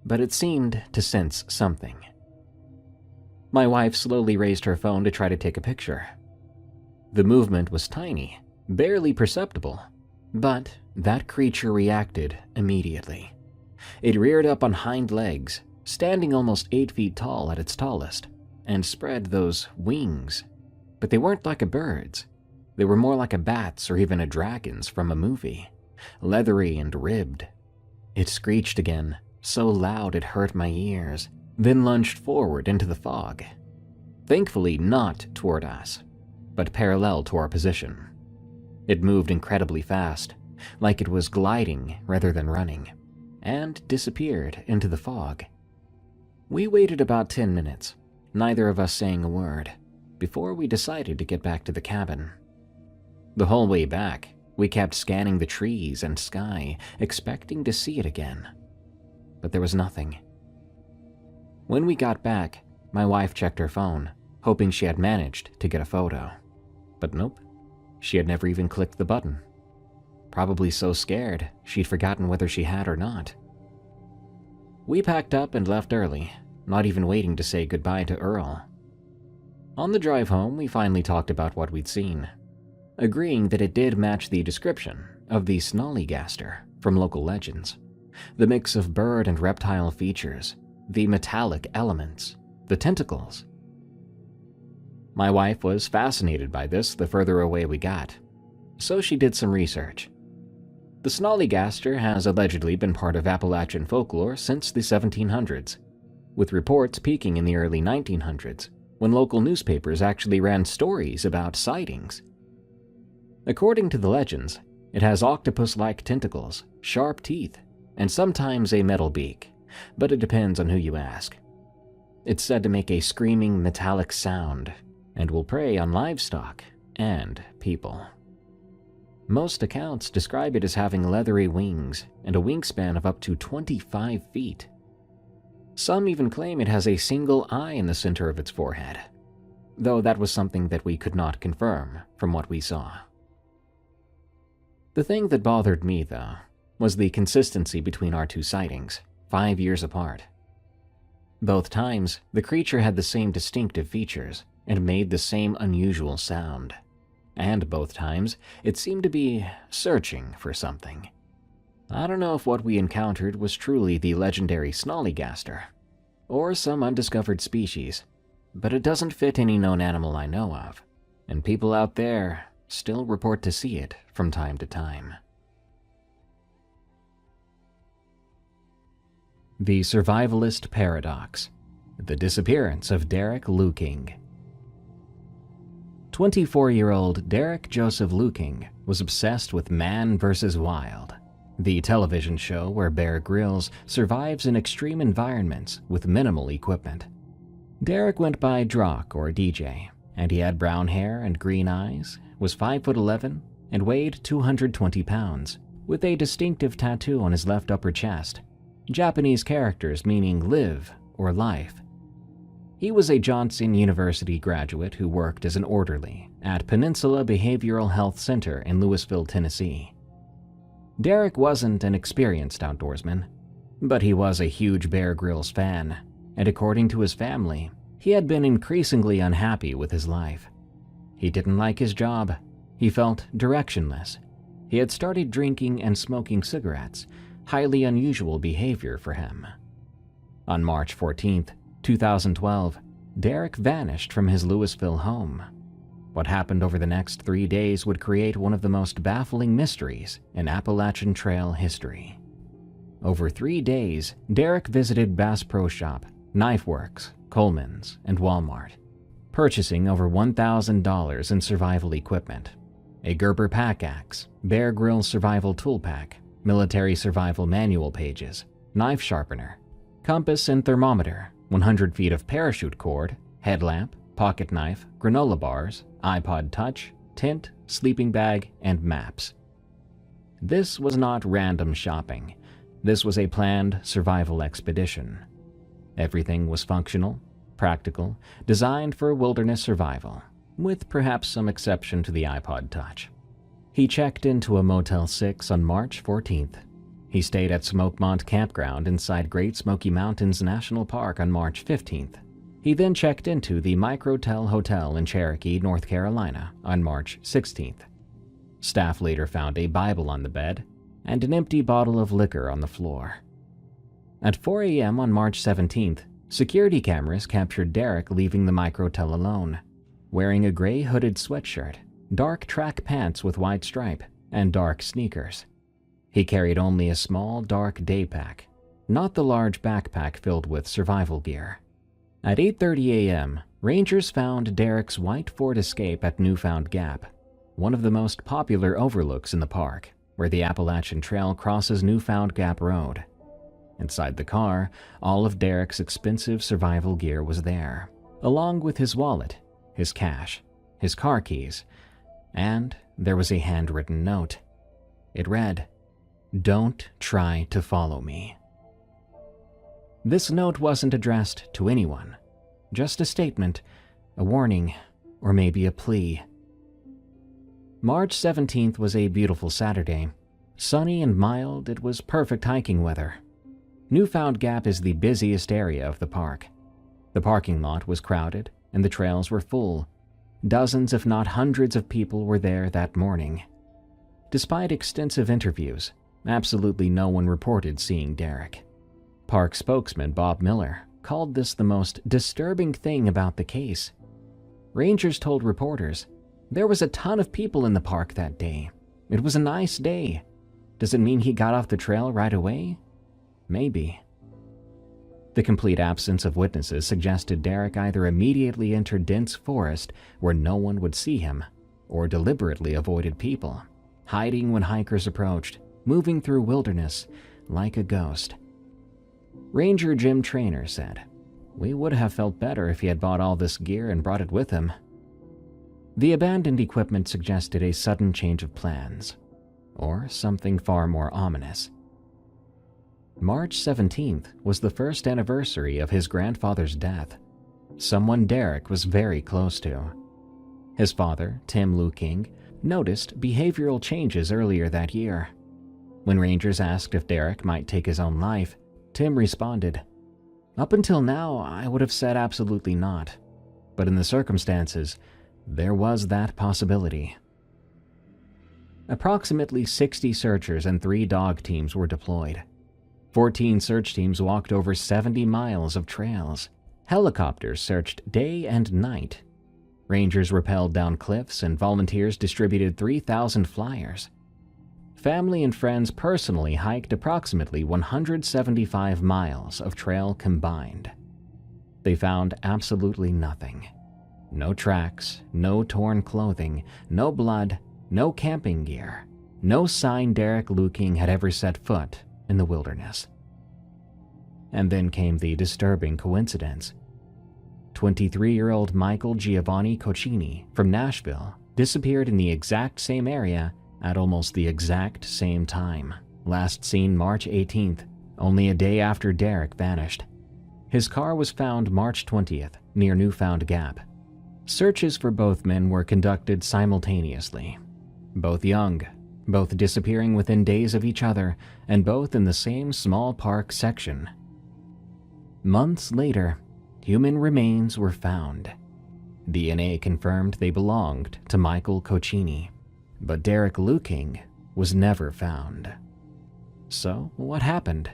but it seemed to sense something. My wife slowly raised her phone to try to take a picture. The movement was tiny, barely perceptible, but that creature reacted immediately. It reared up on hind legs, standing almost 8 feet tall at its tallest, and spread those wings. But they weren't like a bird's. They were more like a bat's or even a dragon's from a movie, leathery and ribbed. It screeched again, so loud it hurt my ears, then lunged forward into the fog. Thankfully not toward us, but parallel to our position. It moved incredibly fast, like it was gliding rather than running, and disappeared into the fog. We waited about 10 minutes, neither of us saying a word, before we decided to get back to the cabin. The whole way back, we kept scanning the trees and sky, expecting to see it again. But there was nothing. When we got back, my wife checked her phone, hoping she had managed to get a photo. But nope, she had never even clicked the button. Probably so scared, she'd forgotten whether she had or not. We packed up and left early, not even waiting to say goodbye to Earl. On the drive home, we finally talked about what we'd seen, agreeing that it did match the description of the snollygaster from local legends. The mix of bird and reptile features, the metallic elements, the tentacles. My wife was fascinated by this the further away we got, so she did some research. The snollygaster has allegedly been part of Appalachian folklore since the 1700s, with reports peaking in the early 1900s, when local newspapers actually ran stories about sightings. According to the legends, it has octopus-like tentacles, sharp teeth, and sometimes a metal beak, but it depends on who you ask. It's said to make a screaming metallic sound and will prey on livestock and people. Most accounts describe it as having leathery wings and a wingspan of up to 25 feet. Some even claim it has a single eye in the center of its forehead, though that was something that we could not confirm from what we saw. The thing that bothered me, though, was the consistency between our two sightings, 5 years apart. Both times, the creature had the same distinctive features and made the same unusual sound. And both times, it seemed to be searching for something. I don't know if what we encountered was truly the legendary snollygaster, or some undiscovered species, but it doesn't fit any known animal I know of, and people out there still report to see it from time to time. The Survivalist Paradox: The Disappearance of Derek Luking. 24-year-old Derek Joseph Luking was obsessed with Man vs. Wild, the television show where Bear Grylls survives in extreme environments with minimal equipment. Derek went by Drock or DJ, and he had brown hair and green eyes, was 5'11", and weighed 220 pounds, with a distinctive tattoo on his left upper chest, Japanese characters meaning live or life. He was a Johnson University graduate who worked as an orderly at Peninsula Behavioral Health Center in Louisville, Tennessee. Derek wasn't an experienced outdoorsman, but he was a huge Bear Grylls fan, and according to his family, he had been increasingly unhappy with his life. He didn't like his job. He felt directionless. He had started drinking and smoking cigarettes, highly unusual behavior for him. On March 14th, 2012, Derek vanished from his Louisville home. What happened over the next 3 days would create one of the most baffling mysteries in Appalachian Trail history. Over 3 days, Derek visited Bass Pro Shop, Knife Works, Coleman's, and Walmart, purchasing over $1,000 in survival equipment: a Gerber pack axe, Bear Grylls survival tool pack, military survival manual pages, knife sharpener, compass and thermometer, 100 feet of parachute cord, headlamp, pocket knife, granola bars, iPod Touch, tent, sleeping bag, and maps. This was not random shopping. This was a planned survival expedition. Everything was functional, practical, designed for wilderness survival, with perhaps some exception to the iPod Touch. He checked into a Motel 6 on March 14th. He stayed at Smokemont Campground inside Great Smoky Mountains National Park on March 15th. He then checked into the Microtel Hotel in Cherokee, North Carolina on March 16th. Staff later found a Bible on the bed and an empty bottle of liquor on the floor. At 4 a.m. on March 17th, security cameras captured Derek leaving the Microtel alone, wearing a gray hooded sweatshirt, dark track pants with white stripe, and dark sneakers. He carried only a small, dark day pack, not the large backpack filled with survival gear. At 8:30 a.m., rangers found Derek's white Ford Escape at Newfound Gap, one of the most popular overlooks in the park, where the Appalachian Trail crosses Newfound Gap Road. Inside the car, all of Derek's expensive survival gear was there, along with his wallet, his cash, his car keys, and there was a handwritten note. It read, "Don't try to follow me." This note wasn't addressed to anyone, just a statement, a warning, or maybe a plea. March 17th was a beautiful Saturday. Sunny and mild, it was perfect hiking weather. Newfound Gap is the busiest area of the park. The parking lot was crowded, and the trails were full. Dozens if not hundreds of people were there that morning. Despite extensive interviews, absolutely no one reported seeing Derek. Park spokesman Bob Miller called this the most disturbing thing about the case. Rangers told reporters, "There was a ton of people in the park that day. It was a nice day. Does it mean he got off the trail right away? Maybe." The complete absence of witnesses suggested Derek either immediately entered dense forest where no one would see him, or deliberately avoided people, hiding when hikers approached, moving through wilderness like a ghost. Ranger Jim Traynor said, "We would have felt better if he had bought all this gear and brought it with him." The abandoned equipment suggested a sudden change of plans, or something far more ominous. March 17th was the first anniversary of his grandfather's death, someone Derek was very close to. His father, Tim Luking, noticed behavioral changes earlier that year. When rangers asked if Derek might take his own life, Tim responded, "Up until now, I would have said absolutely not. But in the circumstances, there was that possibility." Approximately 60 searchers and 3 dog teams were deployed. 14 search teams walked over 70 miles of trails. Helicopters searched day and night. Rangers rappelled down cliffs and volunteers distributed 3,000 flyers. Family and friends personally hiked approximately 175 miles of trail combined. They found absolutely nothing. No tracks, no torn clothing, no blood, no camping gear, no sign Derek Luking had ever set foot in the wilderness. And then came the disturbing coincidence. 23-year-old Michael Giovanni Coccini from Nashville disappeared in the exact same area at almost the exact same time, last seen March 18th, only a day after Derek vanished. His car was found March 20th near Newfound Gap. Searches for both men were conducted simultaneously. Both young, both disappearing within days of each other, and both in the same small park section. Months later, human remains were found. DNA confirmed they belonged to Michael Coccini, but Derek Luking was never found. So, what happened?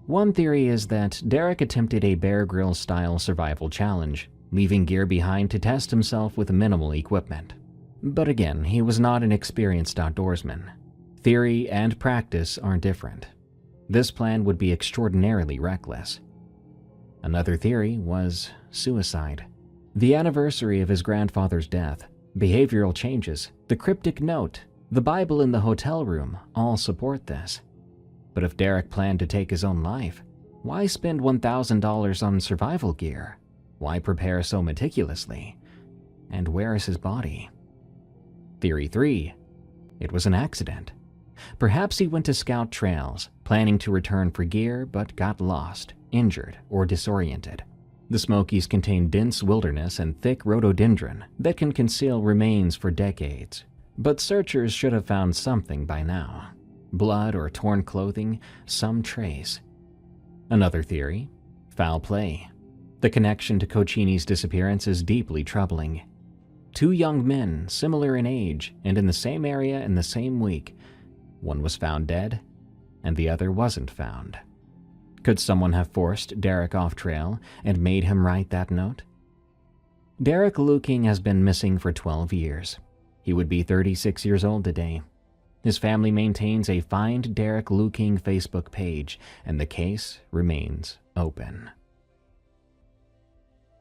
One theory is that Derek attempted a Bear Grylls-style survival challenge, leaving gear behind to test himself with minimal equipment. But again, he was not an experienced outdoorsman. Theory and practice are different. This plan would be extraordinarily reckless. Another theory was suicide. The anniversary of his grandfather's death, behavioral changes, the cryptic note, the Bible in the hotel room all support this. But if Derek planned to take his own life, why spend $1,000 on survival gear? Why prepare so meticulously? And where is his body? Theory 3. It was an accident. Perhaps he went to scout trails, planning to return for gear, but got lost, injured, or disoriented. The Smokies contain dense wilderness and thick rhododendron that can conceal remains for decades. But searchers should have found something by now. Blood or torn clothing, some trace. Another theory, foul play. The connection to Coccini's disappearance is deeply troubling. 2 young men, similar in age and in the same area in the same week. One was found dead, and the other wasn't found. Could someone have forced Derek off trail and made him write that note? Derek Luking has been missing for 12 years. He would be 36 years old today. His family maintains a Find Derek Luking Facebook page, and the case remains open.